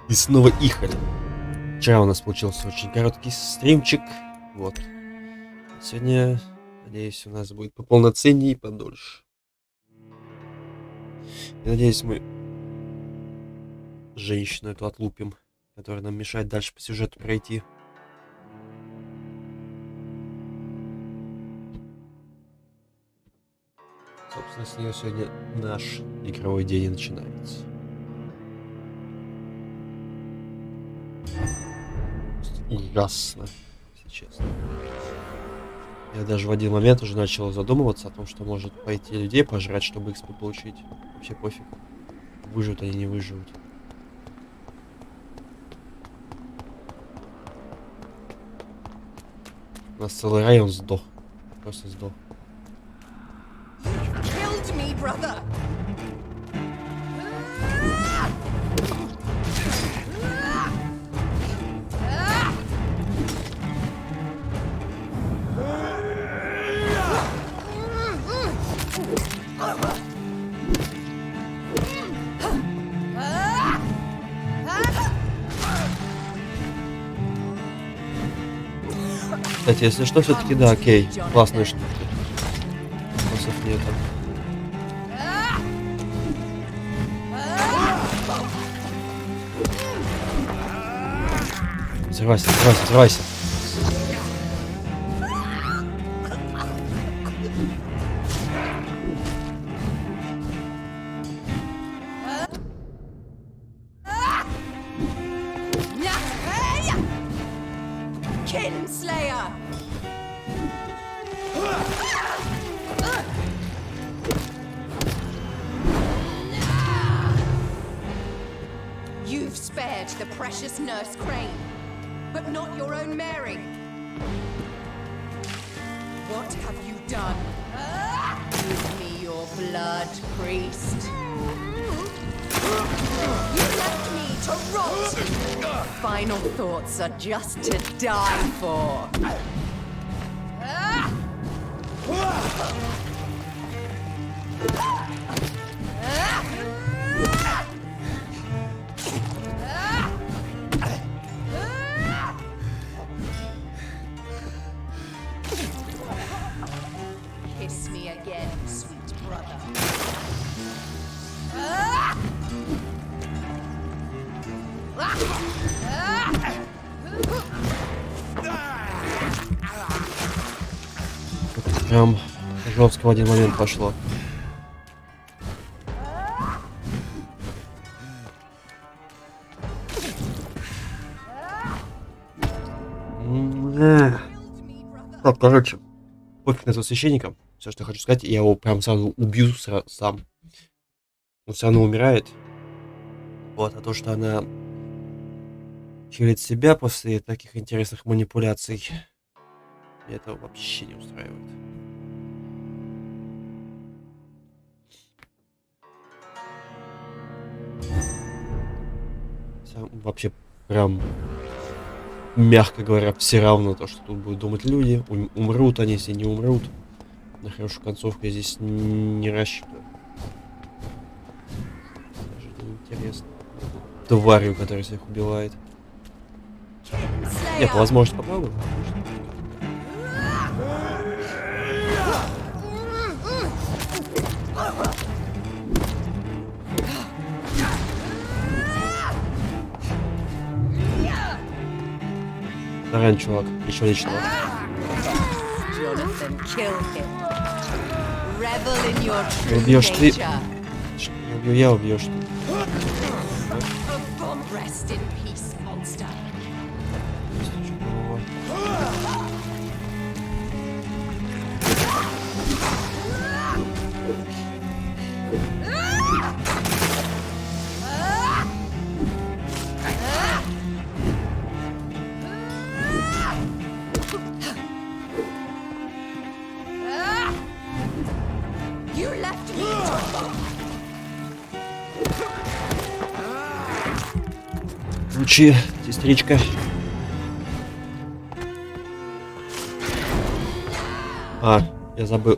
И снова ихали. Вчера у нас получился очень короткий стримчик. Вот. Сегодня, надеюсь, у нас будет пополноценнее и подольше. И надеюсь, мы женщину эту отлупим, которая нам мешает дальше по сюжету пройти. Собственно, с нее сегодня наш игровой день и начинается. Ужасно, если честно. Я даже в один момент уже начал задумываться о том, что может пойти людей пожрать, чтобы XP получить. Вообще пофиг. Выживут они, не выживут. У нас целый район сдох. Просто сдох. Кстати, если что, все-таки да, окей. Классная штука. Вопросов нету. Взрывайся, взрывайся, взрывайся. You've spared the precious nurse Crane, but not your own Mary. What have you done? Give me your blood, priest. You left me to rot. Final thoughts are just to die for. Kiss me again, sweet brother. Прям жестко в один момент пошло. Так, короче, пофиг на этого священника. Все, что я хочу сказать, я его прям сразу убью сам. Он все равно умирает. Вот, а то, что она хилит себя после таких интересных манипуляций, меня это вообще не устраивает. Вообще прям, мягко говоря, все равно то, что тут будут думать люди. Умрут они, если не умрут. На хорошую концовку я здесь не рассчитываю. Даже не интересно. Тварью, которая всех убивает. Нет, возможность попробую. Давай, чувак, еще личного. Убьешь ты. Не убью я, убьешь ты. Ключи, сестричка.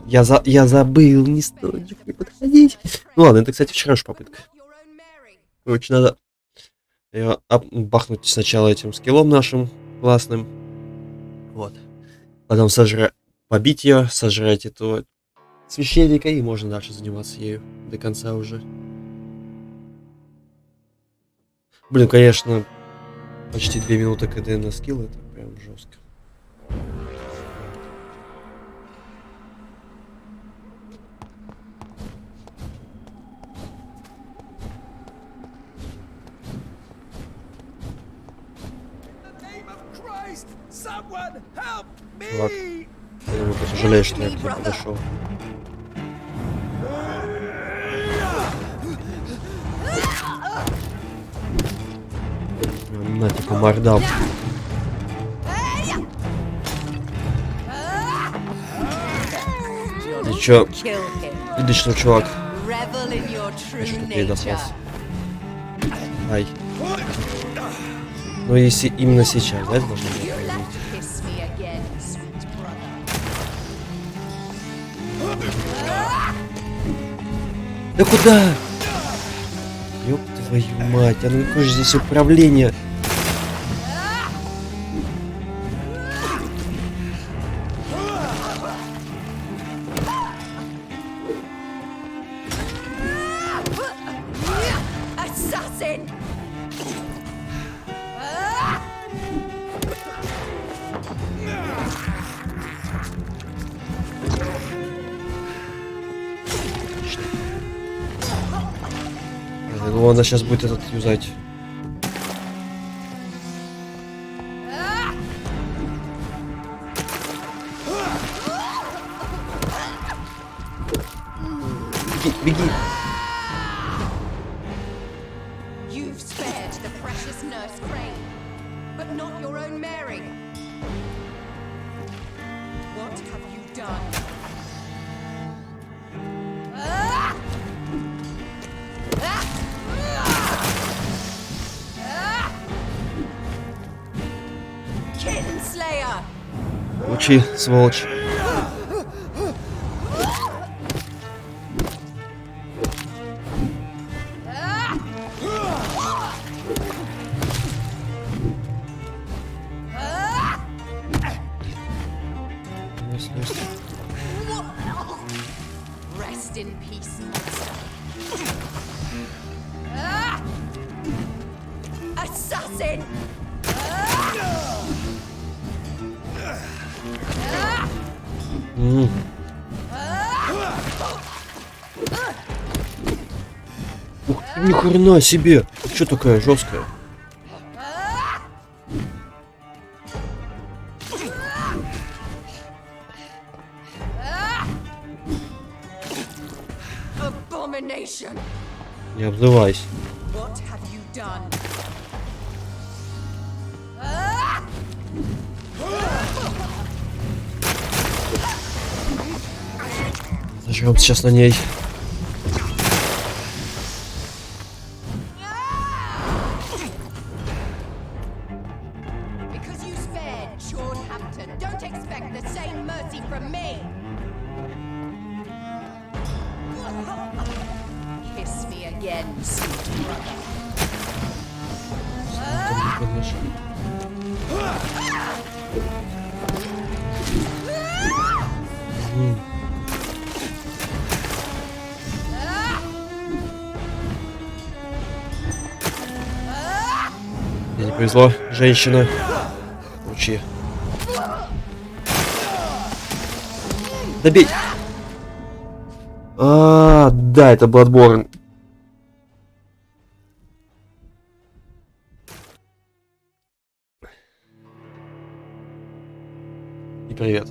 Я забыл, не стоит же к ней подходить. Ну ладно, это, кстати, вчерашняя попытка. Короче, надо Бахнуть сначала этим скиллом нашим классным. Вот. Потом побить ее, сожрать этого священника, и можно дальше заниматься ею до конца уже. Блин, конечно, почти 2 минуты КД на скилл, это прям жестко. Чувак, я думаю, ты сожалеешь, что я к тебе подошел. На, типа, мордам. Ты чё? Отлично, чувак. Я что-то передохлась. Ай. Ну, если именно сейчас, да, это должно было проявить? Да куда? Ёб твою мать, а ну какое же здесь управление? Ну, она сейчас будет этот юзать. Беги, беги. You've spared the precious nurse Crane, but not your own Mary. What have you done? Kinslayer! Учи, сволочь. Rest in peace, monster. Assassin! Ух ты, ни хрена себе! Ты чё такая жесткая? Abomination! Не обзывайся. What have you done? Зажрем сейчас на ней. Because you spared Sean Hampton, don't expect the same mercy from me. Kiss me again, sweet brother. Мне не повезло, женщина. Учи. Добей! Да, это Bloodborne. И привет.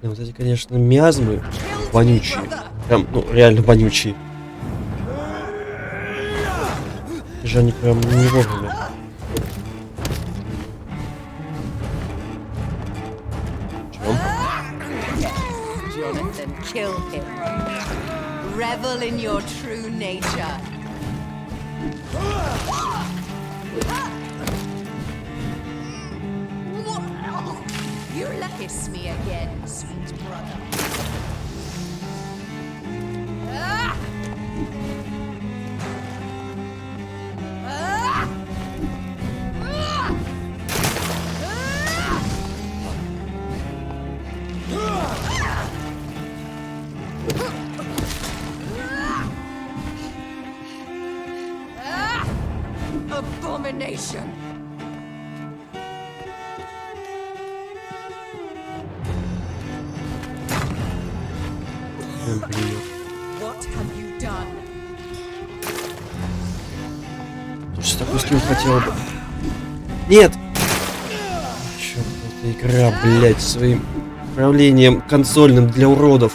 Да, вот эти, конечно, миазмы вонючие. Прям, ну, реально вонючие. же они прям не вовремя. Jonathan, kill him. Revel in your true nature. You'll kiss me again, sweet brother. Abomination! What have you done? Что такой скилл хотел бы? Нет! Черт, эта игра, блядь, своим управлением консольным для уродов.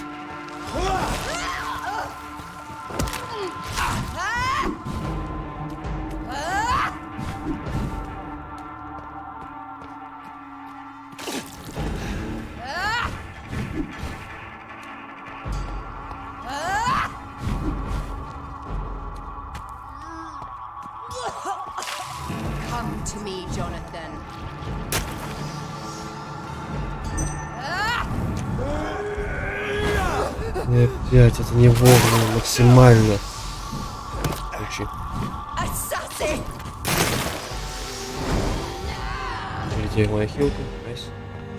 Come to me, Jonathan. И опять это не вовремя, максимально. Короче. Assassin! Где моя хилка? Найс.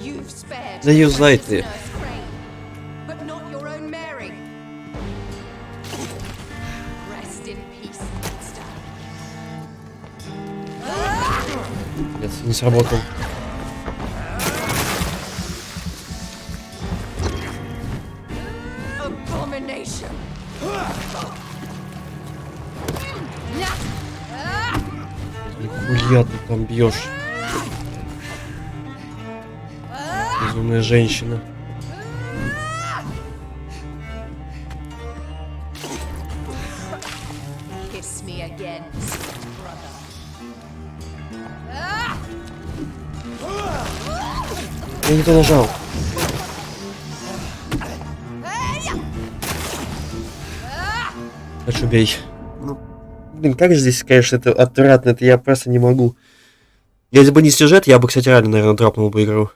You've spared Да юзай ты. Nurse Crane, but not your own Mary. Rest in peace, monster. Нет, не сработал. Abomination. Нихуя ты там бьешь. Безумная женщина. Kiss me again, sweet brother. Я не то нажал. Хочу бей. Ну, блин, как же здесь, конечно, это отвратно, это я просто не могу. Если бы не сюжет, я бы, кстати, реально, наверное, дропнул бы игру.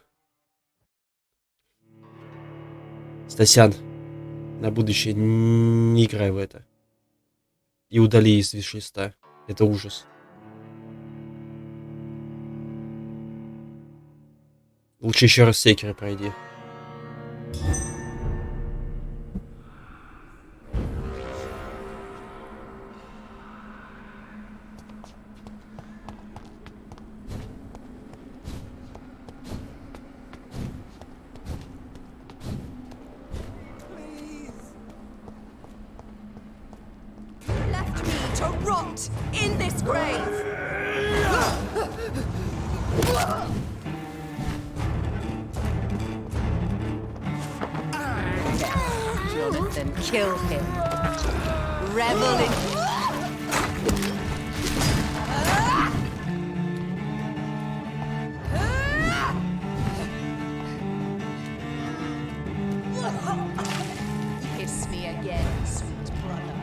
Стасян, на будущее не играй в это. И удали из виш-листа. Это ужас. Лучше еще раз секеры пройди. Left me to rot in this grave. Jonathan, kill him. Revel in. Kiss me again, sweet brother.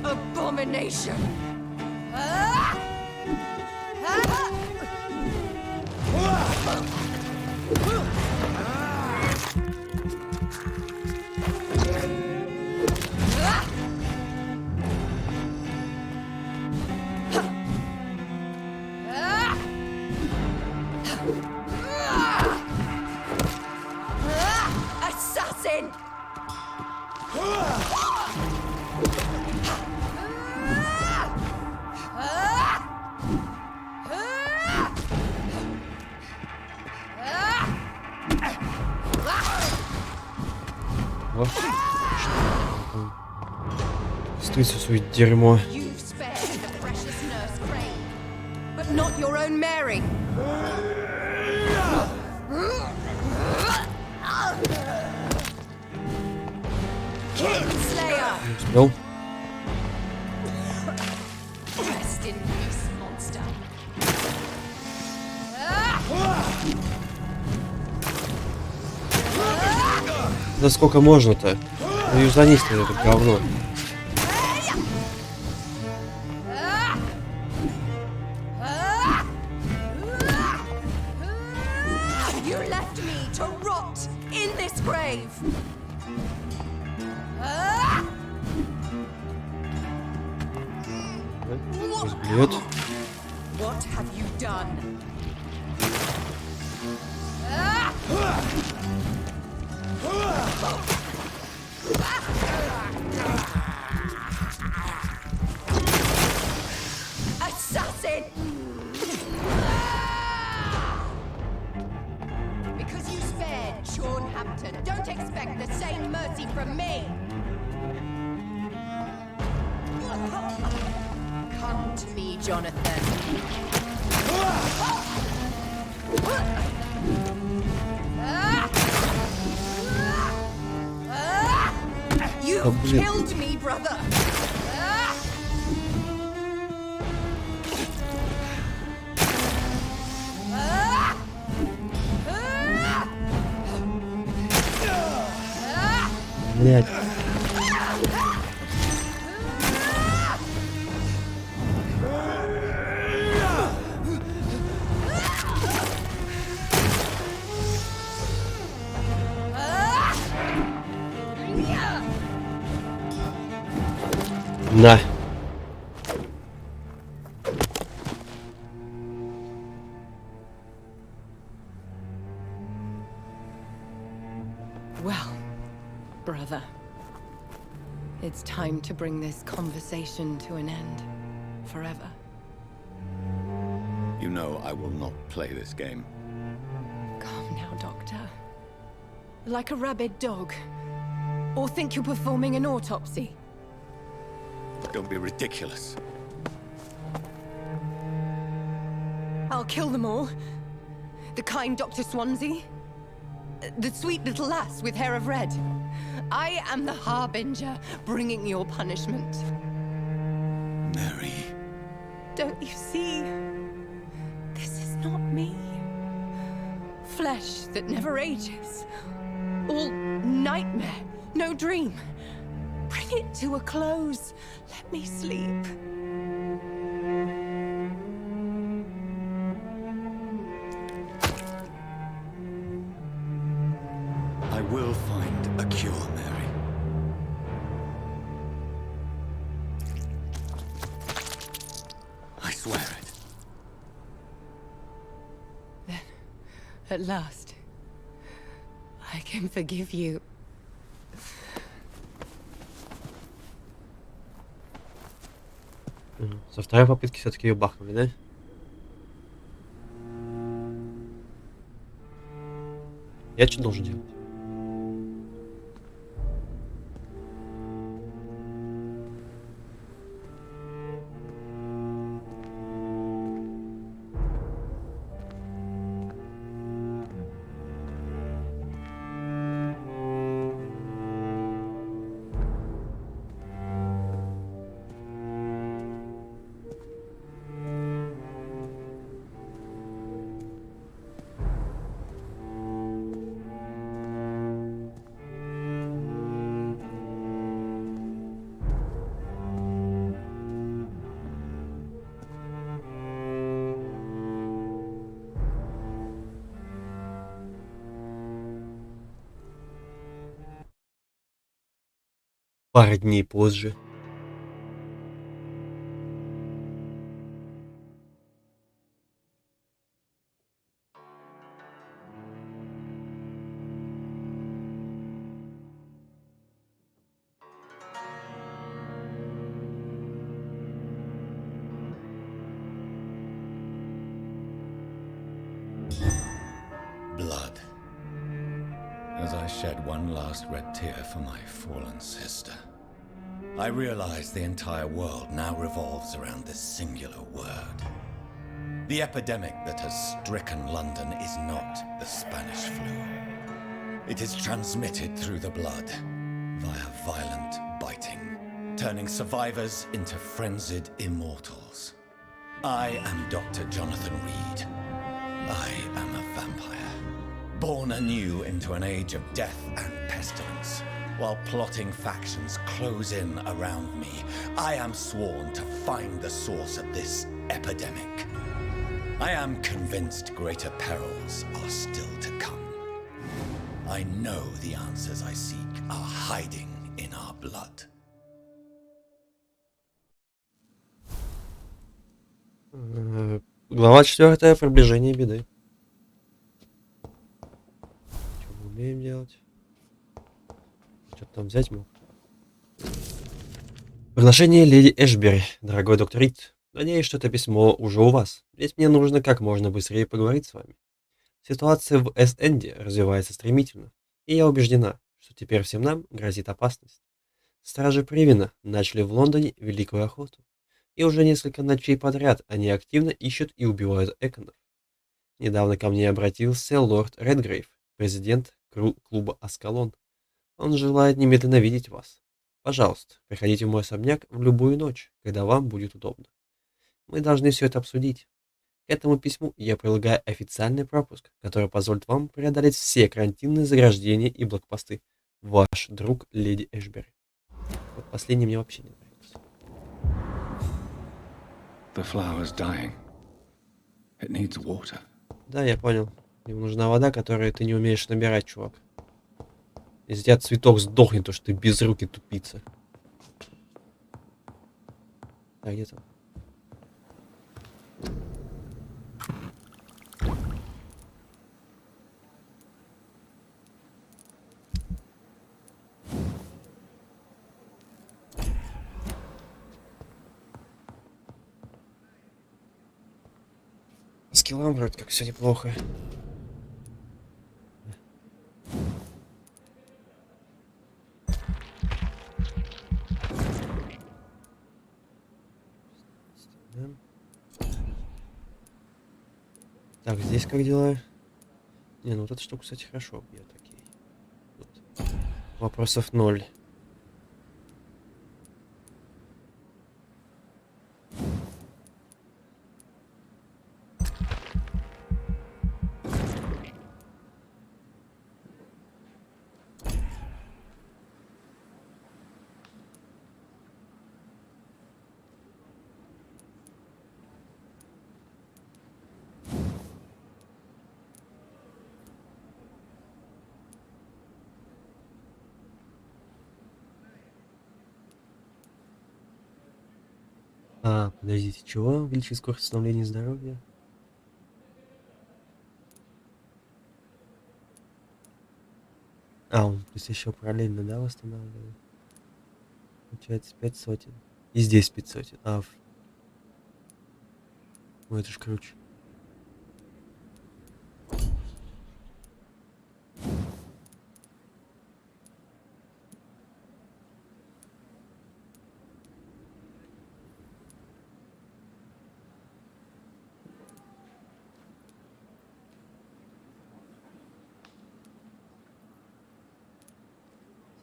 Abomination. Assassin! Стыться свое дерьмо. You've spared the precious nurse Crane, but not your own Mary. Kinslayer! Не успел. Rest in peace, monster. Да сколько можно-то? Ну юзанись ты это говно. You left me to rot in this grave. Взгляд. What have you done? Assassin! Because you spared Sean Hampton, don't expect the same mercy from me! Come to me, Jonathan. You killed me, brother! Блять. На. Well, brother, it's time to bring this conversation to an end. Forever. You know I will not play this game. Calm now, Doctor. Like a rabid dog. Or think you're performing an autopsy. Don't be ridiculous. I'll kill them all. The kind Dr. Swansea. The sweet little lass with hair of red. I am the Harbinger, bringing your punishment. Mary. Don't you see? This is not me. Flesh that never ages. All nightmare, no dream. Bring it to a close. Let me sleep. I will find a cure, Mary. I swear it. Then, at last, I can forgive you. Со второй попытки все-таки ее бахнули, да? Я что должен делать? Пара дней позже. Blood. As I shed one last red tear for my fallen sister. I realize the entire world now revolves around this singular word. The epidemic that has stricken London is not the Spanish flu. It is transmitted through the blood via violent biting, turning survivors into frenzied immortals. I am Dr. Jonathan Reed. I am a vampire, born anew into an age of death and pestilence. While plotting factions close in around me, I am sworn to find the source of this epidemic. I am convinced greater perils are still to come. I know the answers I seek are hiding in our blood. Глава 4. Приближение беды. Что мы умеем делать? Что-то там взять мог. Приглашение леди Эшбери. Дорогой доктор Рид, надеюсь, что это письмо уже у вас. Ведь мне нужно как можно быстрее поговорить с вами. Ситуация в Эст-Энде развивается стремительно, и я убеждена, что теперь всем нам грозит опасность. Стражи Привина начали в Лондоне великую охоту, и уже несколько ночей подряд они активно ищут и убивают Эконов. Недавно ко мне обратился лорд Редгрейв, президент клуба Аскалон. Он желает немедленно видеть вас. Пожалуйста, приходите в мой особняк в любую ночь, когда вам будет удобно. Мы должны все это обсудить. К этому письму я прилагаю официальный пропуск, который позволит вам преодолеть все карантинные заграждения и блокпосты. Ваш друг леди Эшбери. Вот последний мне вообще не нравится. The flower's dying. It needs water. Да, я понял. Ему нужна вода, которую ты не умеешь набирать, чувак. Если у тебя цветок сдохнет, то что ты без руки тупица. А где там? С скиллом вроде как все неплохо. Так, здесь как дела? Не, ну вот эта штука, кстати, хорошо бьет, окей. Тут вопросов 0. Подождите, чего? Увеличить скорость восстановления здоровья? Он то есть еще параллельно, да, восстанавливает? Получается 5 сотен. И здесь 5 сотен. Ну это ж круче.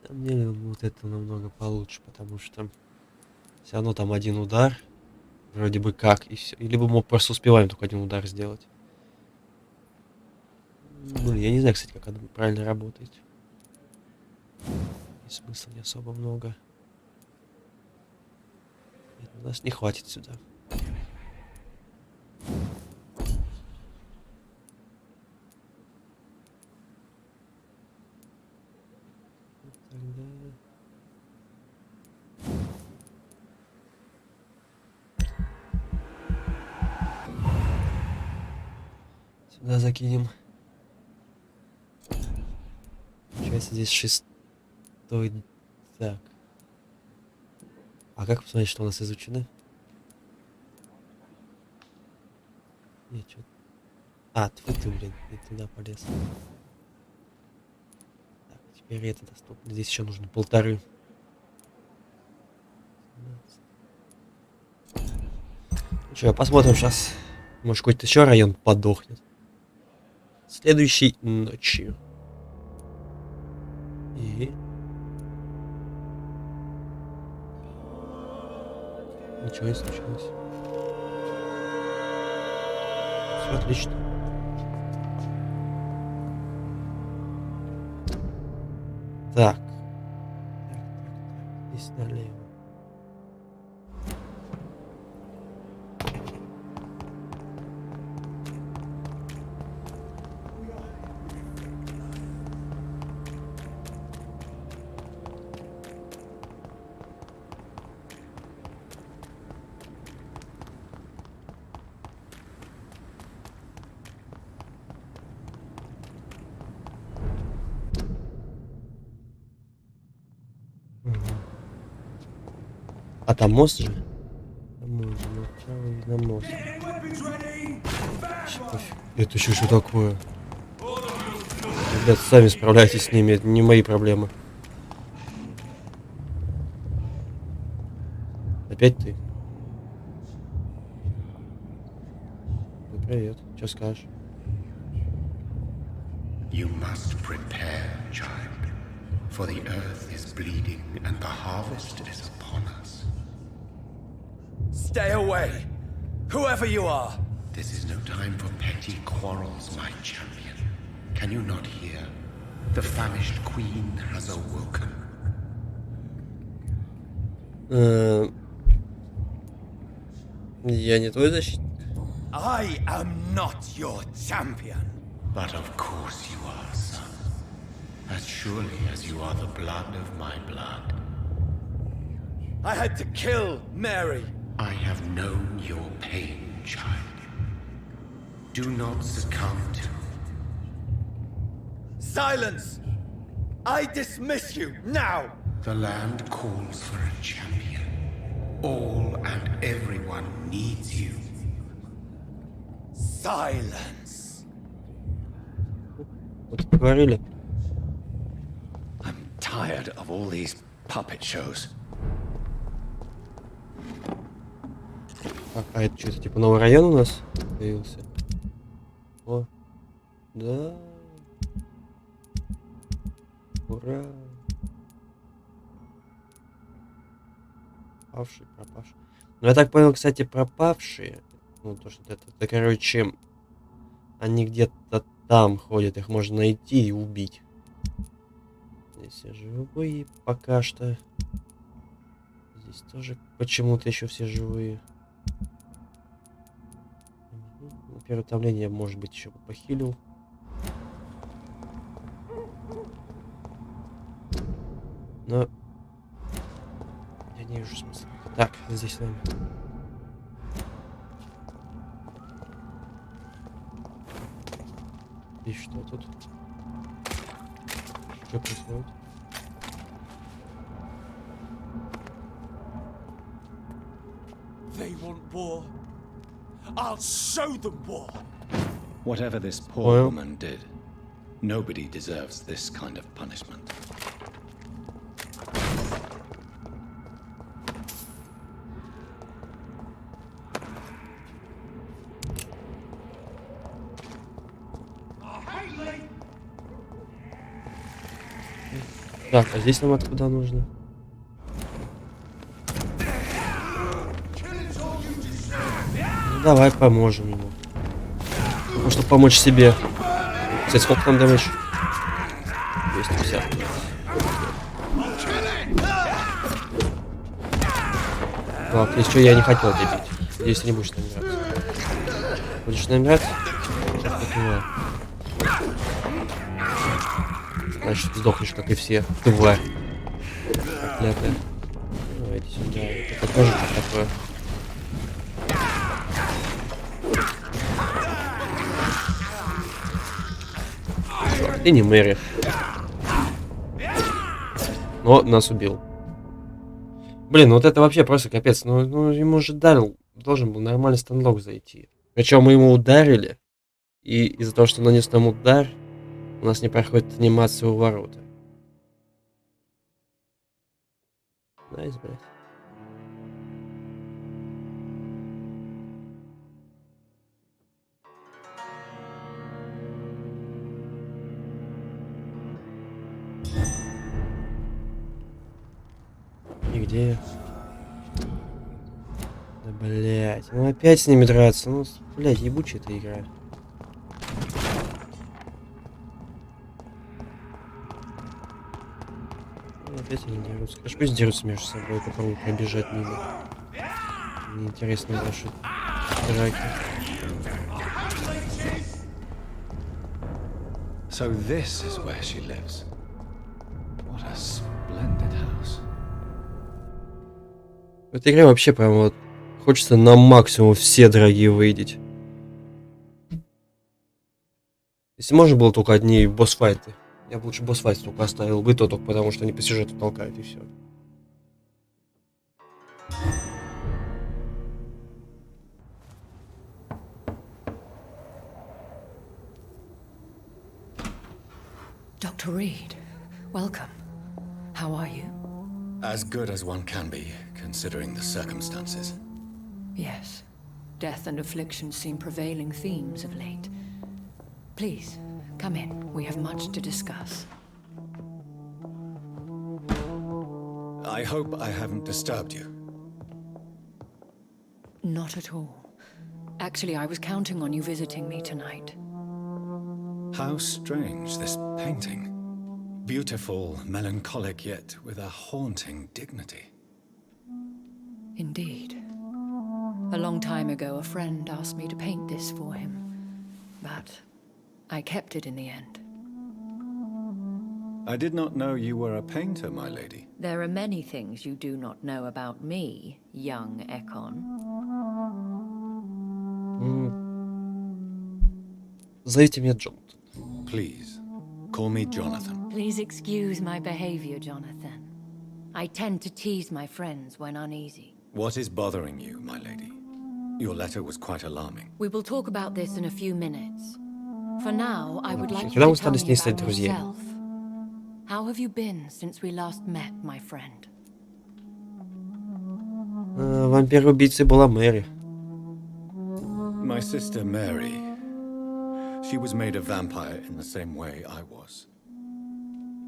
На самом деле вот это намного получше, потому что все равно там один удар, вроде бы как, и все. Либо мы просто успеваем только один удар сделать. Блин, я не знаю, кстати, как это правильно работает. И смысла не особо много. Нет, у нас не хватит сюда. Тогда... Сюда закинем. Получается здесь 6. Так. А как посмотреть, что у нас изучено? Нет, что... ты, блин, я туда полез. Так, теперь это доступно. Здесь еще нужно 1,5. Че, посмотрим сейчас. Может, какой-то еще район подохнет. Следующей ночью. И... Ничего не случилось. Все отлично. Так. Здесь налево. А там мост же? На мост. Это еще что такое? Ребят, сами справляйтесь с ними, это не мои проблемы. Опять ты? Ну, привет, что скажешь? You must prepare, child, for the earth is bleeding and the harvest is upon us. Stay away! Whoever you are! This is no time for petty quarrels, my champion. Can you not hear? The famished queen has awoken. Я не твой защитник. I am not your champion. But of course you are, son. As surely as you are the blood of my blood. I had to kill Mary. I have known your pain, child. Do not succumb to... Silence! I dismiss you now! The land calls for a champion. All and everyone needs you. Silence! Вот говорили. I'm tired of all these puppet shows. А это что-то типа новый район у нас появился? О, да. Ура. Пропавшие, пропавшие. Ну, я так понял, кстати, пропавшие. Ну, то, что это, короче, они где-то там ходят, их можно найти и убить. Здесь все живые пока что. Здесь тоже почему-то еще все живые. Первое утомление, может быть, еще похилил. Но я не вижу смысла. Так, здесь с нами. И что тут? Что происходит? They want war. I'll show them war. Whatever this poor Well. woman did, nobody deserves this kind of punishment. Так, а здесь нам откуда нужно? Ну, давай поможем ему. Ну, чтобы помочь себе. Кстати, сколько там дэмэдж? 250. Так, если что, я не хотел тебя бить. Надеюсь, ты не будешь набираться. Будешь набираться? Сейчас понимаю. Значит, сдохнешь, как и все. Тварь. Проклятая. Давайте сюда. Это покажи, что такое. Чёрт, ты не Мэри. Но нас убил. Блин, ну вот это вообще просто капец. Ну ему же должен был нормальный стенлок зайти. Причем мы ему ударили. И из-за того, что нанес нам удар, у нас не проходит анимация у ворота. Найс, блядь. Где? Да, блядь. Ну опять с ними драться. Ну, блядь, ебучая эта игра. Ну, опять они дерутся. Конечно, пусть дерутся между собой, попробуй пробежать мимо. Мне интересно ваши драки. So this is where she lives. What a splendid house. В этой игре вообще прям вот хочется на максимум все дорогие выйдить. Если можно было только одни босс-файты. Я бы лучше босс-файт только оставил бы, то только потому, что они по сюжету толкают и все. Dr. Reed, welcome. How are you? As good as one can be, considering the circumstances. Yes. Death and affliction seem prevailing themes of late. Please, come in. We have much to discuss. I hope I haven't disturbed you. Not at all. Actually, I was counting on you visiting me tonight. How strange, this painting. Beautiful, melancholic, yet with a haunting dignity. Indeed. A long time ago, a friend asked me to paint this for him. But I kept it in the end. I did not know you were a painter, my lady. There are many things you do not know about me, young Ekon. Зовите меня Джон. Please, call me Jonathan. Please excuse my behavior, Jonathan. I tend to tease my friends when uneasy. What is bothering you, my lady? Your letter was quite alarming. We will talk about this in a few minutes. For now, I would like you Когда вы to tell стали с ней me стать about друзьями? yourself. How have you been since we last met, my friend? Вампир-убийцей была Мэри. My sister Mary, she was made a vampire in the same way I was.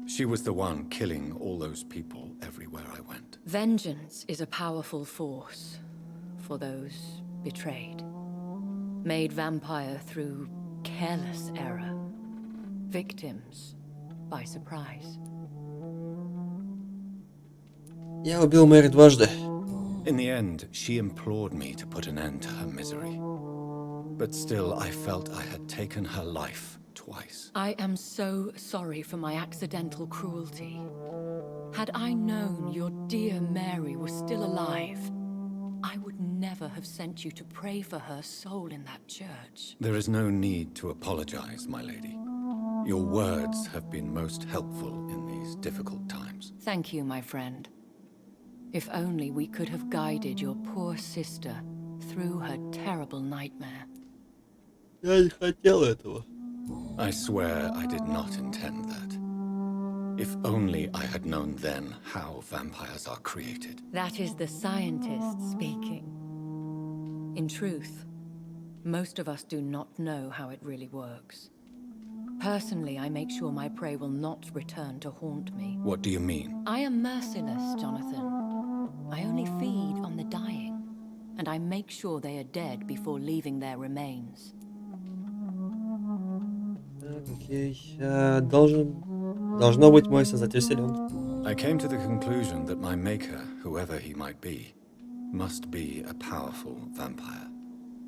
She was the one killing all those people everywhere I went. Vengeance is a powerful force for those betrayed. Made vampire through careless error. Victims by surprise. Я убил Мэри дважды. In the end, she implored me to put an end to her misery. But still, I felt I had taken her life twice. I am so sorry for my accidental cruelty. Had I known your dear Mary was still alive, I would never have sent you to pray for her soul in that church. There is no need to apologize, my lady. Your words have been most helpful in these difficult times. Thank you, my friend. If only we could have guided your poor sister through her terrible nightmare. Я не хотел этого. I swear I did not intend that. If only I had known then how vampires are created. That is the scientist speaking. In truth, most of us do not know how it really works. Personally, I make sure my prey will not return to haunt me. What do you mean? I am merciless, Jonathan. I only feed on the dying, and I make sure they are dead before leaving their remains. Окей. Должно быть, мой создатель силен. I came to the conclusion that my maker, whoever he might be, must be a powerful vampire.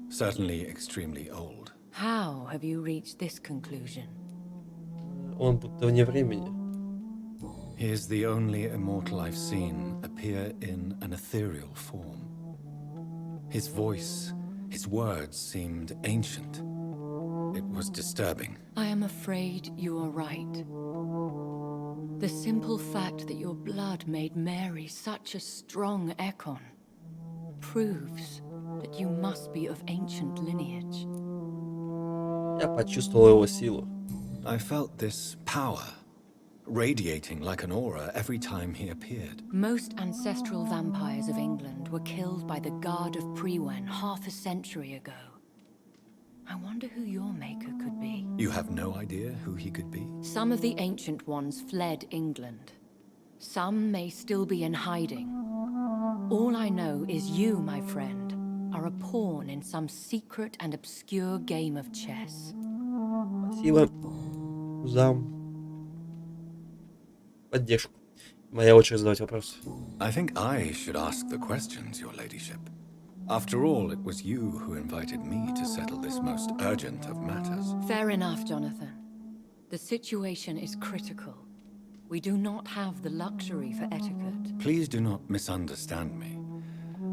Certainly extremely old. How have you reached this conclusion? Он будто вне времени. He is the only immortal I've seen appear in an ethereal form. His voice, his words seemed ancient. It was disturbing. I am afraid you are right. The simple fact that your blood made Mary such a strong Ekon proves that you must be of ancient lineage. Я почувствовал его силу. I felt this power radiating like an aura every time he appeared. Most ancestral vampires of England were killed by the Guard of Prewen half a century ago. I wonder who your maker could be. You have no idea who he could be? Some of the ancient ones fled England. Some may still be in hiding. All I know is you, my friend, are a pawn in some secret and obscure game of chess. Спасибо за поддержку. Моя очередь задавать вопрос. I think I should ask the questions, your ladyship. After all, it was you who invited me to settle this most urgent of matters. Fair enough, Jonathan. The situation is critical. We do not have the luxury for etiquette. Please do not misunderstand me.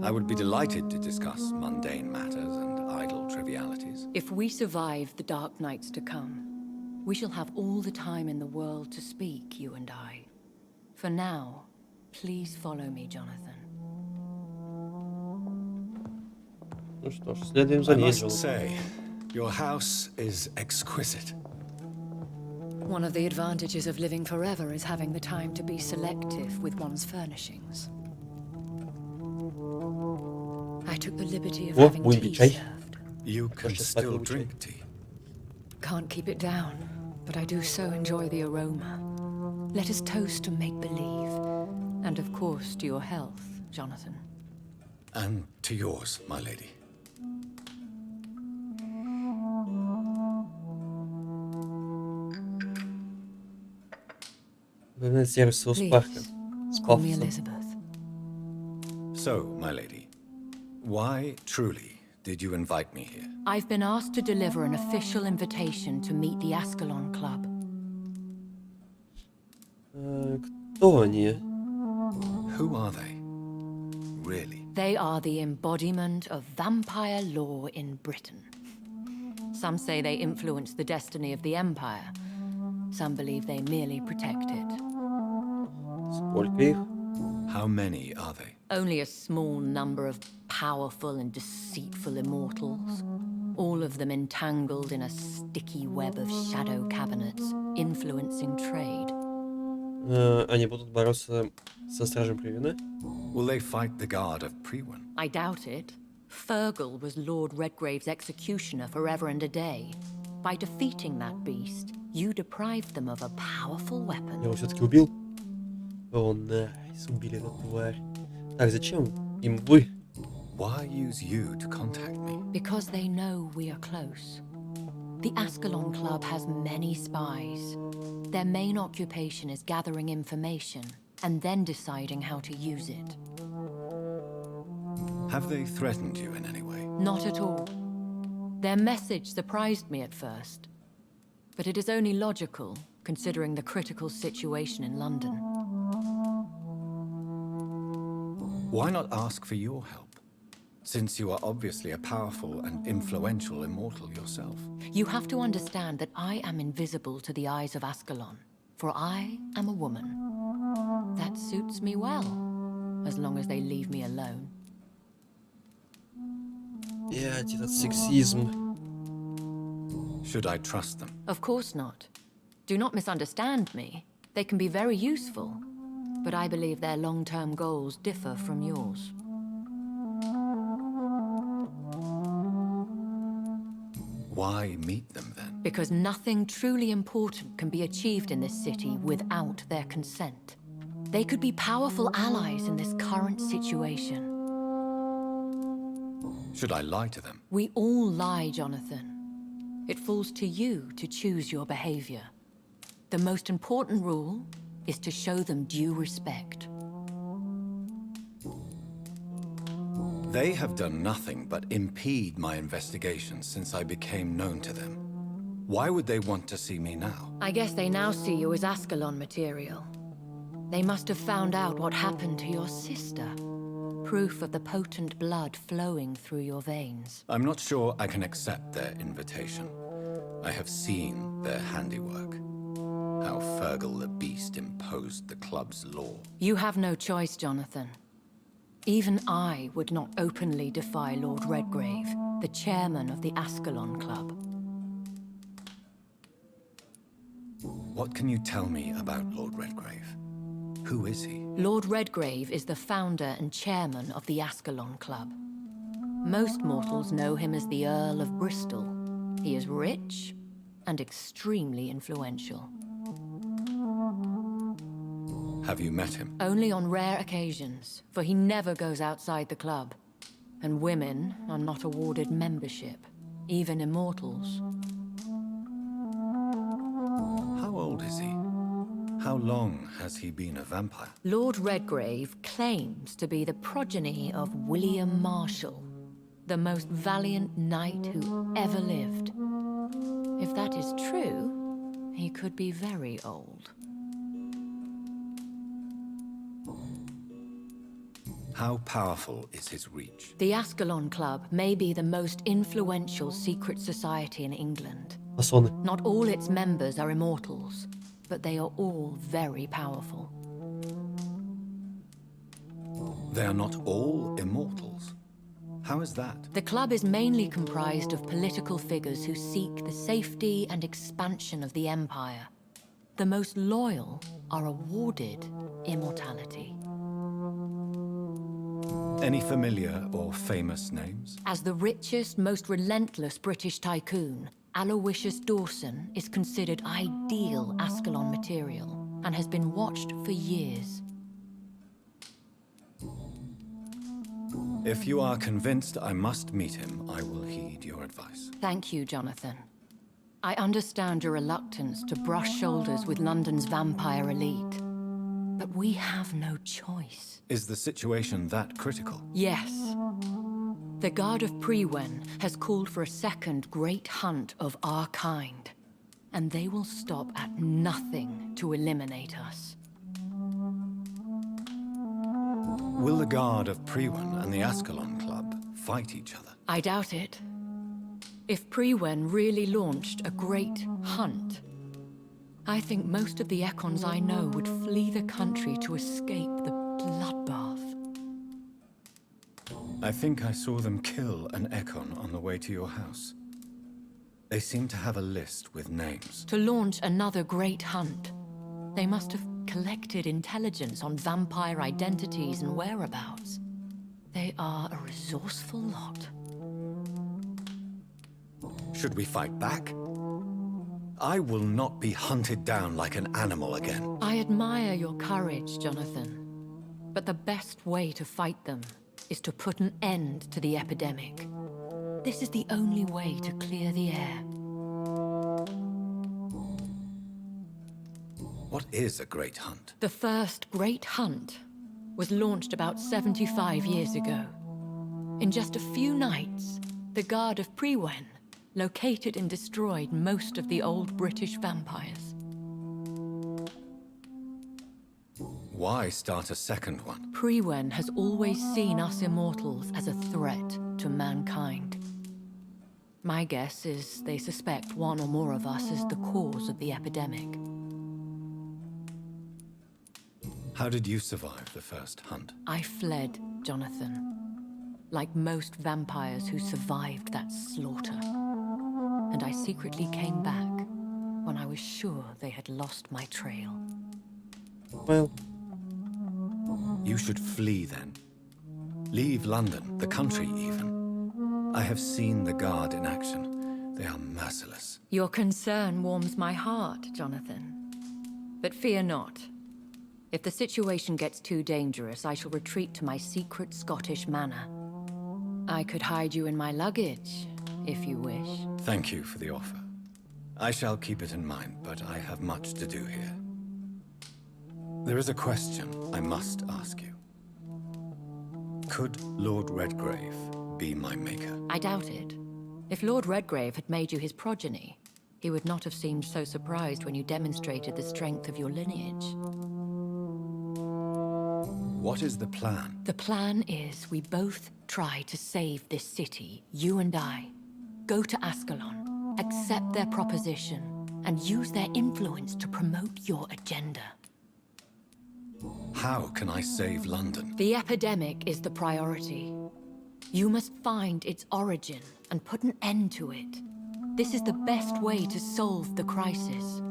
I would be delighted to discuss mundane matters and idle trivialities. If we survive the dark nights to come, we shall have all the time in the world to speak, you and I. For now, please follow me, Jonathan. Ну что ж, следуем за I ней, must Джонатан. say, your house is exquisite. One of the advantages of living forever is having the time to be selective with one's furnishings. I took the liberty of О, having будем tea пить чай. served. You can Хочешь still спать, drink tea. Can't keep it down, but I do so enjoy the aroma. Let us toast to make-believe. And of course to your health, Jonathan. And to yours, my lady. Наверное, сервис Соус Парка. С Call me пафосом. Elizabeth. So, my lady, why truly did you invite me here? I've been asked to deliver an official invitation to meet the Ascalon Club. Кто они? Who are they? Really? They are the embodiment of vampire law in Britain. Some say they influence the destiny of the Empire. Some believe they merely protect it. Сколько их? How many are they? Only a small number of powerful and deceitful immortals. All of them entangled in a sticky web of shadow cabinets, influencing trade. Они будут бороться со Стражем Привина? Will they fight the guard of Priwen? I doubt it. Fergal was Lord Redgrave's executioner forever and a day. By defeating that beast, you deprived them of a powerful Я weapon. его все-таки убил? О, найс, убили эту тварь. Так, зачем им вы? Why use you to contact me? Because they know we are close. The Ascalon Club has many spies. Their main occupation is gathering information and then deciding how to use it. Have they threatened you in any way? Not at all. Their message surprised me at first. But it is only logical, considering the critical situation in London. Why not ask for your help? Since you are obviously a powerful and influential immortal yourself. You have to understand that I am invisible to the eyes of Ascalon, for I am a woman. That suits me well, as long as they leave me alone. Блять, этот сексизм. Should I trust them? Of course not. Do not misunderstand me. They can be very useful, but I believe their long-term goals differ from yours. Why meet them then? Because nothing truly important can be achieved in this city without their consent. They could be powerful allies in this current situation. Should I lie to them? We all lie, Jonathan. It falls to you to choose your behavior. The most important rule is to show them due respect. They have done nothing but impede my investigations since I became known to them. Why would they want to see me now? I guess they now see you as Ascalon material. They must have found out what happened to your sister. Proof of the potent blood flowing through your veins. I'm not sure I can accept their invitation. I have seen their handiwork. How Fergal the Beast imposed the club's law. You have no choice, Jonathan. Even I would not openly defy Lord Redgrave, the chairman of the Ascalon Club. What can you tell me about Lord Redgrave? Who is he? Lord Redgrave is the founder and chairman of the Ascalon Club. Most mortals know him as the Earl of Bristol. He is rich and extremely influential. Have you met him? Only on rare occasions, for he never goes outside the club. And women are not awarded membership, even immortals. How old is he? How long has he been a vampire? Lord Redgrave claims to be the progeny of William Marshall, the most valiant knight who ever lived. If that is true, he could be very old. How powerful is his reach? The Ascalon Club may be the most influential secret society in England. Масоны. Not all its members are immortals, but they are all very powerful. They are not all immortals. How is that? The club is mainly comprised of political figures who seek the safety and expansion of the Empire. The most loyal are awarded immortality. Any familiar or famous names? As the richest, most relentless British tycoon, Aloysius Dawson is considered ideal Ascalon material and has been watched for years. If you are convinced I must meet him, I will heed your advice. Thank you, Jonathan. I understand your reluctance to brush shoulders with London's vampire elite, but we have no choice. Is the situation that critical? Yes. The Guard of Prewen has called for a second great hunt of our kind, and they will stop at nothing to eliminate us. Will the Guard of Prewen and the Ascalon Club fight each other? I doubt it. If Prewen really launched a great hunt, I think most of the Ekons I know would flee the country to escape the bloodbath. I think I saw them kill an Ekon on the way to your house. They seem to have a list with names. To launch another great hunt, they must have collected intelligence on vampire identities and whereabouts. They are a resourceful lot. Should we fight back? I will not be hunted down like an animal again. I admire your courage, Jonathan. But the best way to fight them is to put an end to the epidemic. This is the only way to clear the air. What is a great hunt? The first great hunt was launched about 75 years ago. In just a few nights, the Guard of Prewen located and destroyed most of the old British vampires. Why start a second one? Prewen has always seen us immortals as a threat to mankind. My guess is they suspect one or more of us is the cause of the epidemic. How did you survive the first hunt? I fled, Jonathan. Like most vampires who survived that slaughter. And I secretly came back when I was sure they had lost my trail. Well, You should flee then. Leave London, the country even. I have seen the Guard in action. They are merciless. Your concern warms my heart, Jonathan. But fear not. If the situation gets too dangerous, I shall retreat to my secret Scottish manor. I could hide you in my luggage, if you wish. Thank you for the offer. I shall keep it in mind, but I have much to do here. There is a question I must ask you. Could Lord Redgrave be my maker? I doubt it. If Lord Redgrave had made you his progeny, he would not have seemed so surprised when you demonstrated the strength of your lineage. What is the plan? The plan is we both try to save this city, you and I. Go to Ascalon, accept their proposition, and use their influence to promote your agenda. How can I save London? The epidemic is the priority. You must find its origin and put an end to it. This is the best way to solve the crisis.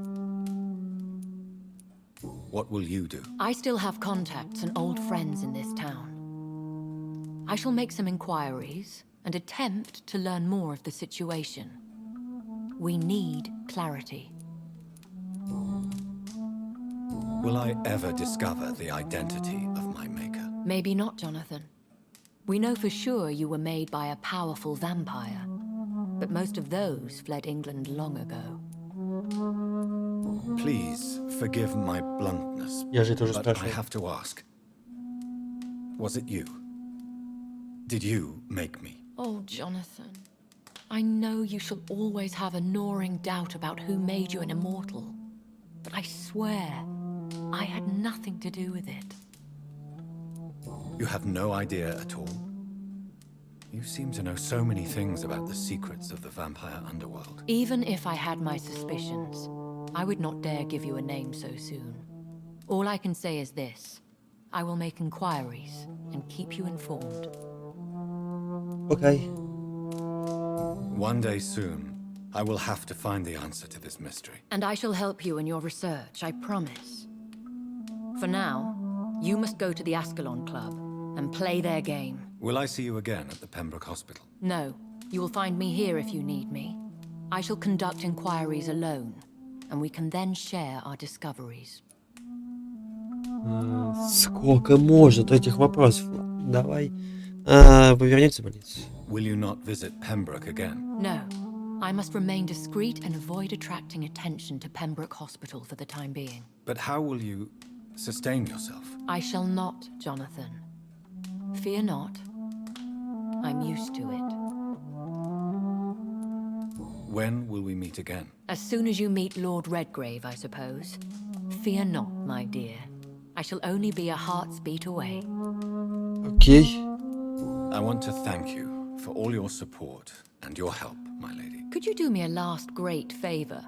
What will you do? I still have contacts and old friends in this town. I shall make some inquiries and attempt to learn more of the situation. We need clarity. Will I ever discover the identity of my maker? Maybe not, Jonathan. We know for sure you were made by a powerful vampire, but most of those fled England long ago. Please forgive my bluntness, Я же это уже but I спрашивал. have to ask. Was it you? Did you make me? Oh, Jonathan. I know you shall always have a gnawing doubt about who made you an immortal, but I swear, I had nothing to do with it. You have no idea at all? You seem to know so many things about the secrets of the vampire underworld. Even if I had my suspicions, I would not dare give you a name so soon. All I can say is this. I will make inquiries and keep you informed. Окей. One day soon, I will have to find the answer to this mystery. And I shall help you in your research, I promise. For now, you must go to the Ascalon Club and play their game. Will I see you again at the Pembroke Hospital? No, you will find me here if you need me. I shall conduct inquiries alone, and we can then share our discoveries. Сколько может этих вопросов? Давай. Вы вернетесь в больницу? Will you not visit Pembroke again? No, I must remain discreet and avoid attracting attention to Pembroke Hospital for the time being. But how will you sustain yourself? I shall not, Jonathan. Fear not. I'm used to it. When will we meet again? As soon as you meet Lord Redgrave, I suppose. Fear not, my dear. I shall only be a heart's beat away. Окей. I want to thank you for all your support and your help, my lady. Could you do me a last great favor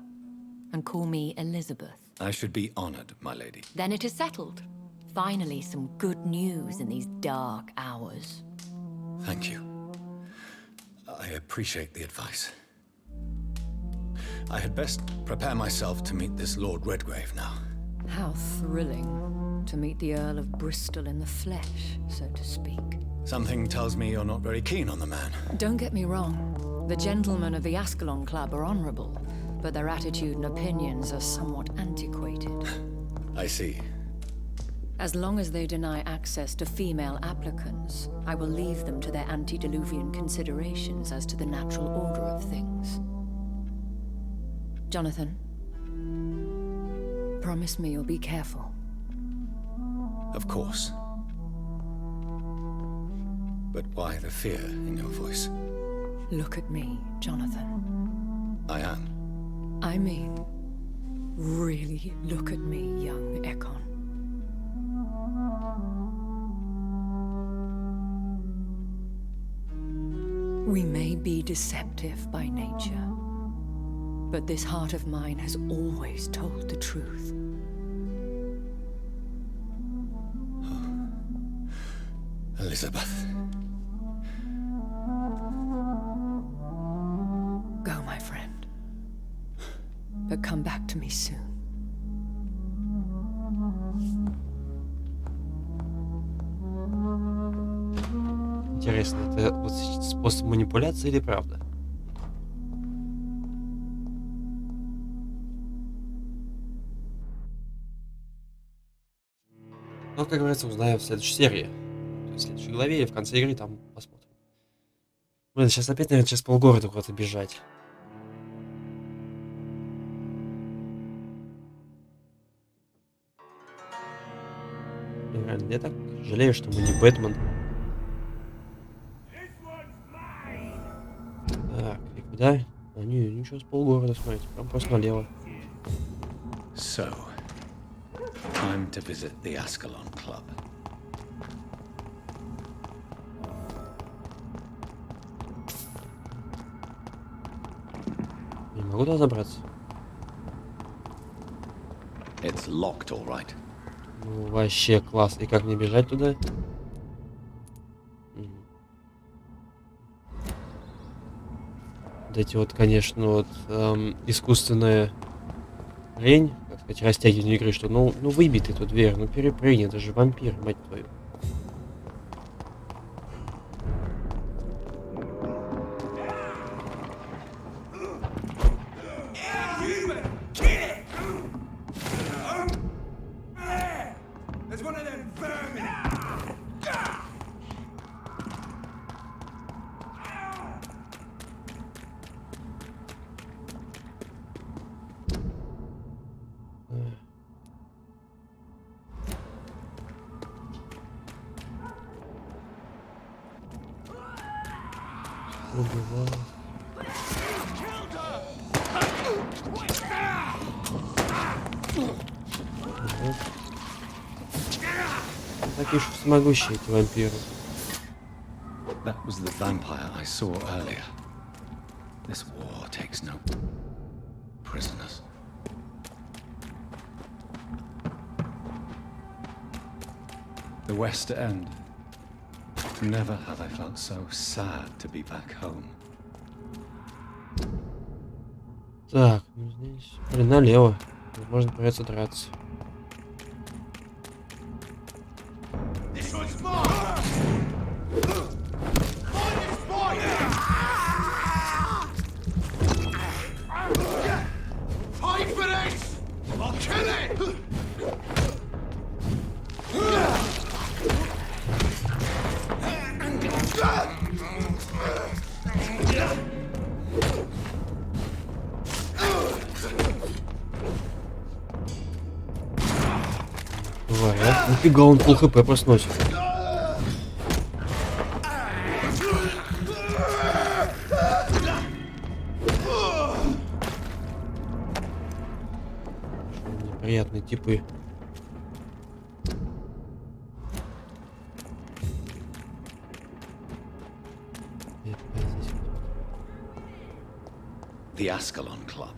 and call me Elizabeth? I should be honored, my lady. Then it is settled. Finally, some good news in these dark hours. Thank you. I appreciate the advice. I had best prepare myself to meet this Lord Redgrave now. How thrilling to meet the Earl of Bristol in the flesh, so to speak. Something tells me you're not very keen on the man. Don't get me wrong. The gentlemen of the Ascalon Club are honorable, but their attitude and opinions are somewhat antiquated. I see. As long as they deny access to female applicants, I will leave them to their antediluvian considerations as to the natural order of things. Jonathan, promise me you'll be careful. Of course. But why the fear in your voice? Look at me, Jonathan. I am. I mean, really look at me, young Ekon. We may be deceptive by nature, but this heart of mine has always told the truth. Elizabeth. Go, my friend. But come back to me soon. Интересно, это вот способ манипуляции или правда? Ну, как говорится, узнаем в следующей серии. То есть в следующей главе или в конце игры там посмотрим. Блин, сейчас опять, наверное, через полгорода куда-то бежать. Блин, реально, я так жалею, что мы не Бэтмен. Так, и куда? А, не, ничего, с полгорода, смотрите, прям просто налево. So, time to visit the Ascalon Club. Не могу туда забраться? It's locked, all right. Ну, вообще класс. И как мне бежать туда? Вот эти вот, конечно, вот искусственная лень, как сказать, растягивание игры, что ну выбей ты эту дверь, ну перепрыгни, это же вампир, мать твою. Убивал. Вот. Такие уж всемогущие эти вампиры. That was the vampire I saw earlier. This war takes no prisoners. The West End. Never have I felt so sad to be back home. Так, ну здесь... Блин, налево. Возможно, придется драться. Бывает. Нифига, он пол хп просносит. Неприятные типы. The Ascalon Club.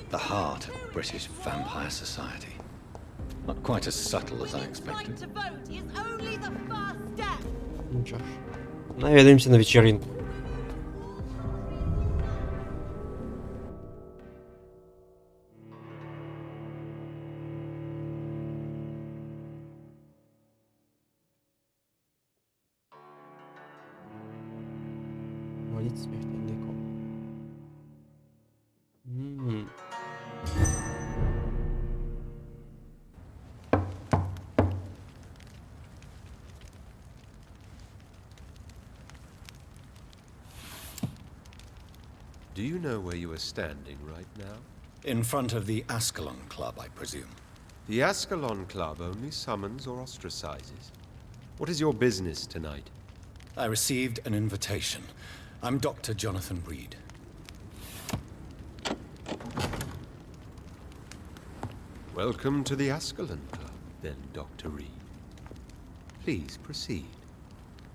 The heart of British vampire society. Not quite as subtle as I expected. Right to vote is only the first step. Ну чё ж. Наведаемся на вечеринку. Молиться смертельный коп. Do you know where you are standing right now? In front of the Ascalon Club, I presume. The Ascalon Club only summons or ostracizes. What is your business tonight? I received an invitation. I'm Dr. Jonathan Reed. Welcome to the Ascalon Club, then, Dr. Reed. Please proceed.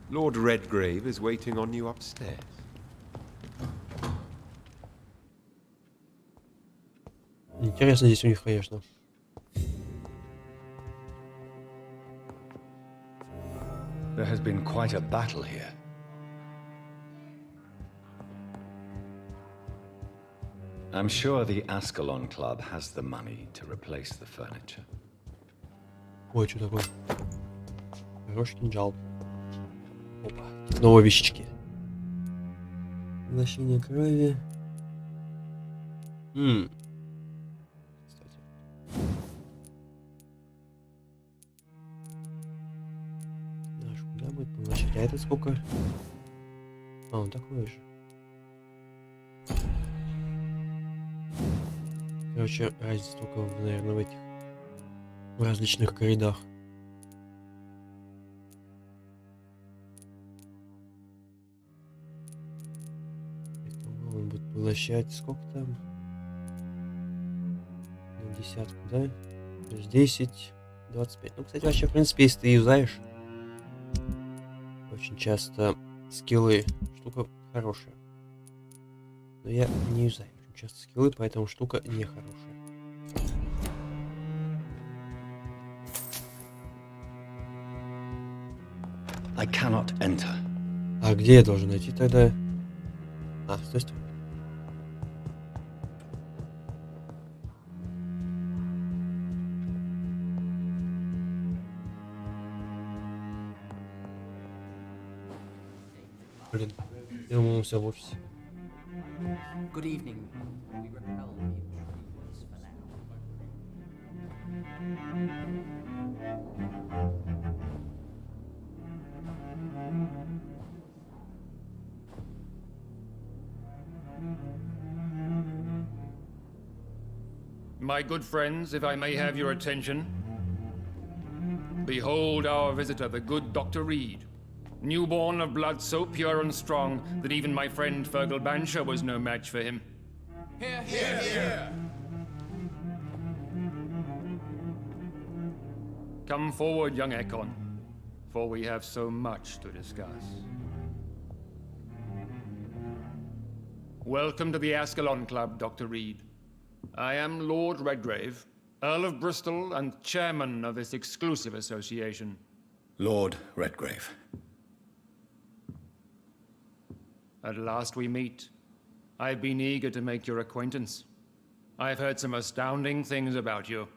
Lord Redgrave is waiting on you upstairs. Интересно здесь у них, конечно. There has been quite a battle here. I'm sure the Ascalon Club has the money to replace the furniture. Ой, что такое? Хороший кинжал. Опа, новые вещички. Поглощение крови. Кстати. Наш куда будет поглощать? А это сколько? А, он такой же. Короче, разница только, наверное, в этих в различных коридах. Итого он будет поглощать сколько там? Десятку, да? То есть 10, 25. Ну, кстати, вообще, в принципе, если ты юзаешь, очень часто скиллы штука хорошая. Но я не юзаю очень часто скиллы, поэтому штука нехорошая. I cannot enter. А где я должен найти тогда? А, с той стороны. Блин, я думал, он все в офисе. Good evening. We repel the intruders for now. My good friends, if I may have your attention. Behold our visitor, the good Dr. Reed. Newborn of blood so pure and strong that even my friend Fergal Bansher was no match for him. Here, here, here! Come forward, young Ekon, for we have so much to discuss. Welcome to the Ascalon Club, Dr. Reed. I am Lord Redgrave, Earl of Bristol and chairman of this exclusive association. Lord Redgrave. At last we meet. I've been eager to make your acquaintance. I've heard some astounding things about you.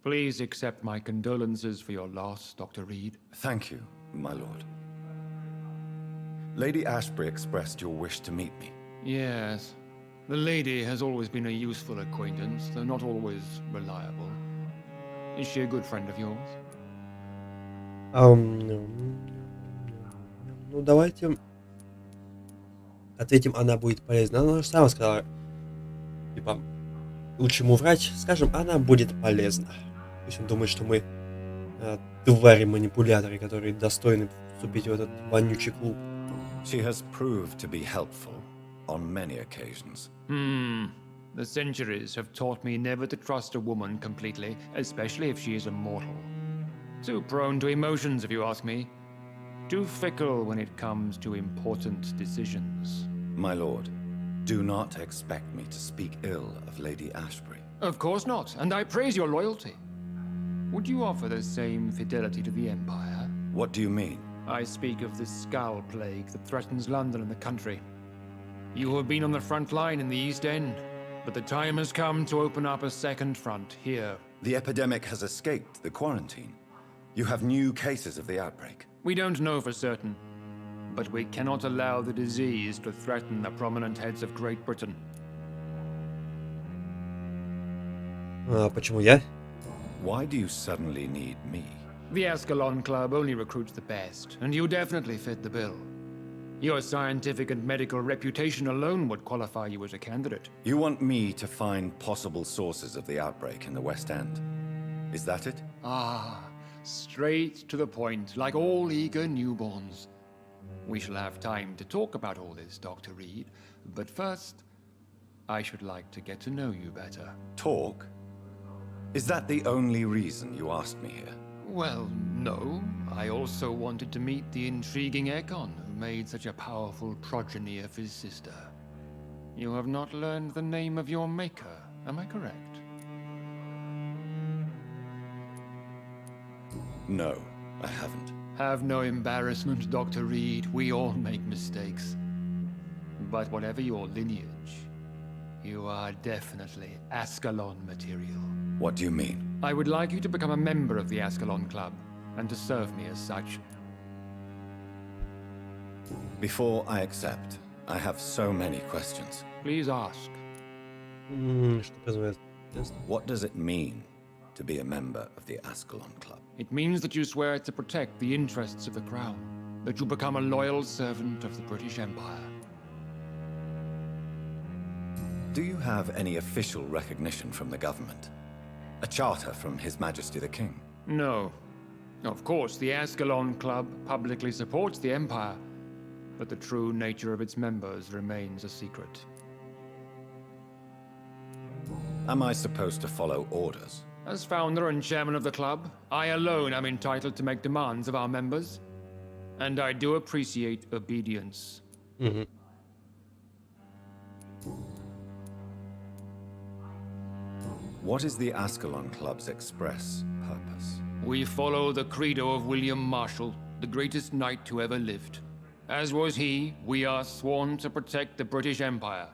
Please accept my condolences for your loss, Dr. Reed. Thank you, my lord. Lady Ashbury expressed your wish to meet me. Yes. The lady has always been a useful acquaintance, though not always reliable. Is she a good friend of yours? Ну, давайте ответим, она будет полезна. Она же сама сказала, типа, лучше ему врать. Скажем, она будет полезна. Пусть он думает, что мы твари-манипуляторы, которые достойны вступить в этот вонючий клуб. She has proved to be helpful on many occasions. The centuries have taught me never to trust a woman completely, especially if she is a mortal. Too prone to emotions, if you ask me. Too fickle when it comes to important decisions. My lord, do not expect me to speak ill of Lady Ashbury. Of course not, and I praise your loyalty. Would you offer the same fidelity to the Empire? What do you mean? I speak of the Skull Plague that threatens London and the country. You have been on the front line in the East End, but the time has come to open up a second front here. The epidemic has escaped the quarantine. You have new cases of the outbreak. We don't know for certain, but we cannot allow the disease to threaten the prominent heads of Great Britain. Почему я? Why do you suddenly need me? The Ascalon Club only recruits the best, and you definitely fit the bill. Your scientific and medical reputation alone would qualify you as a candidate. You want me to find possible sources of the outbreak in the West End. Is that it? Straight to the point, like all eager newborns. We shall have time to talk about all this, Dr. Reed, but first, I should like to get to know you better. Talk? Is that the only reason you asked me here? Well, no. I also wanted to meet the intriguing Ekon, who made such a powerful progeny of his sister. You have not learned the name of your maker, am I correct? No, I haven't. Have no embarrassment, Dr. Reed. We all make mistakes. But whatever your lineage, you are definitely Ascalon material. What do you mean? I would like you to become a member of the Ascalon Club, and to serve me as such. Before I accept, I have so many questions. Please ask. Что позволяет? What does it mean to be a member of the Ascalon Club? It means that you swear to protect the interests of the Crown, that you become a loyal servant of the British Empire. Do you have any official recognition from the government? A charter from His Majesty the King? No. Of course, the Ascalon Club publicly supports the Empire, but the true nature of its members remains a secret. Am I supposed to follow orders? As founder and chairman of the club, I alone am entitled to make demands of our members, and I do appreciate obedience. What is the Ascalon Club's express purpose? We follow the credo of William Marshall, the greatest knight who ever lived. As was he, we are sworn to protect the British Empire.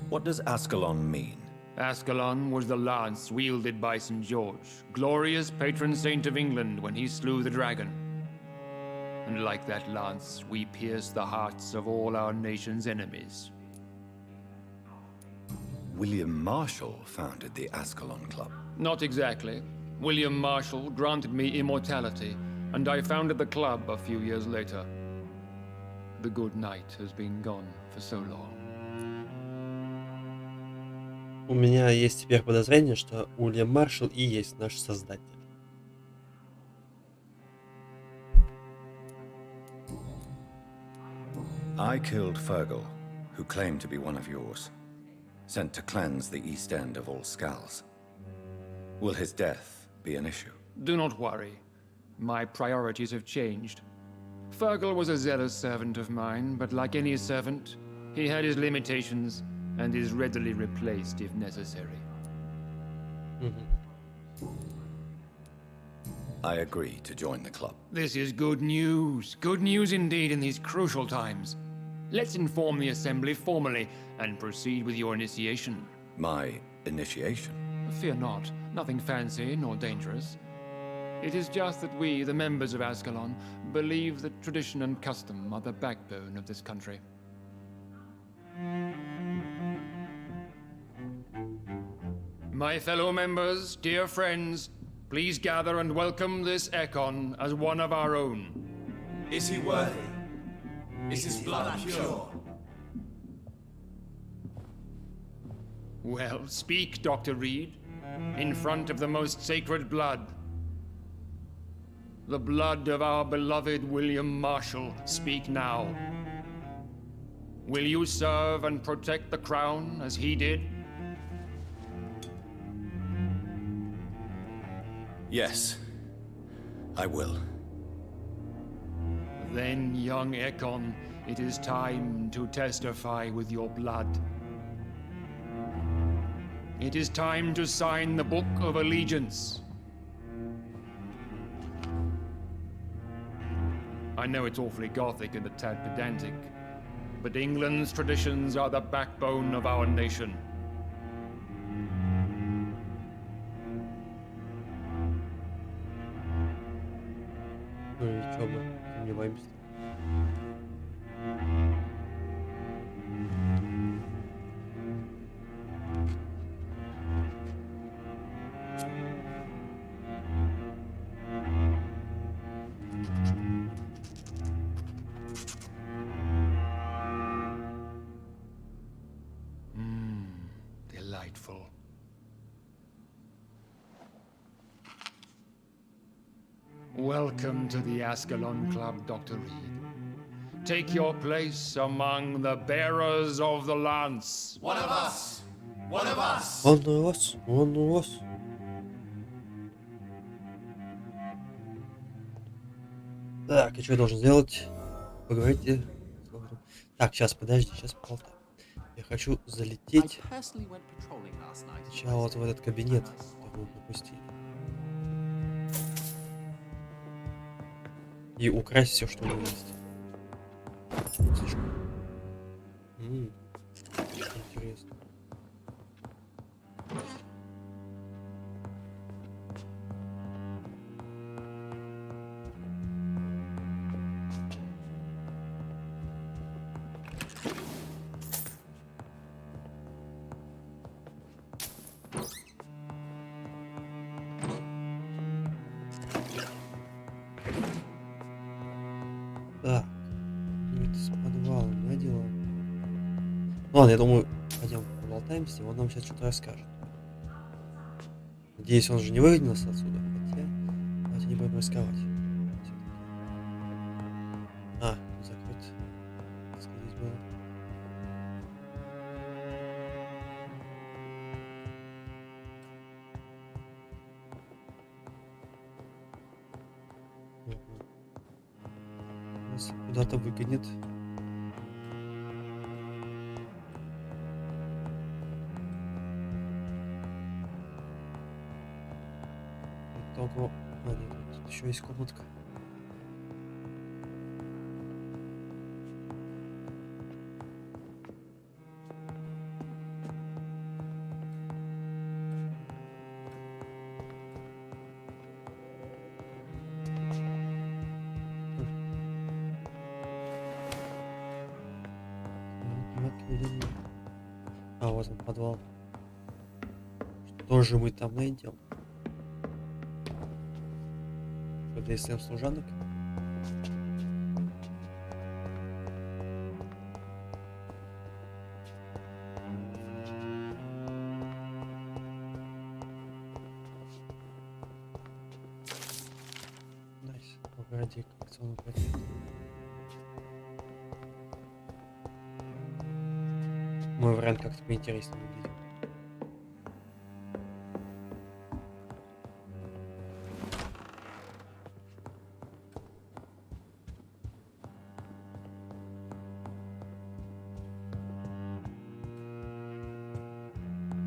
What does Ascalon mean? Ascalon was the lance wielded by St. George, glorious patron saint of England when he slew the dragon. And like that lance, we pierce the hearts of all our nation's enemies. William Marshall founded the Ascalon Club. Not exactly. William Marshall granted me immortality, and I founded the club a few years later. The good knight has been gone for so long. У меня есть теперь подозрение, что Уильям Маршалл и есть наш создатель. I killed Fergal, who claimed to be one of yours, sent to cleanse the East End of all skulls. Will his death be an issue? Do not worry. My priorities have changed. Fergal was a zealous servant of mine, but like any servant, he had his limitations and is readily replaced if necessary. I agree to join the club. This is good news. Good news indeed in these crucial times. Let's inform the Assembly formally and proceed with your initiation. My initiation? Fear not. Nothing fancy nor dangerous. It is just that we, the members of Ascalon, believe that tradition and custom are the backbone of this country. My fellow members, dear friends, please gather and welcome this Ekon as one of our own. Is he worthy? Is his blood pure? Well, speak, Dr. Reed, in front of the most sacred blood. The blood of our beloved William Marshall, speak now. Will you serve and protect the crown as he did? Yes, I will. Then, young Ekon, it is time to testify with your blood. It is time to sign the Book of Allegiance. I know it's awfully gothic and a tad pedantic, but England's traditions are the backbone of our nation. Ну и чё мы сомневаемся? Delightful. Welcome to the Ascalon Club, Dr. Reed. Take your place among the bearers of the lance. One of us! One of us! Он у вас, он у вас. Так, и что я должен сделать? Поговорите. Так, сейчас, подожди, сейчас поболтаем. Я хочу залететь сначала вот в этот кабинет, который мы пропустили. И украсть все, что у него есть. Интересно. Так, это с подвалом, да, дела? Ладно, я думаю, пойдем поболтаем с ним, он нам сейчас что-то расскажет. Надеюсь, он же не выгнался отсюда, хотя давайте не будем рисковать. А, закрыт. Здесь было. Нас куда-то выгонит. Итого... А, нет, тут еще есть комнатка. А, вот он, подвал. Что же мы там найдем? ДСМ служанок. Погоди, как-то он пройдет. Мой вариант как-то поинтереснее выглядит.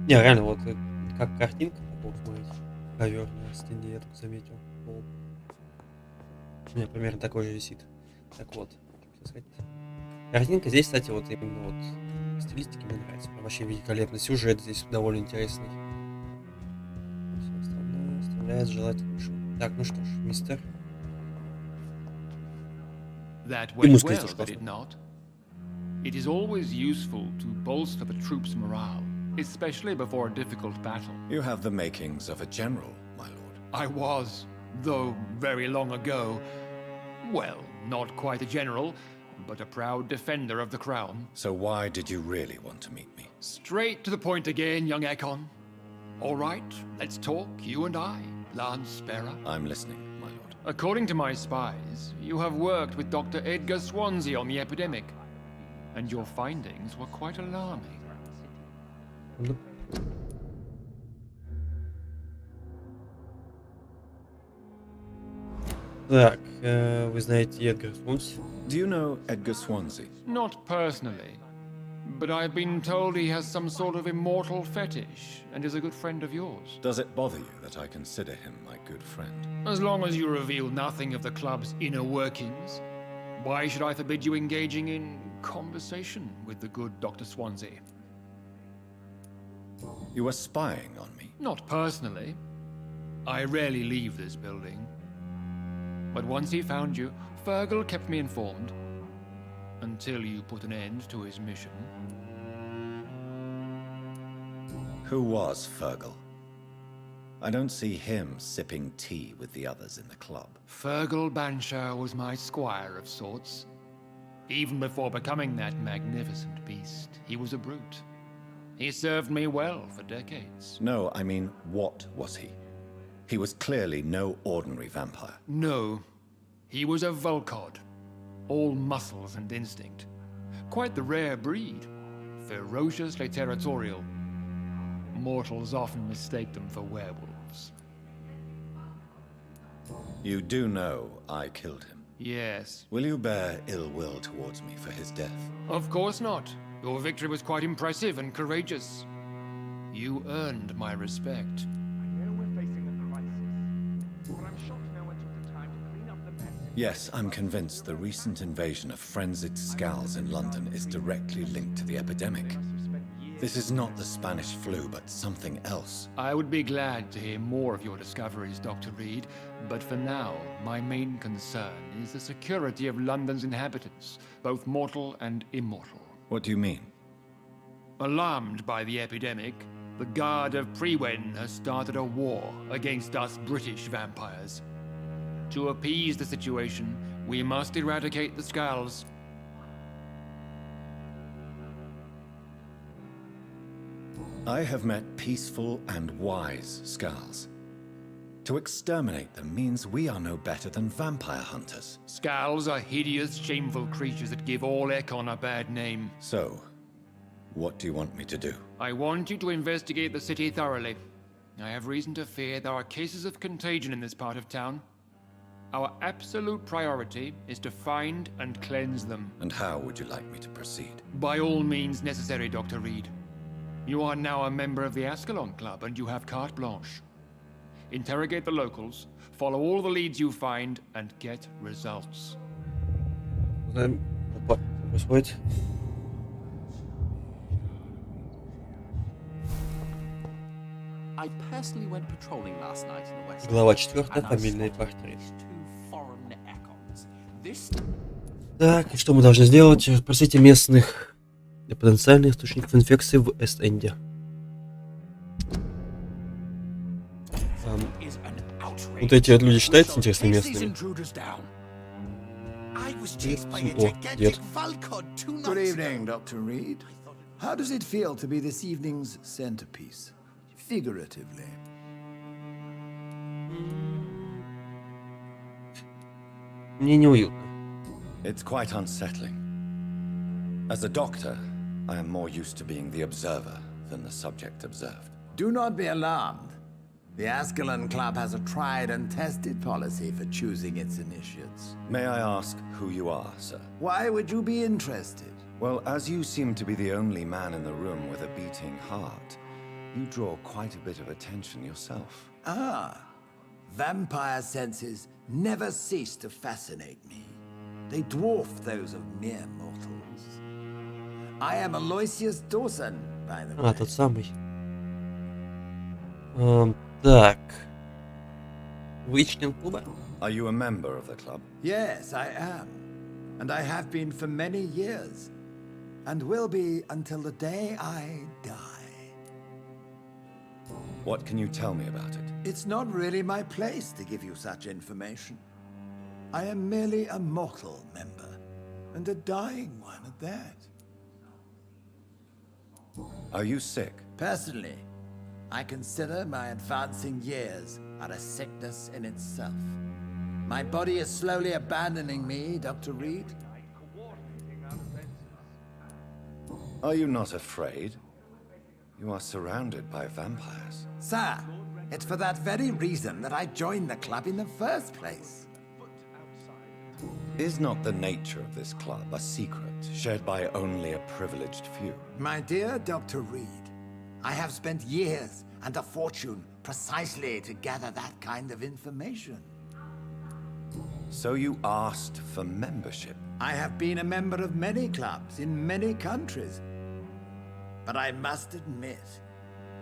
Не, реально, вот как картинка, такого смотрите, ковер на стене, я только заметил. Пол. У меня примерно такой же висит. Так вот, что сказать. Картинка здесь, кстати, вот именно вот стилистики мне нравится. Прям вообще великолепный сюжет здесь довольно интересный. Все остальное оставляет желать лучшего. Так, ну что ж, мистер. That И went мускулы well, тоже did it классно. not? It is always useful to bolster the troops' morale, especially before a difficult battle. You have the makings of a general, my lord. I was, though very long ago, well, not quite a general, but a proud defender of the crown. So why did you really want to meet me? Straight to the point again, young Ekon. All right, let's talk, you and I, Lance Sparrow. I'm listening, my lord. According to my spies, you have worked with Dr. Edgar Swansea on the epidemic, and your findings were quite alarming. Так, вы знаете Эдгар Свонси? Do you know Edgar Swansea? Not personally, but I've been told he has some sort of immortal fetish and is a good friend of yours. Does it bother you that I consider him my good friend? As long as you reveal nothing of the club's inner workings, why should I forbid you engaging in conversation with the good Dr. Swansea? You were spying on me? Not personally. I rarely leave this building. But once he found you, Fergal kept me informed. Until you put an end to his mission. Who was Fergal? I don't see him sipping tea with the others in the club. Fergal Banshaw was my squire of sorts. Even before becoming that magnificent beast, he was a brute. He served me well for decades. No, I mean, what was he? He was clearly no ordinary vampire. No, he was a Volcod. All muscles and instinct. Quite the rare breed. Ferociously territorial. Mortals often mistake them for werewolves. You do know I killed him. Yes. Will you bear ill will towards me for his death? Of course not. Your victory was quite impressive and courageous. You earned my respect. Yes, I'm convinced the recent invasion of frenzied Scowls in London is directly linked to the epidemic. This is not the Spanish flu, but something else. I would be glad to hear more of your discoveries, Dr. Reed, but for now, my main concern is the security of London's inhabitants, both mortal and immortal. What do you mean? Alarmed by the epidemic, the Guard of Prewen has started a war against us British vampires. To appease the situation, we must eradicate the Scowls. I have met peaceful and wise Scowls. To exterminate them means we are no better than vampire hunters. Scowls are hideous, shameful creatures that give all Ekon a bad name. So, what do you want me to do? I want you to investigate the city thoroughly. I have reason to fear there are cases of contagion in this part of town. Our absolute priority is to find and cleanse them. And how would you like me to proceed? By all means necessary, Dr. Reed. You are now a member of the Ascalon Club and you have carte blanche. Interrogate the locals, follow all the leads you find, and get results. Знаем, опа, что происходит. I personally went patrolling last night in the West. Глава 4, and I фамильный spotted портрет. two foreign Ekons. This Так, и что мы должны сделать? Спросите местных для потенциальных источников инфекции в Эст-Энде. is an outrage. Вот эти вот люди считаются интересно Chase these местными? intruders down. I was chased chased by by a a О, дед. gigantic Valcod 2 months Good evening, Dr. Reed. How does it feel to be this evening's centerpiece? Figuratively. Мне неуютно. It's quite unsettling. As a doctor, I am more used to being the observer than the subject observed. Do not be alarmed. The Ascalon Club has a tried and tested policy for choosing its initiates. May I ask who you are, sir? Why would you be interested? Well, as you seem to be the only man in the room with a beating heart, you draw quite a bit of attention yourself. Ah, vampire senses never cease to fascinate me. They dwarf those of mere mortals. I am Aloysius Dawson, by the way. Тот самый. Так. Вы член клуба? Are you a member of the club? Yes, I am. And I have been for many years. And will be until the day I die. What can you tell me about it? It's not really my place to give you such information. I am merely a mortal member, and a dying one at that. Are you sick? Personally, I consider my advancing years are a sickness in itself. My body is slowly abandoning me, Dr. Reed. Are you not afraid? You are surrounded by vampires. Sir, it's for that very reason that I joined the club in the first place. Is not the nature of this club a secret shared by only a privileged few? My dear Dr. Reed, I have spent years and a fortune precisely to gather that kind of information. So you asked for membership? I have been a member of many clubs in many countries. But I must admit,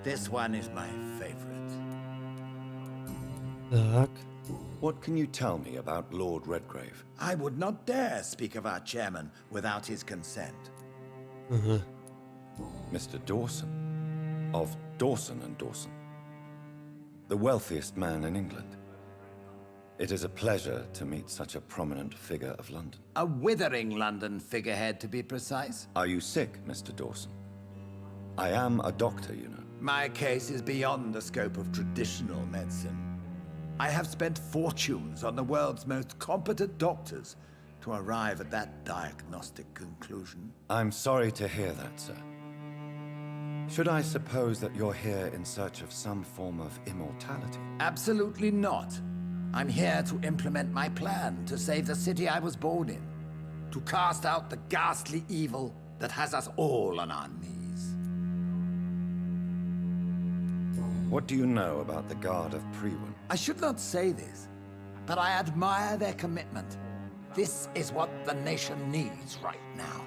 this one is my favorite. Так. What can you tell me about Lord Redgrave? I would not dare speak of our chairman without his consent. Mr. Dawson, of Dawson and Dawson, the wealthiest man in England. It is a pleasure to meet such a prominent figure of London. A withering London figurehead, to be precise. Are you sick, Mr. Dawson? I am a doctor, you know. My case is beyond the scope of traditional medicine. I have spent fortunes on the world's most competent doctors to arrive at that diagnostic conclusion. I'm sorry to hear that, sir. Should I suppose that you're here in search of some form of immortality? Absolutely not. I'm here to implement my plan to save the city I was born in. To cast out the ghastly evil that has us all on our knees. What do you know about the Guard of Prewin? I should not say this, but I admire their commitment. This is what the nation needs right now.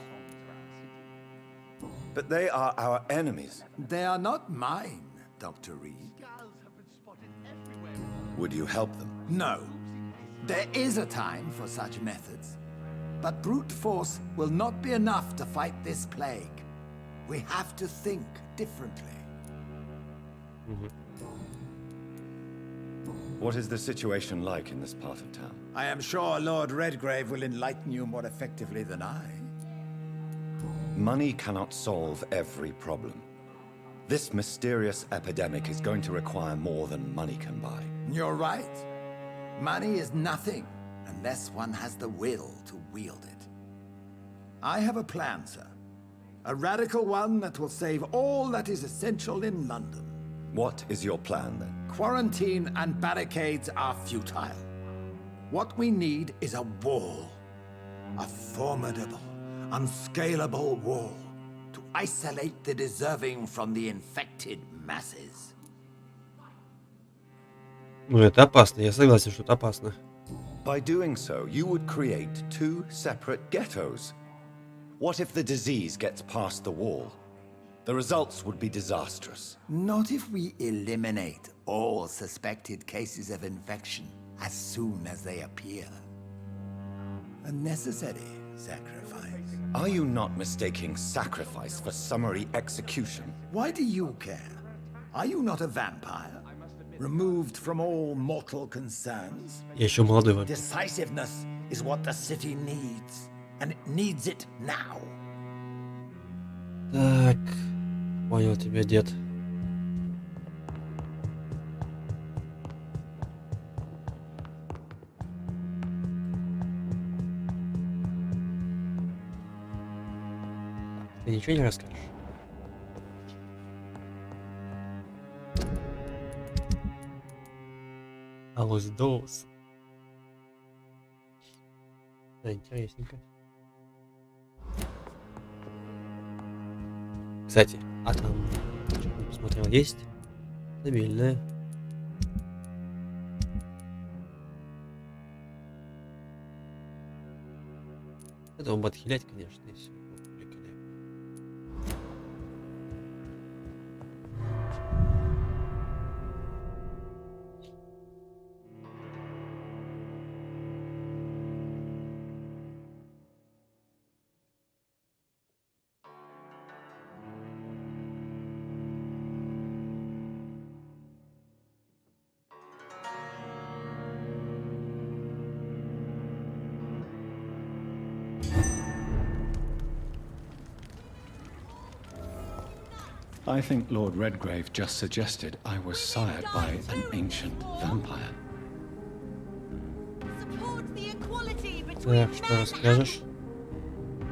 But they are our enemies. They are not mine, Dr. Reed. Would you help them? No. There is a time for such methods. But brute force will not be enough to fight this plague. We have to think differently. What is the situation like in this part of town? I am sure Lord Redgrave will enlighten you more effectively than I. Money cannot solve every problem. This mysterious epidemic is going to require more than money can buy. You're right. Money is nothing unless one has the will to wield it. I have a plan, sir. A radical one that will save all that is essential in London. What is your plan, then? Quarantine and barricades are futile. What we need is a wall. A formidable, unscalable wall to isolate the deserving from the infected masses. Ну, это опасно, я согласен, что это опасно. By doing so, you would create two separate ghettos. What if the disease gets past the wall? The results would be disastrous. Not if we eliminate all suspected cases of infection as soon as they appear. A necessary sacrifice. Are you not mistaking sacrifice for summary execution? Why do you care? Are you not a vampire? Removed from all mortal concerns? Я еще молодой вампир. Decisiveness is what the city needs, and it needs it now. Так, понял тебя, дед. Ты ничего не расскажешь? Алос Доус. Да, интересненько. Кстати, а там, что я посмотрел, есть стабильная. Это он бы отхилять, конечно, если великолепно. I think Lord Redgrave just suggested I was sired by an ancient vampire. Support the equality between Так, что расскажешь?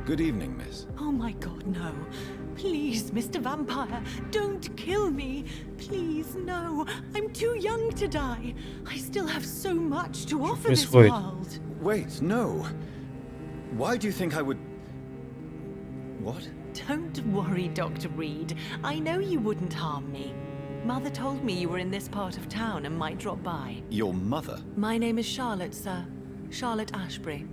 Good evening, miss. Oh my god, no. Please, Mr. Vampire, don't kill me. Please, no. I'm too young to die. I still have so much to offer this world. Wait, no. Why do you think I would... What? Don't worry, Dr. Reed. I know you wouldn't harm me. Mother told me you were in this part of town and might drop by. Your mother? My name is Charlotte, sir. Charlotte Ashbury.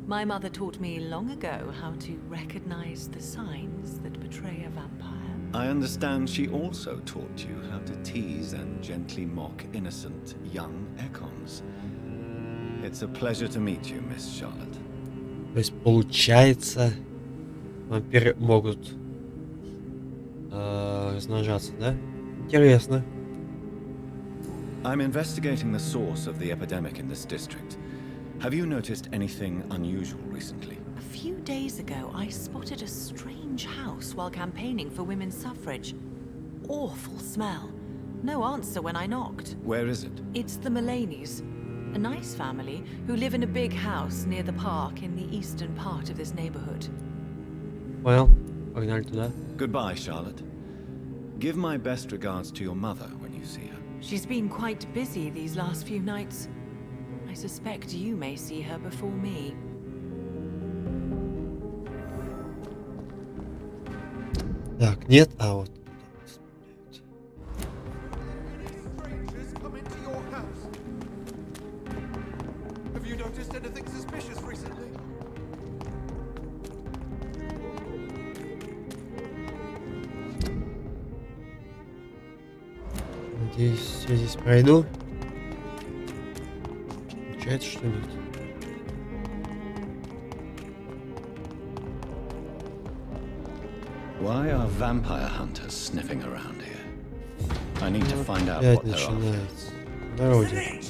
My mother taught me long ago how to recognize the signs that betray a vampire. I understand she also taught you how to tease and gently mock innocent young Ekons. It's a pleasure to meet you, Miss Charlotte. То есть получается, вампиры могут размножаться, да? Интересно. I'm investigating the source of the epidemic in this district. Have you noticed anything unusual recently? A few days ago, I spotted a strange house while campaigning for women's suffrage. Awful smell. No answer when I knocked. Where is it? It's the Mullaneys, a nice family who live in a big house near the park in the eastern part of this neighborhood. Понял. Погнали туда. Goodbye, Charlotte. Give my best regards to your mother when you see her. She's been quite busy these last few nights. I suspect you may see her before me. Так, нет, а вот. Strangers come into your house. Have you noticed anything suspicious recently? Надеюсь, все здесь пройду. Получается, что нет. Why are vampire hunters sniffing around here? I need to find out Опять what they're after. начинается. Дороги.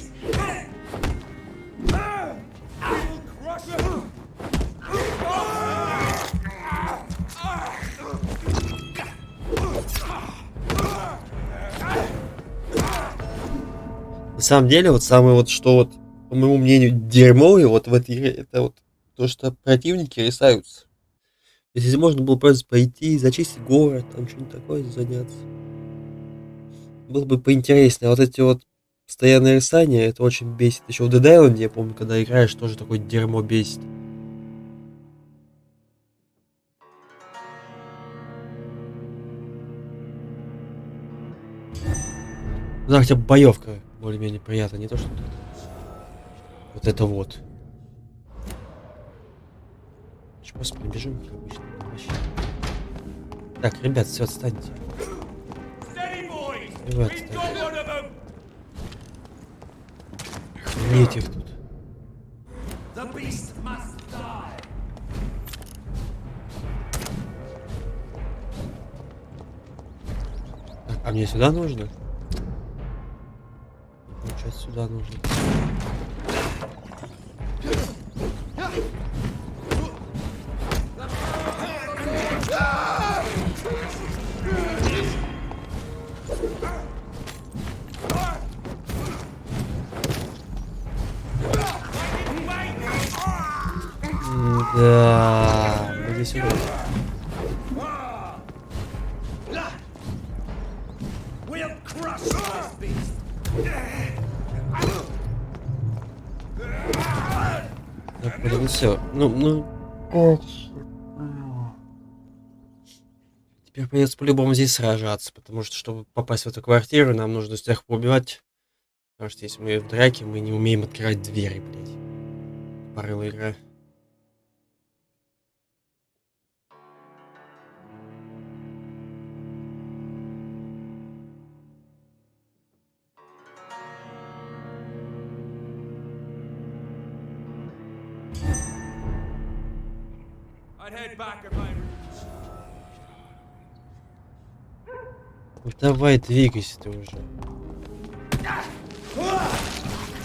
На самом деле, вот самое вот, что вот, по моему мнению, дерьмовое вот в этой игре, это вот то, что противники рисаются. Если можно было просто пойти, зачистить город, там что-нибудь такое заняться. Было бы поинтереснее. А вот эти вот постоянные рисания, это очень бесит. Еще в Dead Island, я помню, когда играешь, тоже такое дерьмо бесит. Да, хотя бы боевка более-менее приятная, не то что вот это вот. Сейчас просто пробежим, как обычно. Вообще. Так, ребят, все, отстаньте. Ребят, нет их тут. Так, а мне сюда нужно? Получается, сюда нужно. Да, иди сюда. Ну все. Ох. Теперь придется по-любому здесь сражаться, потому что, чтобы попасть в эту квартиру, нам нужно всех поубивать. Потому что если мы в драке, мы не умеем открывать двери, блядь. Порыла игра. I'd head back if I... Ну давай, двигайся ты уже.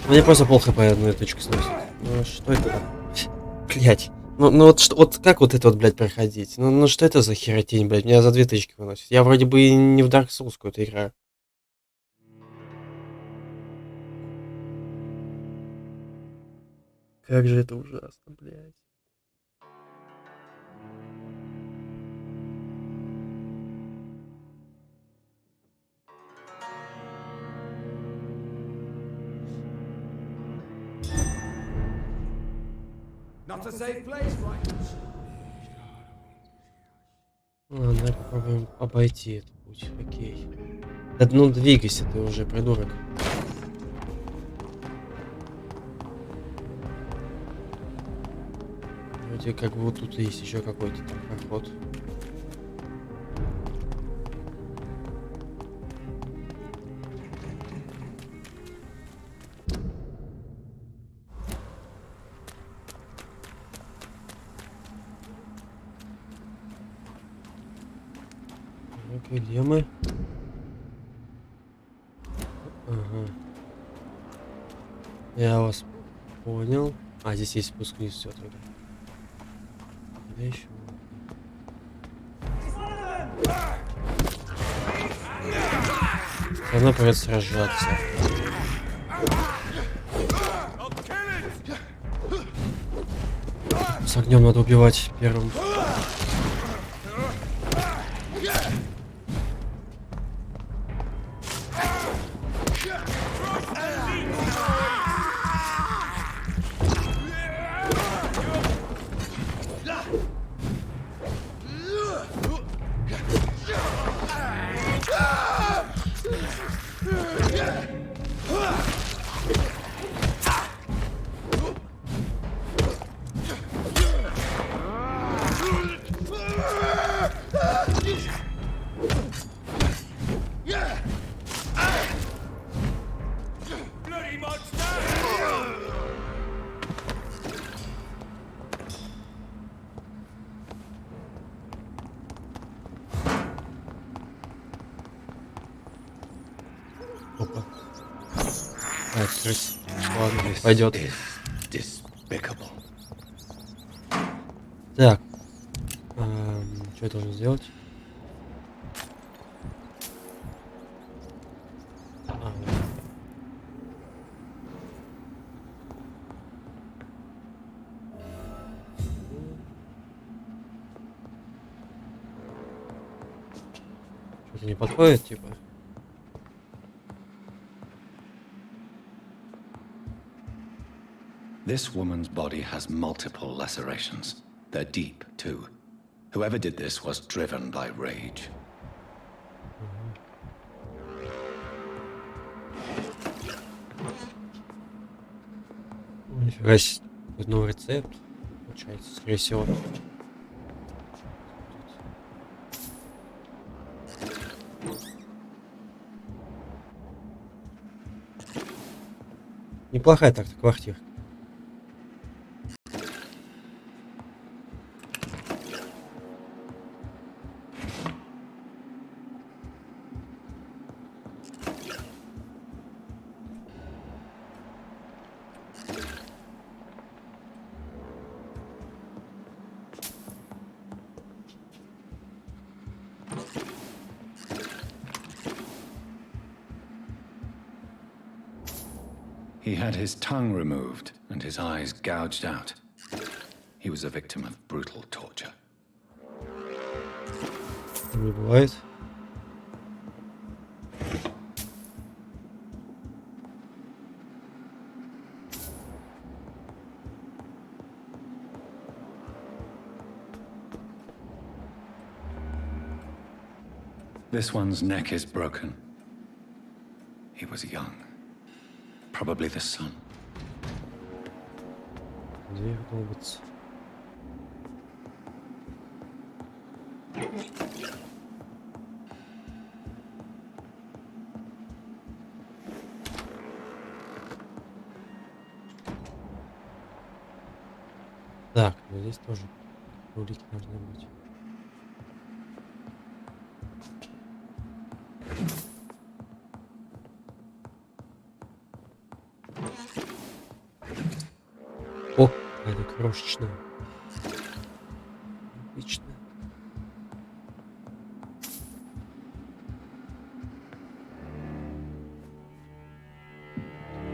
Мне просто пол хп одной точки сносит. Ну что это? Блять. Ну вот, вот как вот это вот, блядь, проходить? Ну что это за херотень, блядь? Меня за 2 тычки выносит. Я вроде бы и не в Dark Souls какую-то играю. Как же это ужасно, блядь. Not a safe place, right? Ладно, давай попробуем обойти этот путь. Окей. Да ну двигайся ты уже, придурок. Вроде как бы вот тут есть еще какой-то там проход. Ну-ка, где мы? Ага. Я вас понял. А, здесь есть спуск вниз, все тогда. Куда еще? Все равно придется сражаться. С огнем надо убивать первым. Опа. Так, крыс. Ладно, пойдет. Так. Что я должен сделать? Что-то не подходит, типа. This woman's body has multiple lacerations. They're deep, too. Whoever did this was driven by rage. Нифига себе. Новый рецепт. Получается, скорее всего. Неплохая так-то квартира. He had his tongue removed and his eyes gouged out. He was a victim of brutal torture. Не бывает. This one's neck is broken. He was young. Probably the son. Дверь долбится. Так, ну здесь тоже улики должны быть. О, это крошечная. Отлично.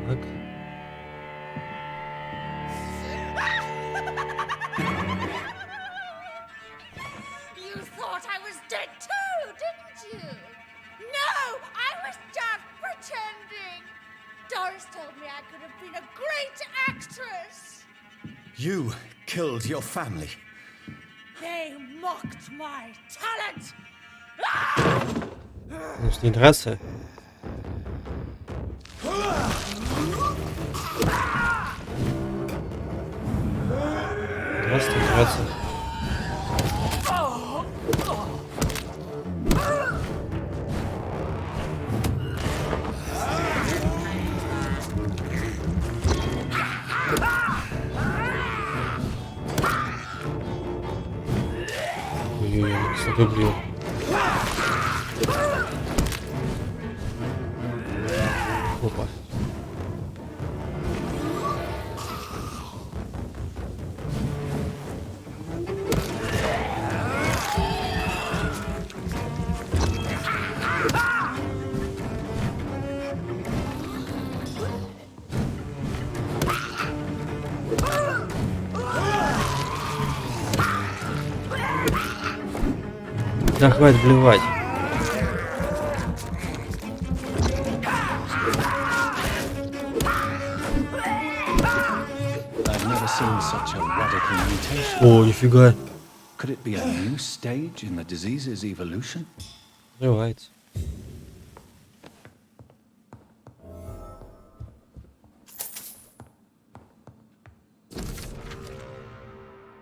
Так. You thought I was dead too, didn't you? No, I was just pretending. Doris told me I could have been a great actress. You killed your family. They mocked my talent. Ну, с ней драться. Драться. Ой-ой-ой, что ты блин. Опа. Да хватит блевать. I've never seen such a radical mutation. О, нифига. Could it be a new stage in the disease's evolution? Взрывается.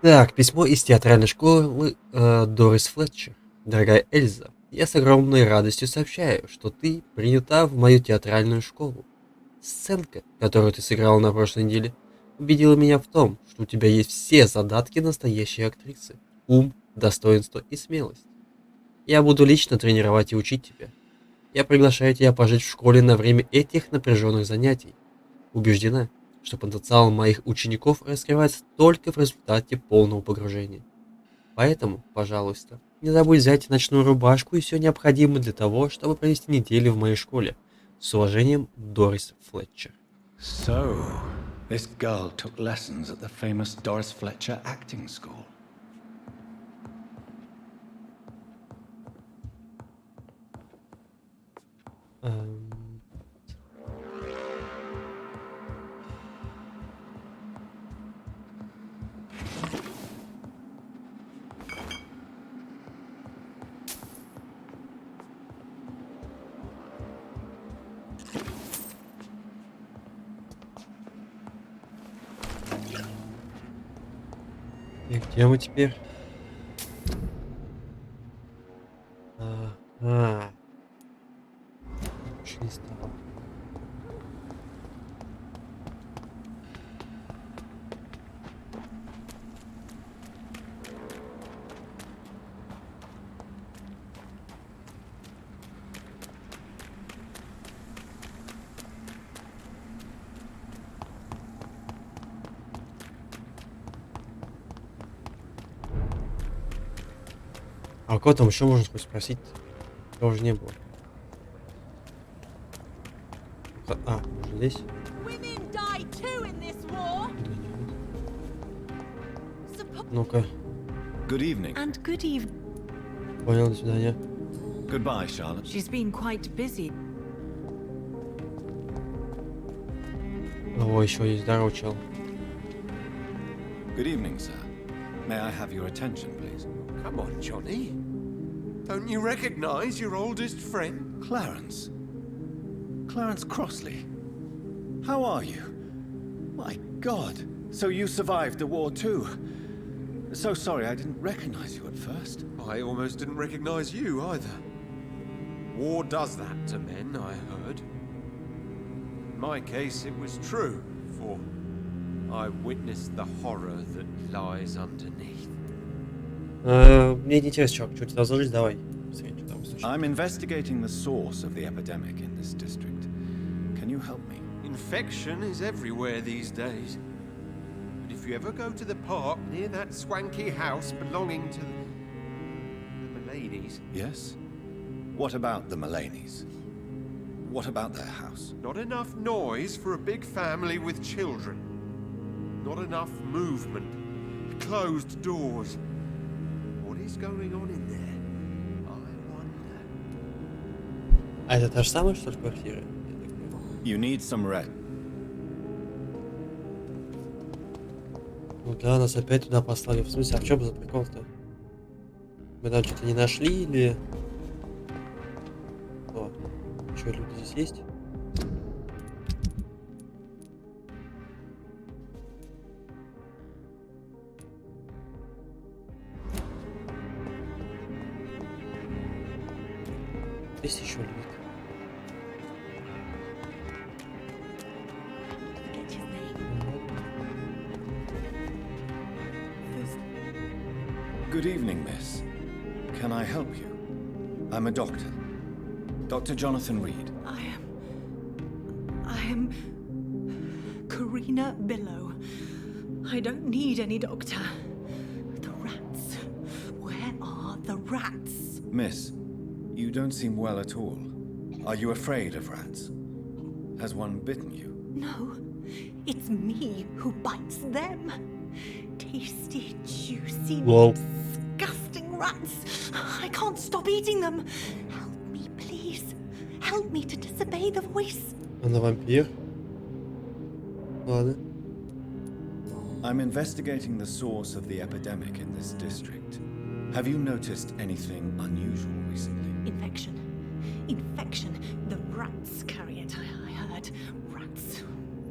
Так, письмо из театральной школы Дорис Флетчер. Дорогая Эльза, я с огромной радостью сообщаю, что ты принята в мою театральную школу. Сценка, которую ты сыграла на прошлой неделе, убедила меня в том, что у тебя есть все задатки настоящей актрисы. Ум, достоинство и смелость. Я буду лично тренировать и учить тебя. Я приглашаю тебя пожить в школе на время этих напряженных занятий. Убеждена, что потенциал моих учеников раскрывается только в результате полного погружения. Поэтому, пожалуйста, не забудь взять ночную рубашку и все необходимое для того, чтобы провести неделю в моей школе. С уважением, Дорис Флетчер. So, this girl took lessons at the famous Doris Fletcher acting school. И где мы теперь? Ага. Чисто. А кого там еще можно хоть спросить? Его уже не было. А, уже здесь? Ну-ка. Good evening. And good evening. Понял, до свидания. Goodbye, Charlotte. She's been quite busy. О, еще есть здоровый чел. Good evening, sir. May I have your attention, please? Come on, Johnny. Don't you recognize your oldest friend? Clarence. Clarence Crossley. How are you? My God. So you survived the war too. So sorry I didn't recognize you at first. I almost didn't recognize you either. War does that to men, I heard. In my case, it was true, for I witnessed the horror that lies underneath. Мне не интересно, чувак, что тебе разложить, давай. Посмотри, что там случилось. I'm investigating the source of the epidemic in this district. Can you help me? Infection is everywhere these days. But if you ever go to the park near that swanky house belonging to the Mullaneys... Yes? What about the Mullaneys? What about their house? Not enough noise for a big family with children. Not enough movement. Closed doors. What is going on in there? I wonder. А это та же самая, что ли, квартира? You need some rest. Ну да, нас опять туда послали. В смысле, а в чем за прикол-то? Мы там что-то не нашли или... О, что, люди здесь есть? Есть еще люди. Good evening, miss. Can I help you? I'm a doctor. Dr. Jonathan Reed. I am Karina Billow. I don't need any doctor. The rats. Where are the rats? Miss, you don't seem well at all. Are you afraid of rats? Has one bitten you? No, it's me who bites them. Tasty, juicy, Whoa. disgusting rats. I can't stop eating them. Help me, please. Help me to disobey the voice. Она вампир. Ладно. I'm investigating the source of the epidemic in this district. Have you noticed anything unusual recently? Infection. Infection. The rats carry it, I heard. Rats.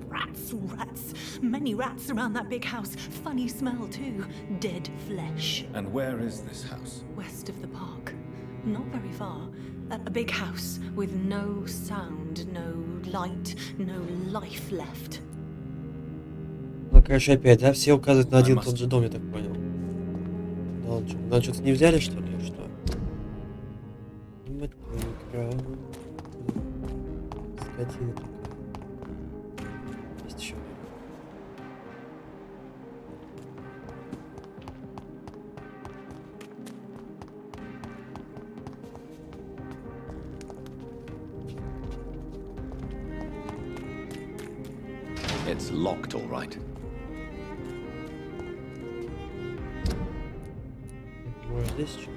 Rats. Rats. Many rats around that big house. Funny smell, too. Dead flesh. And where is this house? West of the park. Not very far. A big house with no sound, no light, no life left. Ну, короче, опять, да? Все указывают на один и тот же дом, я так понял. Да, он что, нам что-то не взяли, что ли, или что? Скотина такая. Есть еще. It's locked, all right. Может, здесь что?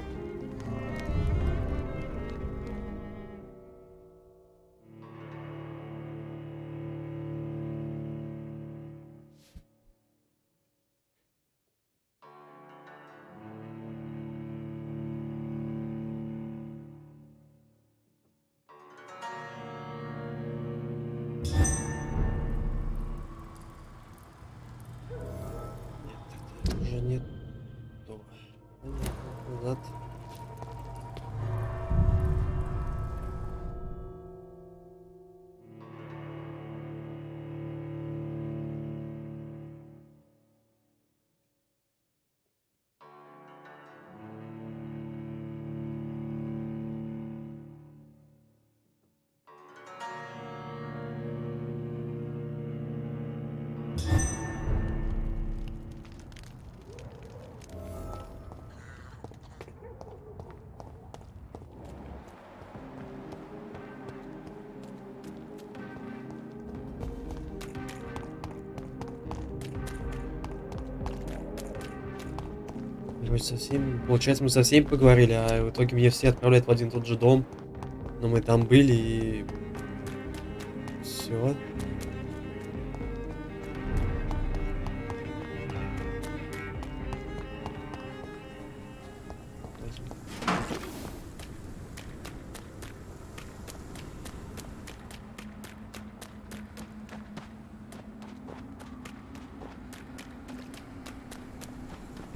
Уже нет. Назад. Получается, мы со всеми поговорили, а в итоге меня все отправляют в один и тот же дом. Но мы там были и... Все.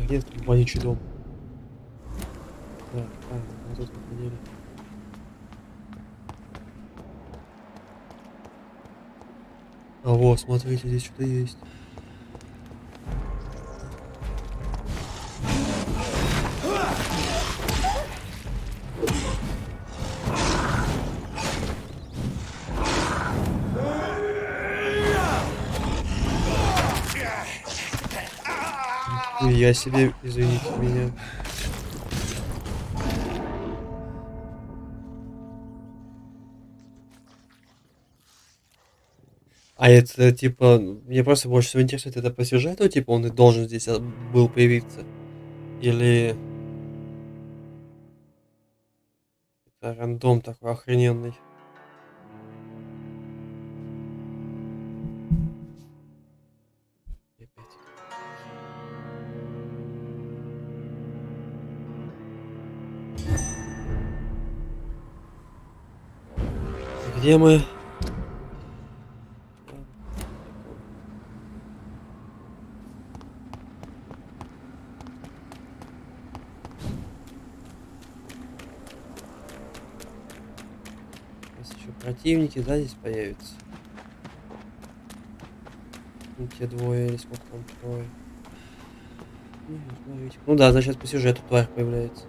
Где тут вонючий дом? Так, правильно, вот тут мы ходили. А вот, смотрите, здесь что-то есть. Я себе, извините меня. А это типа, мне просто больше всего интересует, это по сюжету, типа он и должен здесь был появиться? Или это рандом такой охрененный? И опять. Где мы? Сейчас еще противники, да, здесь появятся? Ну, те двое или сколько там, трое. Смотрите. Ну да, значит по сюжету тварь появляется.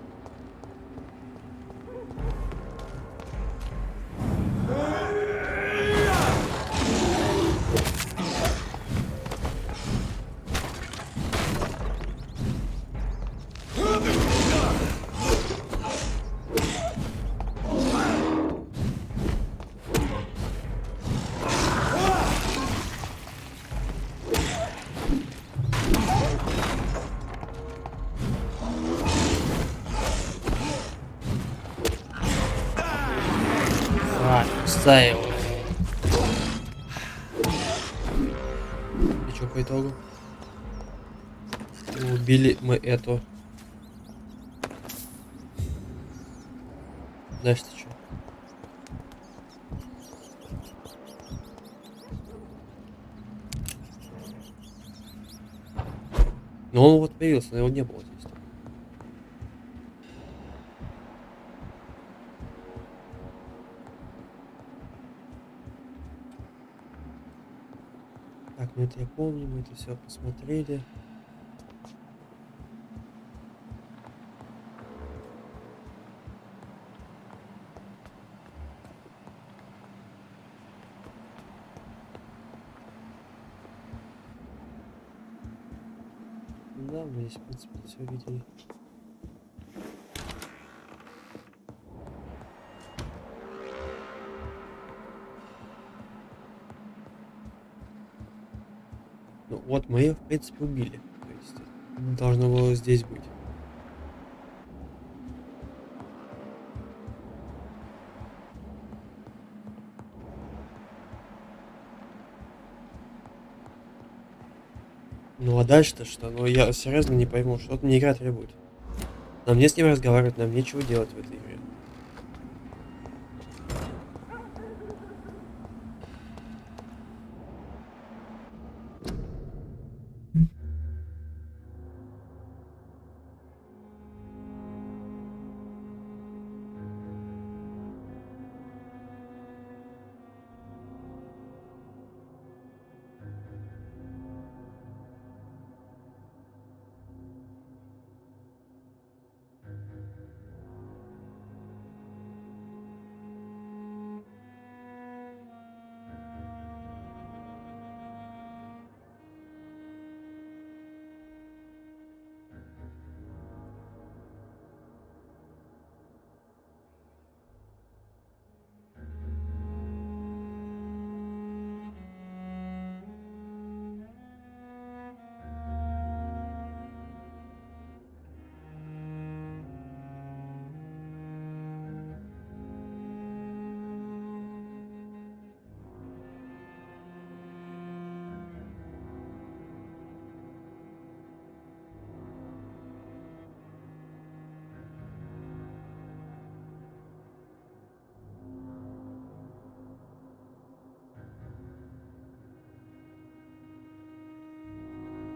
Кусай его. И что по итогу? Убили мы эту. Дальше-то что? Ну он вот появился, но его не было здесь. Так, ну это я помню, мы это все посмотрели. Да, мы здесь, в принципе, все видели. Ну вот мы ее, в принципе, убили. То есть должно было здесь быть. Ну а дальше-то что? Ну я серьезно не пойму, что мне игра требует. Нам не с ним разговаривать, нам нечего делать в этой игре.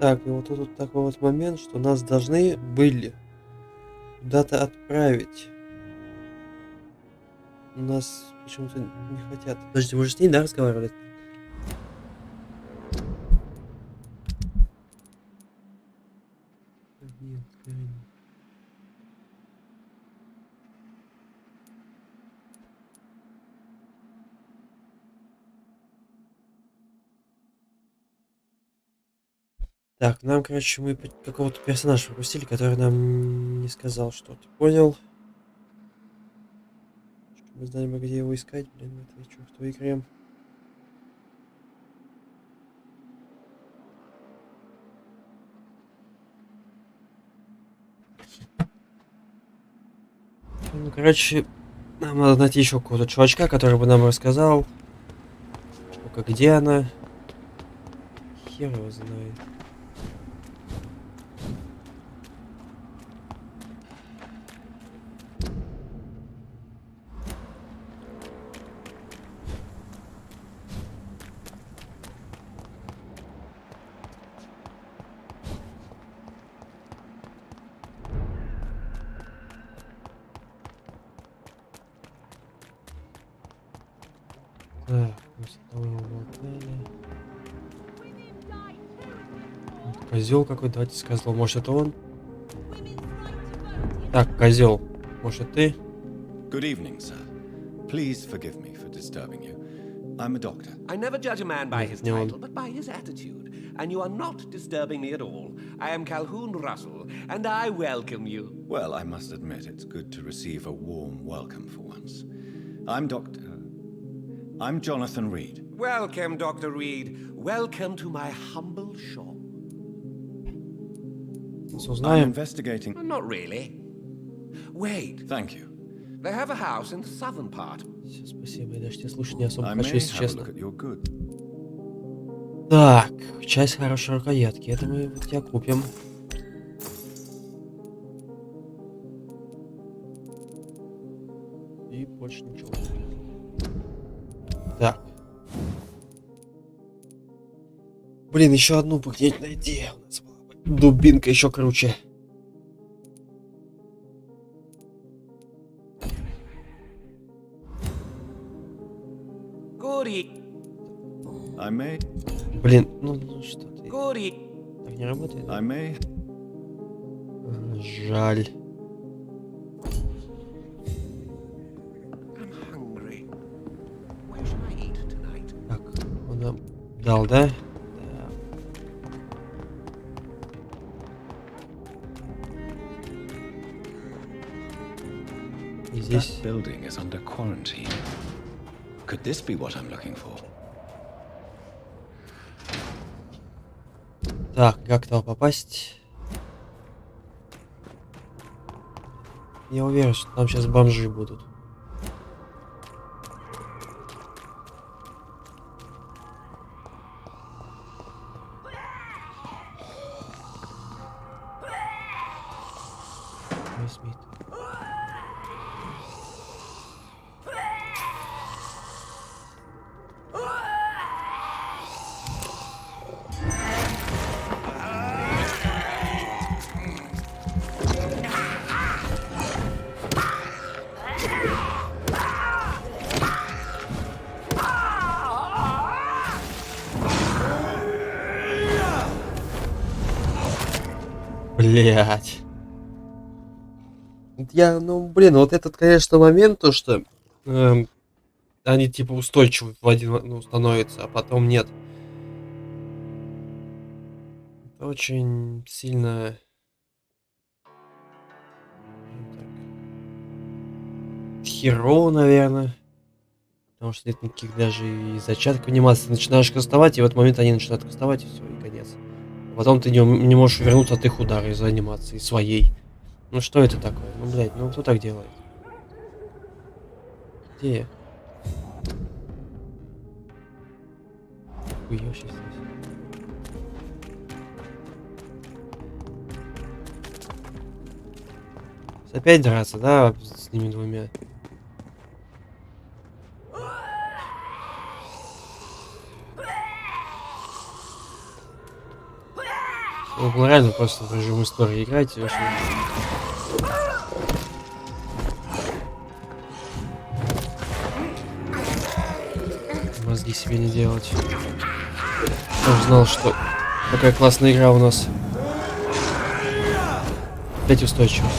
Так, и вот тут такой вот момент, что нас должны были куда-то отправить. Нас почему-то не хотят. Подожди, мы же с ней, да, разговаривали? Нет, реально. Так, нам, короче, мы какого-то персонажа пропустили, который нам не сказал что-то. Понял? Мы знаем, где его искать, блин, в этой чертовой игре. Ну, короче, нам надо найти еще какого-то чувачка, который бы нам рассказал, только где она. Хер его знает. Так, мы с тобой болтали. Козел какой-то, давайте с козлом. Может, это он? Так, козел. Может, ты? Good evening, sir. Please forgive me for disturbing you. I'm a doctor. I never judge a man by his не он. title, but by his attitude. And you are not disturbing me at all. I am Calhoun Russell, and I welcome you. Well, I must admit it's good to receive a warm welcome for once. I'm Jonathan Reed. Welcome, Dr. Reed. Welcome to my humble shop. I'm investigating. Not really. Wait. Thank you. They have a house in the southern part. Спасибо, я даже тебя слушать не особо I хочу, may если have a честно. look at your goods. Так, часть хорошей рукоятки. Это мы вот тебя купим. И больше ничего. Так. Блин, еще одну бы где-нибудь найти. У нас была бы дубинка еще круче. Гори. I may. Блин, ну что ты. Гори. Так не работает. I may. Жаль. I'm hungry. Where shall I eat tonight? Так, он нам дал, да? Да. И здесь... That building is under quarantine. Could this be what I'm looking for? Так, как туда попасть? Я уверен, что там сейчас бомжи будут. Возьми ты. Блять. Ну, блин, вот этот, конечно, момент, то, что они, типа, устойчивы в один, ну, становятся, а потом нет. Это очень сильно... херово, наверное. Потому что нет никаких даже и зачатков анимации. Ты начинаешь кастовать, и в этот момент они начинают кастовать, и все, и конец. А потом ты не можешь вернуться от их удара из-за анимации своей. Ну что это такое? Ну, блядь, ну кто так делает? Где я? Хуёшь здесь. Опять драться, да, с ними двумя? Было реально просто в режим истории играть и вообще. Мозги себе не делать. Я узнал, что такая классная игра у нас. Опять устойчиво.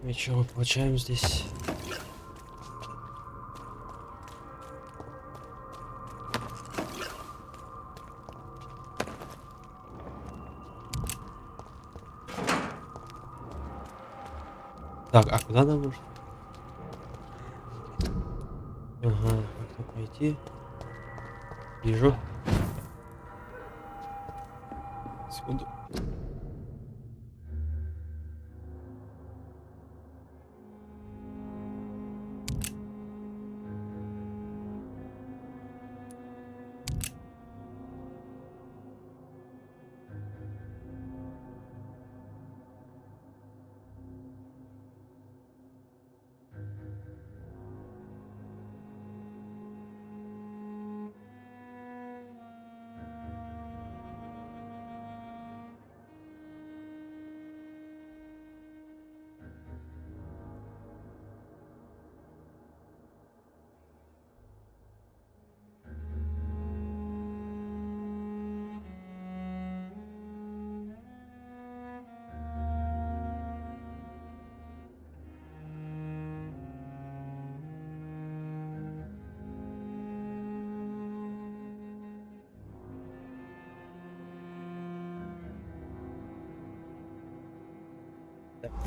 И что мы получаем здесь? Так, а куда нам нужно? Ага, как-то пойти. Вижу. Секунду.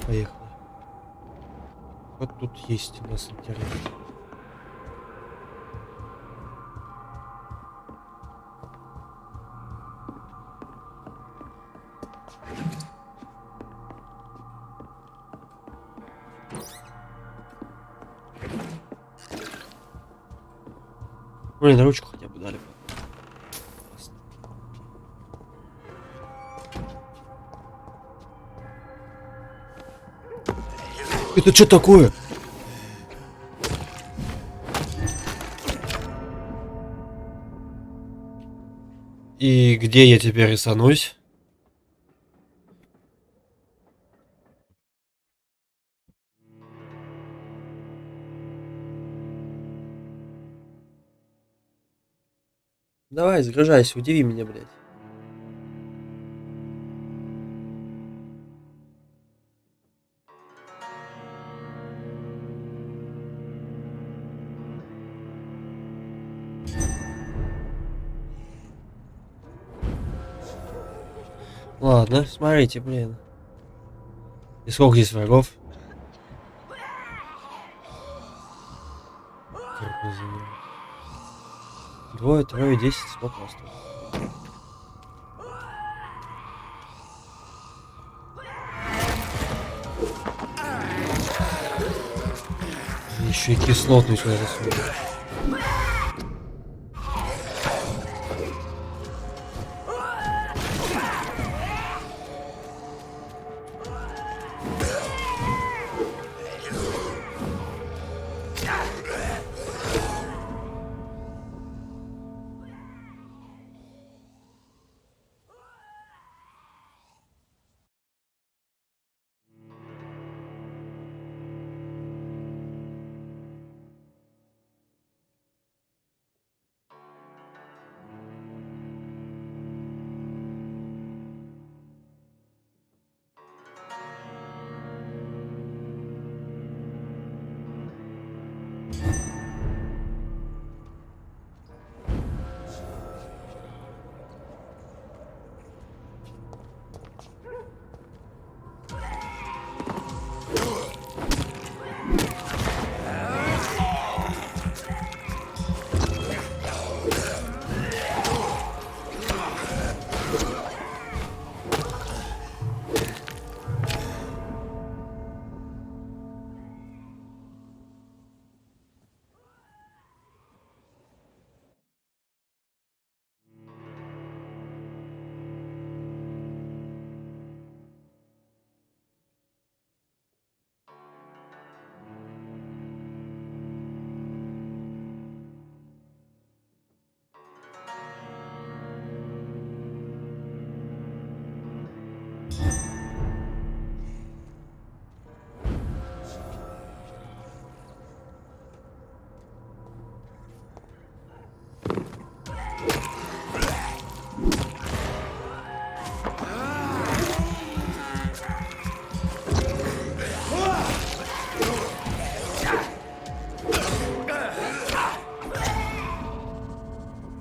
Поехали. Вот тут есть у нас интернет. Блин, ручку хотя бы дали. Это что такое? И где я теперь рисанусь? Давай, загружайся, удиви меня, блядь. Ладно, смотрите, блин. И сколько здесь врагов? Двое, трое, 10, сколько вас тут? Еще и кислотную сюда засунули.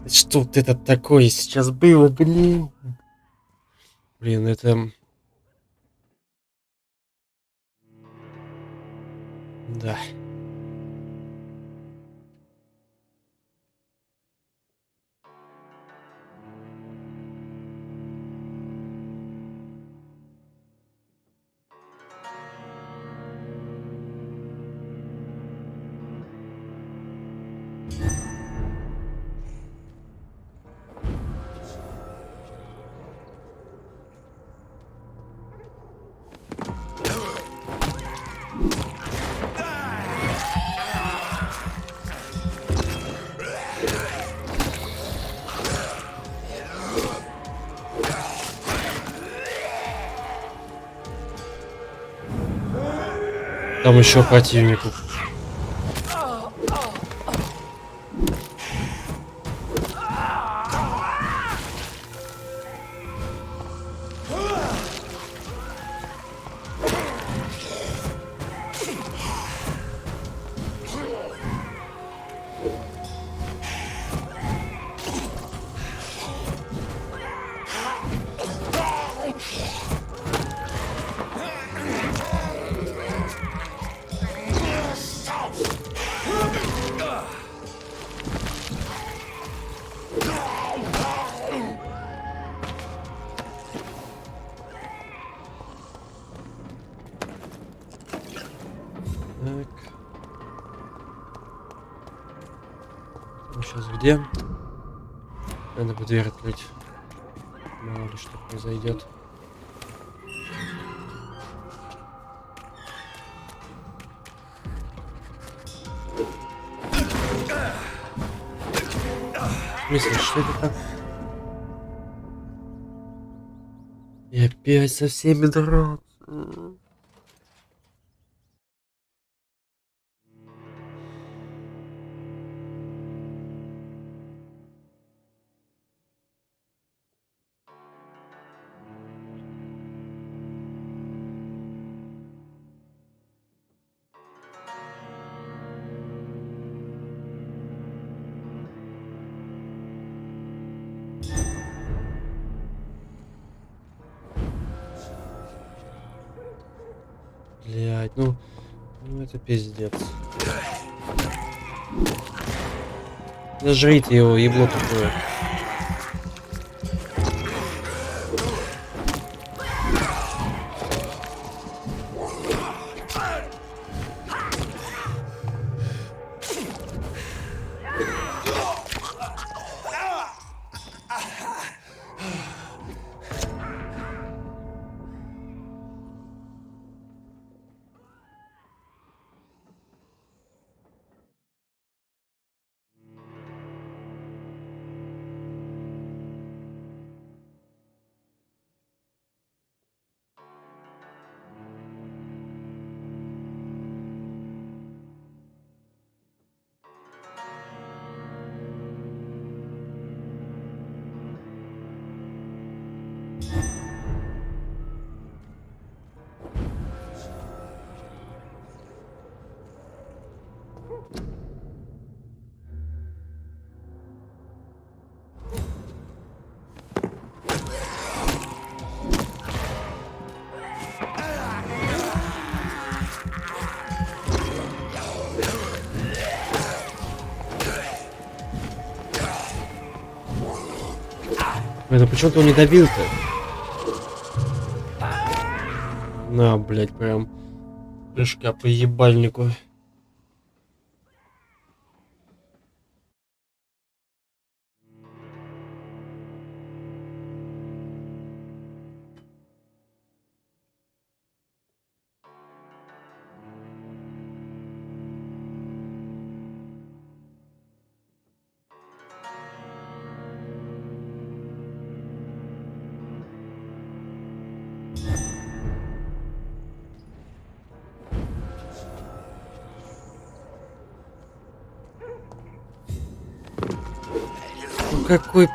Что вот это такое сейчас было, блин? Блин, это... Да. Там еще противников. Так. Ну, сейчас где? Надо бы дверь открыть. Мало ли что произойдет. В смысле, что это так? И опять со всеми драться. Блять, ну это пиздец. Нажрите его, ебло такое. Это почему-то он не добил-то? На, блядь, прям прыжка по ебальнику. какой...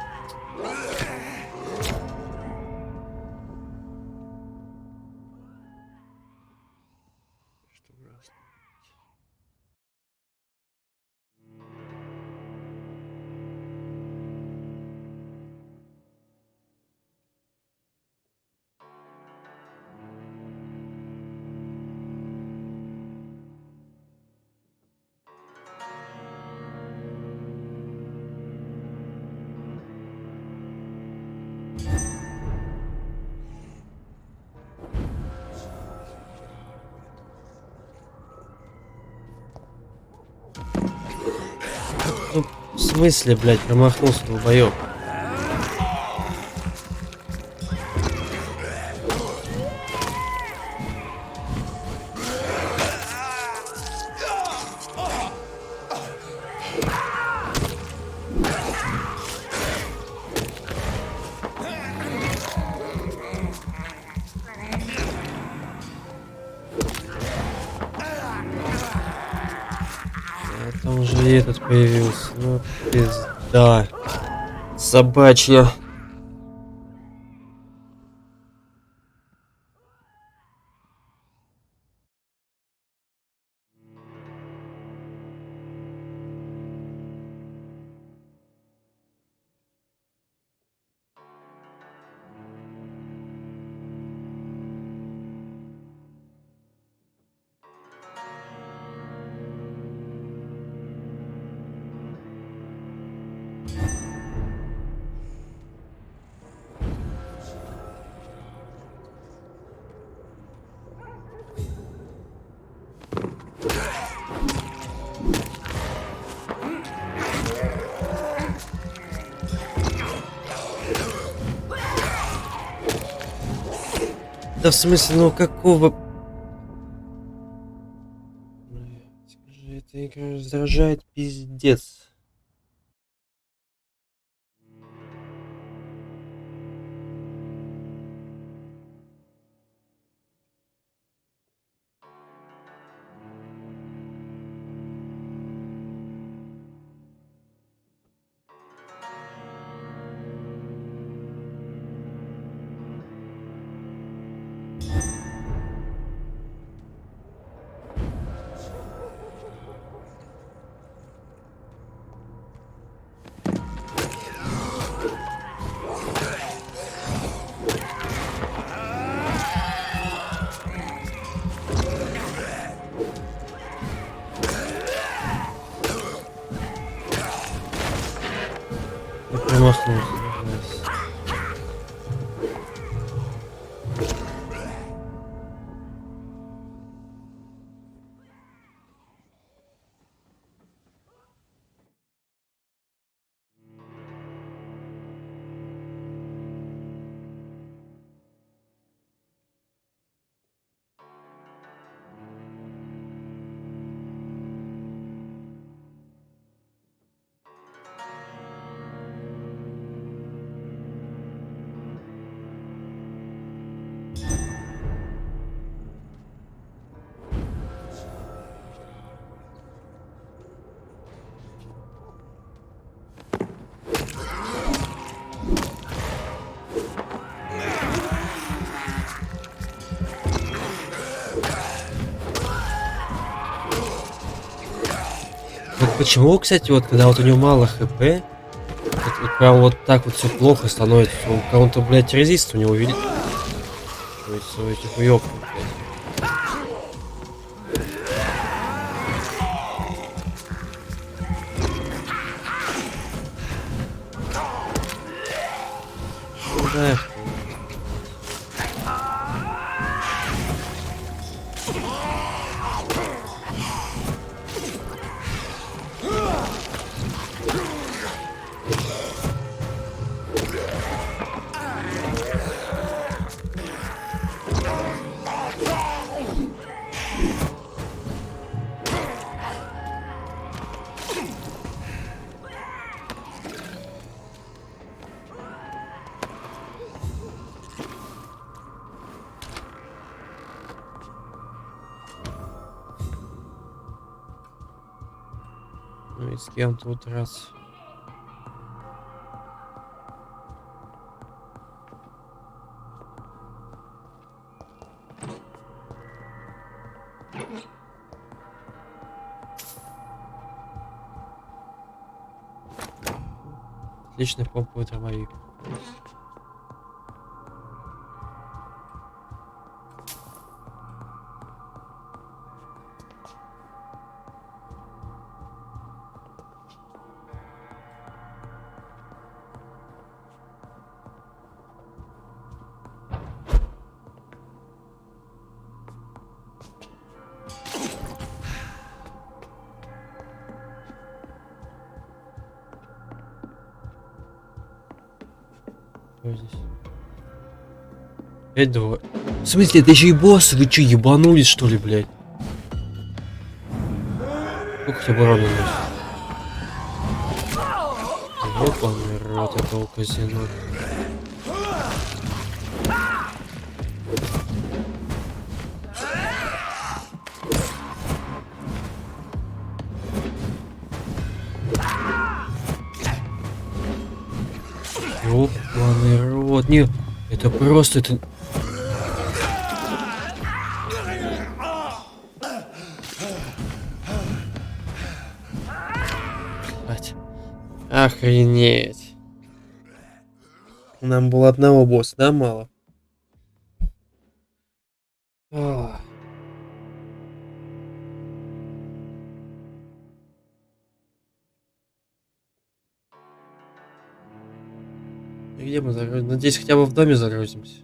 Ну, в смысле, блядь, промахнулся, долбоёб? Там уже и этот появился. Ну, пизда. Собачья. Да в смысле, ну какого... Скажи, эта игра раздражает пиздец. Я промахнулся. Вот почему, кстати, вот когда вот у него мало хп, вот прям вот так вот все плохо становится. Он кому-то, блядь, резист у него увеличит. У этих уёбков, блядь. Да. Ну и с кем-то вот раз. Отличный помповый дробовик. Что здесь? Опять двое. В смысле, это еще и босс? Вы че, ебанулись что ли, блядь? Ух, я баран нанес. Ёбаный рот этого казино. Ёбаный рот, не, это просто, это... Охренеть. Нам было одного босса, да, мало? И где мы загрузим? Надеюсь, хотя бы в доме загрузимся.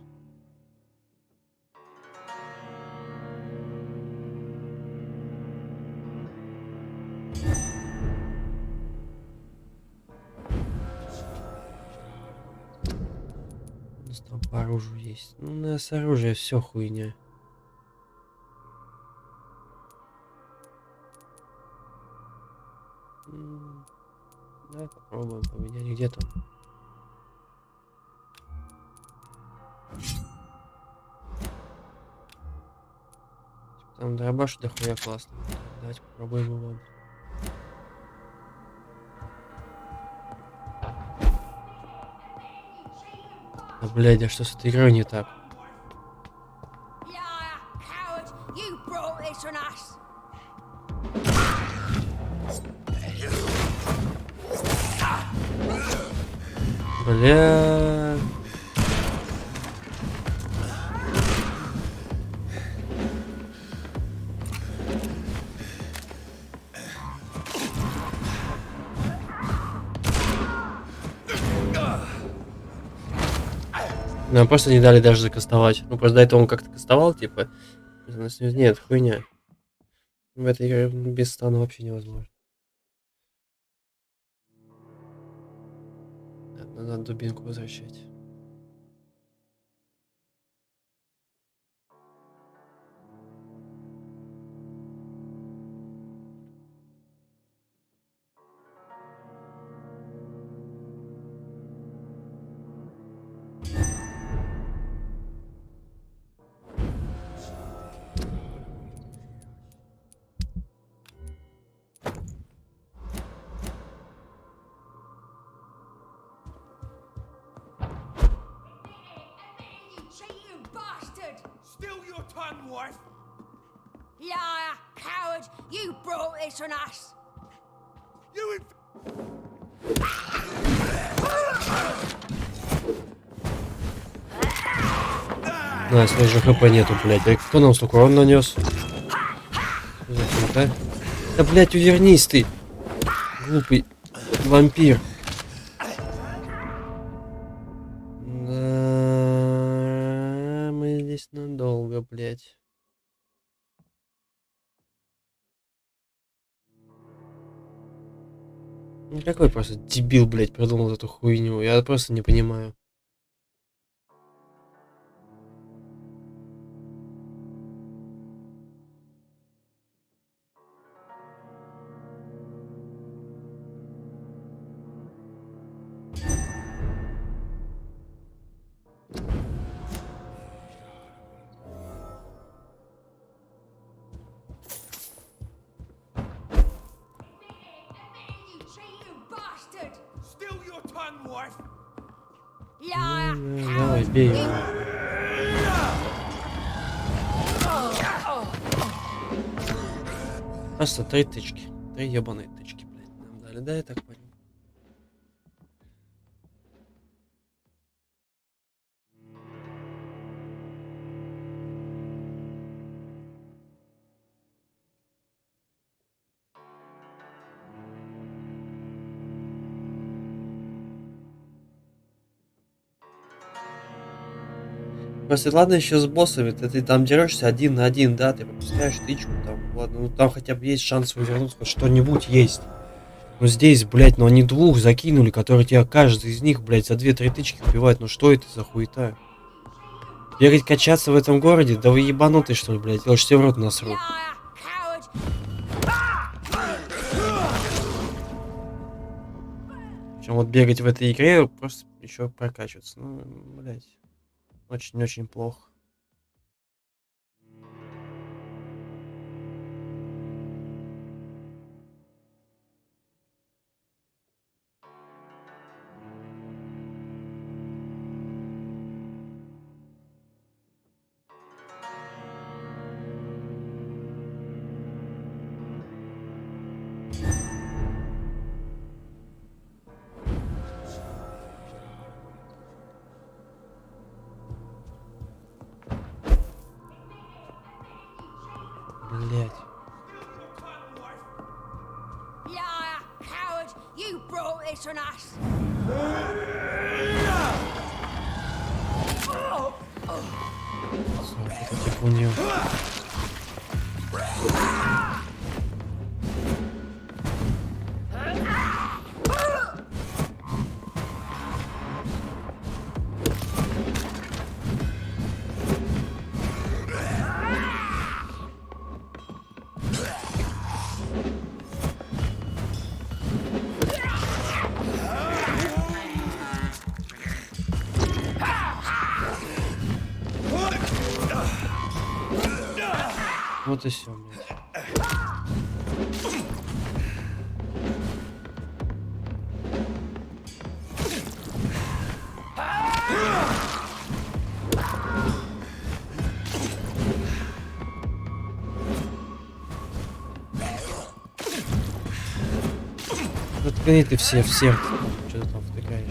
У нас там по оружию есть. Ну, у нас оружие все хуйня. Давай попробуем поменять. Где там? Там дробаш дохуя классно. Давайте попробуем его. Да блядь, а что с этой игрой не так? Бля. Нам просто не дали даже закастовать. Ну, просто до этого он как-то кастовал, типа. Нет, хуйня. В этой игре без стана вообще невозможно. Надо дубинку возвращать. Liar, coward! You brought this on us! You Да, с же хп нету, блядь. А кто нам столько урона нанес? Да? Да, блядь, увернись ты! Глупый вампир. Да, мы здесь надолго, блядь. Ну какой просто дебил, блядь, придумал эту хуйню? Я просто не понимаю. Давай, бей его. Просто 3 тычки. 3 ебаные тычки, блядь. Нам дали, да, я так понял. Просто ладно еще с боссами, ты там дерешься 1 на 1, да, ты пропускаешь тычку, там, ладно, ну там хотя бы есть шанс вывернуться, хоть что-нибудь есть. Но здесь, блядь, ну они двух закинули, которые тебя каждый из них, блядь, за 2-3 тычки убивает. Ну что это за хуета? Бегать качаться в этом городе? Да вы ебанутый, что ли, блядь? Я уж тебе в рот насру. Причем вот бегать в этой игре просто еще прокачиваться. Ну, блядь. Очень-очень плохо. Блядь. Liar, coward! You brought this on us! Это типа у нее. Вот и все, блядь. Заткни ты все, что ты там втыкаешь.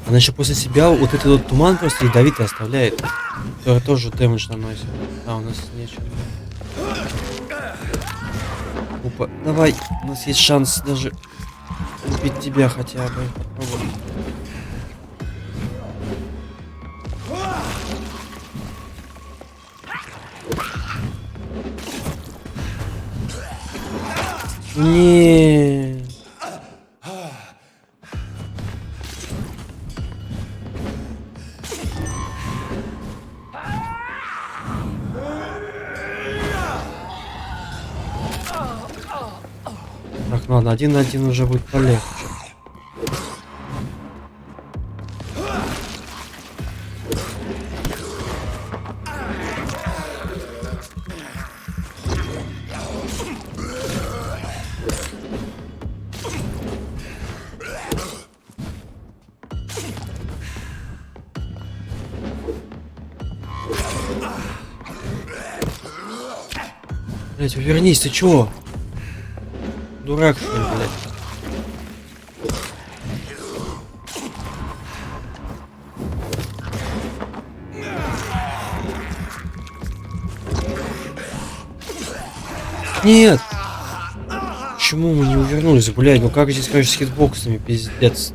Она еще после себя вот этот вот туман просто ядовитый оставляет. Который тоже дэмэдж наносит. А, у нас нечего. Опа, давай, у нас есть шанс даже убить тебя хотя бы. Попробуй. Не. Так, ладно, 1 на 1 уже будет полегче. Блять, вернись, ты чего? Дурак, что ли, блядь? Нет! Почему мы не увернулись, блядь? Ну как здесь, конечно, с хитбоксами, пиздец.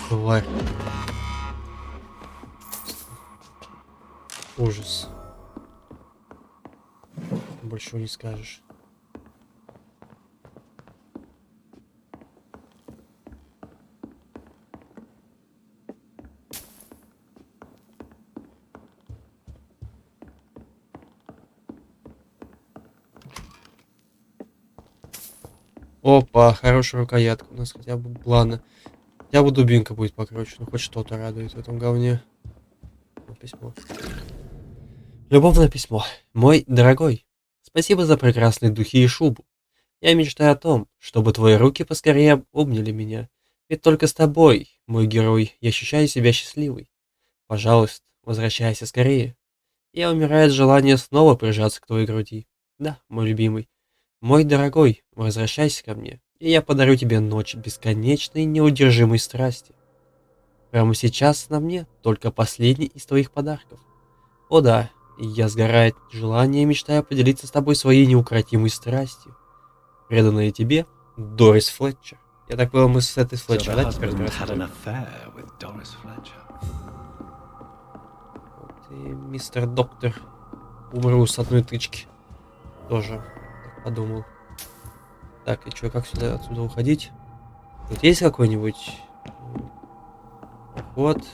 Тварь. Ужас. Больше не скажешь. Опа, хорошая рукоятка. У нас хотя бы, ладно. Хотя бы дубинка будет покруче. Ну, хоть что-то радует в этом говне. Письмо. Любовное письмо. Мой дорогой, спасибо за прекрасные духи и шубу. Я мечтаю о том, чтобы твои руки поскорее обняли меня. Ведь только с тобой, мой герой, я ощущаю себя счастливой. Пожалуйста, возвращайся скорее. Я умираю от желания снова прижаться к твоей груди. Да, мой любимый. Мой дорогой, возвращайся ко мне, и я подарю тебе ночь бесконечной неудержимой страсти. Прямо сейчас на мне только последний из твоих подарков. О да, я сгораю от желания и мечтаю поделиться с тобой своей неукротимой страстью. Преданная тебе, Дорис Флетчер. Я так понял, мы с этой Флетчер, да, теперь разбираемся? Вот и мистер Доктор умру с одной тычки. Тоже так подумал. Так, и чё, как сюда отсюда уходить? Тут есть какой-нибудь проход?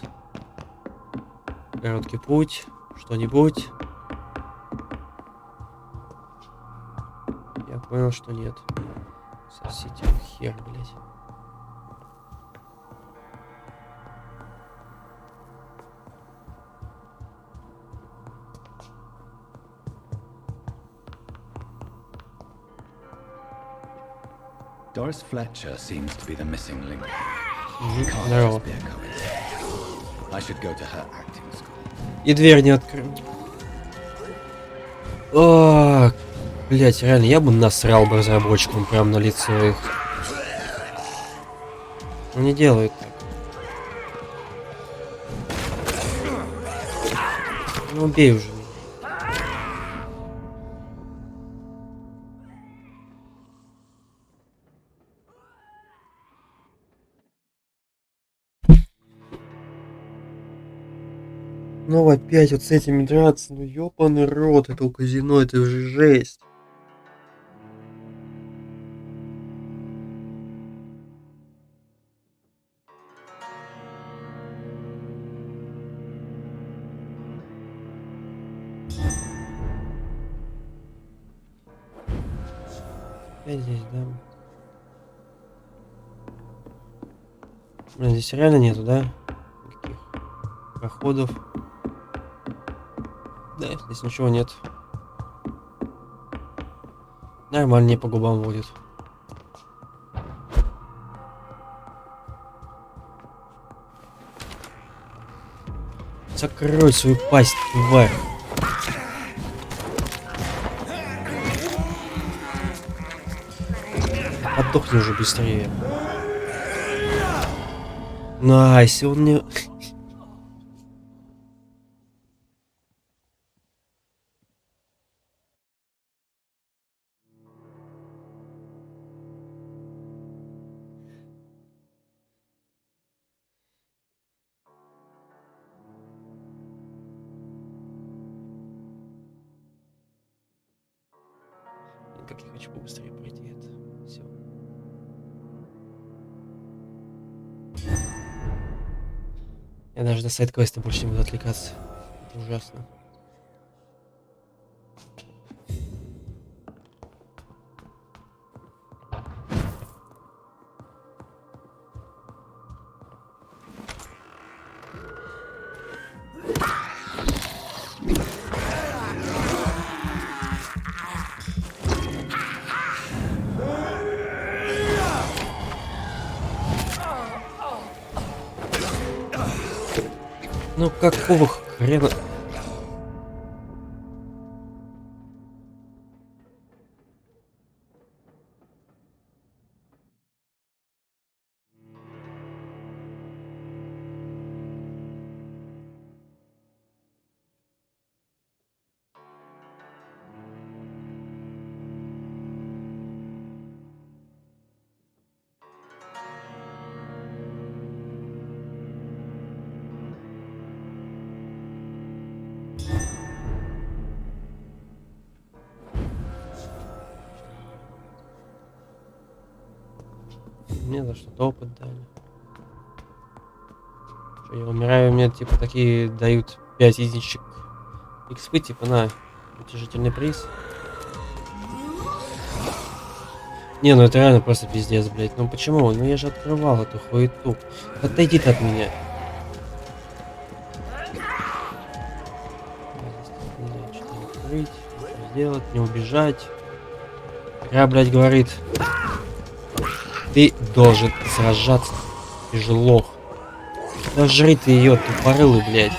Короткий путь? Что-нибудь? Я понял, что нет. Сосите хер, блядь. Doris Fletcher seems to be the missing link. Здорово. I should go to her acting school. И дверь не открыл. О, блять, реально, я бы насрал бы разработчикам прям на лицо их. Он не делает так. Ну убей уже. Ну опять вот с этими драться, ну ёбаный рот, это казино, это уже жесть. Опять здесь, да? Блин, здесь реально нету, да? Никаких проходов. Да, здесь ничего нет. Нормально, не по губам водит. Закрой свою пасть, тварь. Отдохни уже быстрее. Найс, он не... Как я хочу побыстрее пройти это. Все. Я даже до сайт-квеста больше не буду отвлекаться. Это ужасно. Ну какого хрена? Мне за что-то опыт дали. Что, я умираю, мне типа такие дают 5 единичек XP, типа на утешительный приз. Не, ну это реально просто пиздец, блядь. Ну почему? Ну я же открывал эту хуету. Отойди ты от меня. Здесь что-то открыть, ничего сделать, не убежать. Игра, блядь, говорит. Ты должен сражаться. Ты же лох. Да жри ты ее, тупорылый, блядь.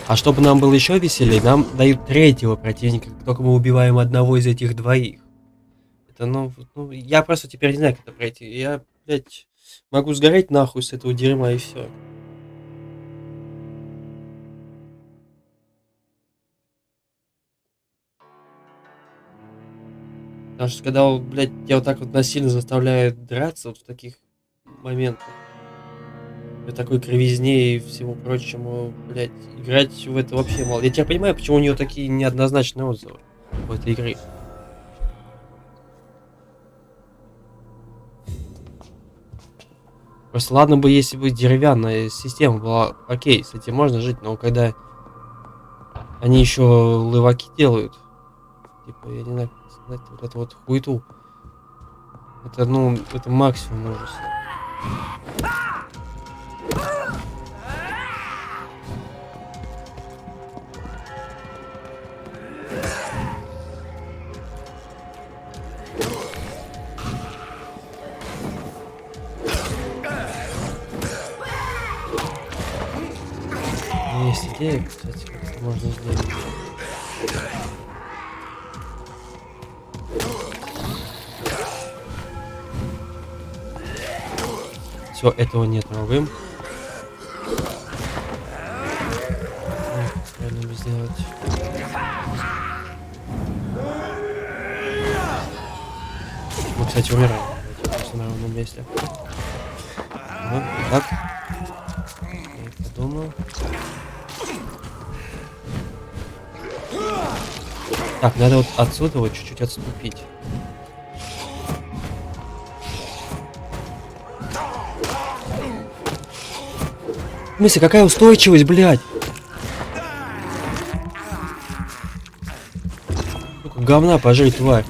А чтобы нам было еще веселее, нам дают третьего противника, как только мы убиваем одного из этих двоих. Это, ну, я просто теперь не знаю, как это пройти. Я, блядь, могу сгореть нахуй с этого дерьма и все. Потому что когда, блядь, тебя вот так вот насильно заставляют драться вот в таких моментах, при такой кривизне и всему прочему, блядь, играть в это вообще мало. Я тебя понимаю, почему у нее такие неоднозначные отзывы в этой игре. Просто ладно бы, если бы деревянная система была, окей, с этим можно жить, но когда они еще лываки делают, типа, я не знаю, как сказать, вот эту вот хуету, это, ну, это максимум ужаса. Есть идея, кстати, как это можно сделать. Все, этого не трогаем. Правильно бы сделать. Мы, кстати, умираем. Просто на ровном месте. Ага, так. Я подумал. Так, надо вот отсюда вот чуть-чуть отступить. В смысле, какая устойчивость, блядь? Сука, говна пожри, тварь.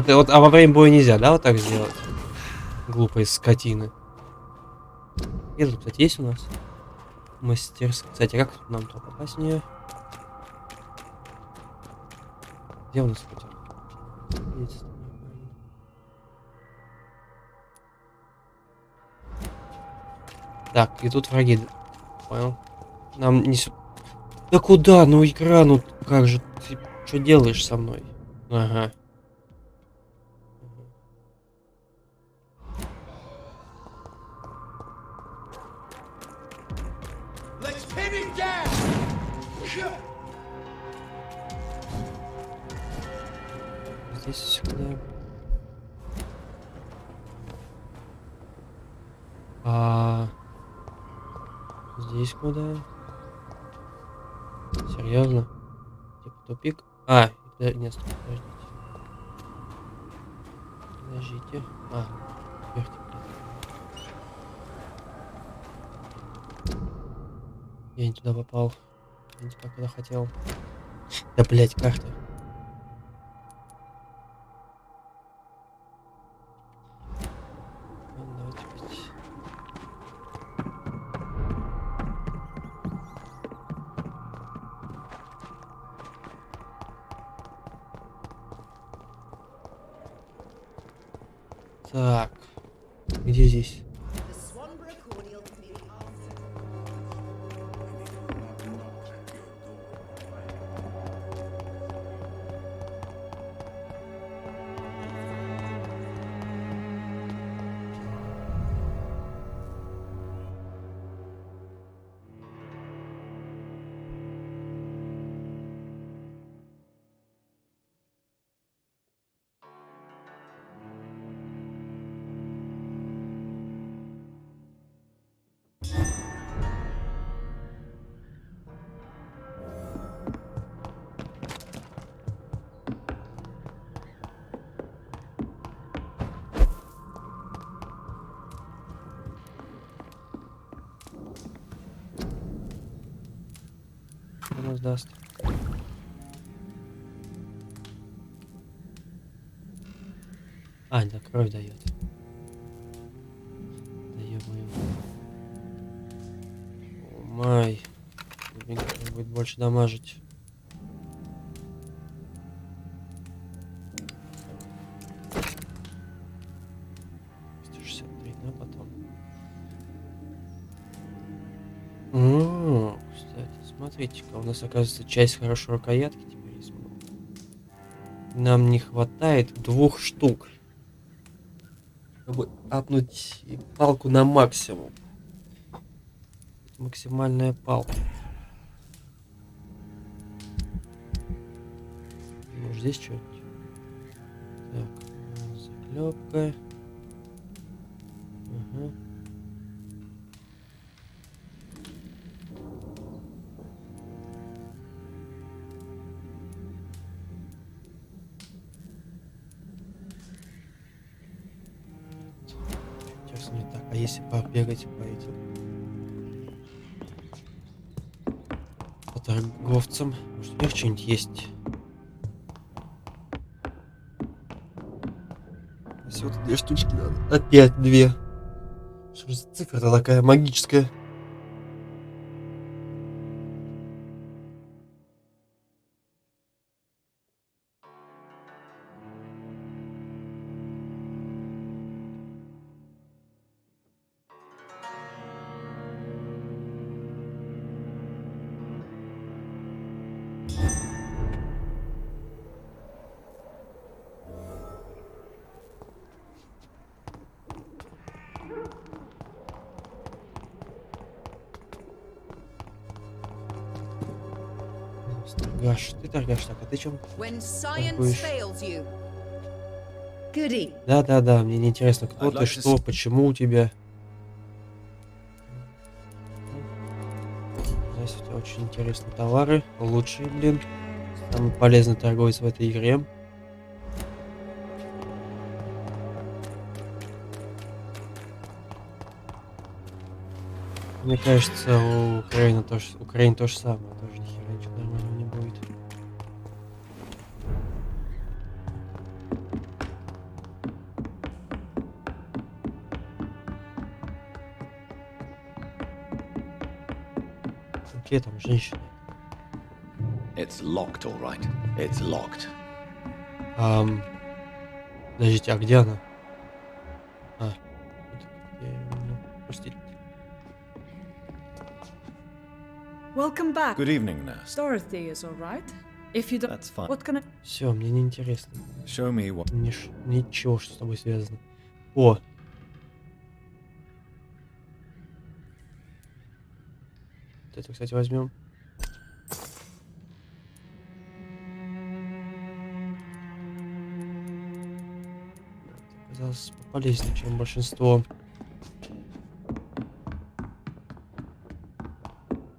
Вот, а во время боя нельзя, да, вот так сделать? Глупые скотины. И тут, кстати, есть у нас мастерская. Кстати, а как нам туда попасть в нее? Где у нас хотя? Есть. Так, и тут враги. Понял? Нам не сюда. Да куда? Ну игра, ну как же? Ты что делаешь со мной? Ага. Здесь куда? Здесь куда? Серьезно? Типа тупик? Нет, стоп, подождите. Вверх, я не туда попал. Не туда, куда хотел. Да, блять, карта. Давайте опять. Так, где здесь? сейчас даст. А, да, кровь дает. Да ё-моё. О май. Будет больше дамажить. 163, да, потом. О, кстати, смотрите-ка, у нас, оказывается, часть хорошей рукоятки теперь есть много. Нам не хватает 2 штук, чтобы апнуть палку на максимум. Максимальная палка. Может, здесь что-нибудь? Так, заклепка. Ага. Интересно мне так, а если побегать по этим? По торговцам? Может, у них что-нибудь есть? Всего-то 2 штучки надо. Опять 2. Что за цифра-то такая магическая? Торгаш, ты торгаш, так, а ты чем торгуешь? Да, мне не интересно, кто ты, что, почему у тебя. Здесь у тебя очень интересные товары, лучшие, блин. Самый полезный торговец в этой игре. Мне кажется, у Украины то же самое, тоже ни хера ничего нормального не будет. Какие там женщины? It's locked, all right. It's locked. Подождите, а где она? Простите. Welcome back. Good evening, nurse. Dorothy is all right. If you don't, That's fine. what can I? Все, мне не интересно. Show me what. Ничего, что с тобой связано. О! Вот это, кстати, возьмем. Оказалось полезнее, чем большинство.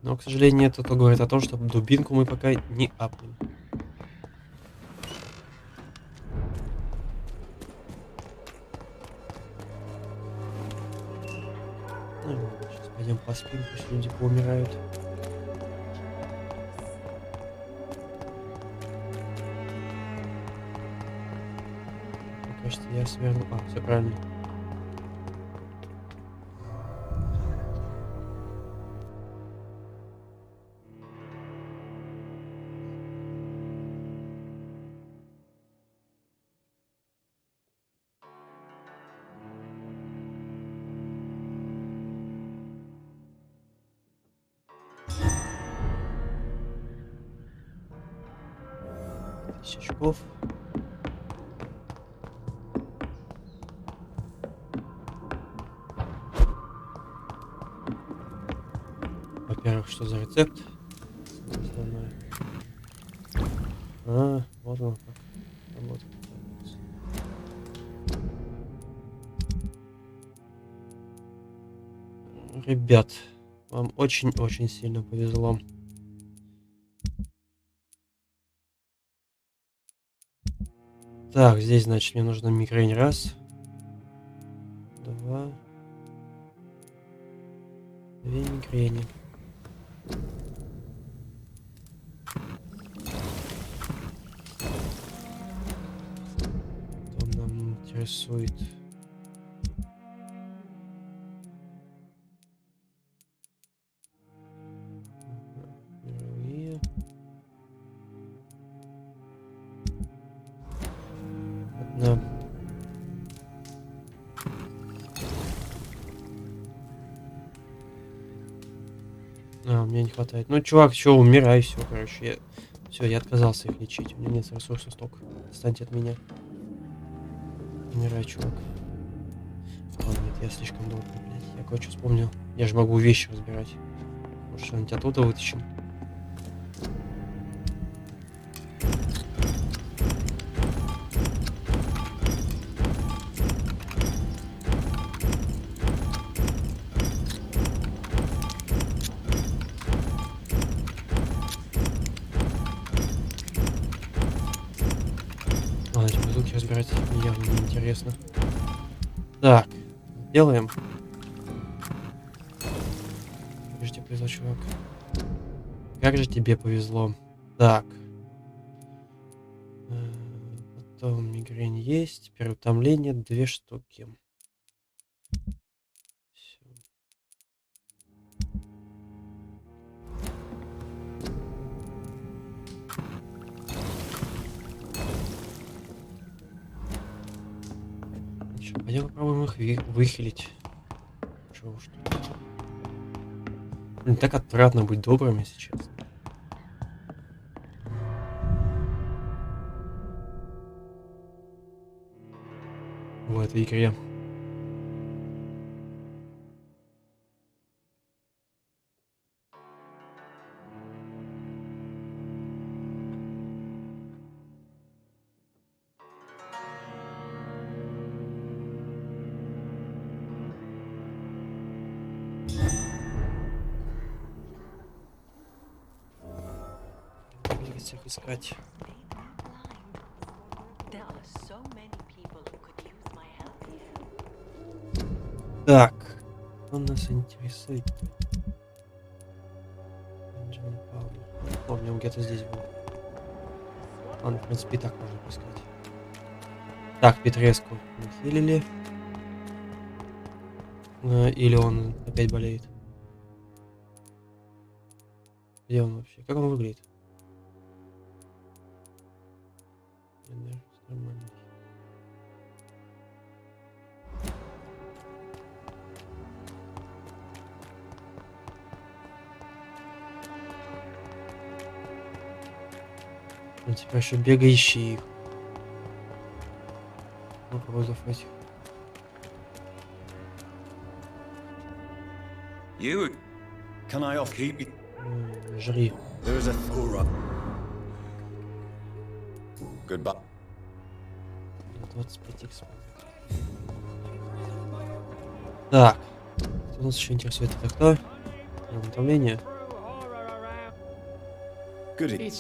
Но, к сожалению, это говорит о том, что дубинку мы пока не апнем. Ну, сейчас пойдем поспим, пусть люди поумирают. Мне кажется, я сверну. А, все правильно. Очков. Во-первых, что за рецепт? А, вот он как работает. Ребят, вам очень-очень сильно повезло. Так, здесь, значит, мне нужно мигрень. Раз. 2. 2 мигрени. интересует. И... Одна. Мне не хватает. Ну, чувак, что, умирай, все, короче. Все, я отказался их лечить. У меня нет ресурсов столько. Отстаньте от меня. Умирай, чувак. Ладно, нет, я слишком долго, блядь. Я кое-что вспомнил. Я же могу вещи разбирать. Может, что-нибудь оттуда вытащим? Ладно, эти бутылки разбирать явно неинтересно. Так, делаем. Как же тебе повезло, чувак. Как же тебе повезло. Так. Потом мигрень есть. Переутомление 2 штуки. Всё. Чё, пойдем попробуем их выхилить. Чего уж тут. Блин, так отвратно быть добрым, если честно. В этой игре. Всех искать. Так, кто нас интересует? Помню, он где-то здесь был. Ладно, в принципе, и так можно поискать. Так, Петреску нахилили. Или он опять болеет? Где он вообще? Как он выглядит? Нормально. Ну, типа еще бегай, ищи их. Попробуй этих. You? Can I off keep you? Жри. There's a thorough. Goodbye. 25 икс. Так. Кто нас еще интересует? Это кто? Приготовление. Good.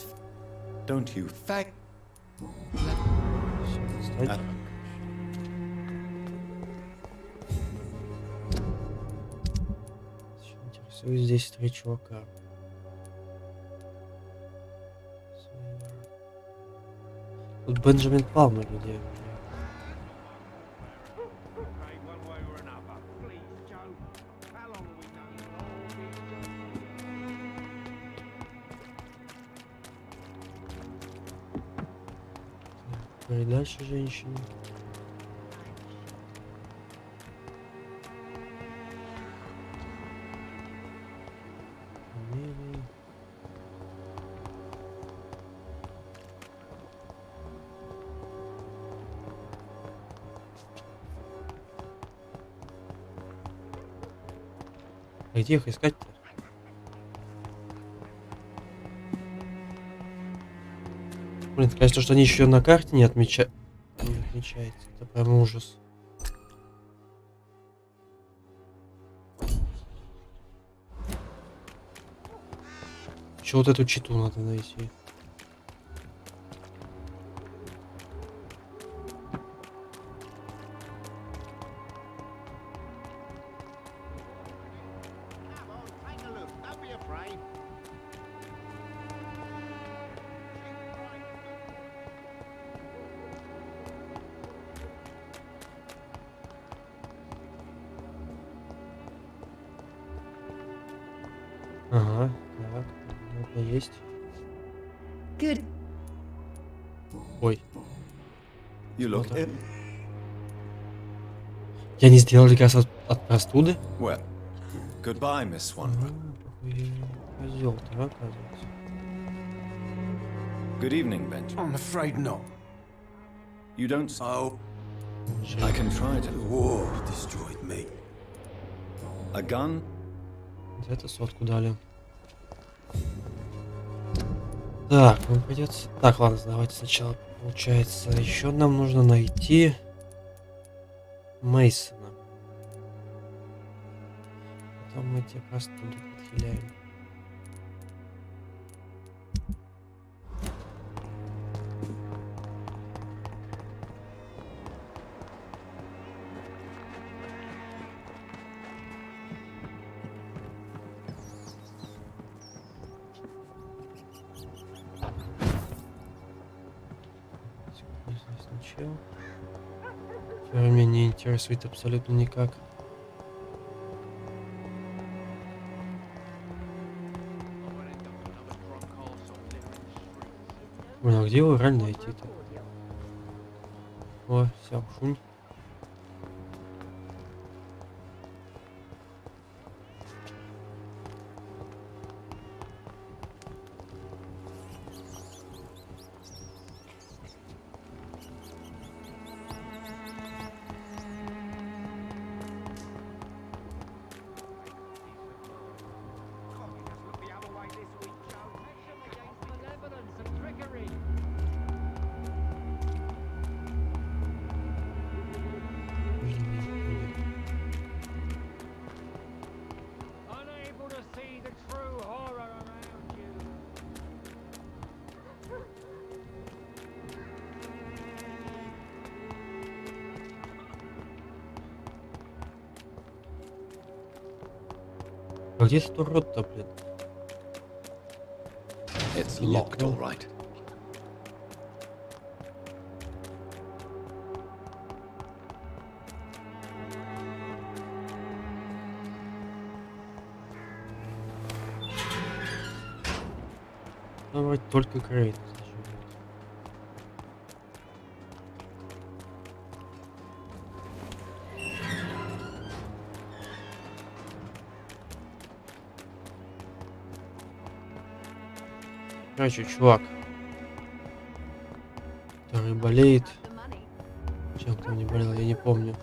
Don't you fact. Стойте. Интересует здесь 3 чувака. Тут Бенджамин Палмер где? И дальше женщины. А где их искать-то? Блин, кажется, что они еще на карте не отмечаются. Это прям ужас. Еще вот эту читу надо найти. Ага, так, это есть. Good. Ой. You look Смотрим. ill. Я не сделал лекарство от простуды? Well, goodbye, Miss Swanborough. Козел-то, оказывается. Good evening, Benjamin. I'm afraid not. You don't... Oh, I can try to... the war destroyed me. A gun? За это сотку дали. Так, нам придется... Так, ладно, давайте сначала. Получается, еще нам нужно найти Мейсона. Потом мы тебе простуду подхиляем. Сначала. Теперь меня не интересует абсолютно никак. Блин, а где его реально найти-то? О, вся шунь. А где этот урод-то, блин? It's locked, all right. Там вроде только Крейн. Короче, чувак, который болеет. Чем там не болел, я не помню.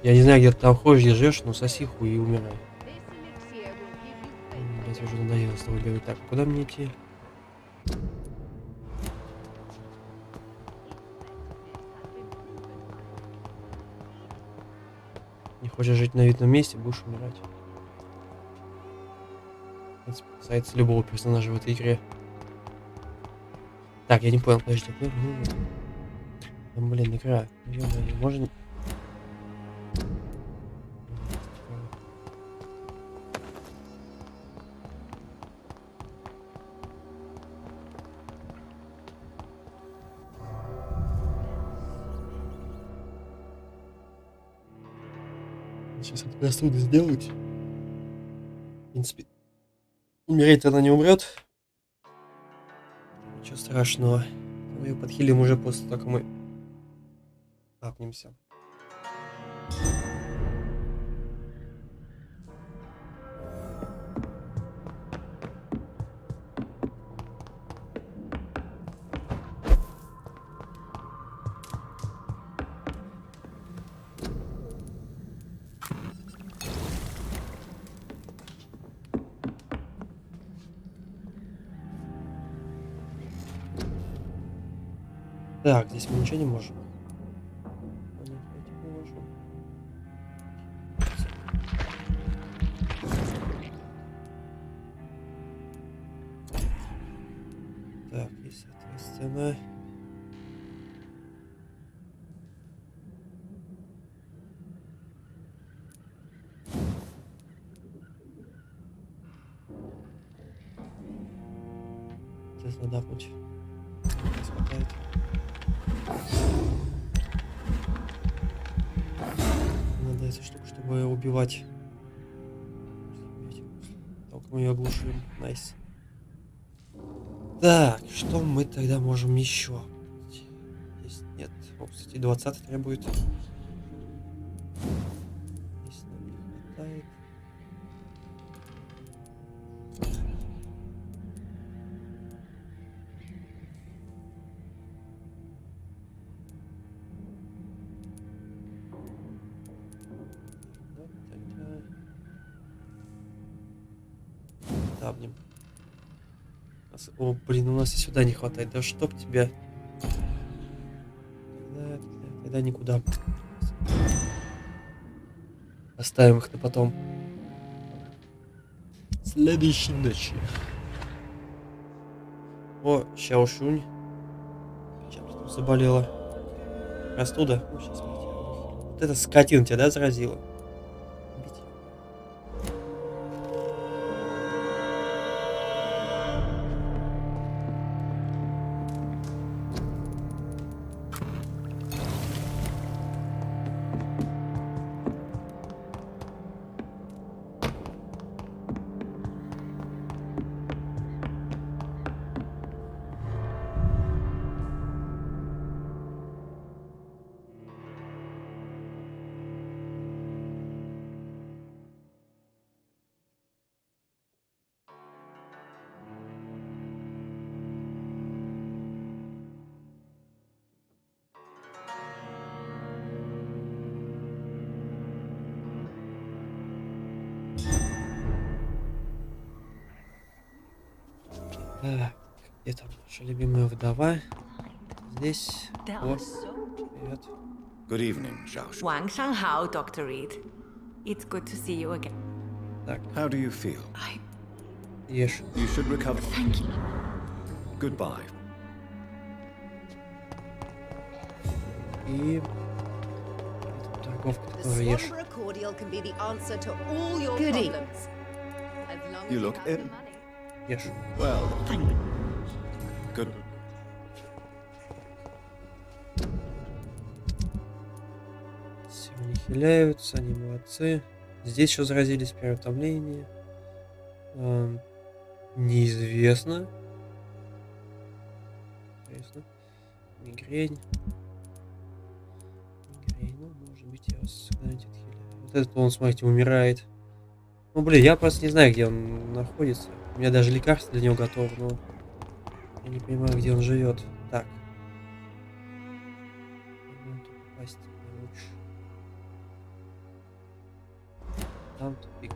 Я не знаю, где ты там ходишь, где живешь, но соси хуй и умирай. Блять, уже надоело с тобой говорить. Так, куда мне идти? Не хочешь жить на видном месте, будешь умирать. Это касается любого персонажа в этой игре. Так, я не понял, подожди. Там, блин, игра. Ё-моё, можно... Сейчас это простуду сделать. В принципе, умереть она не умрет. Ничего страшного. Мы ее подхилим уже после того, как мы апнемся. Так, здесь мы ничего не можем. Так, и соответственно... Сейчас надо апнуть. Хватает. Надо эту штуку, чтобы убивать. мы ее оглушим. Найс. Так, что мы тогда можем еще? Здесь нет. О, кстати, 20 требует. Здесь нам не хватает. Вот тогда... Давним. О, блин, у нас и сюда не хватает. Да чтоб тебя. Тогда никуда. Оставим их на потом. Следующей ночи. О, Сяошунь. Чем ты заболела? Простуда? Ну, сейчас мы тебя... Вот эта скотина тебя, да, заразила? Убить. Так, где там наша любимая вдова? Здесь. О, привет. Good evening, Zhao. 晚上好, Dr. Reed. It's good to see you again. Так, How do you feel? ешь. You should recover. Thank you. Goodbye. И... это торговка тоже ешь. Swanborough cordial can be the answer to all your Goody. problems. As long You as look have the ill. money. Ешь. Well, good. Все, они хиляются, они молодцы. Здесь еще заразились переутомление. Неизвестно. Интересно. Мигрень. Мигрень. Ну, может быть, я вас когда-нибудь отхиляю. Вот этот он, смотрите, умирает. Ну, блин, я просто не знаю, где он находится. У меня даже лекарство для него готово, но я не понимаю, где он живет. Так. Попасть лучше. Там тупик.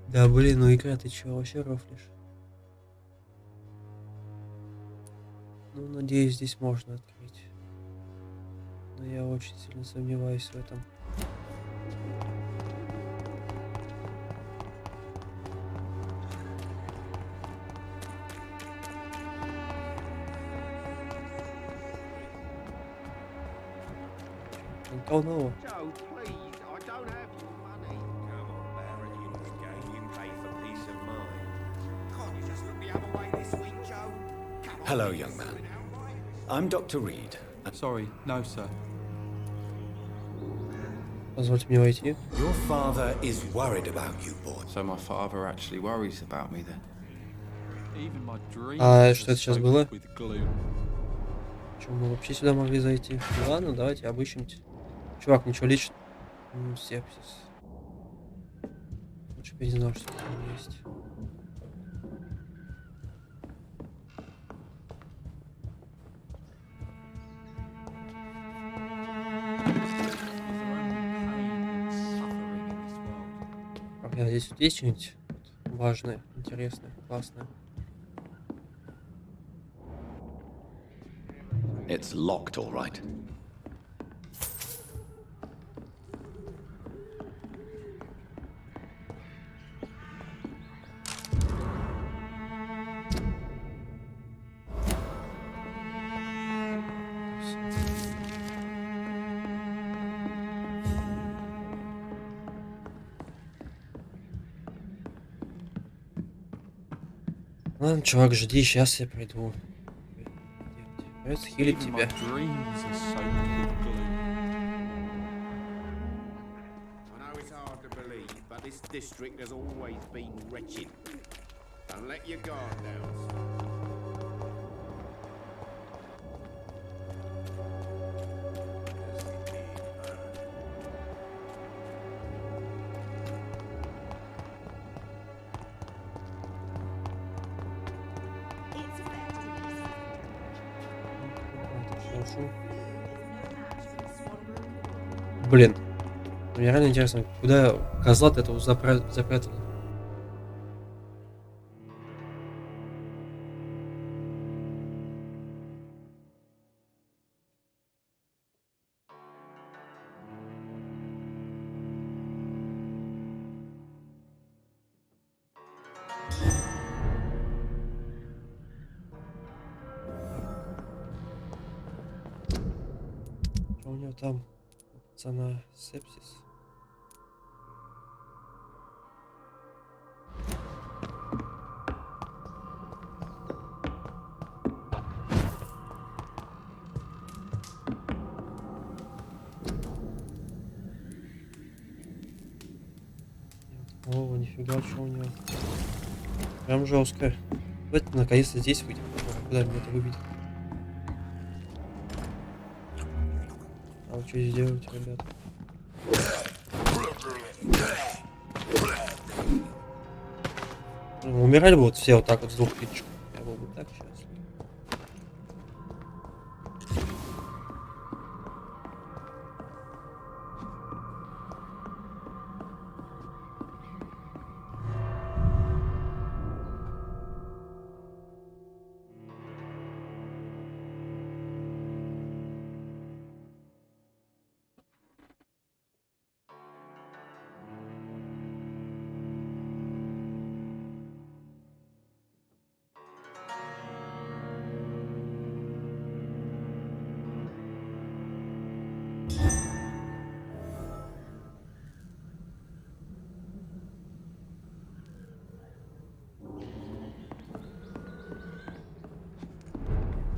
Да блин, ну игра, ты чё, вообще рофлишь? Ну, надеюсь, здесь можно открыть. Но я очень сильно сомневаюсь в этом. Oh no. Joe, please, I don't have your money. Come on, Barry, you know the game. You pay for peace of mind. Can't you just look the other way this week, Joe? Come on. Hello, young man. I'm Dr. Reed. Sorry, no, sir. Позвольте мне войти. Your father is worried about you, boy. So my father actually worries about me then. Even my dreams А что это сейчас are было? soaked with gloom. Почему мы вообще сюда могли зайти? Ну, ладно, давайте обыщемся. Чувак, ничего личного. Сепсис. Лучше бы я не знал, что там есть. А здесь вот есть что-нибудь важное, интересное, классное? It's locked, all right. Ладно, чувак, жди, сейчас я приду. Давай схилить тебя. Dreams are soaked with glue. I know it's hard to believe, but this district has always been wretched. Don't let your guard down. Блин, мне реально интересно, куда козла-то этого запрятали? Что у него там? У пацана сепсис. О, нифига, что у него. Прям жестко. Давайте наконец-то здесь выйдем. Куда мне это выбить? А вы что здесь делаете, ребят? Умирали бы вот все вот так вот с двух кличек. Я был бы так счастлив.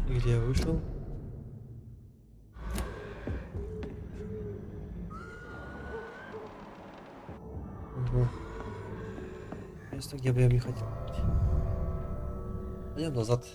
Где я вышел? Угу. Место, где бы я не хотел быть. Пойдем назад.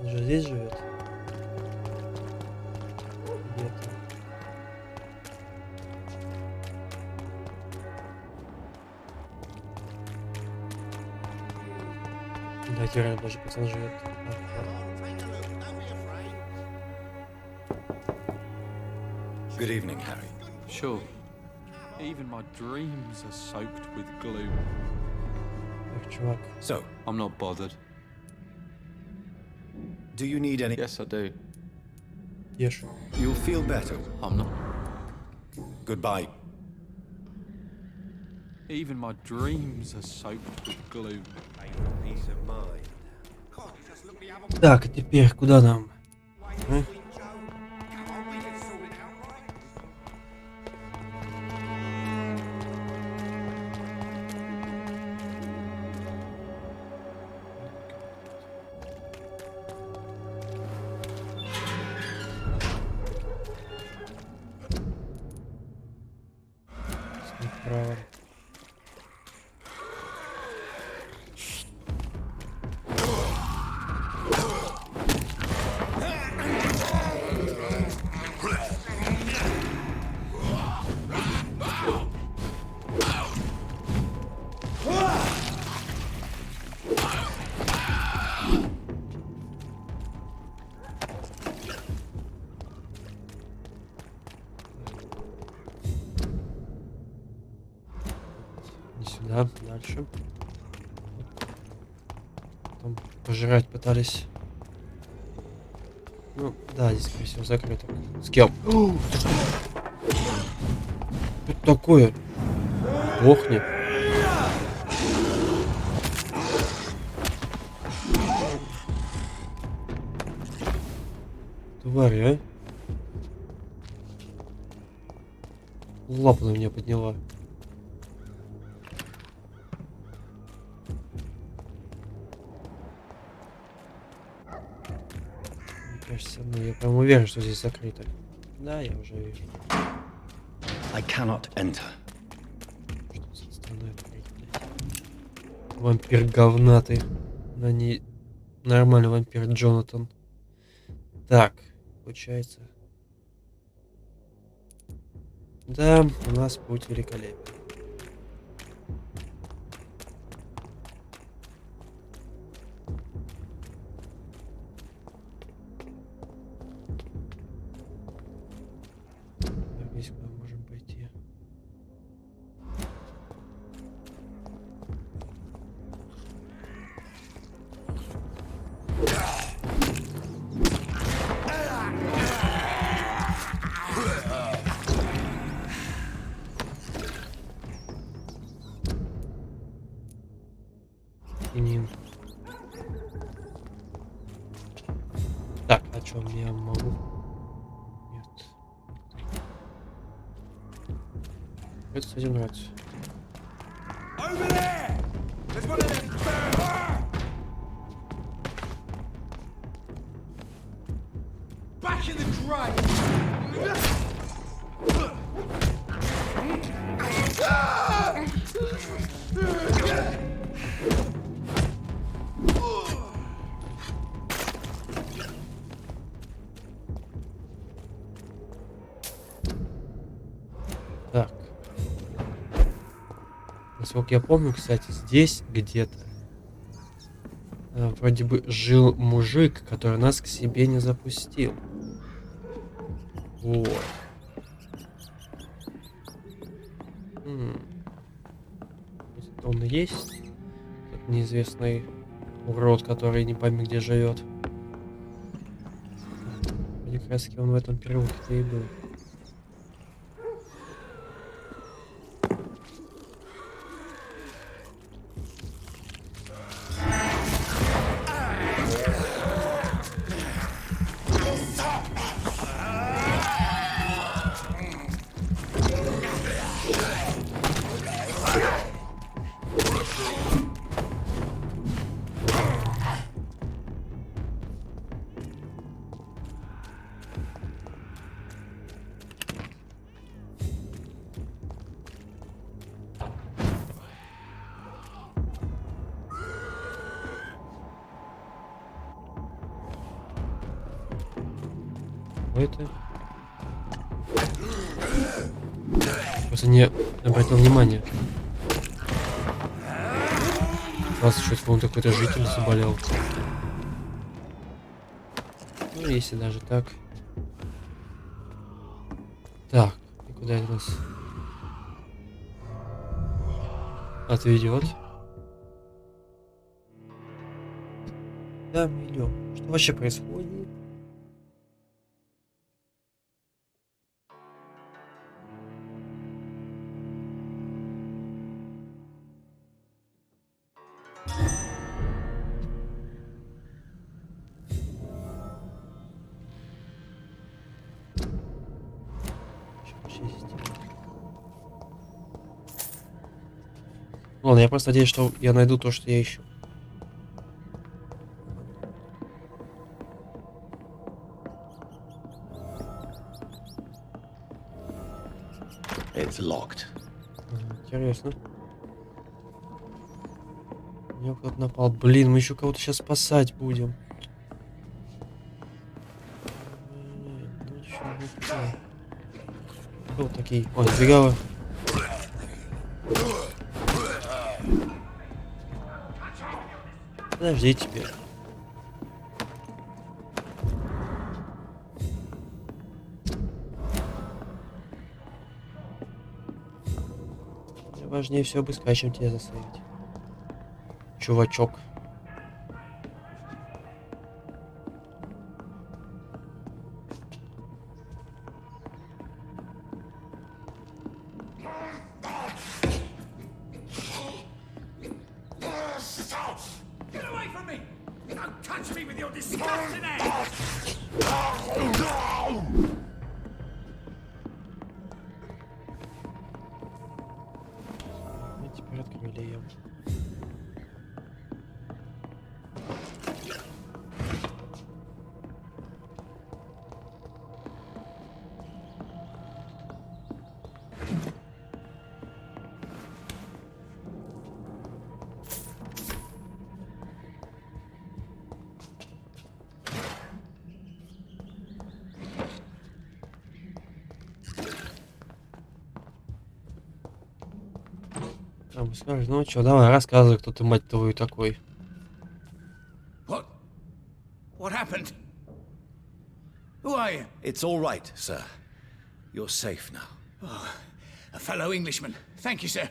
Он же здесь живет. Где-то. Да, реально даже пацан живет. Good evening, Harry. Sure. Even my dreams are soaked with glue. Эх, чувак. So, I'm not bothered. do you need any? Yes, I do. Ешь. You'll feel better. I'm not. Goodbye. Even my dreams are soaked with glue. Peace of mind. God, you just look the other way. Так, а теперь куда нам? А? Come on, we Да, дальше. Там пожрать пытались. Ну, да, здесь, скорее всего, закрыто. С кем? Что такое? Охни. Тварь, а? Лапу на меня подняла. Мне кажется, ну я прям уверен, что здесь закрыто. Да, я уже вижу. I cannot enter. Что за странная тварь, блядь. Вампир говнатый. Да не нормальный вампир Джонатан. Так, получается. Да, у нас путь великолепен. Здесь куда можем пойти? Нин. Так, а что я могу? Нет. Это, кстати, нравится. Back in the grave! Так. Насколько я помню, кстати, здесь где-то вроде бы жил мужик, который нас к себе не запустил. Вот. Он и есть. Этот неизвестный урод, который не пойми где живет. Мне как раз таки он в этом переулке-то и был. Это просто не обратил внимания. Раз что-то, по-моему, какой-то житель заболел. Ну, если даже так. Так, и куда это нас отведет? Да, мы идем. Что вообще происходит? Ладно, я просто надеюсь, что я найду то, что я ищу. It's locked. Интересно. На него кто-то напал. Блин, мы еще кого-то сейчас спасать будем. Кто такие? Ой, сбегала. Подожди теперь. важнее все быстрее, чем тебя застрелить. Чувачок. Get away from me! Don't touch me with your disgusting hands! Мы теперь открыли ее. Там скажешь, ну чё, давай рассказывай, кто ты, мать твою, такой. What happened? Who are you? It's all right, sir. You're safe now. Oh, a fellow Englishman. Thank you, sir.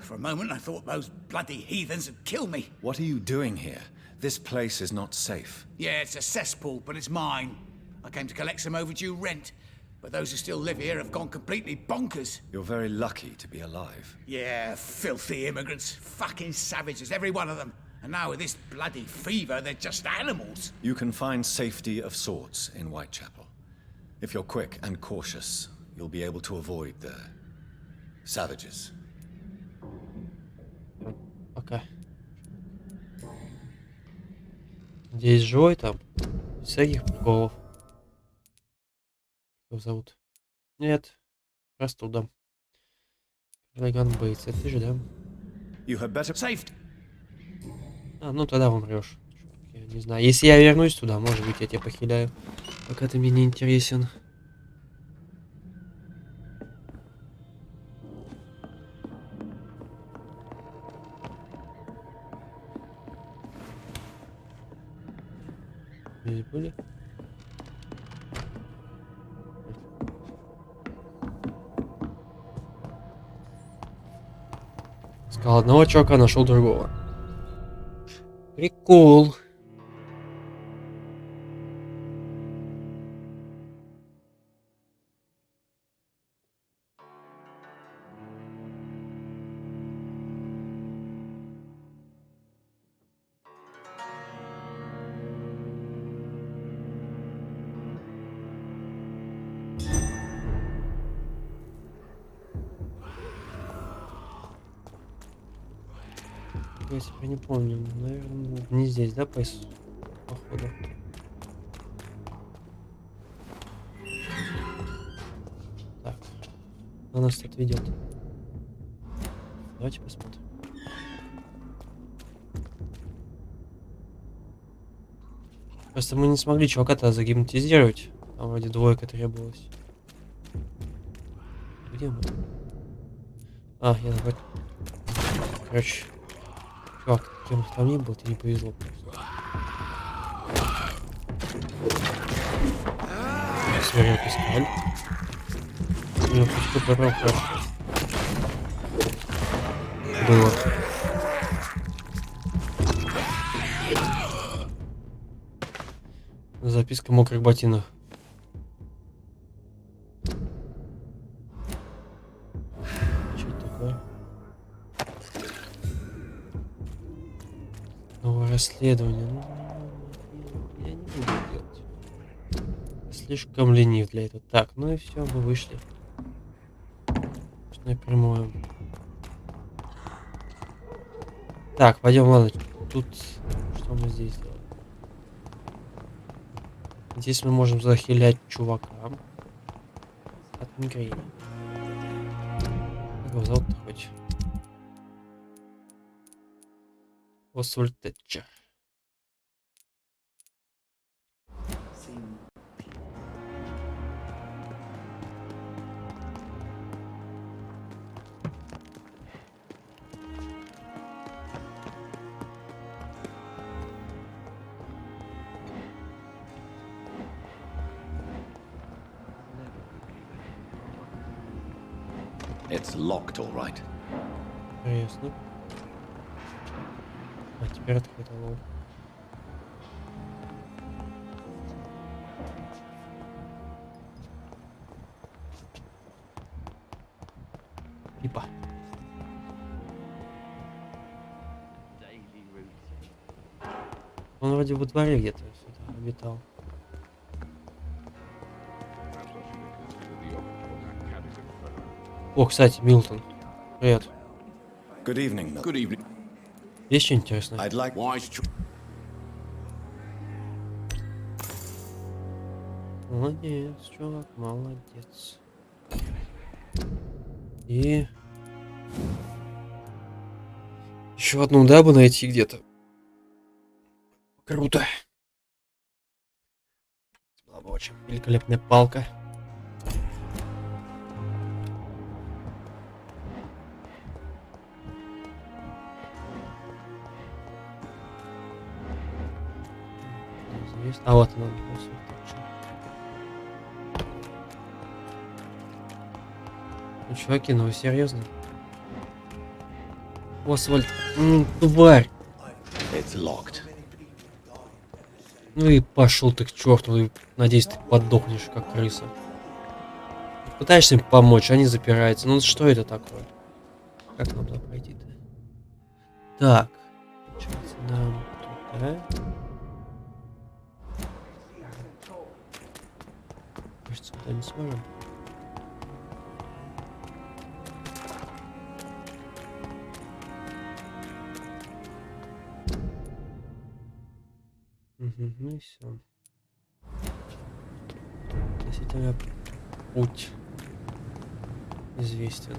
For a moment, I thought those bloody heathens had killed me. What are you doing here? This place is not safe. Yeah, it's a cesspool, but it's mine. I came to collect some overdue rent, but those who still live here have gone completely bonkers. You're very lucky to be alive. Yeah, filthy immigrants. Fucking savages, every one of them. And now with this bloody fever, they're just animals. You can find safety of sorts in Whitechapel. If you're quick and cautious, you'll be able to avoid the savages. Пока. Здесь живой там? Без всяких приколов. Его зовут? Нет. Простуда. Реган Бейтс. Это ты же, да? You had better... Saved. А, ну тогда умрешь. Я не знаю. Если я вернусь туда, может быть, я тебя похиляю. Пока ты мне не интересен. Здесь были? Сказал одного чувака, нашел другого. Прикол. Я теперь не помню. Наверное, не здесь, да, походу. Так. На нас тут ведет. Давайте посмотрим. Просто мы не смогли чувака-то загипнотизировать. Там вроде двойка требовалась. Где мы? А, я давай. Короче. Чувак, кем там ни был, тебе не повезло просто. Смотрел пискаль. Ну, пускай попробуем хорошо. Было. Записка мокрых ботинок. Что это такое? Новое расследование. Ну, я не буду делать. Слишком ленив для этого. Так, ну и все, мы вышли. Напрямую. Так, пойдем, ладно. Тут что мы здесь делаем? Здесь мы можем захилять чувака от мигрени. Как его зовут-то хоть? Освальд Тэтчер. It's locked, all right. Интересно. А теперь открыто. Лол. Пипа. Он вроде во дворе где-то обитал. О, кстати, Милтон. Привет. Good evening, Milton. Good evening. Есть что интересное? I'd like Молодец, чувак, молодец. И... еще одну дабу найти где-то. Круто. Была бы очень великолепная палка. А вот она. Ну, чуваки, ну вы серьезно? Освальд, тварь. It's locked. Ну и пошел ты к черту. И, надеюсь, ты подохнешь, как крыса. Пытаешься им помочь, они запираются. Ну что это такое? Как нам туда пройти-то? Так. Получается, нам туда. Кажется, туда не сможем. Угу, ну и все. Относительно путь известен.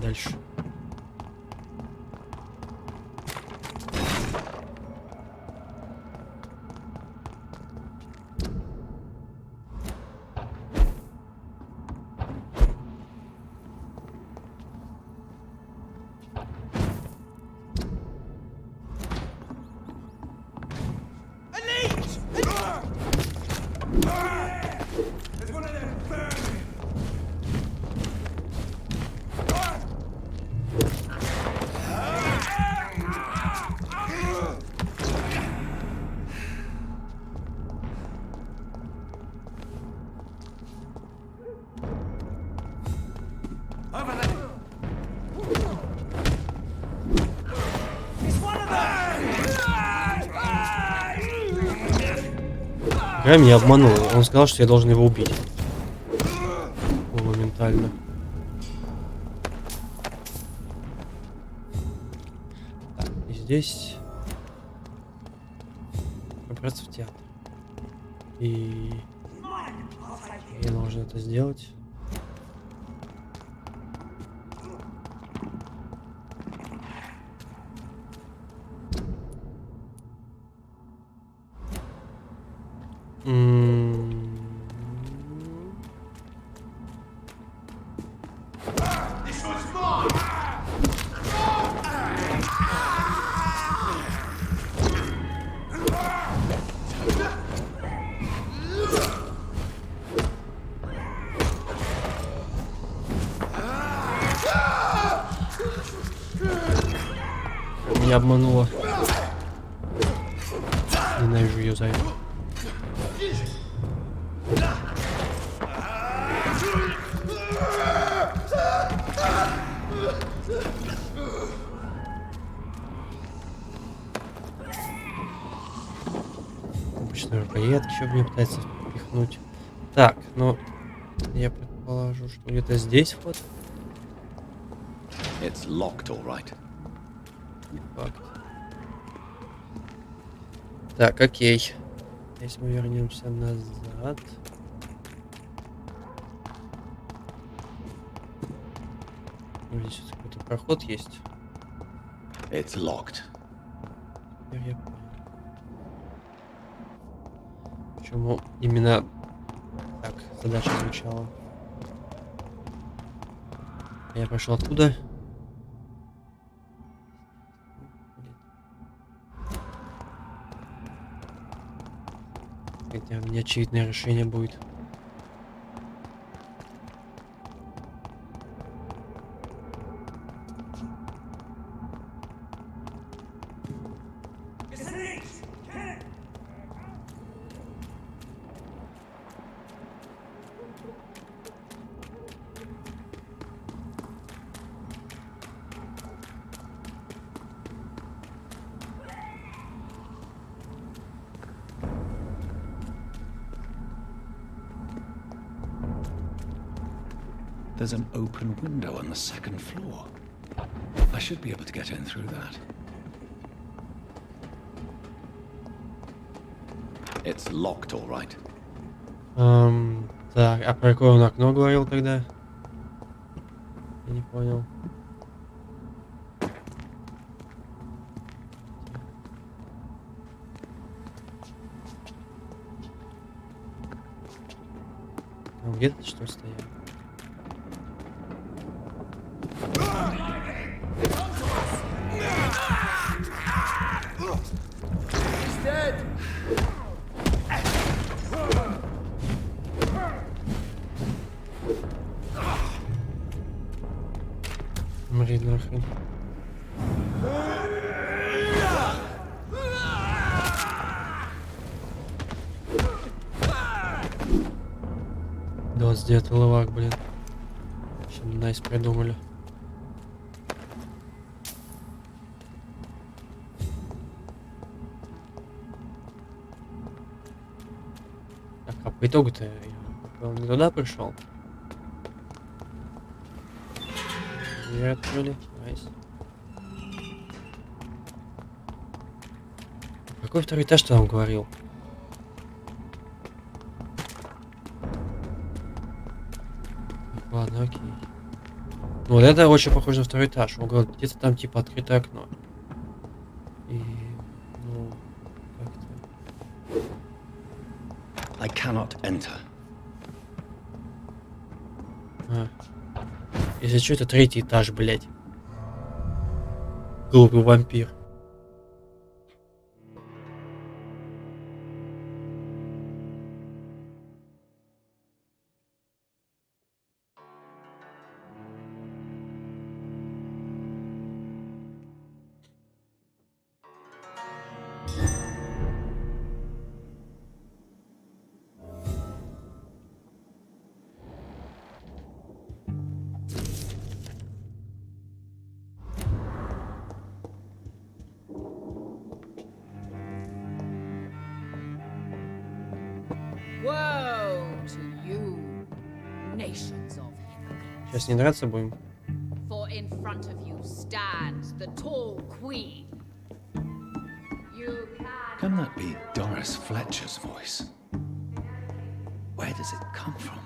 Дальше. Игра меня обманула. Он сказал, что я должен его убить. Моментально. Так, и здесь пробраться в театр. И я должен это сделать. Меня обманула. Ненавижу ее за это. Обычный рукоятки еще мне пытается впихнуть. Так, ну я предположу, что где-то здесь вот. It's locked, all right. Факт. Так, окей. Если мы вернемся назад. Здесь какой-то проход есть. It's locked. Почему именно так задача звучала? Я пошел откуда? неочевидное решение будет. There's an open window on the second floor. I should be able to get in through that. It's locked, all right. Так, а про какое он окно говорил тогда? Я не понял. Он где-то что стоял? Мри нахрен. Да, 29 левак, блин. Что найс придумали. Так, а по итогу-то он не туда пришел? Дверь открыли. Найс. Какой второй этаж ты нам говорил? Ладно, окей. Ну, вот это очень похоже на второй этаж. Он говорит, где-то там типа открытое окно. И, ну, как-то... I cannot enter. А. Если что, это третий этаж, блядь. Глупый вампир. Woe to you, nations of hypocrites. Сейчас не драться будем. For in front of you stands the tall queen. You Can that be Doris Fletcher's voice? Where does it come from?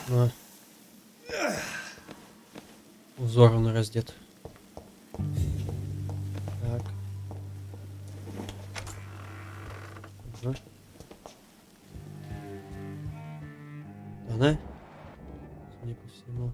На. Взорванно раздет. Так. Ага. Она? Судя по всему.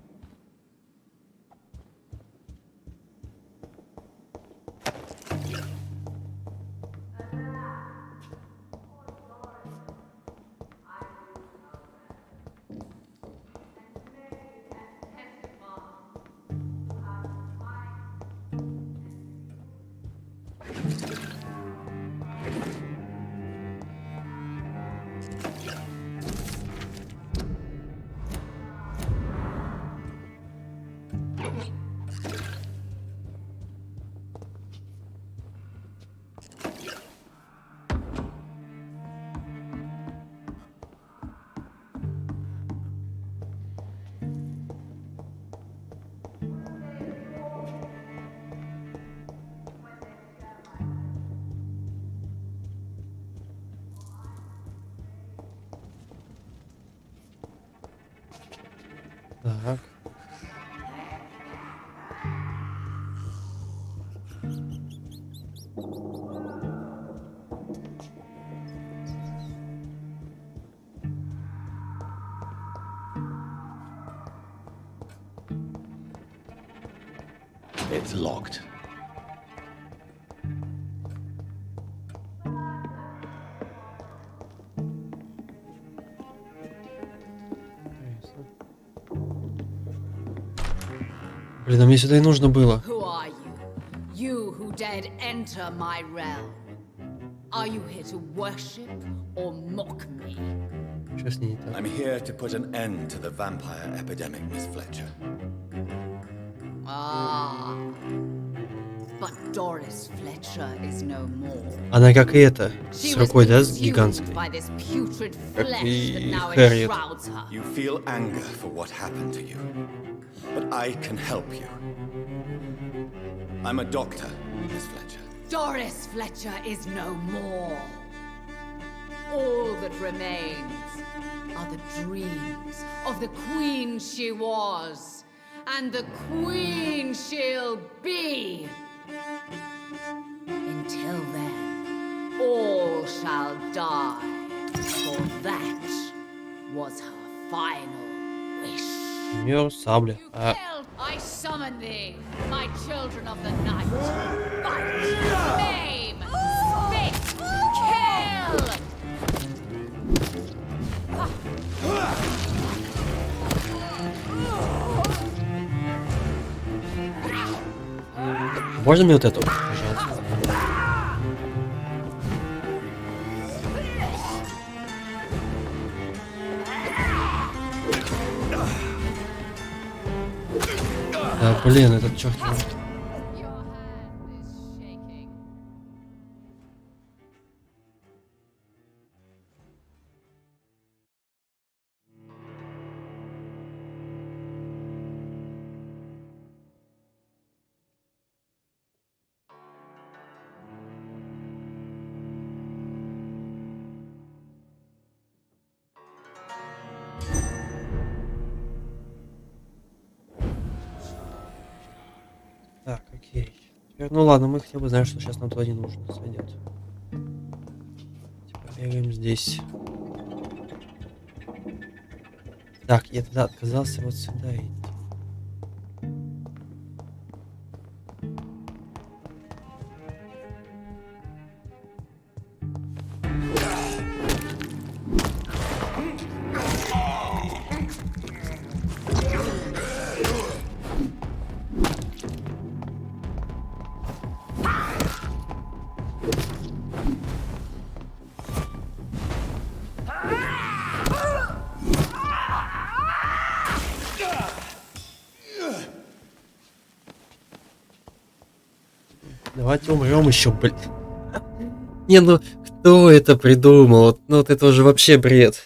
Так. It's locked. Блин, а мне сюда и нужно было. Who are you? You who dared enter my realm. Are you here to worship or mock me? Что с ней не так? I'm here to put an end to the vampire epidemic, Miss Fletcher. Ah. But Doris Fletcher is no more. Она как и эта, She с was рукой, да, consumed гигантской. by this putrid Как flesh that и now Харриет. enshrouds her. You feel anger for what happened to you, but I can help you. I'm a doctor, Miss Fletcher. Doris Fletcher is no more. All that remains are the dreams of the queen she was, and the queen she'll be. Until then, all shall die, for that was her final wish. У нее сабля. А I summon thee, my children of the night. Fight, maim, spit, kill! можно мне вот эту, пожалуйста? Да, блин, этот черт. Так, окей. Теперь, ну ладно, мы хотя бы знаем, что сейчас нам туда не нужно. Сойдет. Теперь бегаем здесь. Так, я тогда отказался вот сюда идти. Давайте умрем еще, блин. Не, ну кто это придумал? Ну вот это уже вообще бред.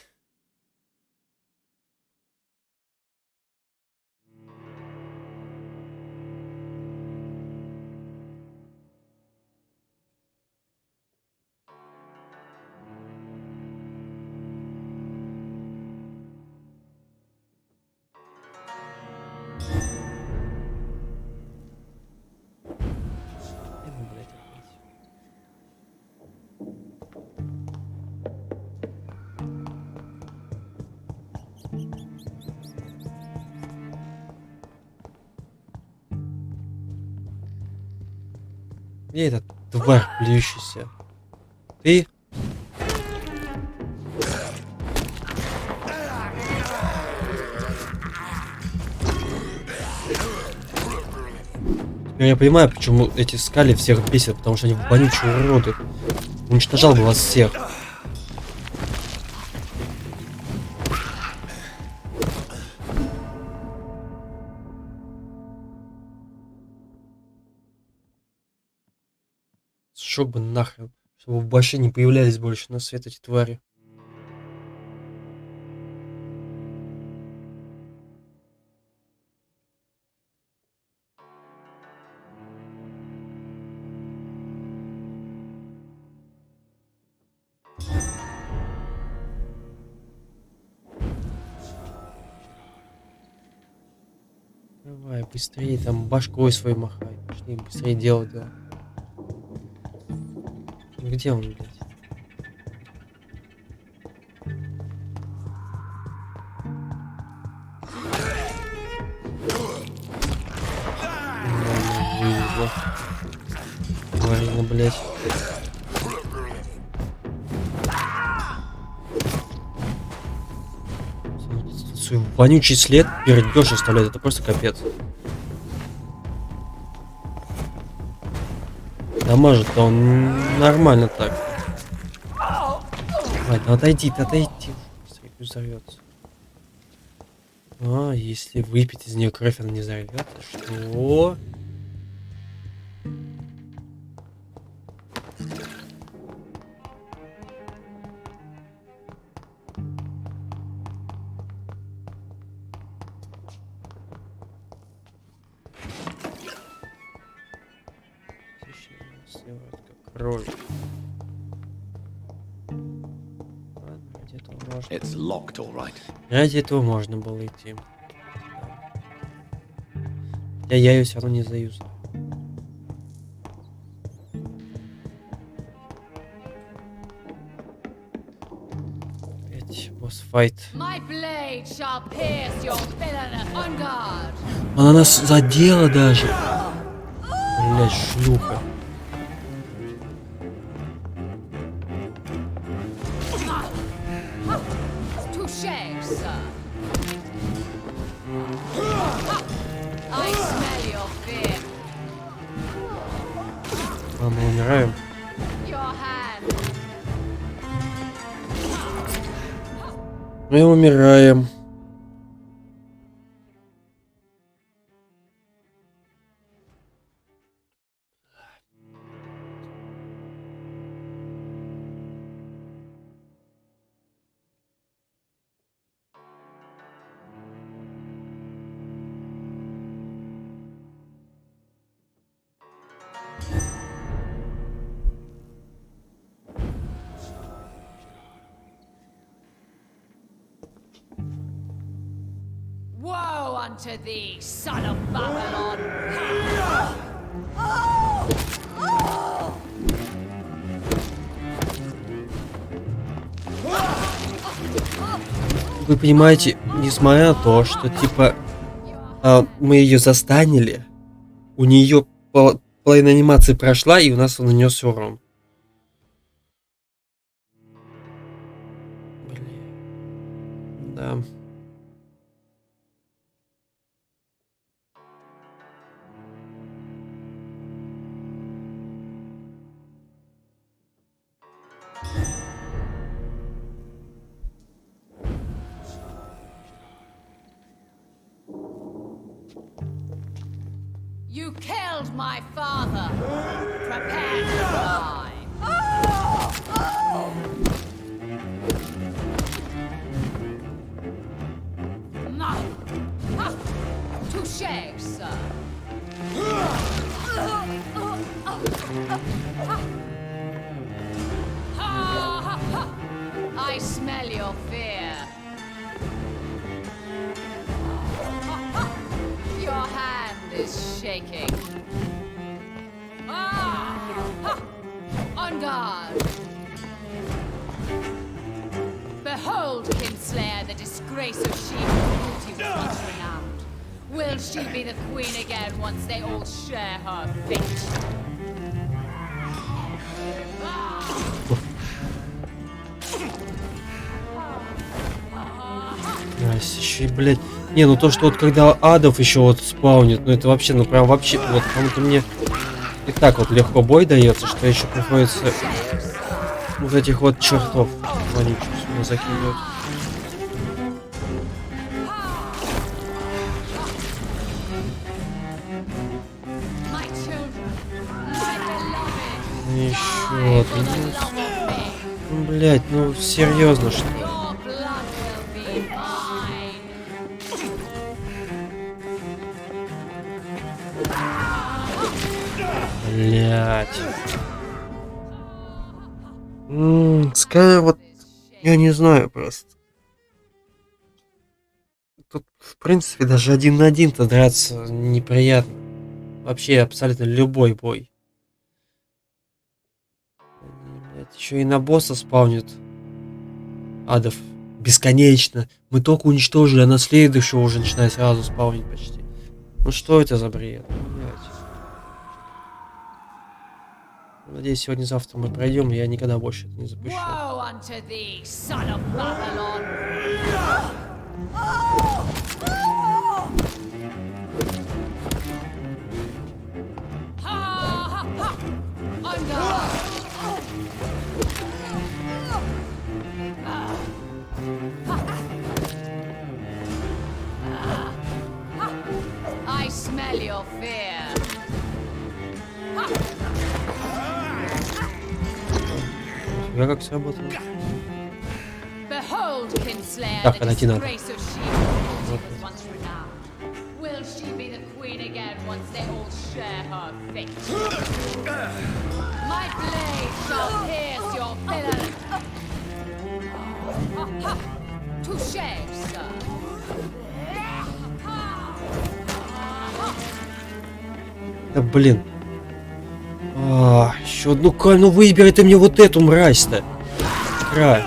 Где этот тварь плюющийся? Ты? Теперь я понимаю, почему эти скали всех бесят, потому что они вонючие уроды. Уничтожал бы вас всех. Сжег бы нахрен, чтобы вообще не появлялись больше на свет эти твари. Давай, быстрее там башкой свой махай. Пошли быстрее делать дела. Где он, блядь? падла. Тварина, блядь. Свой вонючий след перед дёрж оставляет, это просто капец. Дамажит-то он нормально так. Ладно, отойди, быстрее пусть взорвется. А, если выпить из нее кровь, она не взорвется. Что? Кровь. It's locked, all right. Ради этого можно было идти. Я ее все равно не заюзал. Опять босс-файт. Она нас задела даже. Блять, шлюха. А мы умираем. Мы умираем. Woe unto thee, son of Babylon! Вы понимаете, несмотря на то, что типа мы ее застанили, у нее половина анимации прошла, и у нас он нанес урон. Блин. Да. You killed my father. Prepare to die. Touché, sir. I smell your fear. Your hand is shaking. On guard. Behold, Kinslayer, the disgrace of she whose beauty was once renowned. Will she be the queen again once they all share her fate? Еще и, блядь. Не, ну то, что вот когда адов еще вот спаунит, ну это вообще, ну прям вообще, вот кому-то мне и так вот легко бой дается, что еще приходится вот этих вот чертов вонючих сюда закидывать. Еще, ну, блядь, ну серьезно что ли? Блять. Скорее вот, я не знаю просто. Тут, в принципе, даже 1 на 1-то драться неприятно. Вообще, абсолютно любой бой. Блять, еще и на босса спаунит адов бесконечно. Мы только уничтожили, а на следующего уже начинает сразу спаунить почти. Ну что это за бред? Блять. Надеюсь, сегодня-завтра мы пройдем, и я никогда больше это не запущу. Woe unto thee, son of Babylon! I smell your fear. Я как сработало? Behold, Kinslayer, Так, the подойти надо. disgrace of she was once renowned. Will she be the queen again once they all share her fate? My blade shall pierce your villain. Touché, sir. Да блин. Еще одну каль, ну выбери ты мне вот эту мразь-то. Край.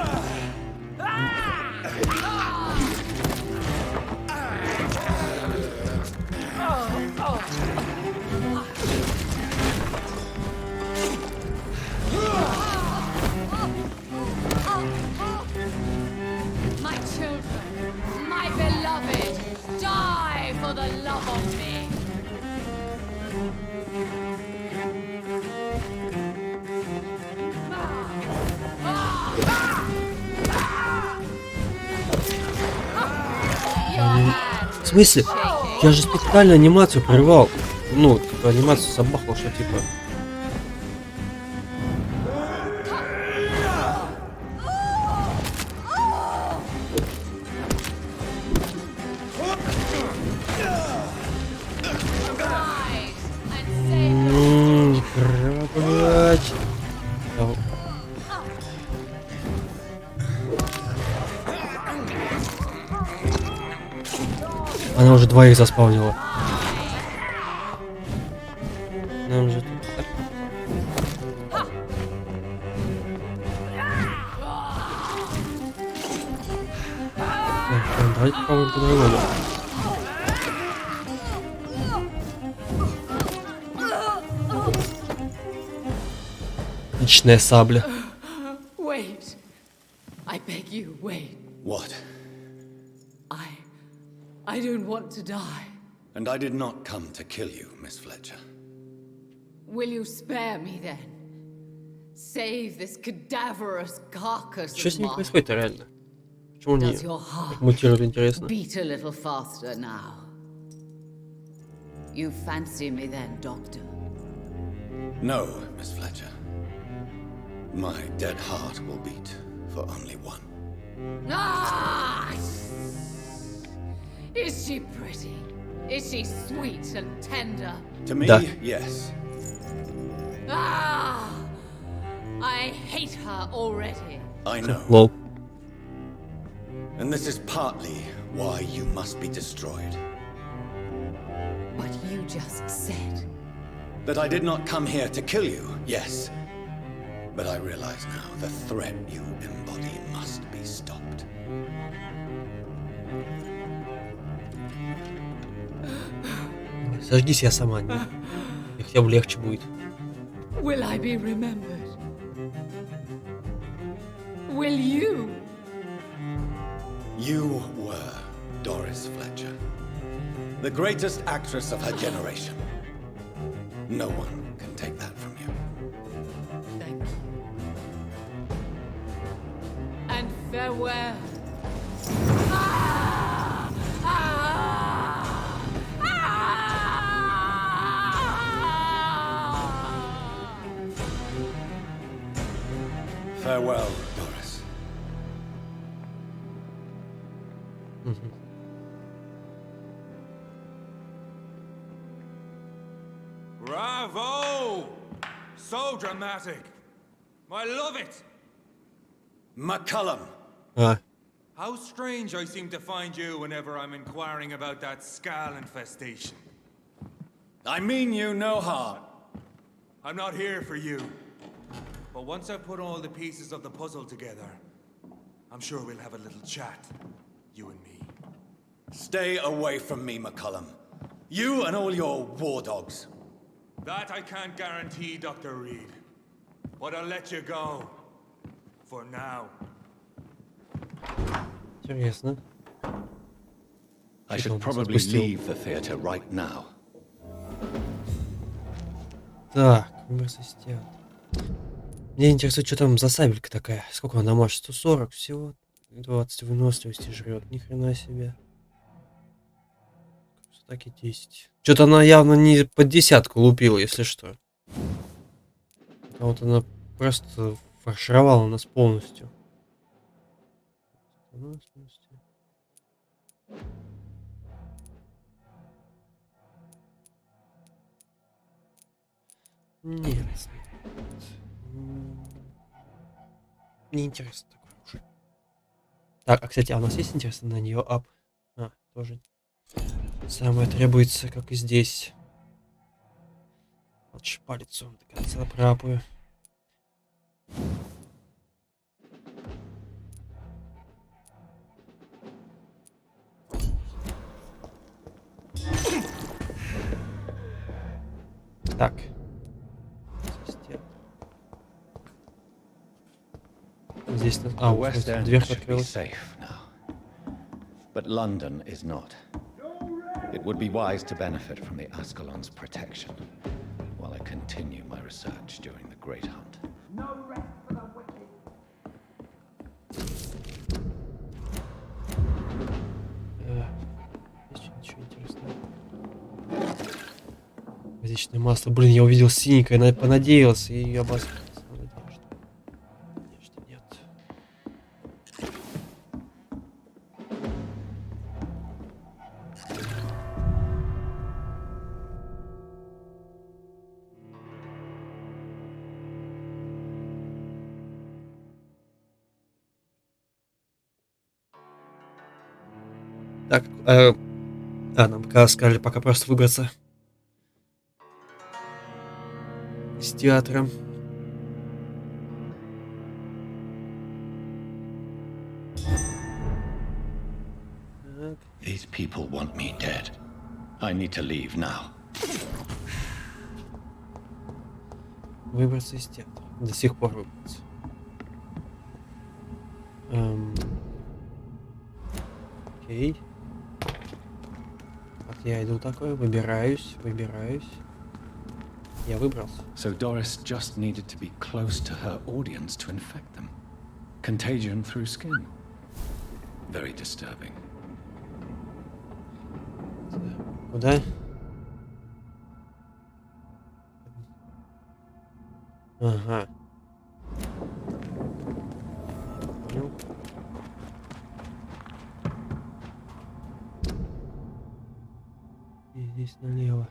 My children, my beloved, die for the love of me. В смысле? Я же специально анимацию прервал. Ну, типа, анимацию забахал, что типа... Блять. Она уже двоих заспавнила. Нам же тут... Давайте попробуем по-другому. Личная сабля. Wait. I beg you, wait. What? I don't want to die. And I did not come to kill you, Miss Fletcher. Will you spare me then? Save this cadaverous carcass Что с of ним mine. происходит реально? Почему они Does your heart мутируют, интересно? beat a little faster now? You fancy me then, Doctor? No, Miss Fletcher. My dead heart will beat for only one. Ah! Is she pretty? Is she sweet and tender? To me, Да. yes. Ah! I hate her already. I know. Лол. And this is partly why you must be destroyed. But you just said. That I did not come here to kill you, yes. But I realize now the threat you embody must be stopped. Сожги себя сама, не? И хотя бы легче будет. Will I be remembered? Will you? You were Doris Fletcher, the greatest actress of her generation. No one can take that from you. Thank you. And farewell. Ah! Ah! Ah! Farewell, Doris. Bravo! So dramatic. I love it. McCullum. How strange I seem to find you whenever I'm inquiring about that skull infestation. I mean you no harm. I'm not here for you. But once I've put all the pieces of the puzzle together, I'm sure we'll have a little chat, you and me. Stay away from me, McCullum. You and all your war dogs. That I can't guarantee, Dr. Reed. But I'll let you go. For now. Интересно. I Что-то should он probably запустил. leave the theater right now. Так, выбор со стен. Мне интересует, что там за сабелька такая. Сколько она дамажит? 140 всего. 20 выносливости жрет. Ни хрена себе. Все-таки 10. Что-то она явно не под десятку лупила, если что. А вот она просто фаршировала нас полностью. Нет. Неинтересно такое уже. Так, а кстати, а у нас есть интересно на нее ап? А, тоже. Самое требуется, как и здесь. Вот шпалицу до конца прапаю. Так. Здесь... А, вот дверь открылась. But London is not. It would be wise to benefit from the Ascalon's protection while I continue my research during the Great Hunt. No rest for the wicked. Здесь ничего интересного. Различное масло. Блин, я увидел синенькое, понадеялся и обоссался. Надежды нет. Так, нам пока сказали пока просто выбраться из театра. These people want me dead. I need to leave now. Выбраться из театра. До сих пор выбраться. Окей. Вот я иду такой, выбираюсь. Я выбрался. So Doris just needed to be close to her audience to infect them. Contagion through skin. Very disturbing. Куда? Ага. Понял. И здесь налево.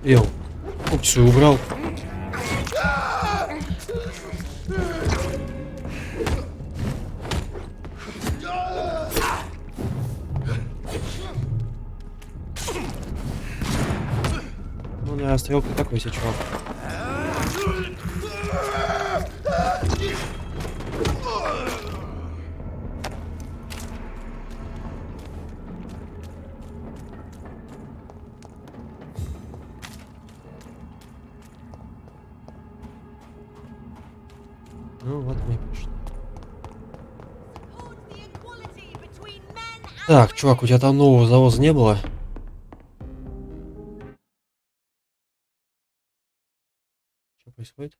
Ел. Опцию убрал. Ну да, стрелка такой себе чувак. Ну вот мы и пришли. Так, чувак, у тебя там нового завоза не было? Что происходит?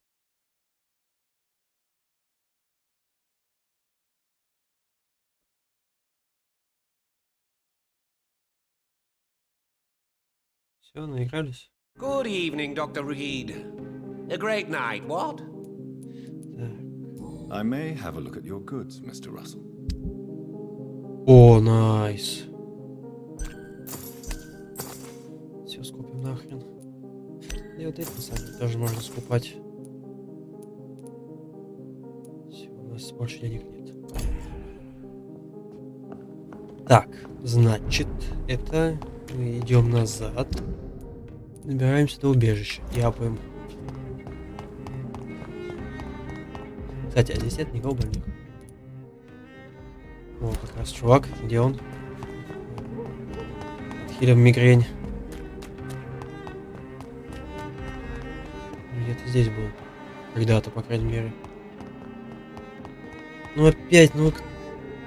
Все, наигрались? Good evening, Dr. Reed. A great night, what? I may have a look at your goods, Mr. Russell. О, найс. Все скупим нахрен. Да и вот это на самом деле тоже можно скупать. Все, у нас больше денег нет. Так, значит, это мы идем назад. Добираемся до убежища. Япаем. Кстати, а здесь нет никого больных. О, как раз чувак. Где он? Или мигрень. Где-то здесь был. Когда-то, по крайней мере. Ну опять, ну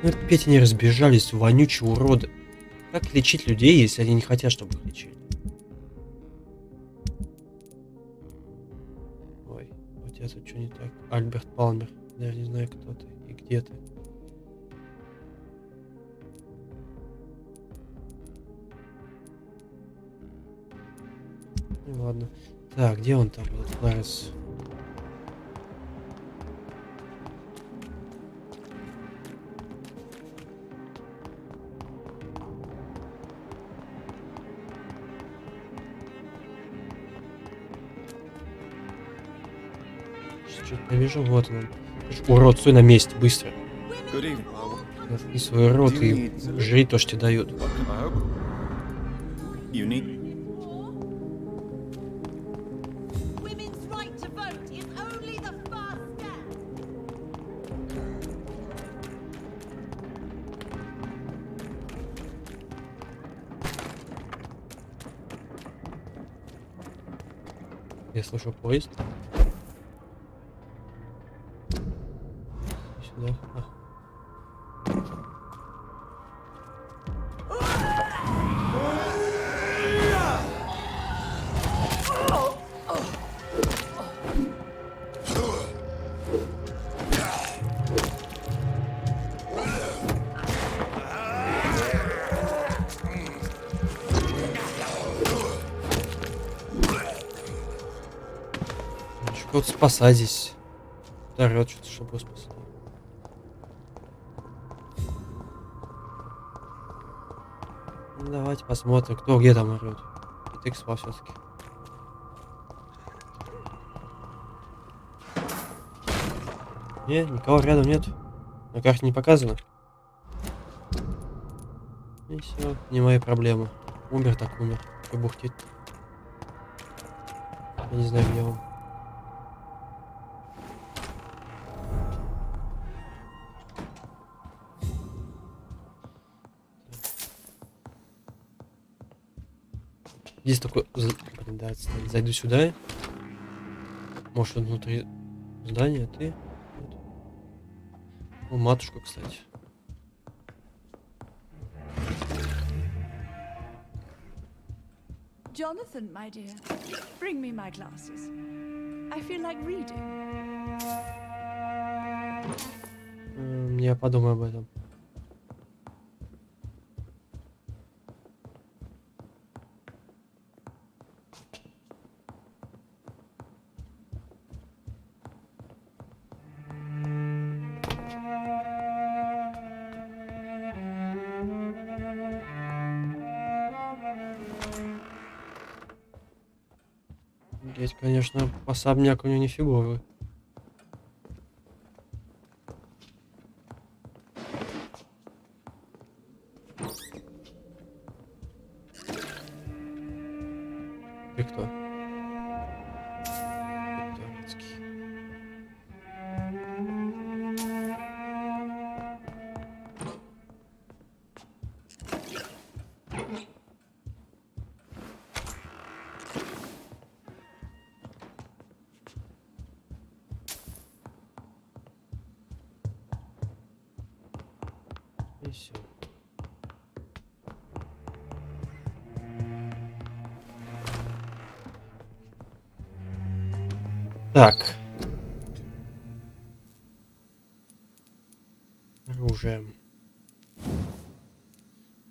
опять они разбежались, вонючие уроды. Как лечить людей, если они не хотят, чтобы их лечили? Ой, у тебя тут что не так? Альберт Палмер. Даже не знаю, кто ты и где ты. Ну ладно. Так, где он там, этот Ларес? Что-то вижу, вот он. Урод, стой на месте, быстро. Заткни свой рот и жри то, что тебе дают. Women's right to vote is only the first step. Я слышу поезд. Сюда. А. Кого-то спасать здесь. Орёт что-то, чтобы его спасать. Ну, давайте посмотрим, кто где там орёт. И ты спал все-таки. Не, никого рядом нет. На карте не показано. И все, не мои проблемы. Умер так умер. Что бухтит? Я не знаю, где он. Здесь такой... Блин, да, зайду сюда. Может, он внутри здания, а ты? Вот. О, матушка, кстати. Jonathan, my dear, bring me my glasses. I feel like reading. Я подумаю об этом. Здесь, конечно, особняк у него не фиговый. Ты кто? Дворецкий. И все. Так. Оружие.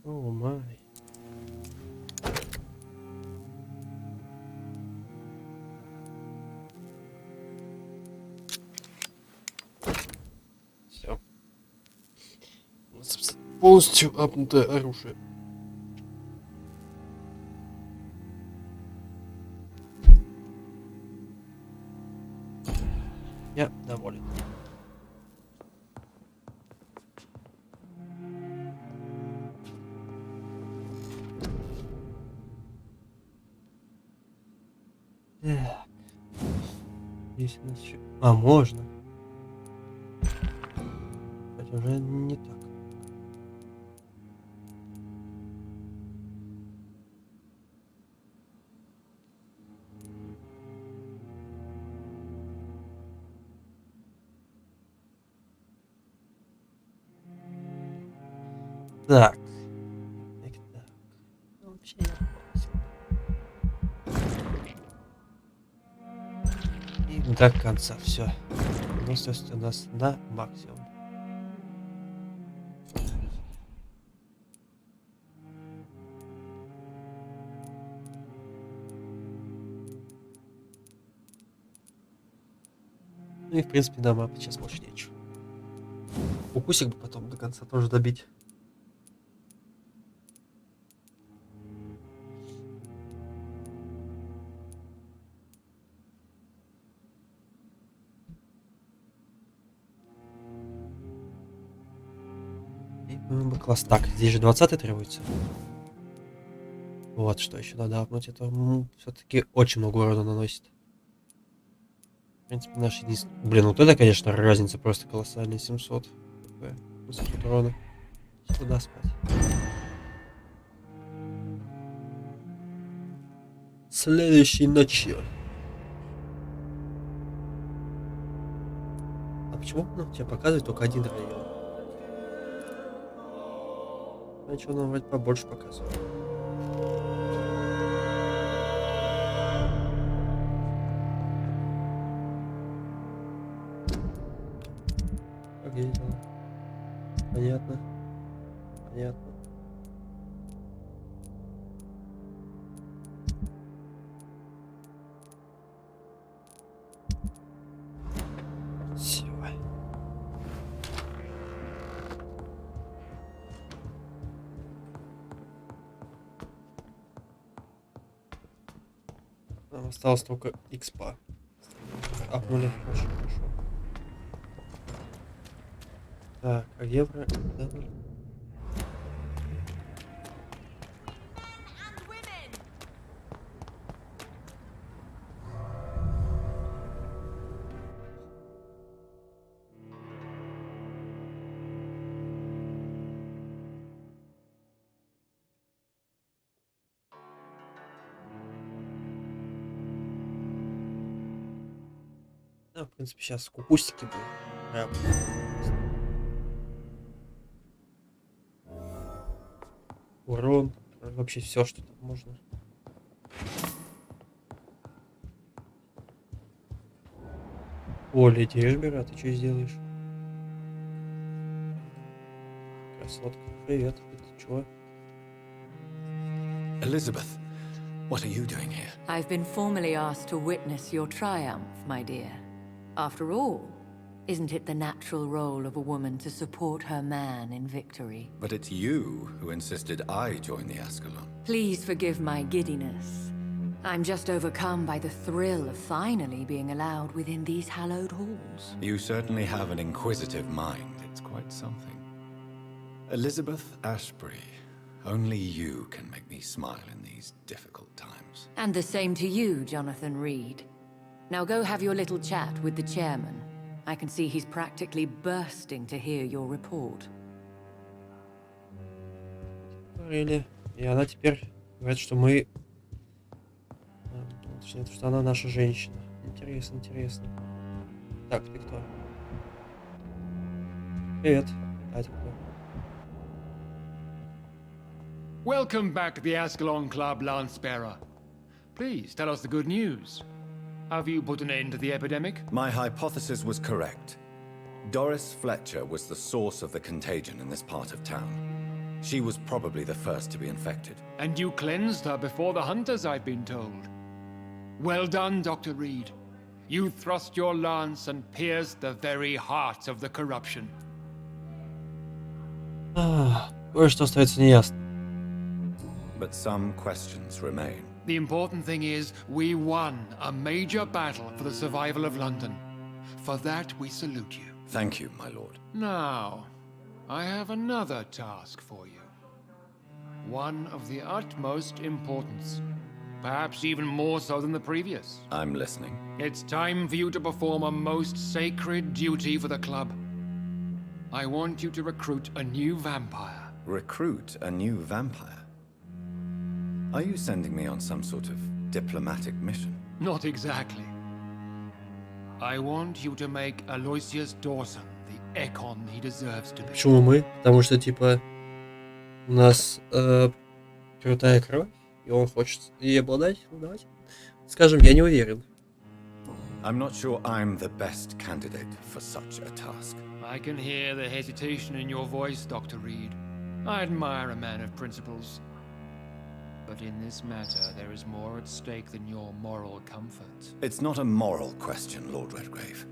О май. Все. Полностью апнутое оружие. Я доволен. Так. Здесь у нас еще... А, можно. Кстати, уже не так. Так. Вообще. И до конца. Все. Выносливость у нас на максимум. Ну и в принципе на мапе сейчас больше нечего. Укусик бы потом до конца тоже добить. И класс. Так, здесь же 20 требуется. Вот что еще надо апнуть. Это все-таки очень много урона наносит. В принципе, наш единственный... Блин, вот это, конечно, разница просто колоссальная. 700 хп. 700 урона. Сюда спать. Следующей ночью. А почему нам тебе показывает только один район? А что нам вроде побольше показывает? Как я делал? Понятно. Понятно. Все. Нам осталось только экспа. Апнули. Очень хорошо. Так, а евро... Да, да. Да, в принципе, сейчас кукустики будут. Прям. Урон. Вообще все, что там можно. О, леди Эшбера, а ты что сделаешь? Красотка. Привет. Это чего? Elizabeth, what are you doing here? I've been formally asked to witness your triumph, my dear. After all, isn't it the natural role of a woman to support her man in victory? But it's you who insisted I join the Ascalon. Please forgive my giddiness. I'm just overcome by the thrill of finally being allowed within these hallowed halls. You certainly have an inquisitive mind. It's quite something. Elizabeth Ashbury, only you can make me smile in these difficult times. And the same to you, Jonathan Reed. Now go have your little chat with the chairman. I can see he's practically bursting to hear your report. Говорили. И она теперь говорит, что мы... Точнее, что она наша женщина. Интересно, интересно. Так, ты кто? Привет. А это кто? Welcome back to the Ascalon Club, Lance-Bearer. Please tell us the good news. Have you put an end to the epidemic? My hypothesis was correct. Doris Fletcher was the source of the contagion in this part of town. She was probably the first to be infected. And you cleansed her before the hunters, I've been told. Well done, Dr. Reed. You thrust your lance and pierced the very heart of the corruption. Кое-что остается неясно. But some questions remain. The important thing is, we won a major battle for the survival of London. For that, we salute you. Thank you, my lord. Now, I have another task for you. One of the utmost importance. Perhaps even more so than the previous. I'm listening. It's time for you to perform a most sacred duty for the club. I want you to recruit a new vampire. Recruit a new vampire? Are you sending me on some sort of diplomatic mission? Not exactly. I want you to make Aloysius Dawson the Ekon he deserves to be. Почему мы? Потому что, типа, У нас крутая кровь, и он хочет ей обладать. Ну, давайте. Скажем, я не уверен. I'm not sure I'm the best candidate for such a task. I can hear the hesitation in your voice, Dr. Reed. I admire a man of principles. But in this matter, there is more at stake than your moral comfort. It's not a moral question, Lord Redgrave.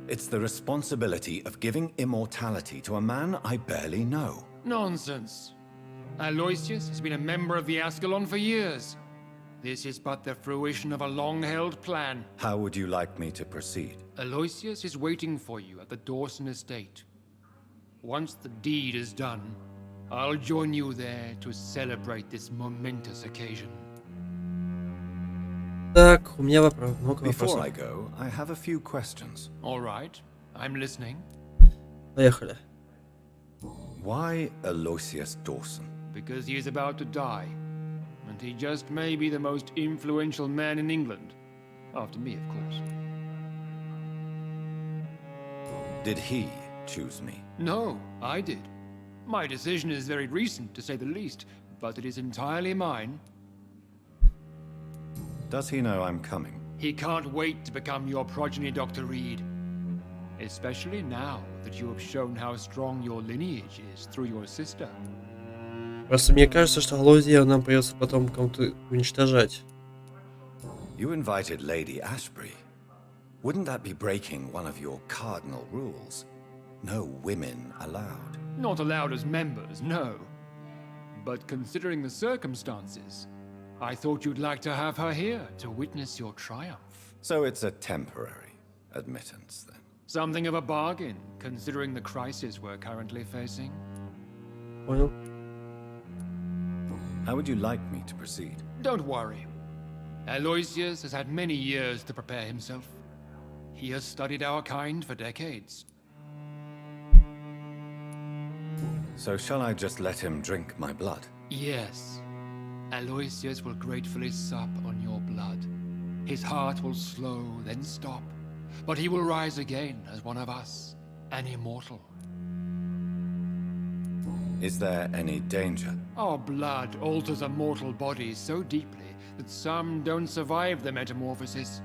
It's the responsibility of giving immortality to a man I barely know. Nonsense. Aloysius has been a member of the Ascalon for years. This is but the fruition of a long-held plan. How would you like me to proceed? Aloysius is waiting for you at the Dawson estate. Once the deed is done, I'll join you there to celebrate this momentous occasion. Так, у меня вопрос, много Before I вопросов. go, I have a few questions. All right, I'm listening. Поехали. Why Aloysius Dawson? Because he is about to die, and he just may be the most influential man in England. After me, of course. Did he choose me? No, I did. My decision is very recent, to say the least, but it is entirely mine. Does he know I'm coming? He can't wait to become your progeny, Dr. Reed. Especially now that you have shown how strong your lineage is through your sister. Просто мне кажется, что Алозия нам придется потом кому-то уничтожать. You invited Lady Ashbury. Wouldn't that be breaking one of your cardinal rules? No women allowed. Not allowed as members, no. But considering the circumstances, I thought you'd like to have her here to witness your triumph. So it's a temporary admittance, then? Something of a bargain, considering the crisis we're currently facing. Понял. How would you like me to proceed? Don't worry. Aloysius has had many years to prepare himself. He has studied our kind for decades. So shall I just let him drink my blood? Yes. Aloysius will gratefully sup on your blood. His heart will slow, then stop. But he will rise again as one of us, an immortal. Is there any danger? Our blood alters a mortal body so deeply that some don't survive the metamorphosis.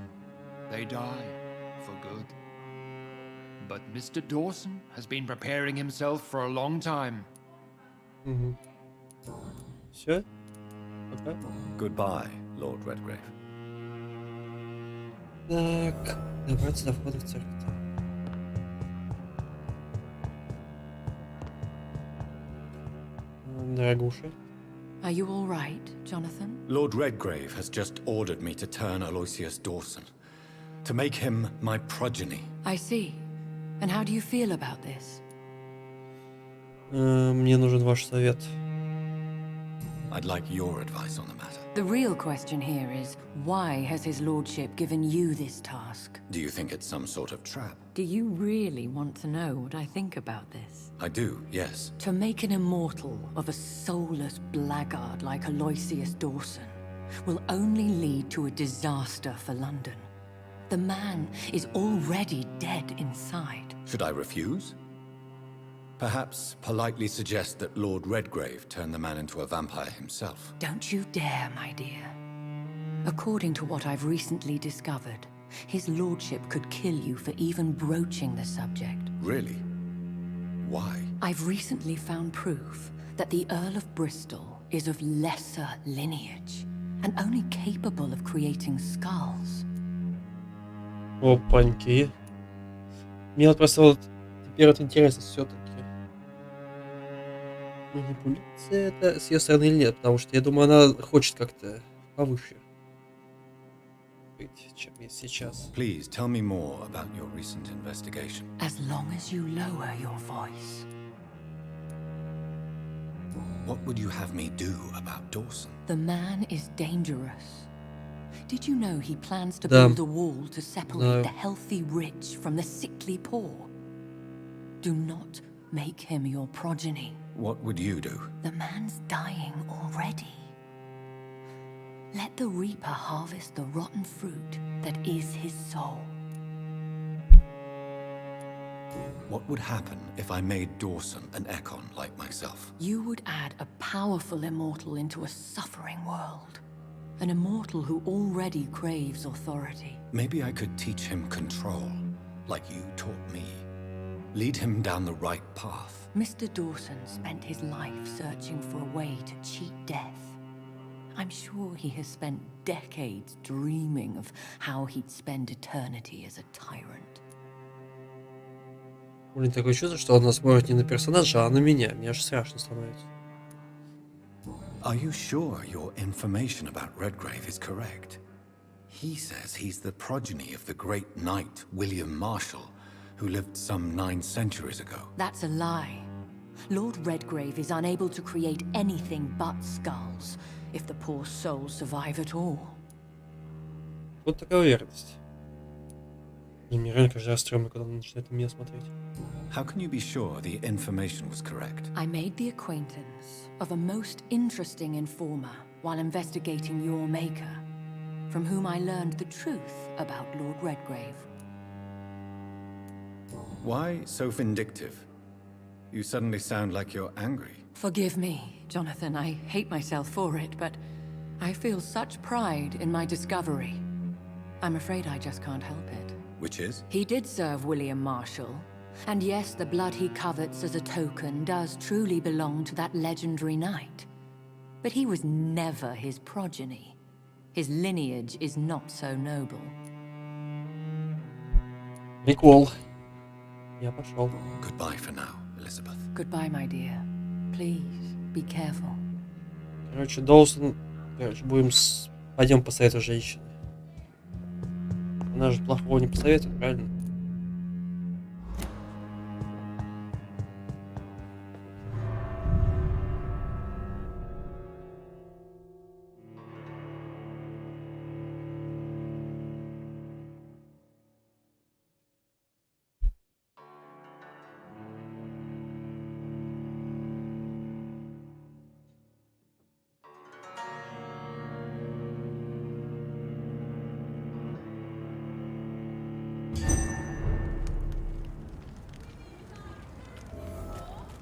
They die for good. But Mr. Dawson has been preparing himself for a long time. Угу. Все? Пока. Goodbye, Lord Redgrave. Так, добраться до входа в церковь. Дорогуша. Are you all right, Jonathan? Lord Redgrave has just ordered me to turn Aloysius Dawson, to make him my progeny. I see. And how do you feel about this? Мне нужен ваш совет. I'd like your advice on the matter. The real question here is, why has his lordship given you this task? Do you think it's some sort of trap? Do you really want to know what I think about this? I do, yes. To make an immortal of a soulless blackguard like Aloysius Dawson will only lead to a disaster for London. The man is already dead inside. Should I refuse? Perhaps politely suggest that Lord Redgrave turn the man into a vampire himself. Don't you dare, my dear. According to what I've recently discovered, his lordship could kill you for even broaching the subject. Really? Why? I've recently found proof that the Earl of Bristol is of lesser lineage and only capable of creating skulls. Опаньки. Мне вот просто вот теперь вот интересно все-таки. Манипуляция это с ее стороны или нет, потому что я думаю, она хочет как-то повыше быть, чем есть сейчас. Please tell me more about your recent investigation. As long as you lower your voice. What would you have me do about Dawson? The man is dangerous. Did you know he plans to Да. build a wall to separate Знаю. the healthy rich from the sickly poor? Do not make him your progeny. What would you do? The man's dying already. Let the reaper harvest the rotten fruit that is his soul. What would happen if I made Dawson an Ekon like myself? You would add a powerful immortal into a suffering world. An immortal who already craves authority. Maybe I could teach him control, like you taught me. Lead him down the right path. Mr. Dawson spent his life searching for a way to cheat death. I'm sure he has spent decades dreaming of how he'd spend eternity as a tyrant. Блин, такое чувство, что она смотрит не на персонажа, а на меня. Мне аж страшно становится. Are you sure your information about Redgrave is correct? He says he's the progeny of the great knight William Marshall, who lived some 9 centuries ago. That's a lie. Lord Redgrave is unable to create anything but skulls, if the poor souls survive at all. Вот такая уверенность. И мне реально каждый раз стрёмно, когда он начинает на меня смотреть. How can you be sure the information was correct? I made the acquaintance of a most interesting informer while investigating your maker, from whom I learned the truth about Lord Redgrave. Why so vindictive? You suddenly sound like you're angry. Forgive me, Jonathan. I hate myself for it, but I feel such pride in my discovery. I'm afraid I just can't help it. Which is? He did serve William Marshall. And yes, the blood he covets as a token does truly belong to that legendary knight. But he was never his progeny. His lineage is not so noble. Прикол. Я пошел. Goodbye for now, Elizabeth. Goodbye, my dear. Please, be careful. Короче, Доусон... Пойдем посоветуем женщине. Она же плохого не посоветует, правильно?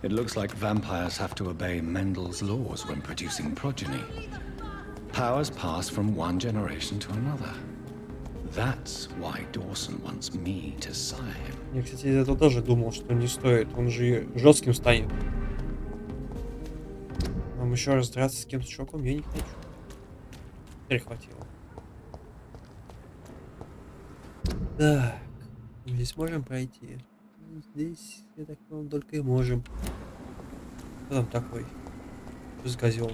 It looks like vampires have to obey Mendel's laws when producing progeny. Powers pass from one generation to another. That's why Dawson wants me to sire him. Я, кстати, из-за этого тоже думал, что не стоит. Он же жестким станет. Нам еще раз драться с кем-то чуваком я не хочу. Перехватило. Так. Здесь можем пройти. Здесь, я так понял, только и можем. Кто там такой? Что за козел?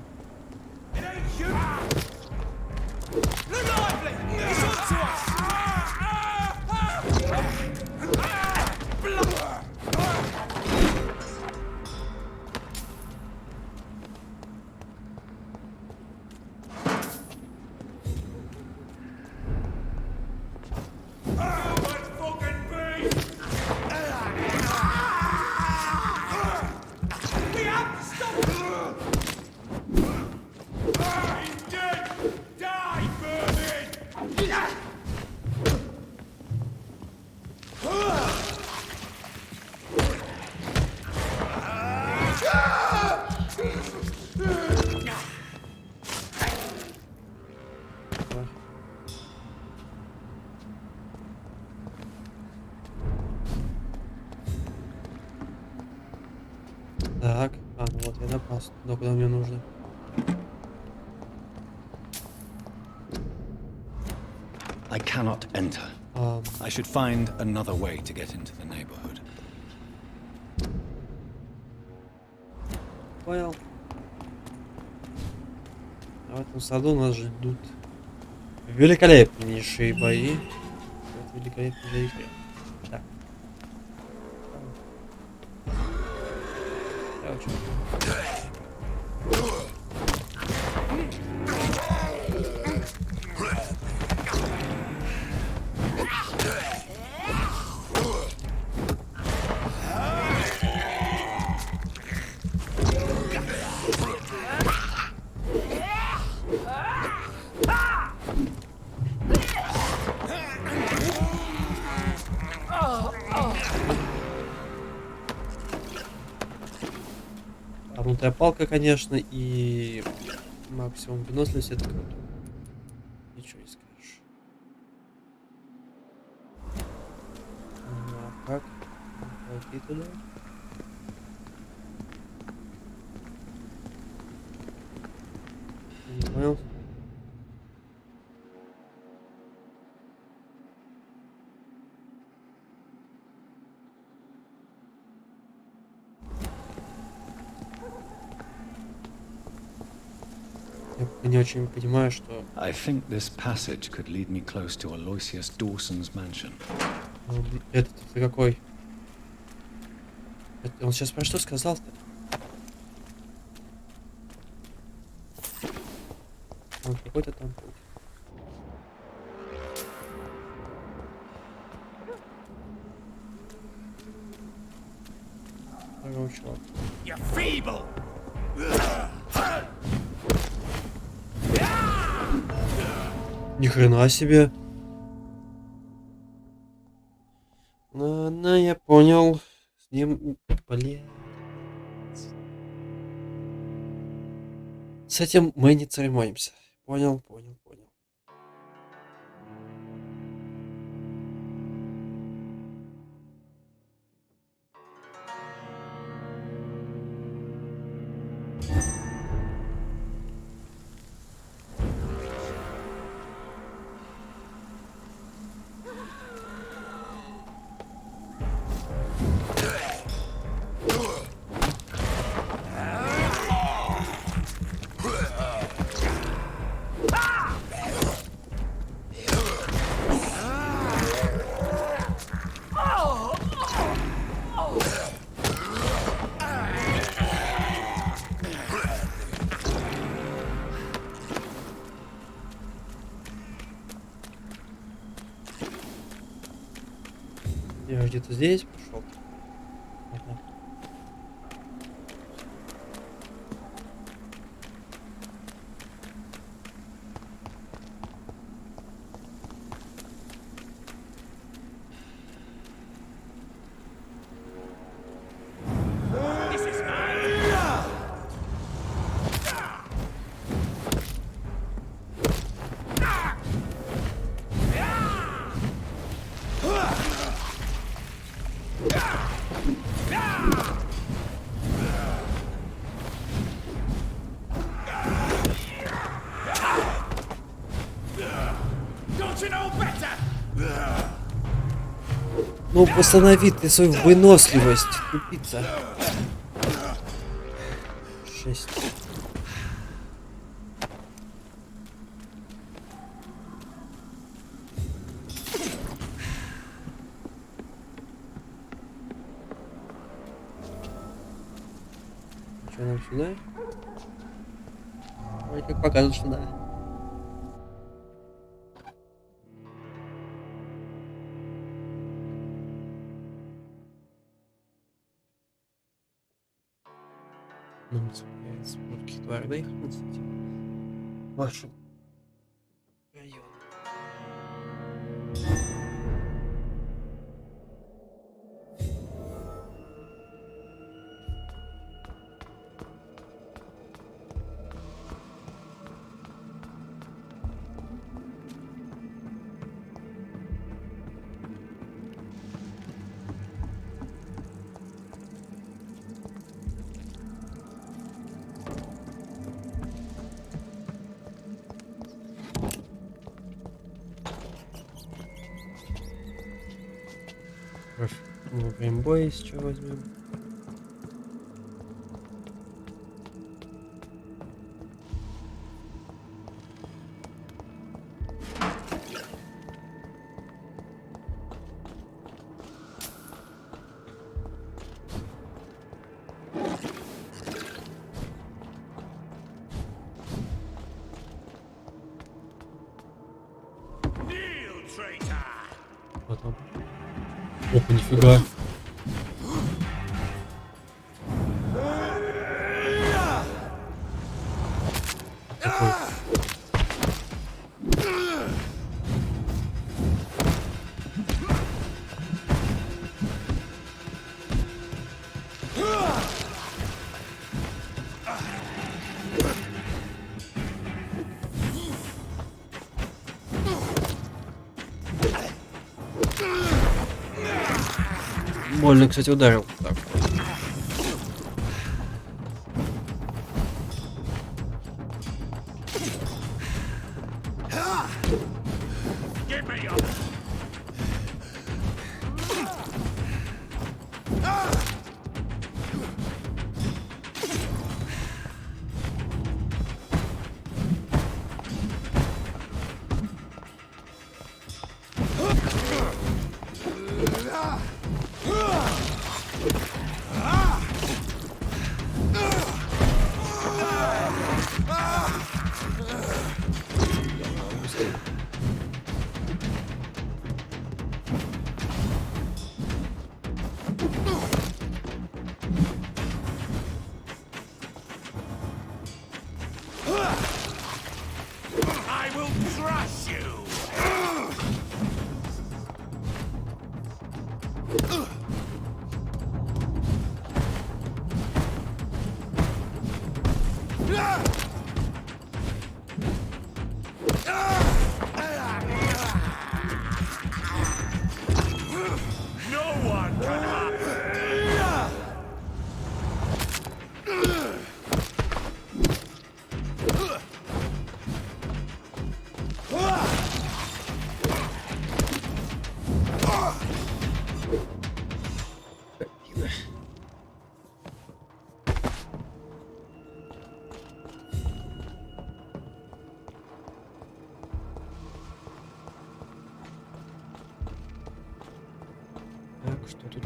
Так, ну вот я напал, но куда мне нужно? I cannot enter. I should find another way to get into the neighborhood. Понял. А в этом саду нас ждут великолепнейшие бои. Это великолепный игре. Так. изогнутая палка, конечно, и максимум выносливости, это круто. Ничего не скажешь. А как? Пойти туда? Не понял. Я не очень понимаю, что... I think this passage could lead me close to Aloysius Dawson's mansion. Это какой? Он сейчас про что сказал-то? Какой-то там путь. Здорово, чувак. Ни хрена себе. Ладно, я понял. С ним, блин. С этим мы не церемонимся. Понял. Я где-то здесь пошел. Ага. Ну, восстанови ты свою выносливость, тупица. 6. Что нам сюда? Ой, как показывают сюда. Ну, спортки тварных, кстати. Вашу район. Ну, геймбой с чего возьмем? Потом. Опа, нифига. Такой. Больно, кстати, ударил. Так. I will crush you! No one can harm me! Так, что тут?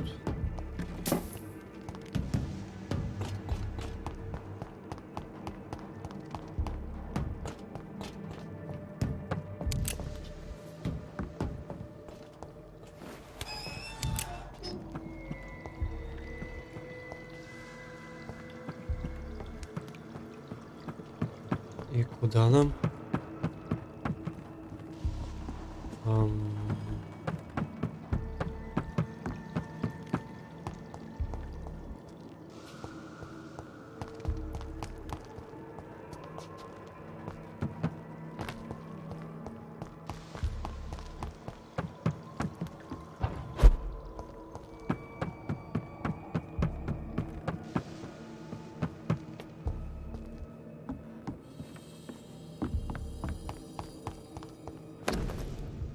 И куда нам?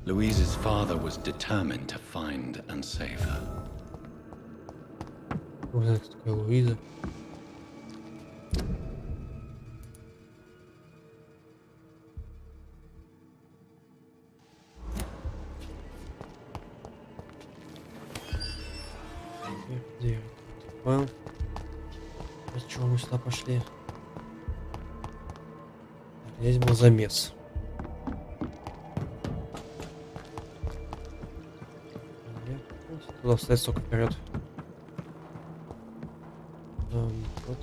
Louise's father was determined to find and save her. Узнать, кто такая Луиза. Где? Понял? А чего мы сюда пошли? Здесь был замес. Туда встать столько вперед. Вот.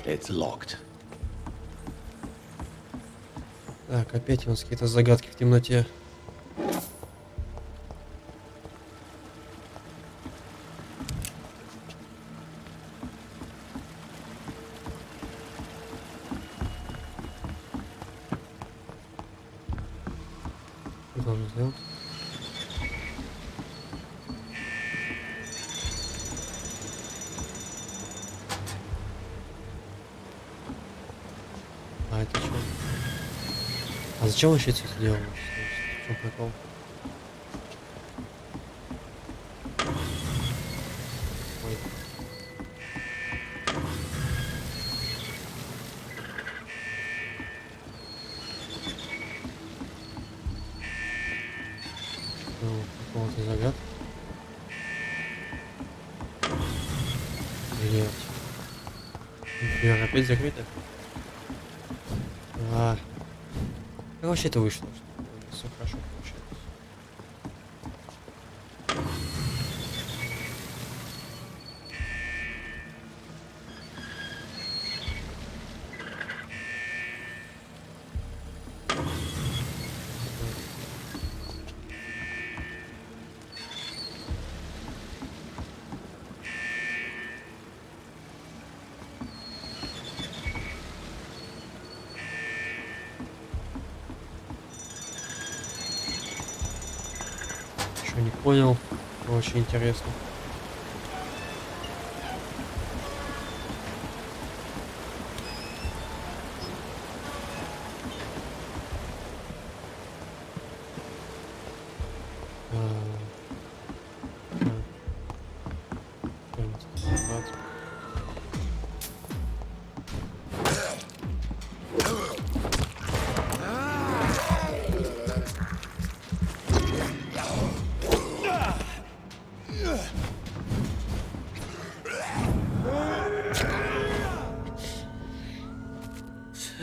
It's locked. Так, опять у нас какие-то загадки в темноте. Что должен сделать? А это что? А зачем вообще это делал? В чем прикол? Ой. Ну, какого-то загадка. Блять. Дверь опять закрыта? Как вообще это вышло? Все хорошо получилось. понял. Очень интересно.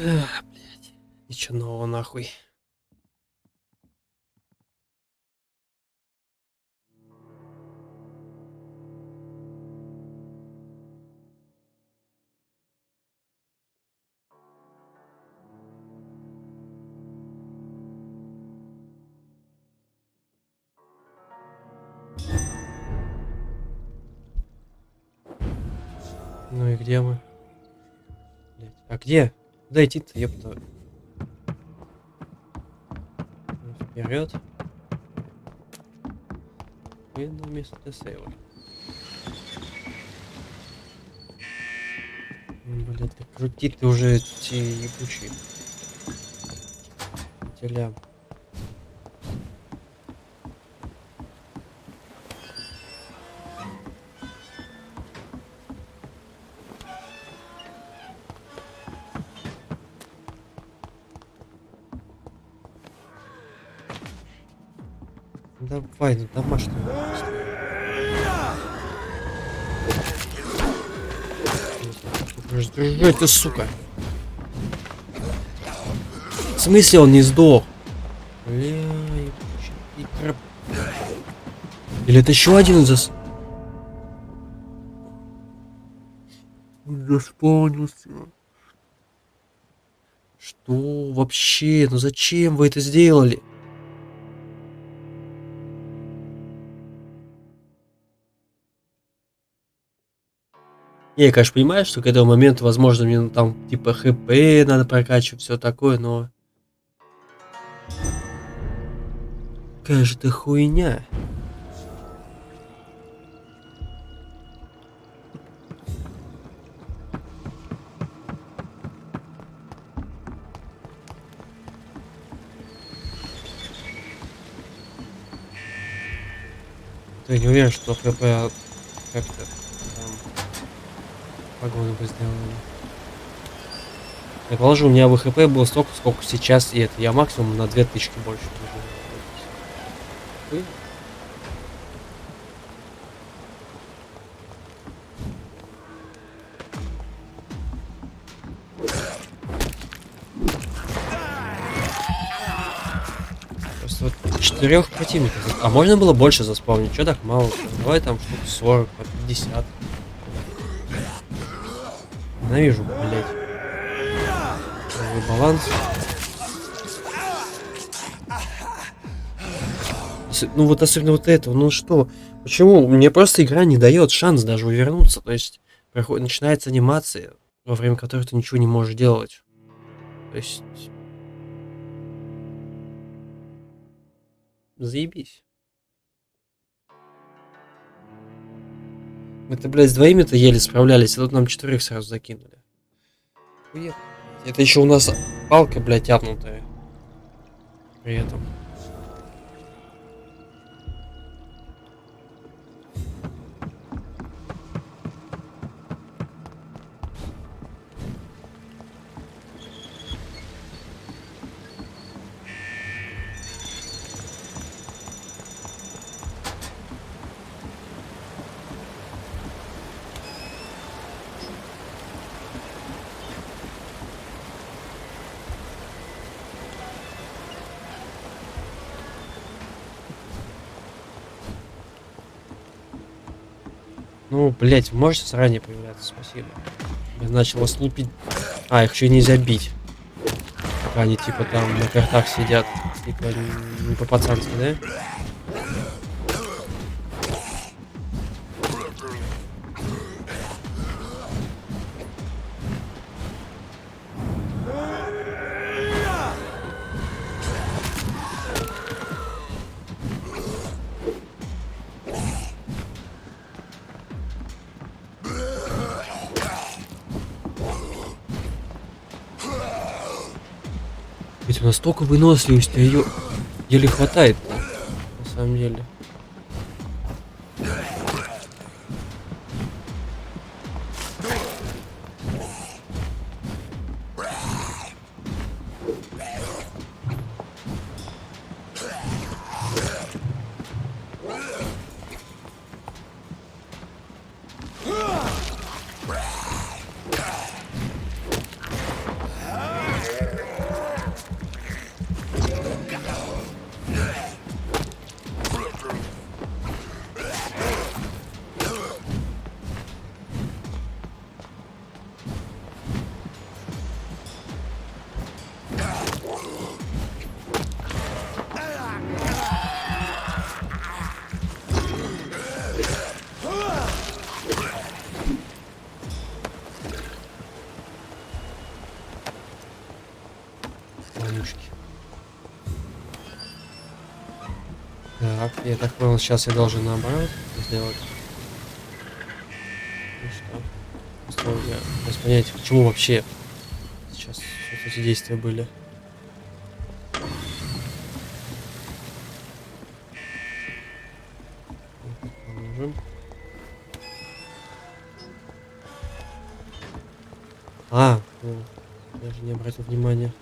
Блять. Ничего нового нахуй. Ну и где мы? Блять. А где? Куда идти-то, ёпта? Вперед. И на место для сейва. Блять, так крути ты уже эти ебучие. Теля. Давай, ну домашний. Сдержи ты, сука. В смысле он не сдох? Бля, или это еще один заспавнился? Что вообще? Ну зачем вы это сделали? Я, конечно, понимаю, что к этому моменту, возможно, мне там типа ХП надо прокачивать, все такое, но... Какая же ты хуйня. Я не уверен, что ХП как-то погону бы сделали. Я положу, у меня в ХП было столько, сколько сейчас, и это я максимум на 2000 больше. Просто вот 4 противников. А можно было больше заспавнить? Чё так мало? Давай там штук 40, 50. Ненавижу, блять. Баланс. Ну вот особенно вот этого. Ну что? Почему? Мне просто игра не дает шанс даже увернуться. То есть начинается анимация, во время которой ты ничего не можешь делать. То есть... Заебись. Мы-то, блядь, с двоими-то еле справлялись, а тут нам 4 сразу закинули. Хуя. Это еще у нас палка, блядь, тянутая. При этом. Ну, блять, можете заранее появляться, спасибо. Я начал вас лупить. А, их еще нельзя бить. Пока они типа там на картах сидят. Типа не по-пацански, да? Слушайте, настолько выносливости ее еле хватает, на самом деле. Так, я так понял, сейчас я должен наоборот сделать. Ну что? Просто я без понятия, почему вообще сейчас эти действия были. Положим. Ну, даже не обратил внимания.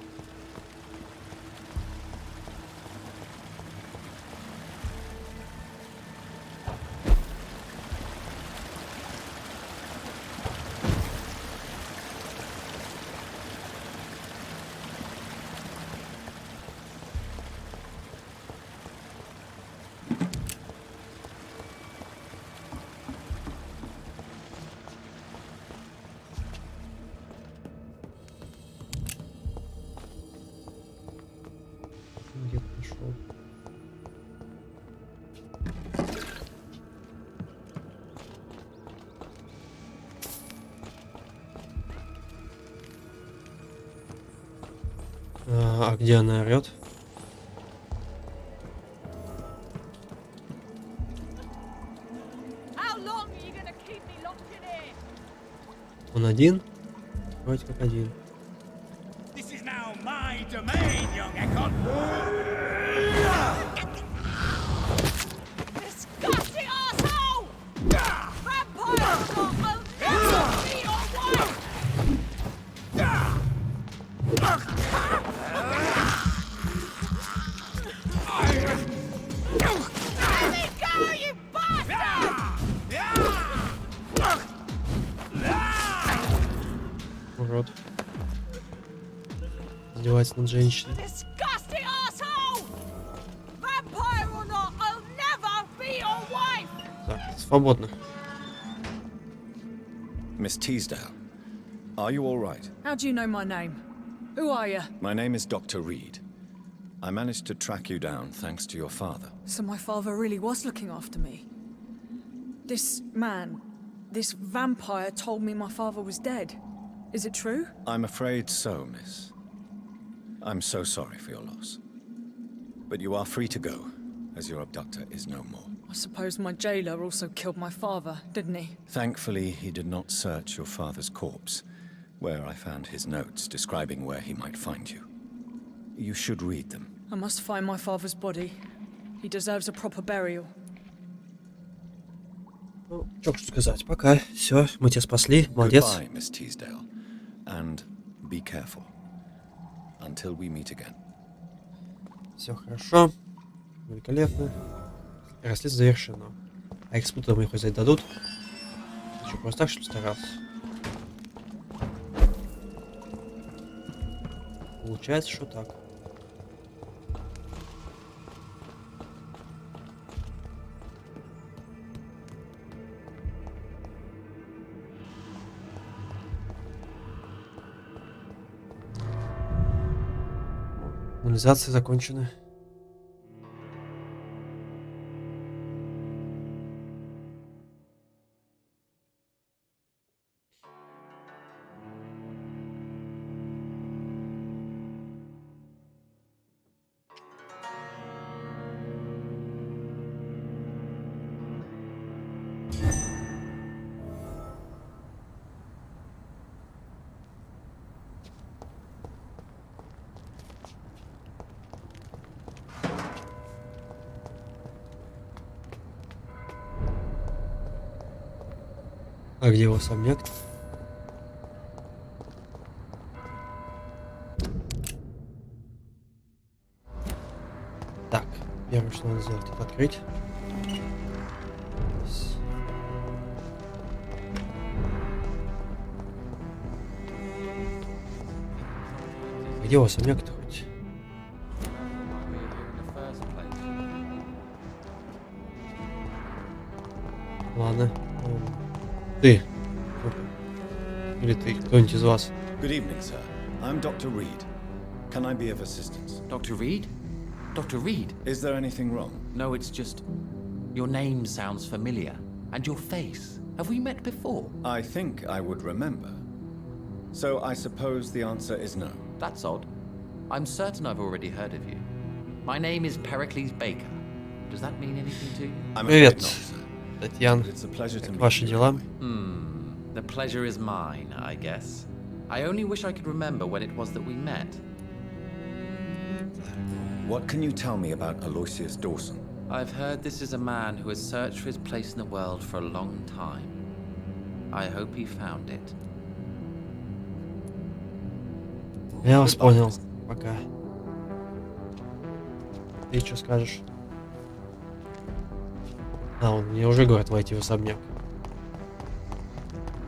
Где-то нашел. А где она орет? Он один? Вроде как один. This is now my domain, young Ekon. Disgusting asshole! Vampires will never be your wife! Let me go, you bastard! Урод. Издевается над женщиной. Disgusting asshole! Vampire or not, I'll never be your wife! Так, свободно. Miss Teasdale, are you all right? How do you know my name? Who are you? My name is Dr. Reed. I managed to track you down thanks to your father. So my father really was looking after me. This man, this vampire told me my father was dead. Is it true? I'm afraid so, miss. I'm so sorry for your loss. But you are free to go, as your abductor is no more. I suppose my jailer also killed my father, didn't he? Thankfully, he did not search your father's corpse, where I found his notes describing where he might find you. You should read them. I must find my father's body. He deserves a proper burial. Ну, что сказать, пока. Все, мы тебя спасли, молодец. Goodbye, Miss Teasdale. And be careful. Until we meet again. Все хорошо. Великолепно. Расследование завершено. А экспутер мне хоть дадут? Что, просто так, что ли, старался? Получается, что так. Анализация закончена. А где его особняк? Так, первое, что надо сделать, это открыть. Где его особняк-то хоть? Ладно. Ты. Или ты, кто-нибудь из вас. Good evening, sir. I'm Dr. Reed. Can I be of assistance? Dr. Reed? Dr. Reed? Is there anything wrong? No, it's just... Your name sounds familiar. And your face. Have we met before? I think I would remember. So I suppose the answer is no. That's odd. I'm certain I've already heard of you. My name is Pericles Baker. Does that mean anything to you? Привет, Татьяна. It's a pleasure to Как meet ваши you. дела? The pleasure is mine, I guess. I only wish I could remember when it was that we met. What can you tell me about Aloysius Dawson? I've heard this is a man who has searched for his place in the world for a long time. I hope he found it. Я вас понял. Пока. Ты что скажешь? А, он мне уже говорит войти в особняк.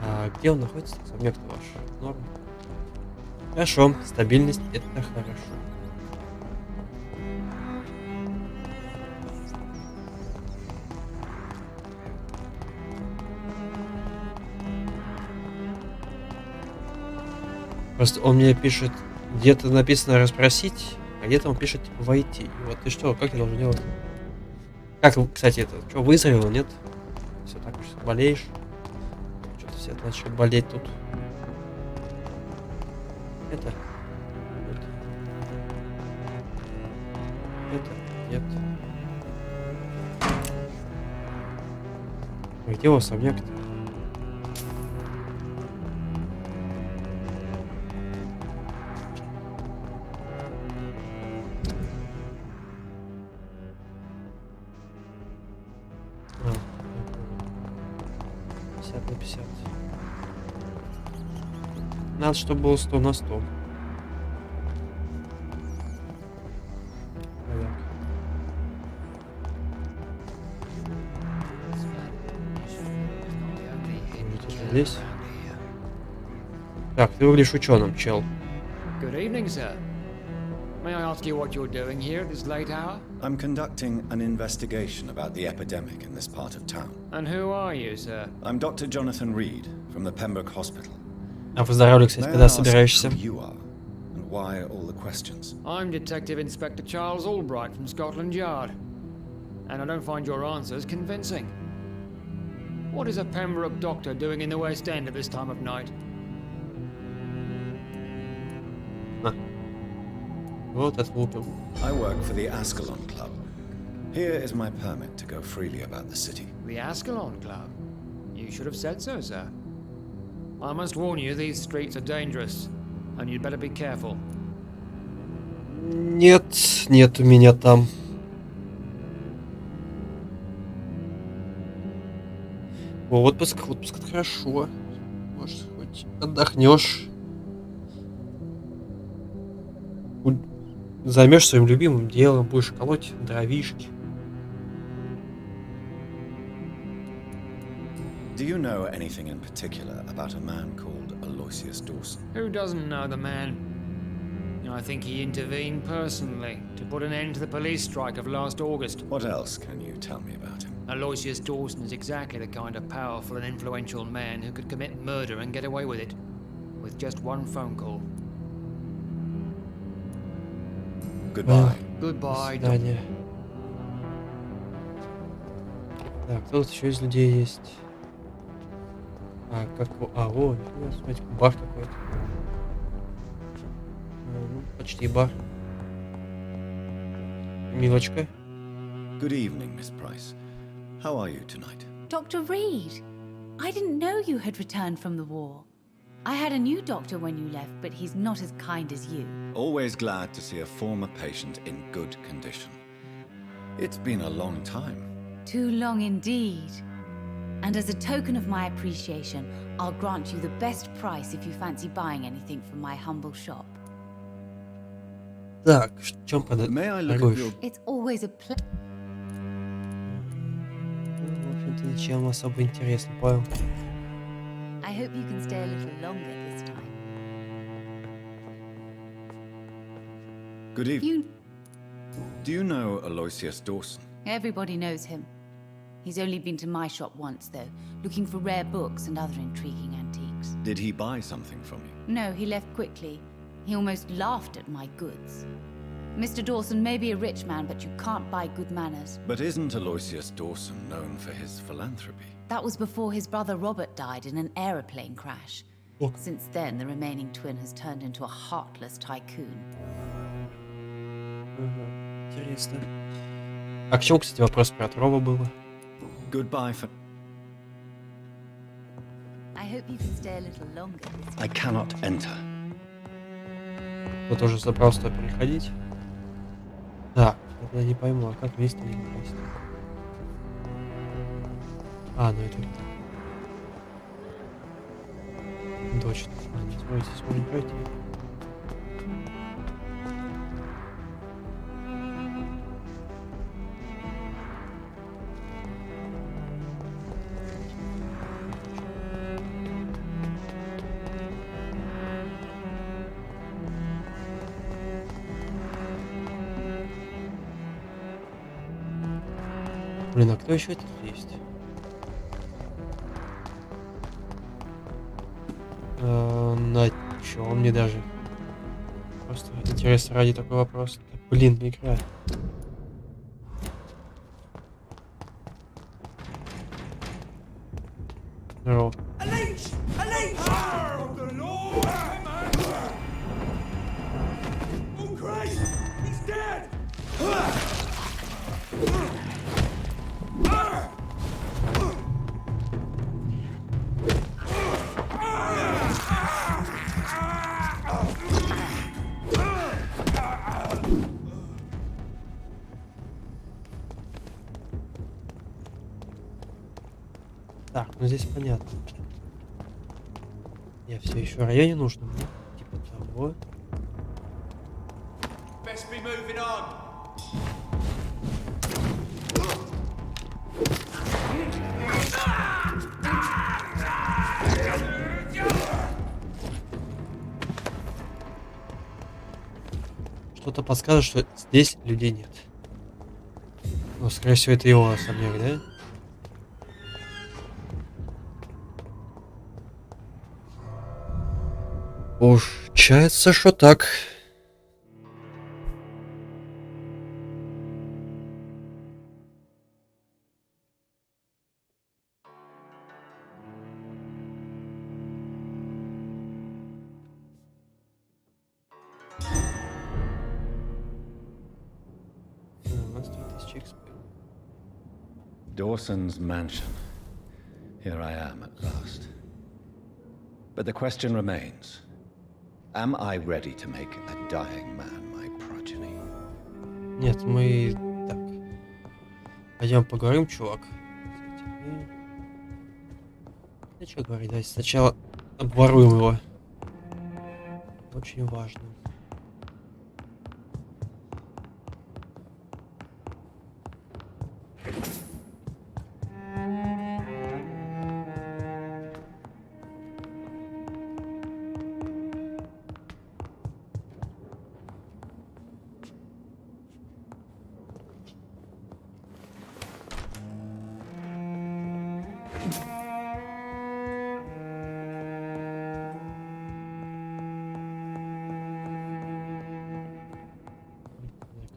А где он находится? Особняк-то ваш. Норм. Хорошо. Стабильность — это хорошо. Просто он мне пишет, где-то написано расспросить, а где-то он пишет типа войти. И вот ты что, как я должен делать? Как, кстати, это, что, выздоровел, нет? Все так уж болеешь? Что-то все начали болеть тут. Это. Нет. А где у вас особняк-то? А, 50 на 50. Надо, чтобы было 100 на 100. Здесь. Так, ты выглядишь ученым, чел. Good evening, sir. May I ask you what you're doing here at this late hour? I'm conducting an investigation about the epidemic in this part of town. And who are you, sir? I'm Dr. Jonathan Reed from the Pembroke Hospital. А выздоравливай, кстати, когда собираешься? Who you are and why all the questions? I'm Detective Inspector Charles Albright from Scotland Yard. And I don't find your answers convincing. What is a Pembroke doctor doing in the West End at this time of night? Вот отвукал. I work for the Ascalon Club. Here is my permit to go freely about the city. The Ascalon Club? You should have said so, sir. I must warn you, these streets are dangerous, and you'd better be careful. Нет, нет у меня там. О, отпуск это хорошо. Может, хоть отдохнешь. Займешь своим любимым делом, будешь колоть дровишки. Do you know anything in particular about a man called Aloysius Dawson? Who doesn't know the man? I think he intervened personally to put an end to the police strike of last August. What else can you tell me about him? Aloysius Dawson is exactly the kind of powerful and influential man who could commit murder and get away with it. With just one phone call. Goodbye. Goodbye. До свидания. Так, кто тут еще из людей есть? А, как... А, о, смотрите, бар какой-то. Ну, почти бар. Милочка. Good evening, Miss Price. How are you tonight? Dr. Reed, I didn't know you had returned from the war. I had a new doctor when you left, but he's not as kind as you. Always glad to see a former patient in good condition. It's been a long time. Too long indeed. And as a token of my appreciation, I'll grant you the best price if you fancy buying anything from my humble shop. Так, в чем May I look at торгуешь? your... It's always a pleasure. В общем-то, ничем особо интересно, понял. I hope you can stay a little longer this time. Good evening. Do you know Aloysius Dawson? Everybody knows him. He's only been to my shop once, though, looking for rare books and other intriguing antiques. Did he buy something from you? No, he left quickly. He almost laughed at my goods. Mr. Dawson may be a rich man, but you can't buy good manners. But isn't Aloysius Dawson known for his philanthropy? That was before his brother Robert died in an aeroplane crash. Oh. Since then, the remaining twin has turned into a heartless tycoon. Интересно. А к чему, кстати, вопрос про Трова было? Goodbye for... I hope you can stay a little longer. I cannot enter. Кто тоже собрался туда переходить? Так, я не пойму, а как весь-то не попасть? А, ну это... Точно. Смотрите, здесь можно пройти. Блин, а кто еще тут есть? На чем мне даже? Просто интересно ради такой вопрос. Да, блин, игра. Здорово. Так, ну здесь понятно. Я все еще в районе нужно, ну, типа того. Best be moving on. Что-то подсказывает, что здесь людей нет. Ну, скорее всего, это его особняк, да? Получается, что так. Dawson's mansion. Here I am at last. But the question remains. Am I ready to make a dying man my progeny? Нет, мы... Так. Пойдем поговорим, чувак. Да что говорить, давайте сначала обворуем его. Очень важно.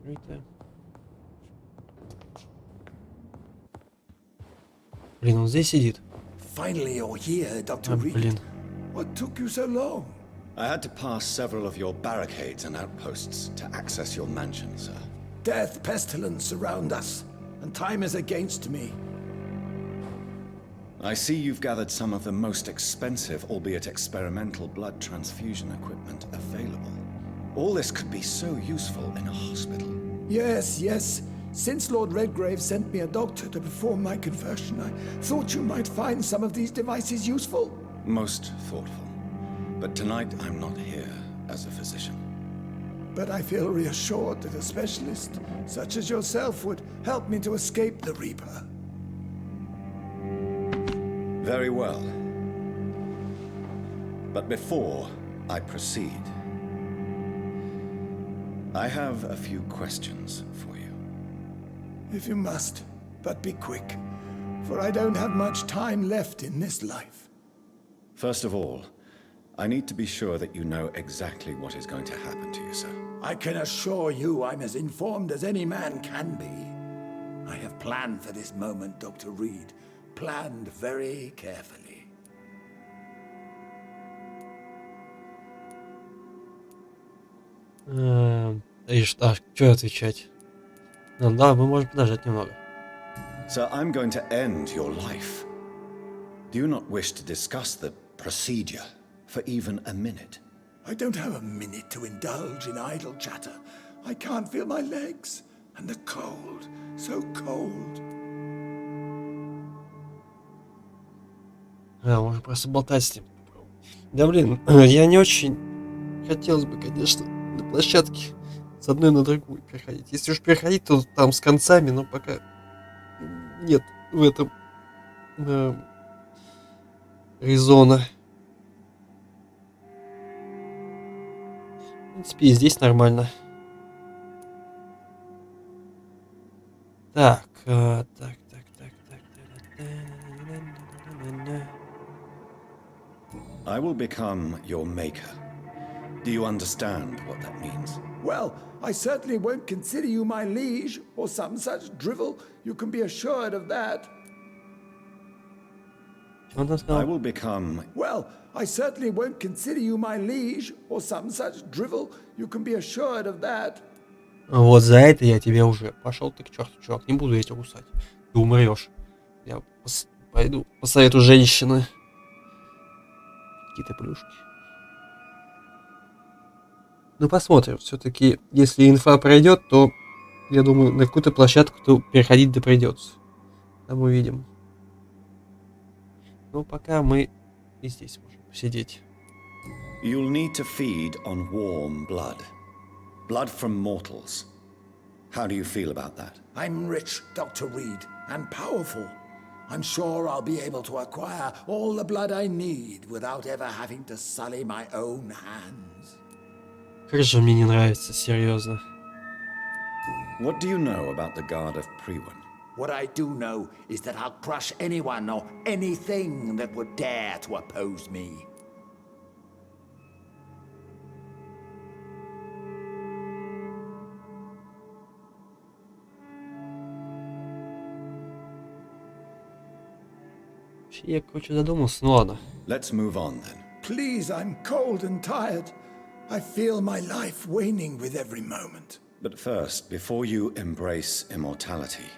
Закрыто. Блин, он здесь сидит. Finally, you're here, Dr. А, Reed. блин. What took you so long? I had to pass several of your barricades and outposts to access your mansion, sir. Death, pestilence surround us, and time is against me. I see you've gathered some of the most expensive, albeit experimental, blood transfusion equipment available. All this could be so useful in a hospital. Yes, yes. Since Lord Redgrave sent me a doctor to perform my conversion, I thought you might find some of these devices useful. Most thoughtful. But tonight I'm not here as a physician. But I feel reassured that a specialist such as yourself would help me to escape the Reaper. Very well. But before I proceed, I have a few questions for you. If you must, but be quick, for I don't have much time left in this life. First of all, I need to be sure that you know exactly what is going to happen to you, sir. I can assure you I'm as informed as any man can be. I have planned for this moment, Dr. Reed. Planned very carefully. И что отвечать? Ну, да, мы можем подождать немного. Sir, I'm going to end your life. Do you not wish to discuss the procedure for even a minute? I don't have a minute to indulge in idle chatter. I can't feel my legs. And the cold. So cold. Можно просто болтать с ним. Да блин, я не очень хотелось бы, конечно, на площадке с одной на другую переходить. Если уж переходить, то там с концами, но пока нет в этом резона. В принципе, и здесь нормально. Так. I will become your maker. Do you understand what that means? Well, I certainly won't consider you my liege, or some such drivel. You can be assured of that. I will become... Well, I certainly won't consider you my liege, or some such drivel. You can be assured of that. Вот за это я тебе уже пошел ты к черту, чувак. Не буду я тебя кусать. Ты умрешь. Я пойду по совету женщины. Какие-то плюшки. Ну, посмотрим. Все-таки, если инфа пройдет, то, я думаю, на какую-то площадку то переходить да придется. Там увидим. Ну, пока мы и здесь можем посидеть. You'll need to feed on warm blood. Blood from mortals. How do you feel about that? I'm rich, Dr. Reed, and powerful. I'm sure I'll be able to acquire all the blood I need without ever having to sully my own hands. Как же мне не нравится, серьезно. What do you know about the Guard of Priwen? What I do know is that I'll crush anyone or anything that would dare to oppose me. Я, короче, задумался. Ну ладно. Let's move on then. Please, I'm cold and tired. I feel my life waning with every moment. But first, before you embrace immortality,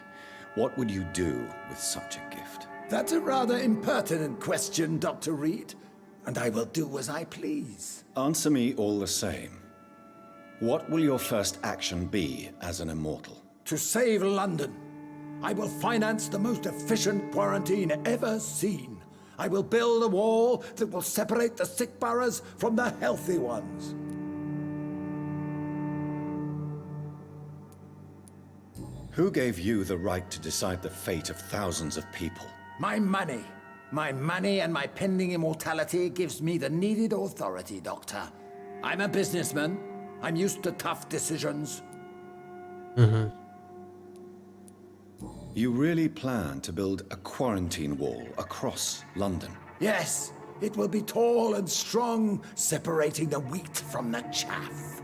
what would you do with such a gift? That's a rather impertinent question, Dr. Reed, and I will do as I please. Answer me all the same. What will your first action be as an immortal? To save London. I will finance the most efficient quarantine ever seen. I will build a wall that will separate the sick boroughs from the healthy ones. Who gave you the right to decide the fate of thousands of people? My money. My money and my pending immortality gives me the needed authority, Doctor. I'm a businessman. I'm used to tough decisions. You really plan to build a quarantine wall across London? Yes, it will be tall and strong, separating the wheat from the chaff.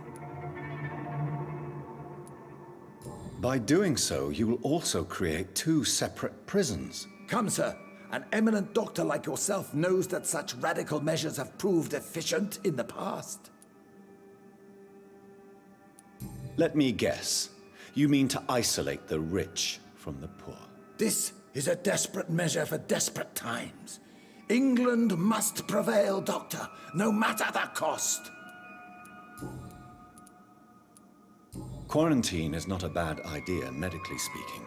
By doing so, you will also create two separate prisons. Come, sir. An eminent doctor like yourself knows that such radical measures have proved efficient in the past. Let me guess. You mean to isolate the rich from the poor? This is a desperate measure for desperate times. England must prevail, Doctor, no matter the cost. Quarantine is not a bad idea, medically speaking.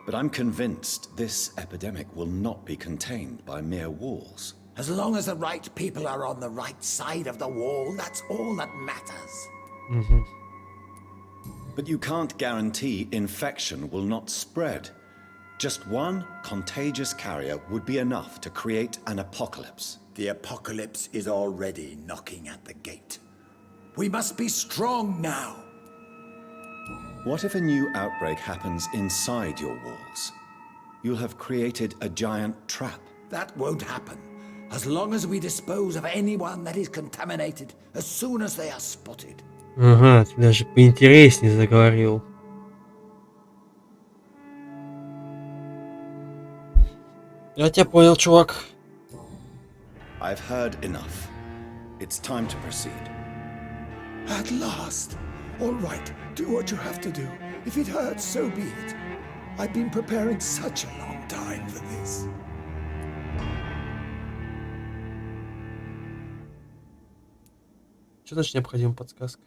But I'm convinced this epidemic will not be contained by mere walls. As long as the right people are on the right side of the wall, that's all that matters. But you can't guarantee infection will not spread. Just one contagious carrier would be enough to create an apocalypse. The apocalypse is already knocking at the gate. We must be strong now. What if a new outbreak happens inside your walls? You'll have created a giant trap. That won't happen. As long as we dispose of anyone that is contaminated as soon as they are spotted. Ага, ты даже поинтереснее заговорил. Я тебя понял, чувак. I've heard enough. It's time to proceed. At last. All right, do what you have to do. If it hurts, so be it. I've been preparing such a long time for this. Что значит необходима подсказка?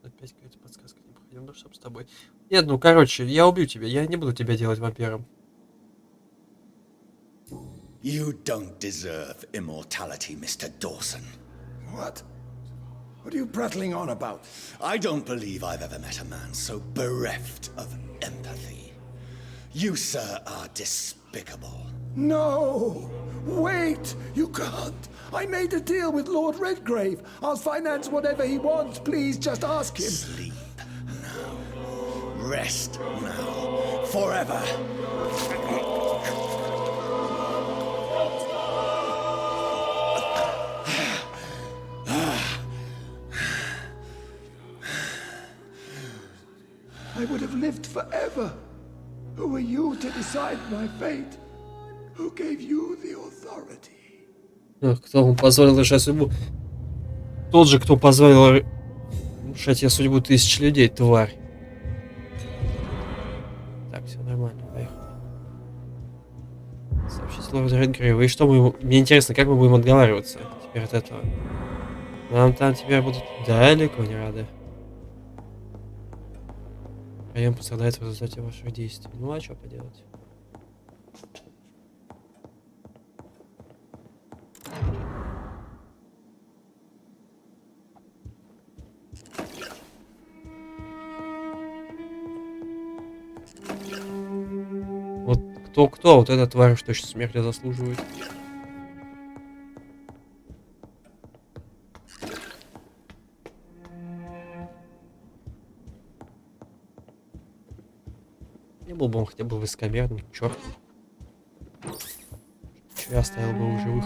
Опять какая-то подсказка необходима, ну чтоб с тобой. Нет, ну короче, я убью тебя, я не буду тебя делать вампиром. You don't deserve immortality, Mr. Dawson. What? What are you prattling on about? I don't believe I've ever met a man so bereft of empathy. You, sir, are despicable. No! Wait! You can't! I made a deal with Lord Redgrave. I'll finance whatever he wants. Please, just ask him. Sleep now. Rest now. Forever. I would have lived forever. Who are you to decide my fate? Who gave you the authority? Кто вам позволил решать судьбу? Тот же, кто позволил решать я судьбу тысяч людей, тварь. Так, все нормально, поехали. Сообщить лорду Редгрейву. И что мы... Мне интересно, как мы будем отговариваться теперь от этого? Нам там теперь будут далеко не рады. Район пострадает в результате ваших действий. Ну а что поделать? Вот кто-кто, вот эта тварь точно смерти заслуживает. Не был бы он хотя бы высокомерным, черт. Чё я оставил бы в живых?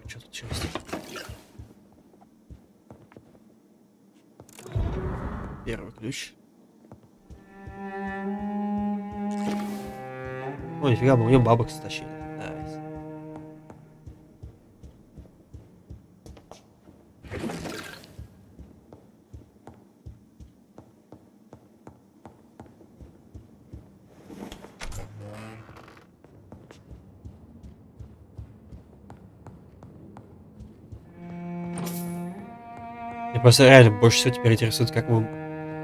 Что тут через? Первый ключ. Ой, нифига, мы у нее бабок стащили. Найс. Меня просто реально больше всего теперь интересует, как мы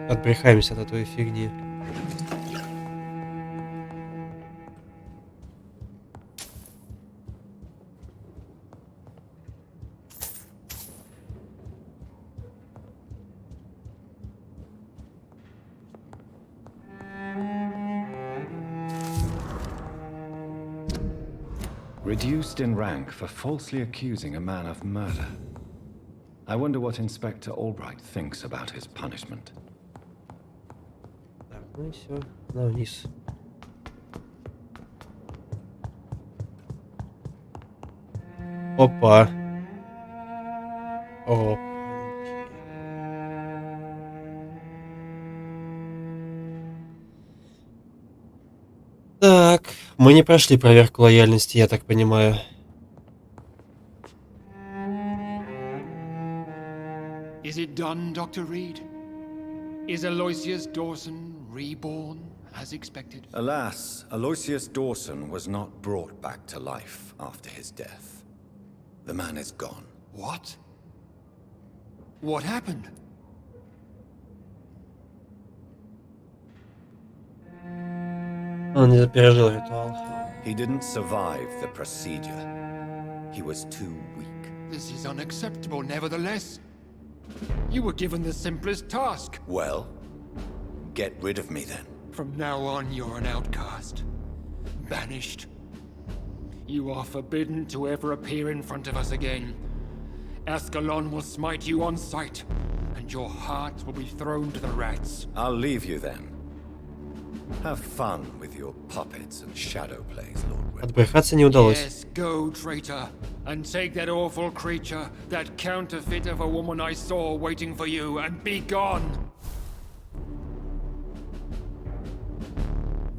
отбрехаемся от этой фигни. Reduced in rank for falsely accusing a man of murder. I wonder what Inspector Albright thinks about his punishment. Так, ну и все. На вниз. Опа. О. Так, мы не прошли проверку лояльности, я так понимаю. Is it done, Dr. Reed? Is Aloysius Dawson reborn as expected? Alas, Aloysius Dawson was not brought back to life after his death. The man is gone. What? What happened? Он не пережил ритуал. He didn't survive the procedure. He was too weak. This is unacceptable, nevertheless. You were given the simplest task. Well, get rid of me then. From now on, you're an outcast. Banished. You are forbidden to ever appear in front of us again. Ascalon will smite you on sight, and your heart will be thrown to the rats. I'll leave you then. Have fun with your puppets and shadow plays, Lord Webb. Отбрехаться не удалось. Yes, go, traitor, and take that awful creature, that counterfeit of a woman I saw waiting for you, and be gone.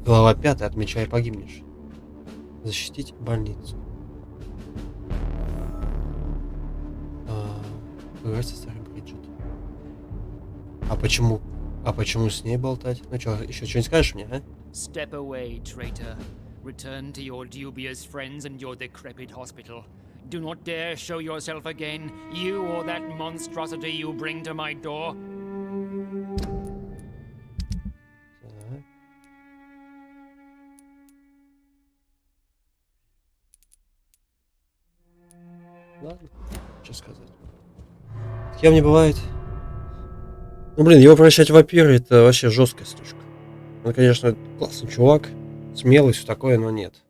Глава 5. Отмечай, погибнешь. Защитить больницу. Поговорить со старым Бриджит. А почему? А почему с ней болтать? Ну что, еще что-нибудь скажешь мне, а? Step away, traitor. Return to your dubious friends and your decrepit hospital. Do not dare show yourself again, you or that monstrosity you bring to my door. Ладно, что сказать. С кем не бывает. Ну блин, его превращать в вампира — это вообще жесткая штучка. Он, конечно, классный чувак, смелый, все такое, но нет.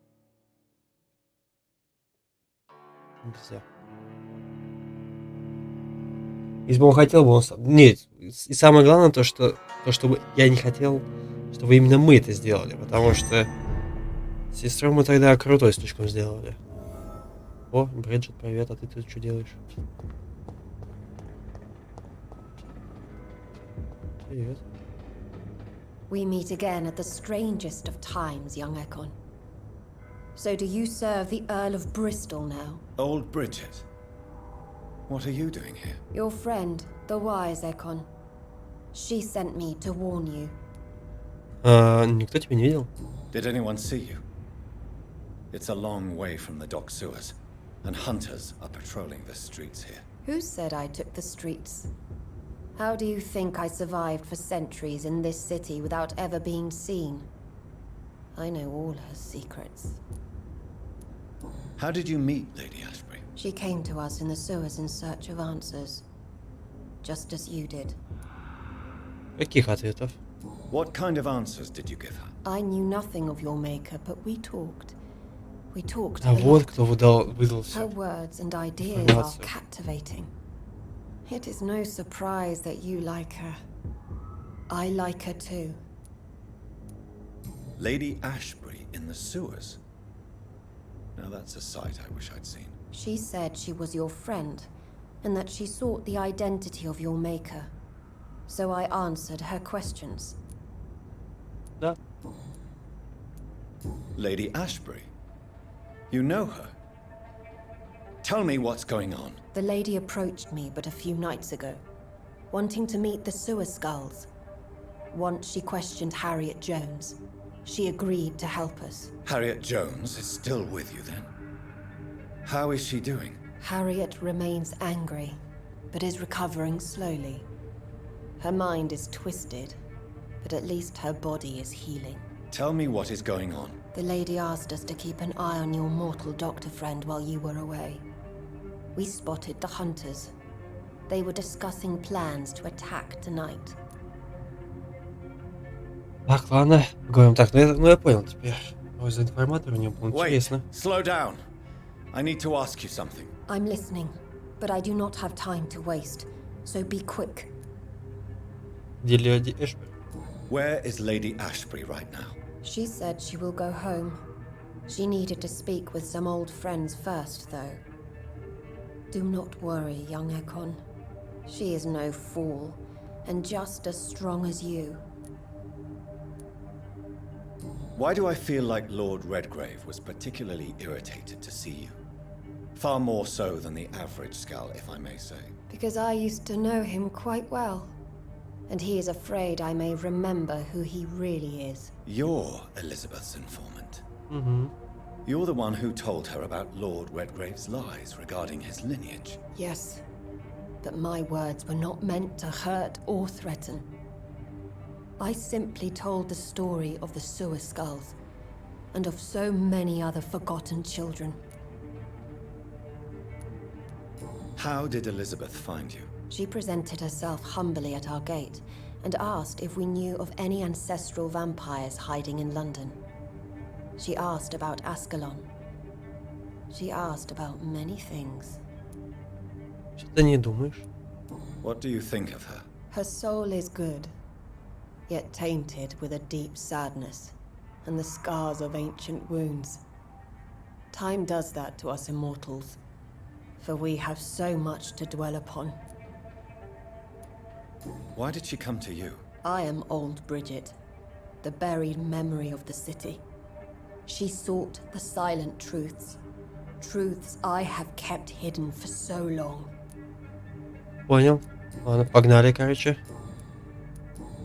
Нельзя. Если бы он хотел бы, он сам... Нет, и самое главное то, чтобы я не хотел, чтобы именно мы это сделали, потому что сестру мы тогда крутой слишком сделали. О, Бриджит, привет, а ты тут что делаешь? Привет. We meet again at the strangest of times, young Ekon. So do you serve the Earl of Bristol now? Old Bridget. What are you doing here? Your friend, the wise Ekon. She sent me to warn you. Никто тебя не видел? Did anyone see you? It's a long way from the dock sewers, and hunters are patrolling the streets here. Who said I took the streets? How do you think I survived for centuries in this city without ever being seen? I know all her secrets. How did you meet Lady Ashbury? She came to us in the sewers in search of answers. Just as you did. Каких ответов? What kind of answers did you give her? I knew nothing of your maker, but we talked. We talked А a вот lot. кто выдался. Her words and ideas are captivating. It is no surprise that you like her. I like her too. Lady Ashbury in the sewers? Now that's a sight I wish I'd seen. She said she was your friend, and that she sought the identity of your maker. So I answered her questions. Да. Lady Ashbury? You know her? Tell me what's going on. The lady approached me but a few nights ago, wanting to meet the sewer skulls. Once she questioned Harriet Jones. She agreed to help us. Harriet Jones is still with you then? How is she doing? Harriet remains angry, but is recovering slowly. Her mind is twisted, but at least her body is healing. Tell me what is going on. The lady asked us to keep an eye on your mortal doctor friend while you were away. We spotted the hunters. They were discussing plans to attack tonight. Так, ладно, говорим так, ну я понял теперь. Ой, за информатором было интересно. Slow down. I need to ask you something. I'm listening, but I do not have time to waste, so be quick. Где леди Эшбери? Where is Lady Ashbury right now? She said she will go home. She needed to speak with some old friends first, though. Do not worry, young Ekon. She is no fool, and just as strong as you. Why do I feel like Lord Redgrave was particularly irritated to see you? Far more so than the average Skull, if I may say. Because I used to know him quite well. And he is afraid I may remember who he really is. You're Elizabeth's informant. Mm-hmm. You're the one who told her about Lord Redgrave's lies regarding his lineage. Yes, but my words were not meant to hurt or threaten. I simply told the story of the sewer skulls, and of so many other forgotten children. How did Elizabeth find you? She presented herself humbly at our gate, and asked if we knew of any ancestral vampires hiding in London. She asked about Ascalon. She asked about many things. Что ты не думаешь? What do you think of her? Her soul is good, yet tainted with a deep sadness, and the scars of ancient wounds. Time does that to us immortals, for we have so much to dwell upon. Why did she come to you? I am old Bridget, the buried memory of the city. She sought the silent truths, truths I have kept hidden for so long. Понял. Ладно, погнали, короче.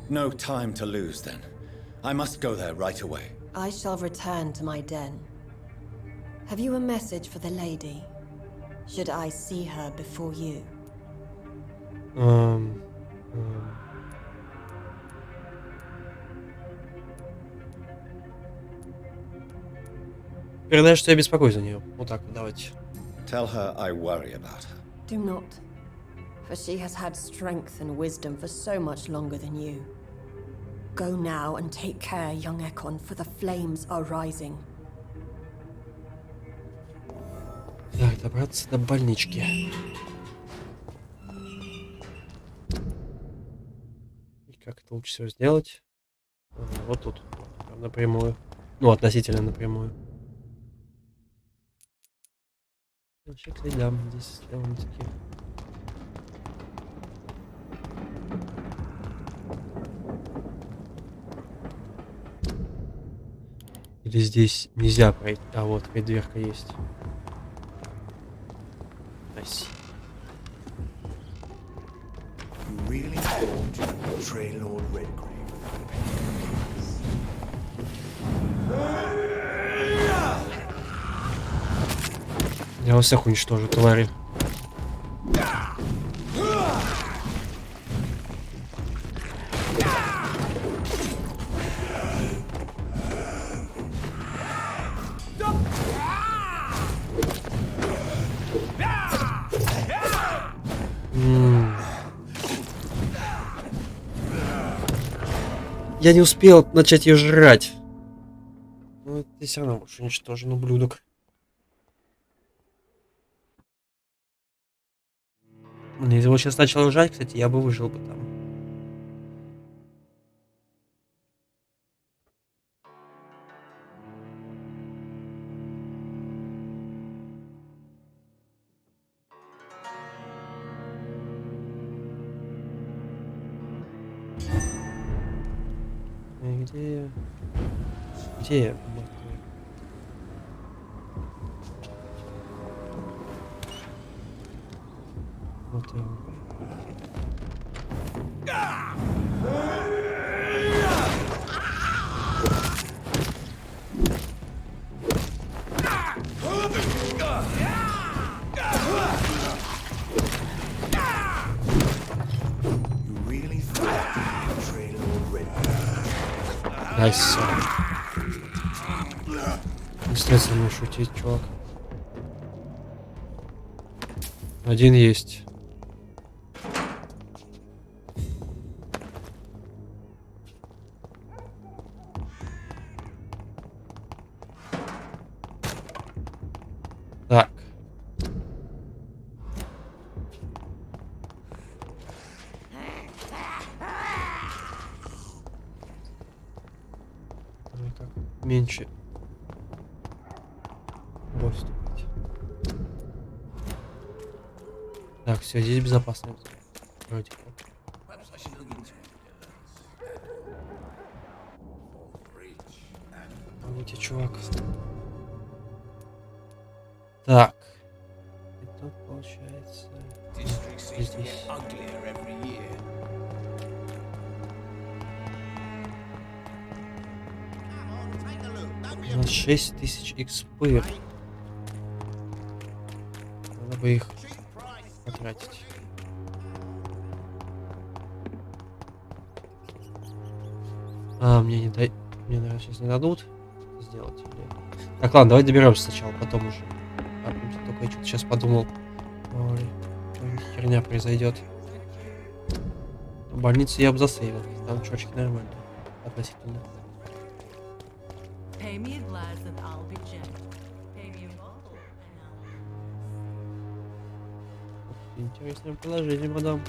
No time to lose then. I must go there right away. I shall return to my den. Have you a message for the lady? Should I see her before you? Передай, что я беспокоюсь за нее. Вот так вот, давайте. Tell her I worry about her. Do not, for she has had strength and wisdom for so much longer than you. Go now and take care, young Ekon, for the flames are rising. Так, добраться до больнички. И как это лучше всего сделать? Вот тут. Прям напрямую. Ну, относительно напрямую. Вообще, кстати, да, здесь довольно-таки. Или здесь нельзя пройти? А вот, дверка есть. Nice. You really thought you could betray Lord Redgrave? Я вас всех уничтожу, твари. Я не успел начать ее жрать. Ну, ты все равно уж уничтожен, ублюдок. Если бы он сейчас начал жрать, кстати, я бы выжил бы там. Где я? Где я? Вот я. Найс. Не стоит со мной шутить, чувак. Один есть. Так. Меньше. Бой вступить. Так, все, здесь безопасно. Вроде как. Помните, чувак. Так. И тут получается... Здесь. У нас 6000 экспы. Надо бы их потратить. Мне не дай... Мне, наверное, сейчас не дадут сделать. Или... Так, ладно, давай доберемся сначала, потом уже. Только я что-то сейчас подумал. Ой, херня произойдет. В больнице я бы засейвил. Там чувачки нормально. Относительно. Интересное положение, мадам.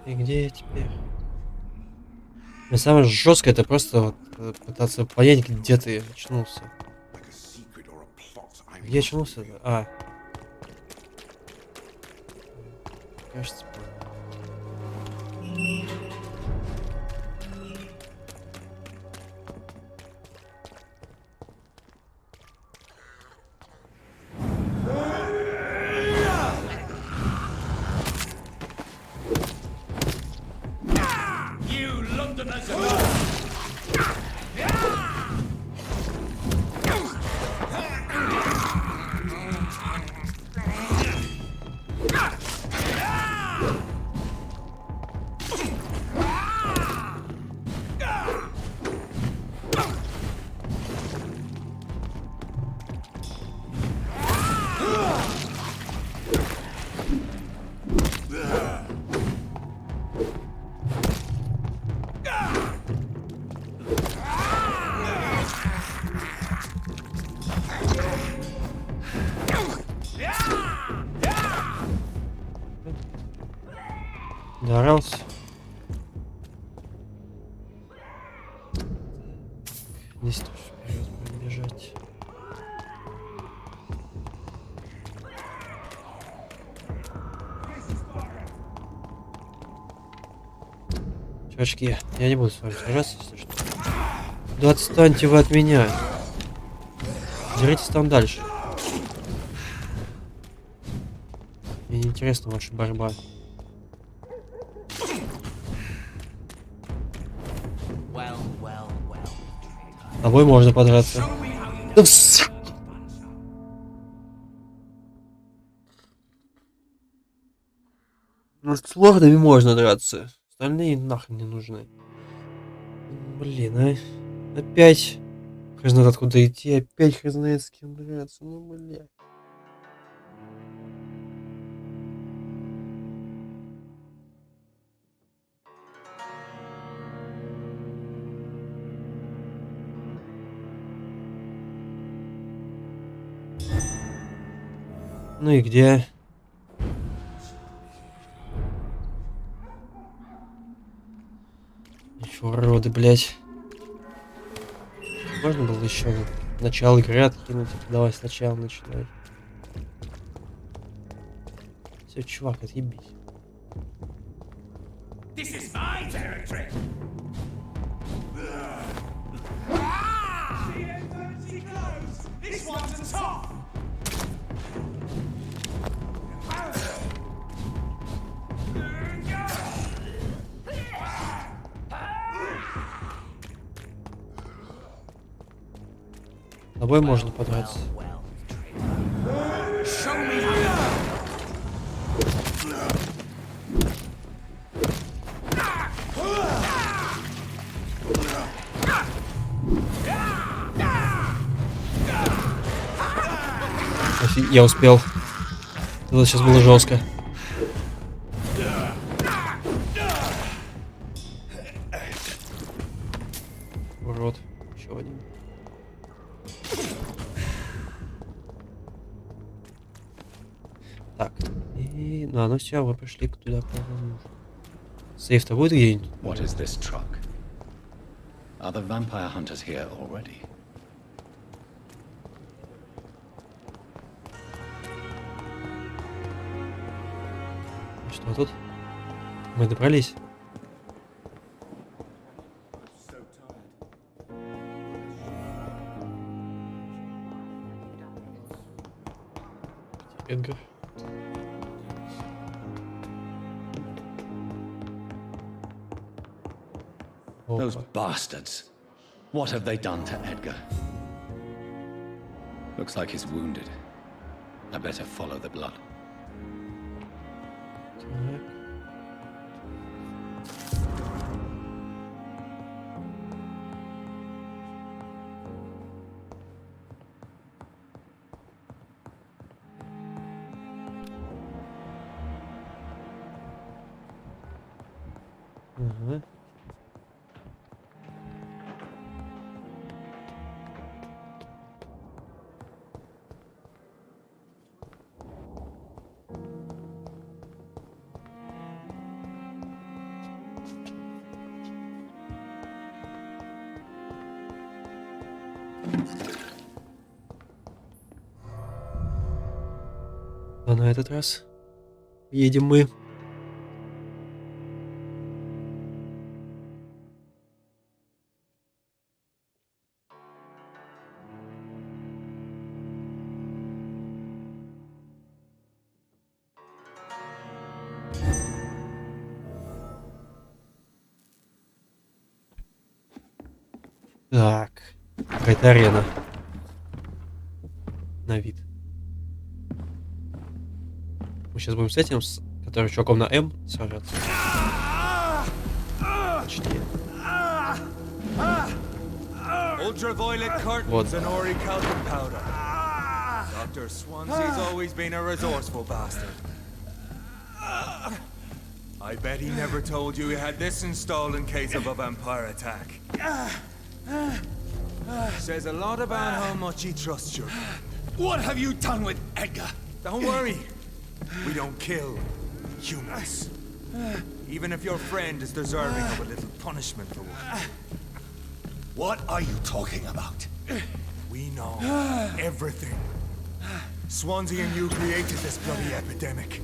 И где я теперь? Но самое жесткое это просто вот, пытаться понять, где ты очнулся. Где очнулся? Кажется. Дорался. Здесь тоже вперед будем бежать. Чувачки, я не буду с вами сражаться, если что. Да отстаньте вы от меня. Деритесь там дальше. Мне не интересна ваша борьба. С тобой можно подраться. Да может, с лордами можно драться. Остальные нахрен не нужны. Блин, а? Опять. Хрен знает откуда идти. Опять хрен знает с кем драться. Ну, бля. Ну и где? Еще уроды, блять. Можно было еще начало игры откинуть? Давай сначала начинай. Все, чувак, отъебись. This is my territory. This one's a top. тобой можно подраться. Я успел. Это сейчас было жестко. Урод. Еще один. Так. И... ну все, мы пришли туда, куда нам нужно. Сейф-то будет где-нибудь? What is this truck? Are the vampire hunters here already? Что тут? Мы добрались? Эдгар. Those bastards. What have they done to Edgar? Looks like he's wounded. I better follow the blood. Ага. А на этот раз едем мы. Так, какая-то арена. На вид. Мы сейчас будем с этим, который чуваком на М сражаться. Почти. Ultraviolet curtains and orichalcum powder. Dr. Swansea's always been a resourceful bastard. I bet he never told you he had this installed in case of a vampire attack. Says a lot about how much he trusts you. What have you done with Edgar? Don't worry. We don't kill humans. Even if your friend is deserving of a little punishment for one. What are you talking about? We know everything. Swansea and you created this bloody epidemic.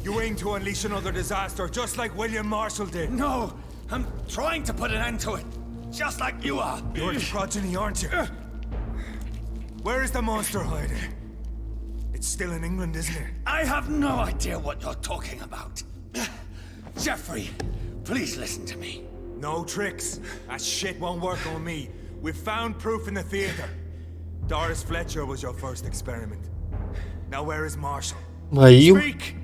You aim to unleash another disaster just like William Marshall did. No! I'm trying to put an end to it. Just like you are. You're its progeny, aren't you? Where is the monster hiding? It's still in England, isn't it? I have no idea what you're talking about. Jeffrey, please listen to me. No tricks. That shit won't work on me. We've found proof in the theater. Doris Fletcher was your first experiment. Now where is Marshall? Моим? Speak!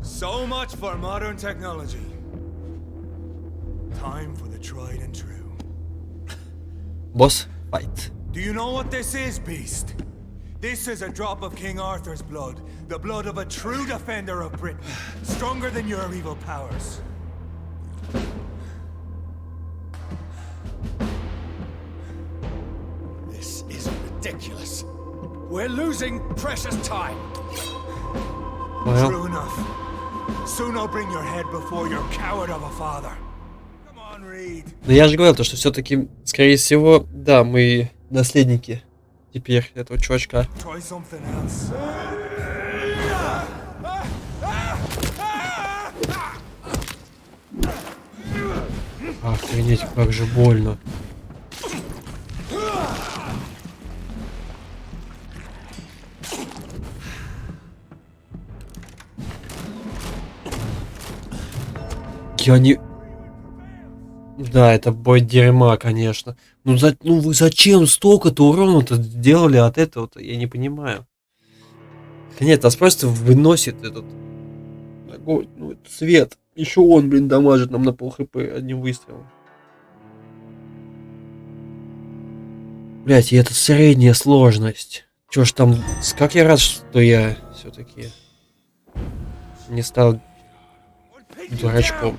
So much for modern technology. Time for the tried and true. Boss fight. Do you know what this is, Beast? This is a drop of King Arthur's blood. The blood of a true defender of Britain. Stronger than your evil powers. This is ridiculous. We're losing precious time. Well. True enough. Soon I'll bring your head before your coward of a father. Come on, Reed. Но я же говорил, то, что все-таки, скорее всего, да, мы наследники теперь этого чувачка. Try something else. Охренеть, как же больно. Я не... Да, это бой дерьма, конечно. Ну, ну вы зачем столько-то урона-то сделали от этого-то? Я не понимаю. Нет, нас просто выносит этот огонь, ну, это свет. Еще он, блин, дамажит нам на пол хп одним выстрелом. Блять, и это средняя сложность. Чё ж там... Как я рад, что я все-таки не стал дурачком.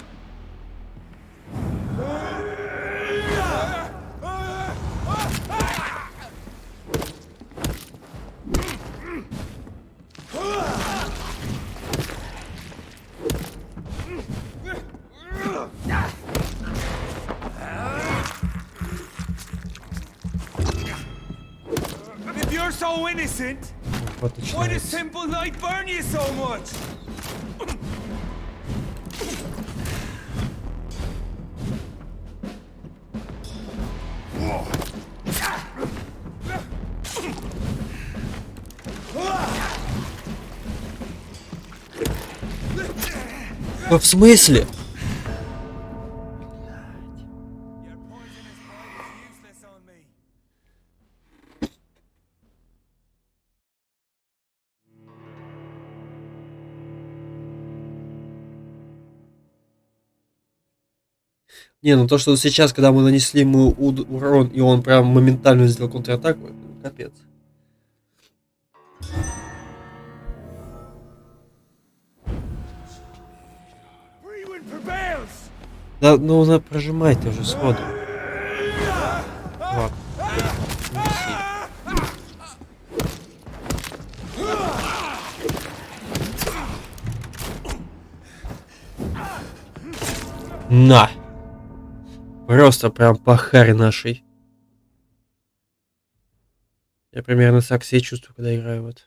If you're so innocent, Вот why does начинается. simple light burn you so much? В смысле? Не, ну то, что сейчас, когда мы нанесли ему урон, и он прям моментально сделал контратаку, это капец. Да, ну прожимай ты уже сходу. Вот. На! Просто прям по харе нашей. Я примерно так себя чувствую, когда играю в это.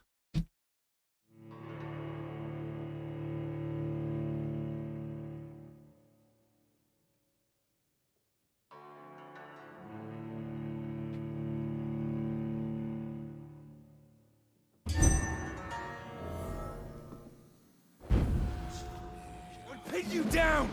Pin you down!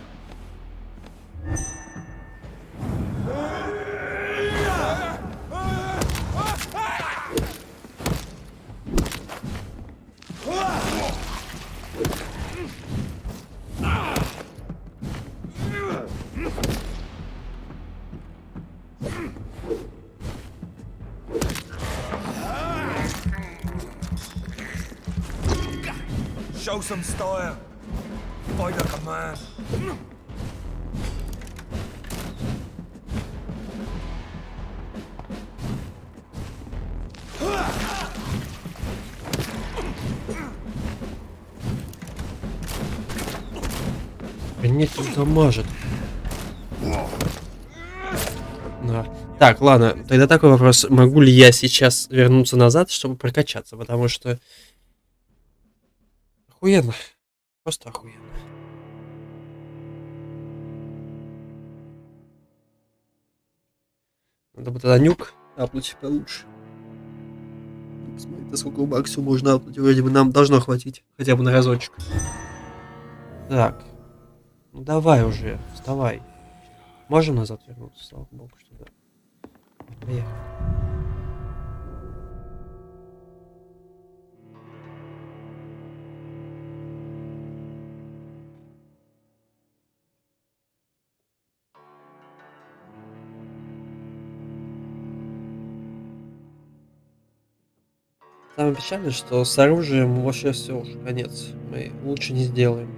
Show some style. Fight like a man. Меня тут дамажит. Да. Так, ладно, тогда такой вопрос. Могу ли я сейчас вернуться назад, чтобы прокачаться? Потому что... Охуенно. Просто охуенно. Надо бы тогда нюк апнуть получше. Смотри, сколько максимум можно апнуть. Вроде бы нам должно хватить. Хотя бы на разочек. Так. Ну давай уже, вставай. Можем назад вернуться, слава богу, что да. Поехали. Самое печальное, что с оружием вообще все уже конец. Мы лучше не сделаем.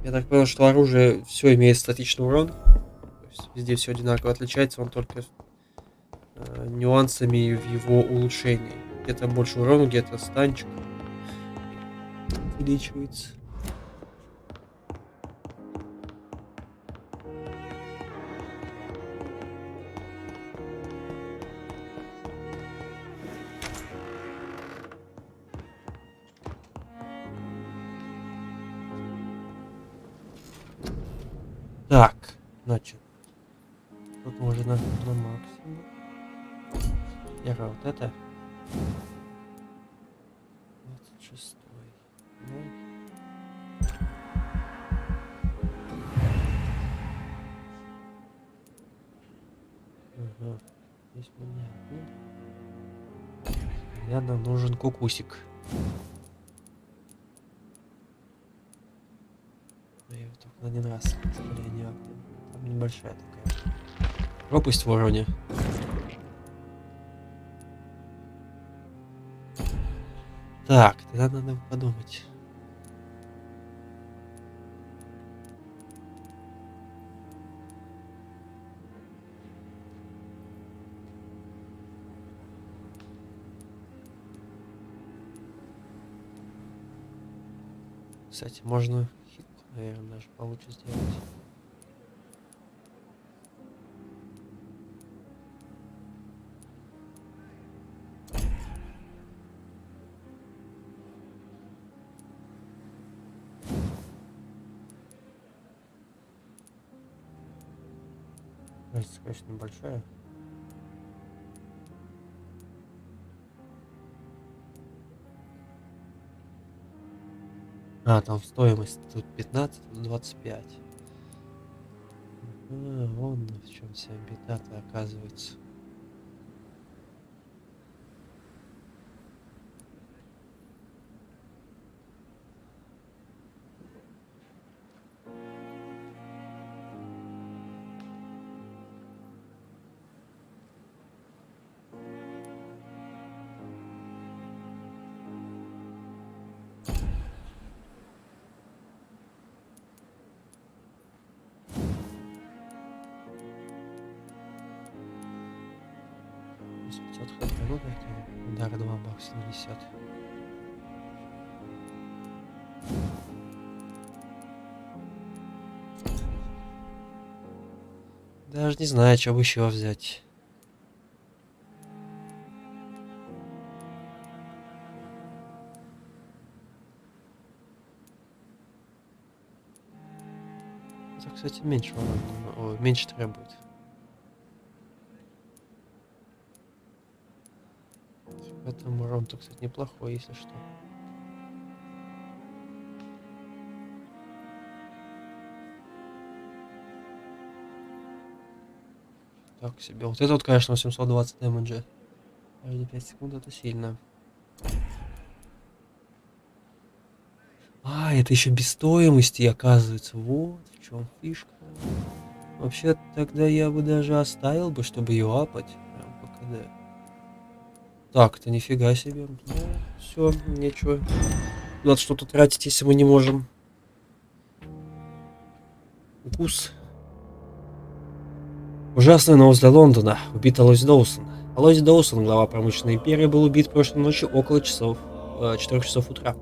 Я так понял, что оружие все имеет статичный урон. То есть везде все одинаково отличается, он только нюансами в его улучшении. Где-то больше урона, где-то станчик увеличивается. Так, значит, тут можно на максимум. Яра, вот это. 26-й. Ага. Здесь понятно. Мне нам нужен кукусик. Я его только один раз, к сожалению. Там небольшая такая пропасть в вороне. Так, тогда надо подумать. Кстати, можно хитку, наверное, даже получше сделать. Разница, конечно, небольшая. А, там стоимость тут 15, тут 25. А, вон в чем вся беда-то оказывается. Ну, удар 2 бакса нанесет. Даже не знаю, что бы еще взять. Это, кстати, меньше урона, меньше требует. Поэтому урон-то, кстати, неплохой, если что. Так себе. Вот это вот, конечно, 820 дэмэджа. Каждые 5 секунд это сильно. А, это еще без стоимости, оказывается. Вот в чем фишка. Вообще, тогда я бы даже оставил бы, чтобы ее апать. Прям по КД. Так, это нифига себе. Ну, все, нечего. Надо что-то тратить, если мы не можем. Укус. Ужасная новость для Лондона. Убит Алойс Доусон. Алойс Доусон, глава промышленной империи, был убит прошлой ночью около 4 часов утра.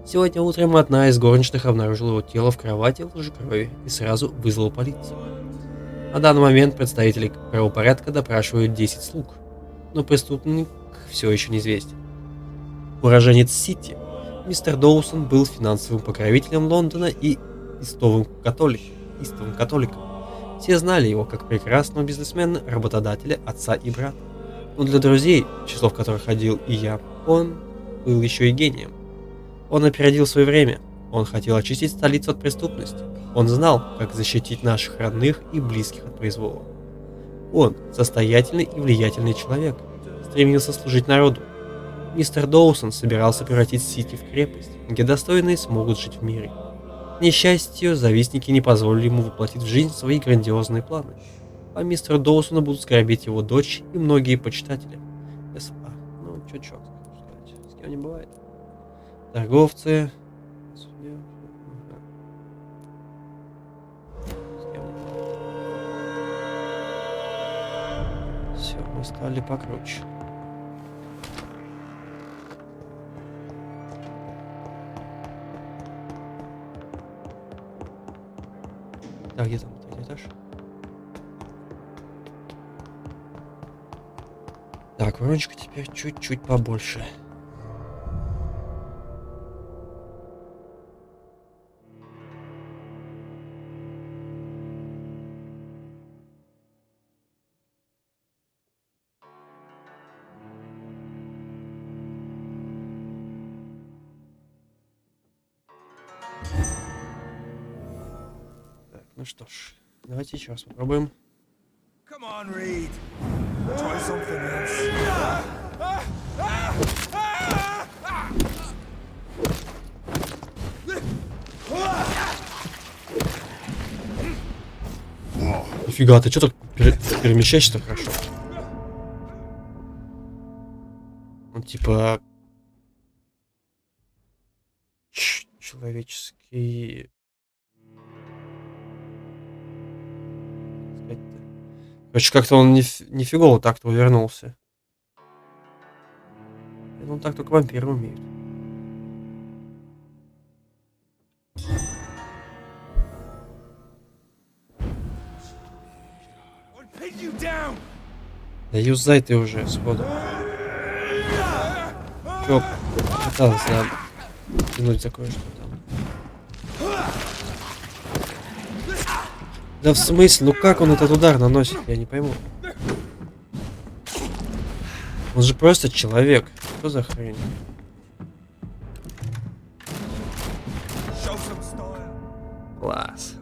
Сегодня утром одна из горничных обнаружила его тело в кровати в луже крови и сразу вызвала полицию. На данный момент представители правопорядка допрашивают 10 слуг, но преступник все еще неизвестен. Уроженец Сити, мистер Доусон был финансовым покровителем Лондона и истовым католиком. Все знали его как прекрасного бизнесмена, работодателя, отца и брата. Но для друзей, в число в которых ходил и я, он был еще и гением. Он опередил свое время. Он хотел очистить столицу от преступности. Он знал, как защитить наших родных и близких от произвола. Он, состоятельный и влиятельный человек, стремился служить народу. Мистер Доусон собирался превратить Сити в крепость, где достойные смогут жить в мире. К несчастью, завистники не позволили ему воплотить в жизнь свои грандиозные планы. По мистеру Доусону будут скорбеть его дочь и многие почитатели. СА. Ну, чё, с кем не бывает. Торговцы. Все, мы стали покруче. Так, где там третий этаж? Так, вороночка теперь чуть-чуть побольше. Так, ну что ж, давайте еще раз попробуем. Come on, Reed. Try something else. Нифига, ты что так перемещаешься хорошо? Ну, типа... Человеческий... Короче, как-то он нифигово так-то увернулся. Он так только вампиры умеют. Да юзай ты уже сходу. Чё пытался тянуть за кое-что там? Да в смысле? Ну как он этот удар наносит? Я не пойму. Он же просто человек. Что за хрень? Класс.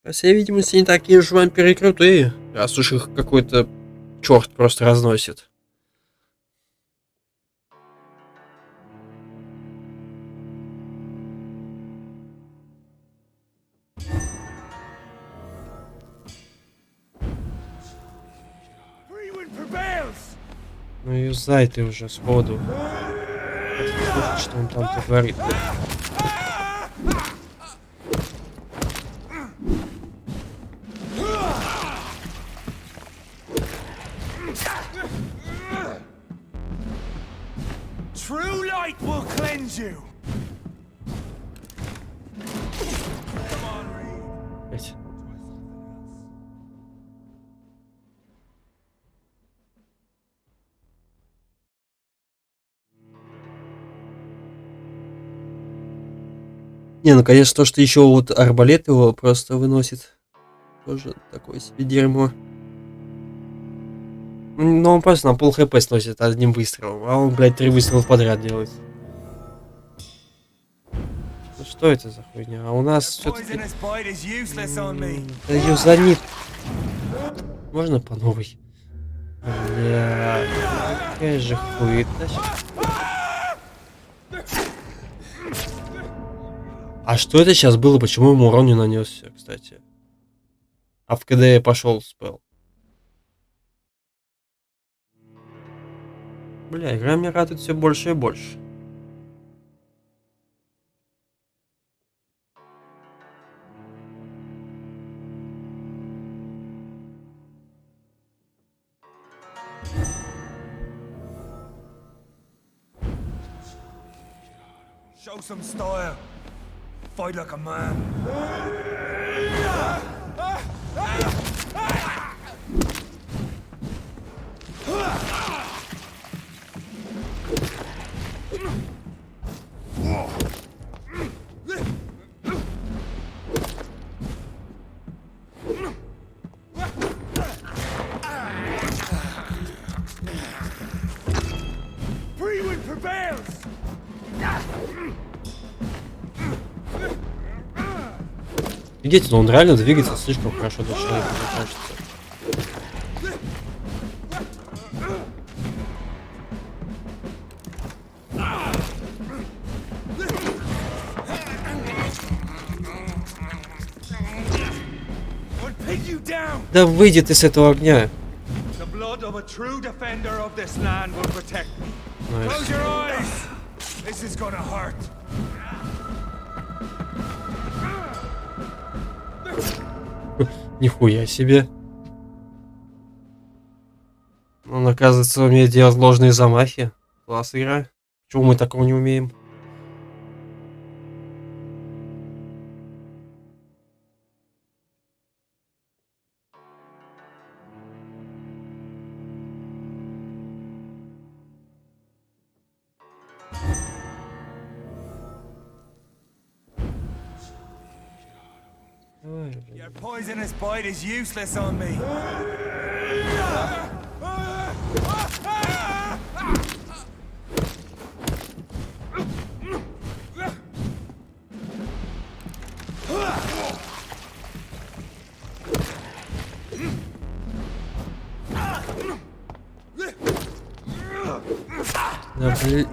По всей видимости, не такие уж вампиры крутые, раз уж их какой-то черт просто разносит. Ну юзай ты уже сходу. Слушай, что он там-то говорит. True light will cleanse you. Come on, Reed. Не, ну конечно, то, что еще вот арбалет его просто выносит. Тоже такое себе дерьмо. Ну он просто на пол хп сносит одним выстрелом, а он, блядь, 3 выстрела подряд делает. Ну что это за хуйня? А у нас все-таки... Да юзанит. Можно по новой? Бля, какая же хуета. А что это сейчас было? Почему ему урон не нанесся, кстати? А в КД пошел спел. Бля, игра мне радует все больше и больше. Show some style. Fight like a man. Freewind prevails. Видите, но он реально двигается слишком хорошо для человека, мне кажется. Да выйди ты с этого огня. Нихуя себе. Он, оказывается, умеет делать ложные замахи. Класс игра. Почему мы такого не умеем? Your poisonous bite is useless on me. Да, блин.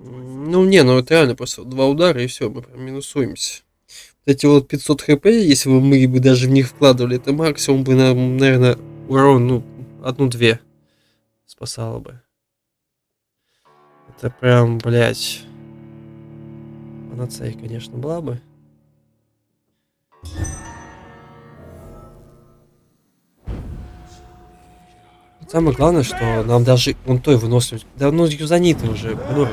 Ну не, ну это реально просто 2 удара и все, мы прям минусуемся. Вот эти вот 500 хп, если бы мы бы даже в них вкладывали, это максимум бы нам, наверное, урон, ну, 1-2 спасало бы. Это прям, блядь, панацея, конечно, была бы. Самое главное, что нам даже он той выносливость... Да ну юзани ты уже, придурок.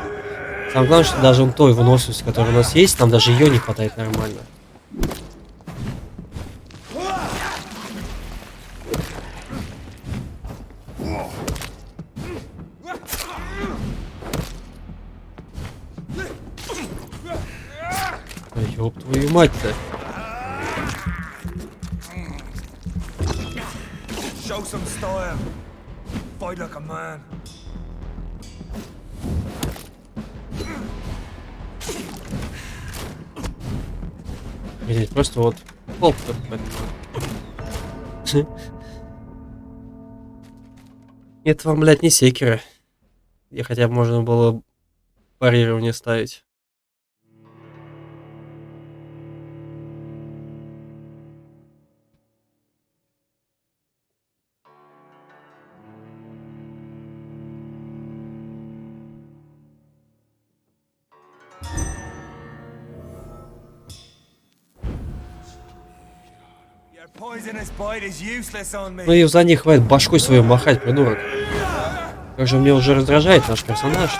Самое главное, что даже он той выносливость, которая у нас есть, нам даже ее не хватает нормально. Да ёб твою мать-то. Show some style. Fight like a man. Блять, просто вот хоп. Это вам, блядь, не секера. И хотя бы можно было парирование ставить. Ну и за них хватит башкой свою махать, придурок. Как же мне уже раздражает наш персонаж.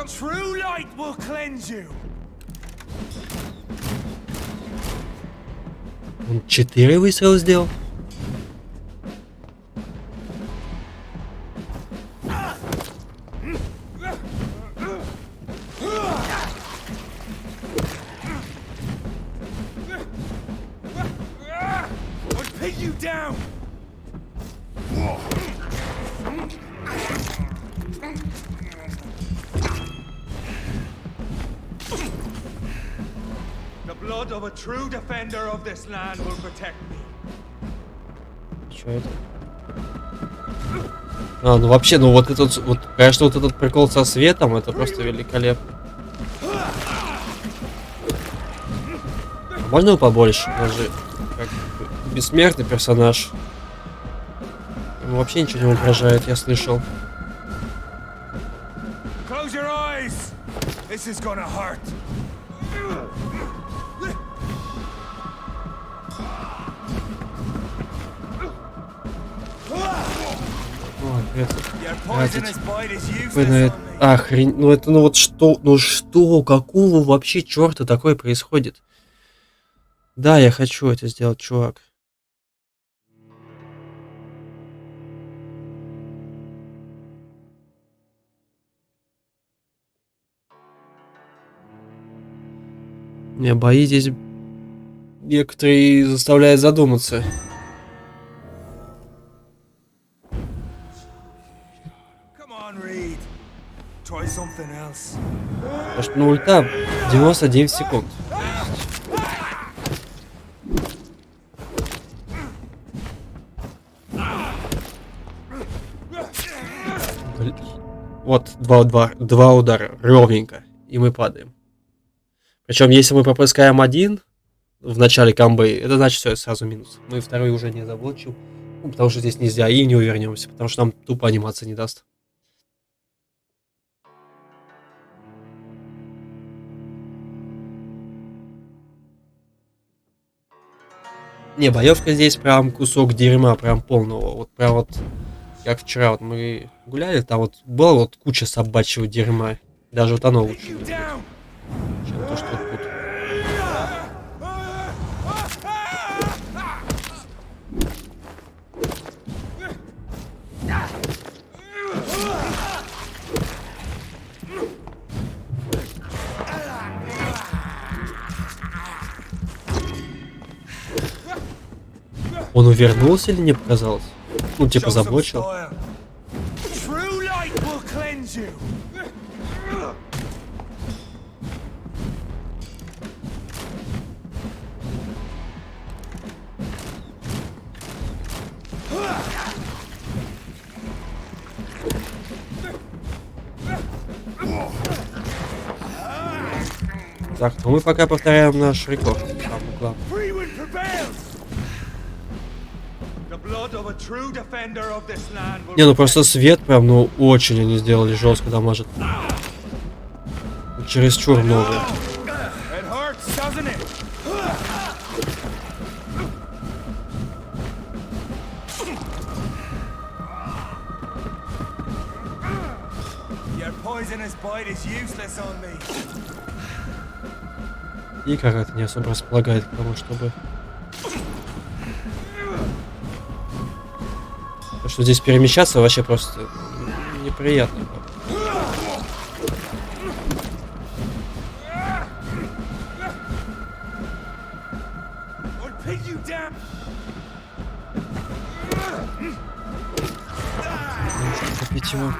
True light will cleanse you. Он 4 выстрела сделал. True defender of this land will protect me. Что это? А, ну вообще, ну вот этот, вот, конечно, вот этот прикол со светом, это просто великолепно. А можно его побольше? Он же как бессмертный персонаж. Ему вообще ничего не угрожает, я слышал. Close your eyes. This is gonna hurt. Охрень, ну это, ну вот что, какого вообще черта такое происходит? Да, я хочу это сделать, чувак. Не, бои здесь некоторые заставляют задуматься. Потому что на ульта 99 секунд. Вот, два удара, ровненько, и мы падаем. Причем, если мы пропускаем один в начале комбы, это значит, все, сразу минус. Мы второй уже не заблочим, ну, потому что здесь нельзя, и не увернемся, потому что нам тупо анимация не даст. Не, боевка здесь прям кусок дерьма, прям полного. Вот прям вот, как вчера вот мы гуляли, там вот была вот куча собачьего дерьма. Даже вот оно лучше, чем то, что тут. Он увернулся или не показалось? Ну, типа, заблочил. True light will cleanse you. Так, ну мы пока повторяем наш рекорд. Самый главный. Freewind prevails. The blood of a true defender of this land will Не, ну просто свет прям, ну, очень они сделали жестко, да, может. Чересчур много. It hurts, doesn't it? Your poisonous bite is useless on me. И как это не особо располагает к тому, чтобы... То, что здесь перемещаться вообще просто неприятно. Нужно купить его.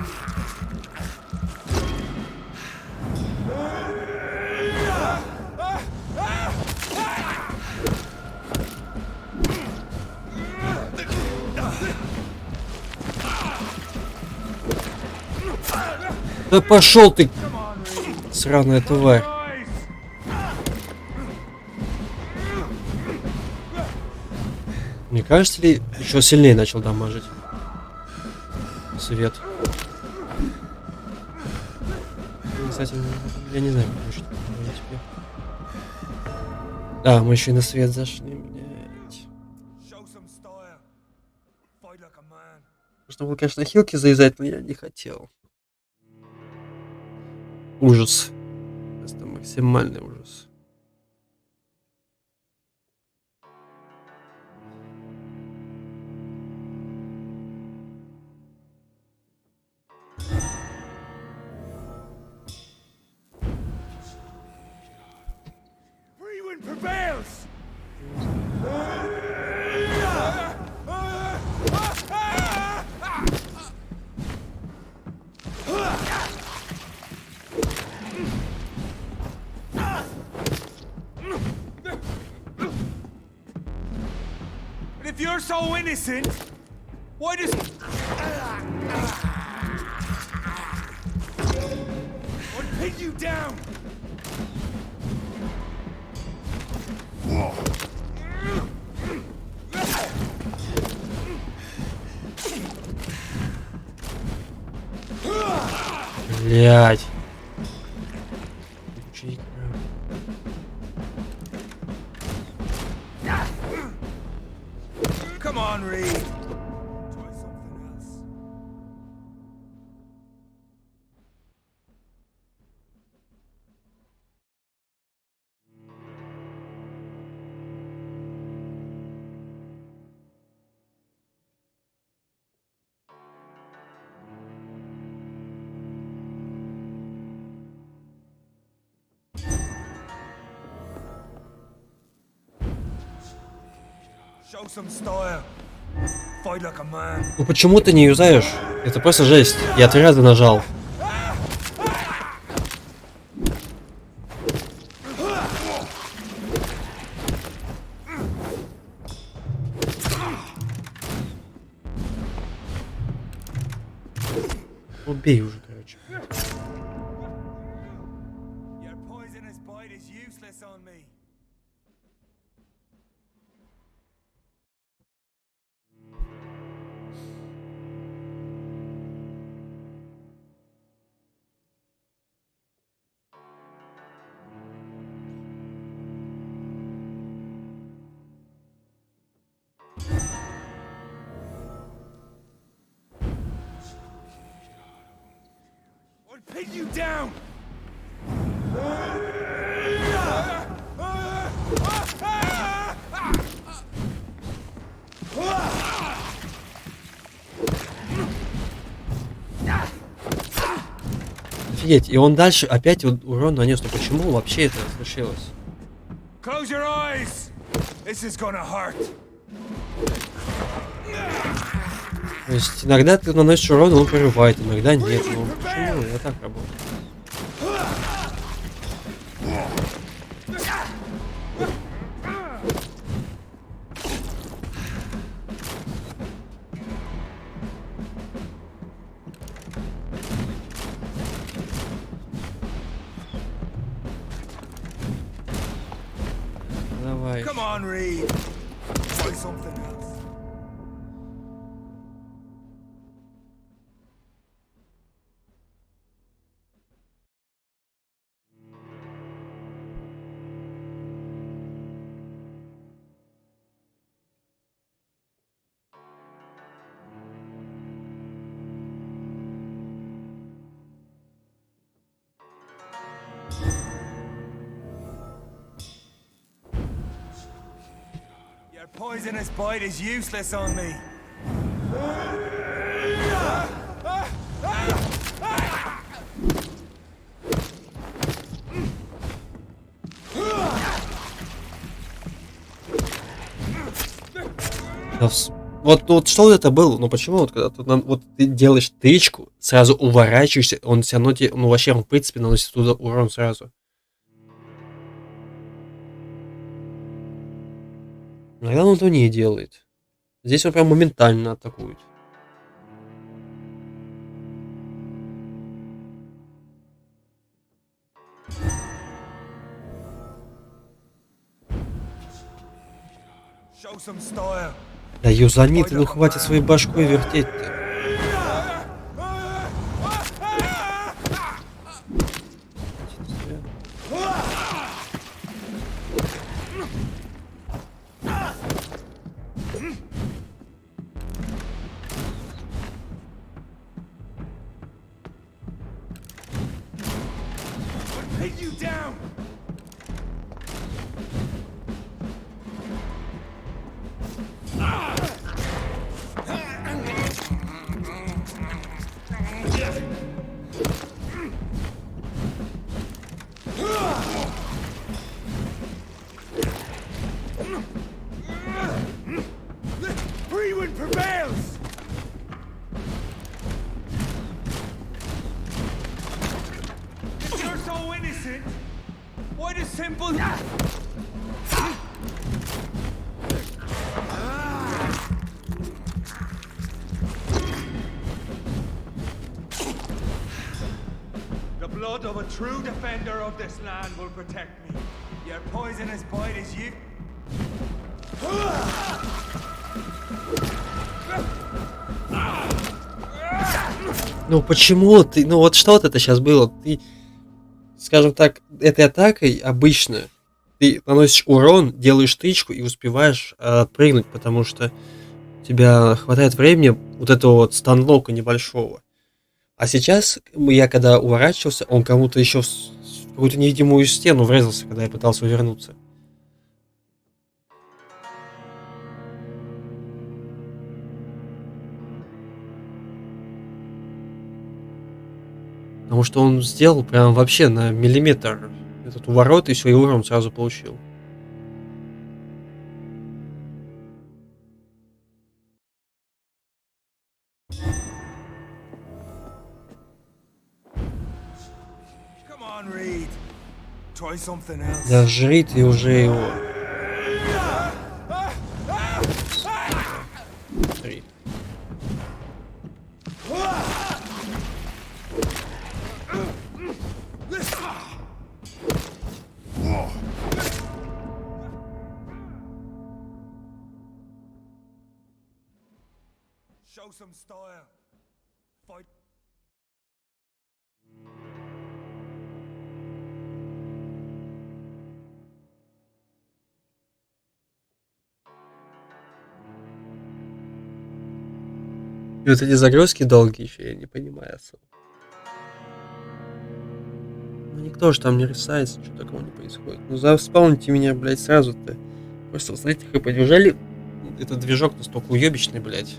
Да пошел ты, сраная тварь. Мне кажется ли, еще сильнее начал дамажить свет. Кстати, я не знаю, что теперь. Да, мы еще и на свет зашли, блядь. Можно было, конечно, хилки завязать, но я не хотел. Ужас. Это максимальный ужас. Freewind prevails. If you're so innocent, why does... I'll pin you down! Блять. Come on, Reed. Show some style. Fight like a man. Ну почему ты не юзаешь? Это просто жесть. Я 3 раза нажал. Убей уже, короче. Your poisonous bite is useless on me. I'll pin you down. Офигеть, и он дальше опять урон нанес. Но почему вообще это случилось? Close your eyes. This is gonna hurt. То есть иногда ты наносишь урон, он прорывает, иногда нет. Ну почему? Я так работаю. Давай. Come on, Reed. Try something else. Your poisonous bite is useless on me. Вот что это было? Ну почему вот когда вот ты делаешь тычку, сразу уворачиваешься, он все равно тебе, ну вообще он в принципе наносит туда урон сразу. Иногда он этого не делает. Здесь он прям моментально атакует. Show some style. Да юзани, ты ну хватит своей башкой вертеть-то. Pin you down. Freewind prevails. If you're so innocent, why the simple? The blood of a true defender of this land will protect me. Your poisonous bite is you. Ну почему ты, ну вот что вот это сейчас было? Ты, скажем так, этой атакой обычно ты наносишь урон, делаешь тычку и успеваешь отпрыгнуть, потому что у тебя хватает времени вот этого вот станлока небольшого. А сейчас я когда уворачивался, он кому-то еще в какую-то невидимую стену врезался, когда я пытался увернуться. Потому что он сделал прям вообще на миллиметр этот уворот и все, и урон сразу получил. Come on, Reed. Try something else. Да жри ты уже его. Жри. Show some style. Fight. И вот эти загрузки долгие еще, я не понимаю особо. Ну никто же там не рисается, что такого не происходит. Ну заспауните меня, блядь, сразу-то. Просто, знаете, хп, неужели этот движок настолько уебищный, блядь,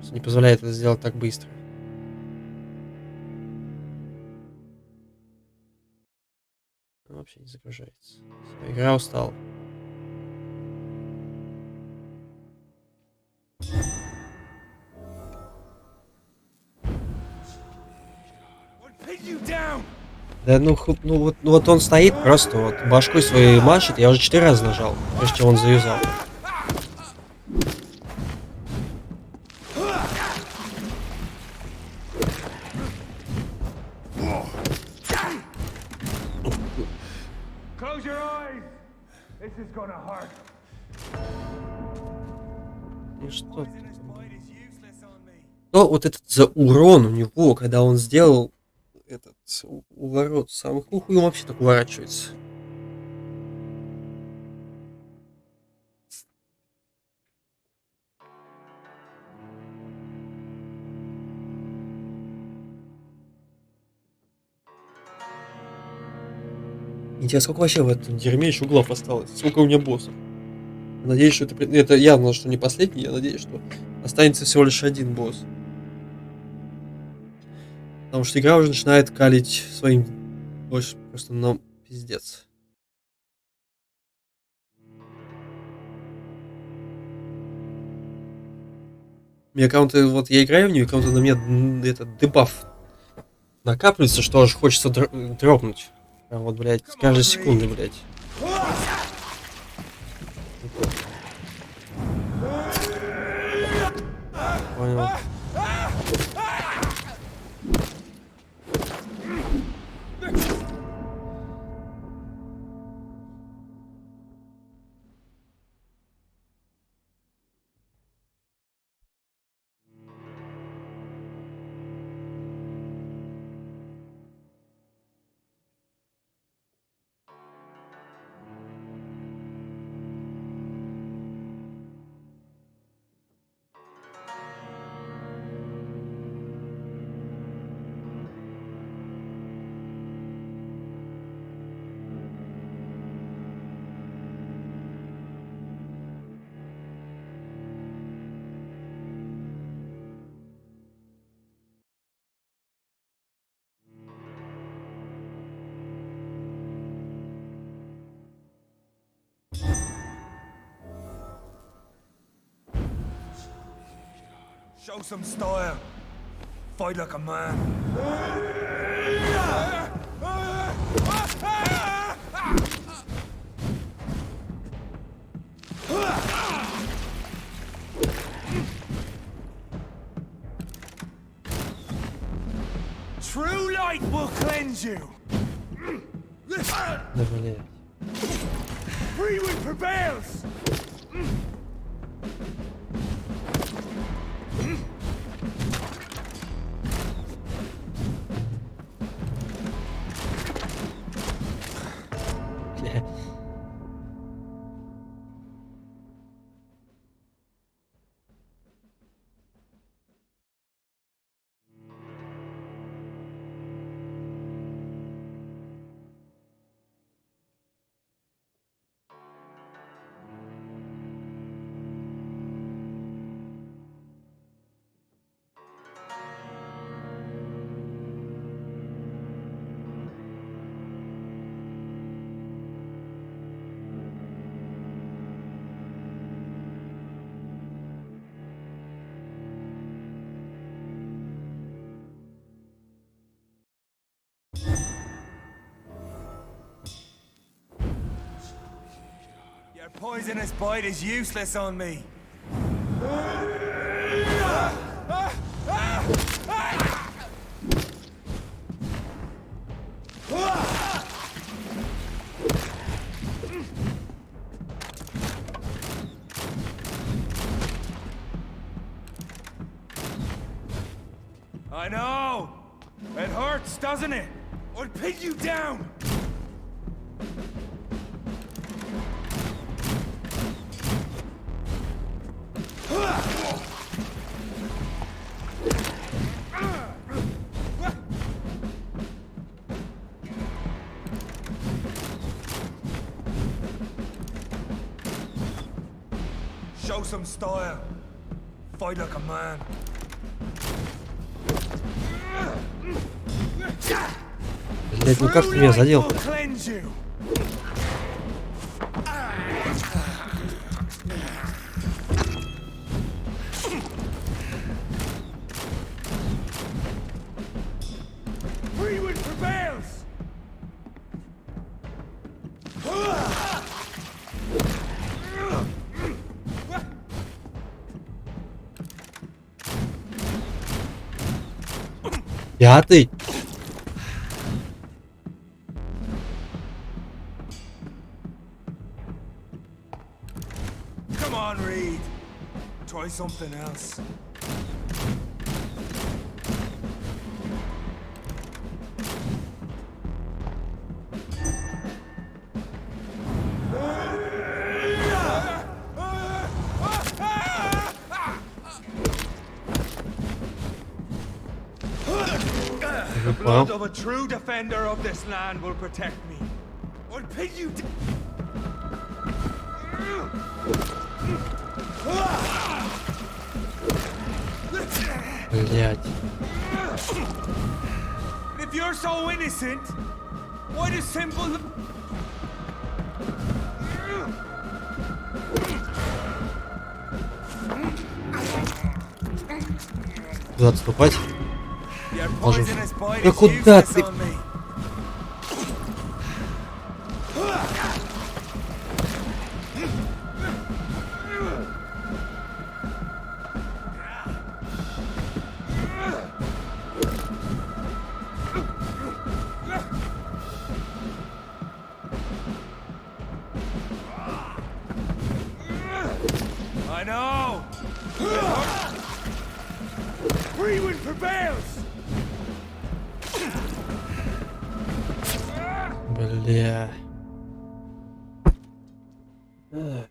что не позволяет это сделать так быстро? Он вообще не загружается. Всё, игра устала. Да ну вот он стоит просто вот башкой своей машет, я уже 4 раза нажал, прежде чем он заюзал. Close your eyes. This is gonna hurt. Ну что? Но вот этот за урон у него, когда он сделал этот уворот самых ух, и он вообще так уворачивается. Интересно, сколько вообще в этом дерьме еще углов осталось? Сколько у меня боссов? Надеюсь, что это явно, что не последний. Я надеюсь, что останется всего лишь один босс. Потому что игра уже начинает калить своим больше просто на пиздец. Мне аккаунты, вот я играю в нее, аккаунты на меня этот дебаф накапливается, что аж хочется дропнуть. Прям вот, блядь, с каждой секунды, блядь. Понял. Show some style. Fight like a man. True light will cleanse you. Да, блядь. Free wind prevails. Your poisonous bite is useless on me. I know! It hurts, doesn't it? I'll pin you down! Show some style. Fight like a man. Блять, ну как ты меня задел? 5-й? Come on, Reed. Try something else. The blood of a true defender of this land will protect me. I'll pin you down. Блять. If you're so innocent, why does simple... Куда отступать? Your Можем. poisonous bite Да is куда useless ты? on me. I know. Freewind prevails. Бля. Эх.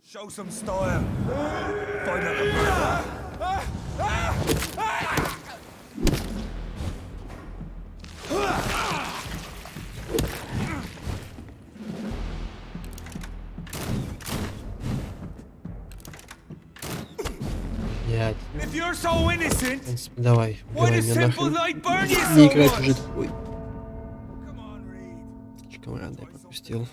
Show some style. Fight like a murderer. Блять. If you're so innocent, В принципе, давай. why Убивай does меня simple нахрен. light burn you Не so играть much? уже такой. Команда я пропустил.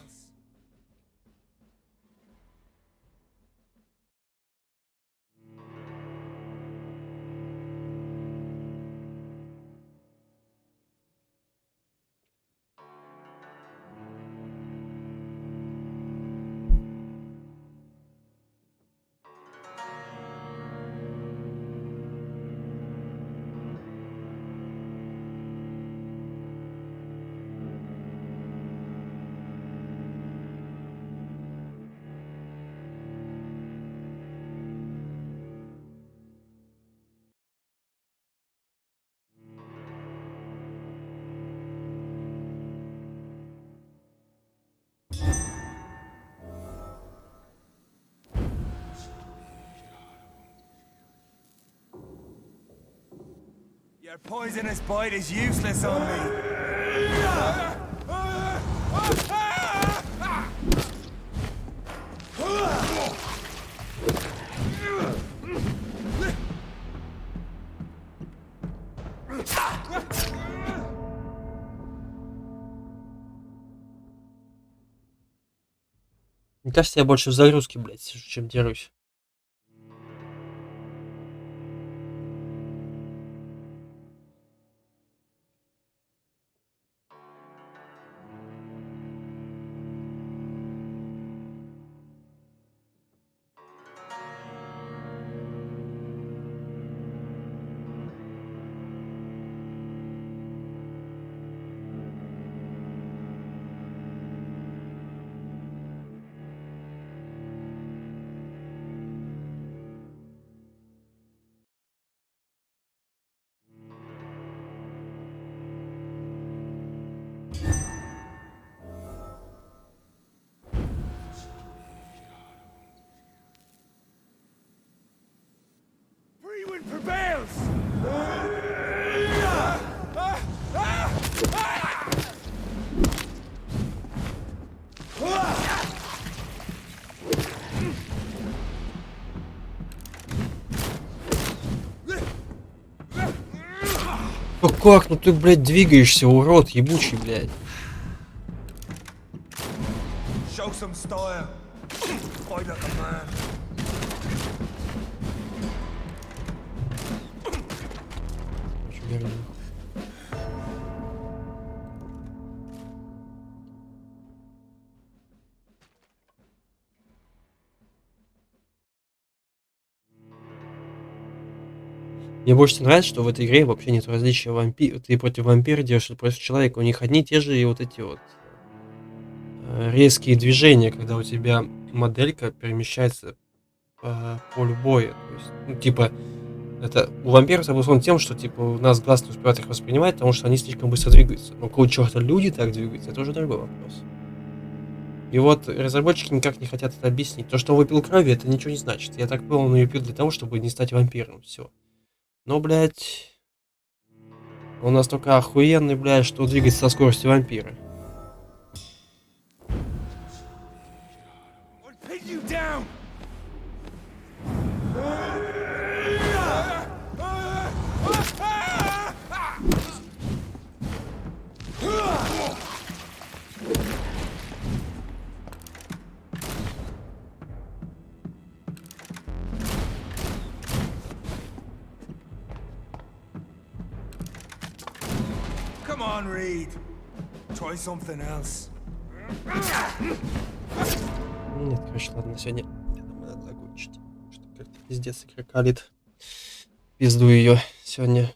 Your poisonous bite is useless on me. Мне кажется, я больше в загрузке, блядь, сижу, чем дерусь. Aiming for bells! Ну как? Ну ты, блядь, двигаешься, урод, ебучий, блядь. Show some style. Fight like a man. Мне больше всего нравится, что в этой игре вообще нет различия вампир. Ты против вампира делаешь, против человека. У них одни и те же и вот эти вот резкие движения, когда у тебя моделька перемещается по полю боя. То есть, ну, типа, это у вампиров обусловлено тем, что типа у нас глаз не успевает их воспринимать, потому что они слишком быстро двигаются. Но какого черта люди так двигаются, это уже другой вопрос. И вот разработчики никак не хотят это объяснить. То, что он выпил крови, это ничего не значит. Я так понял, он ее пил для того, чтобы не стать вампиром. Все. Но, блядь, он настолько охуенный, блядь, что двигается со скоростью вампира. Pin you down! Come on, Reed. Try something else. Нет, короче, ладно, сегодня я думаю, надо закончить. Что как-то пиздец игра калит. Пизду ее сегодня.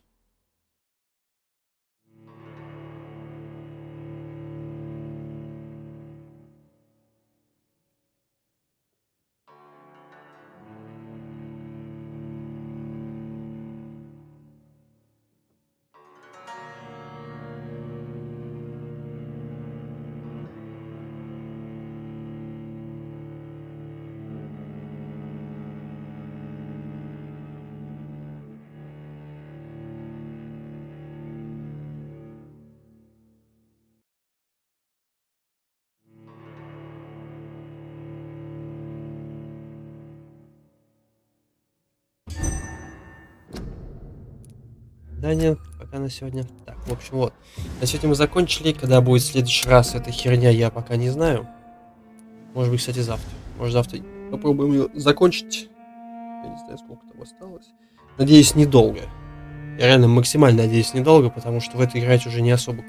Да нет, пока на сегодня. Так, в общем, вот. На сегодня мы закончили. Когда будет в следующий раз эта херня, я пока не знаю. Может быть, кстати, завтра. Может, завтра попробуем ее закончить. Я не знаю, сколько там осталось. Надеюсь, недолго. Я реально максимально надеюсь, недолго, потому что в это играть уже не особо.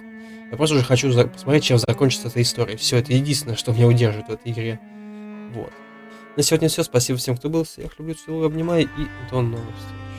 Я просто уже хочу посмотреть, чем закончится эта история. Все, это единственное, что меня удерживает в этой игре. Вот. На сегодня все. Спасибо всем, кто был. Всех люблю, целую, обнимаю. И до новых встреч.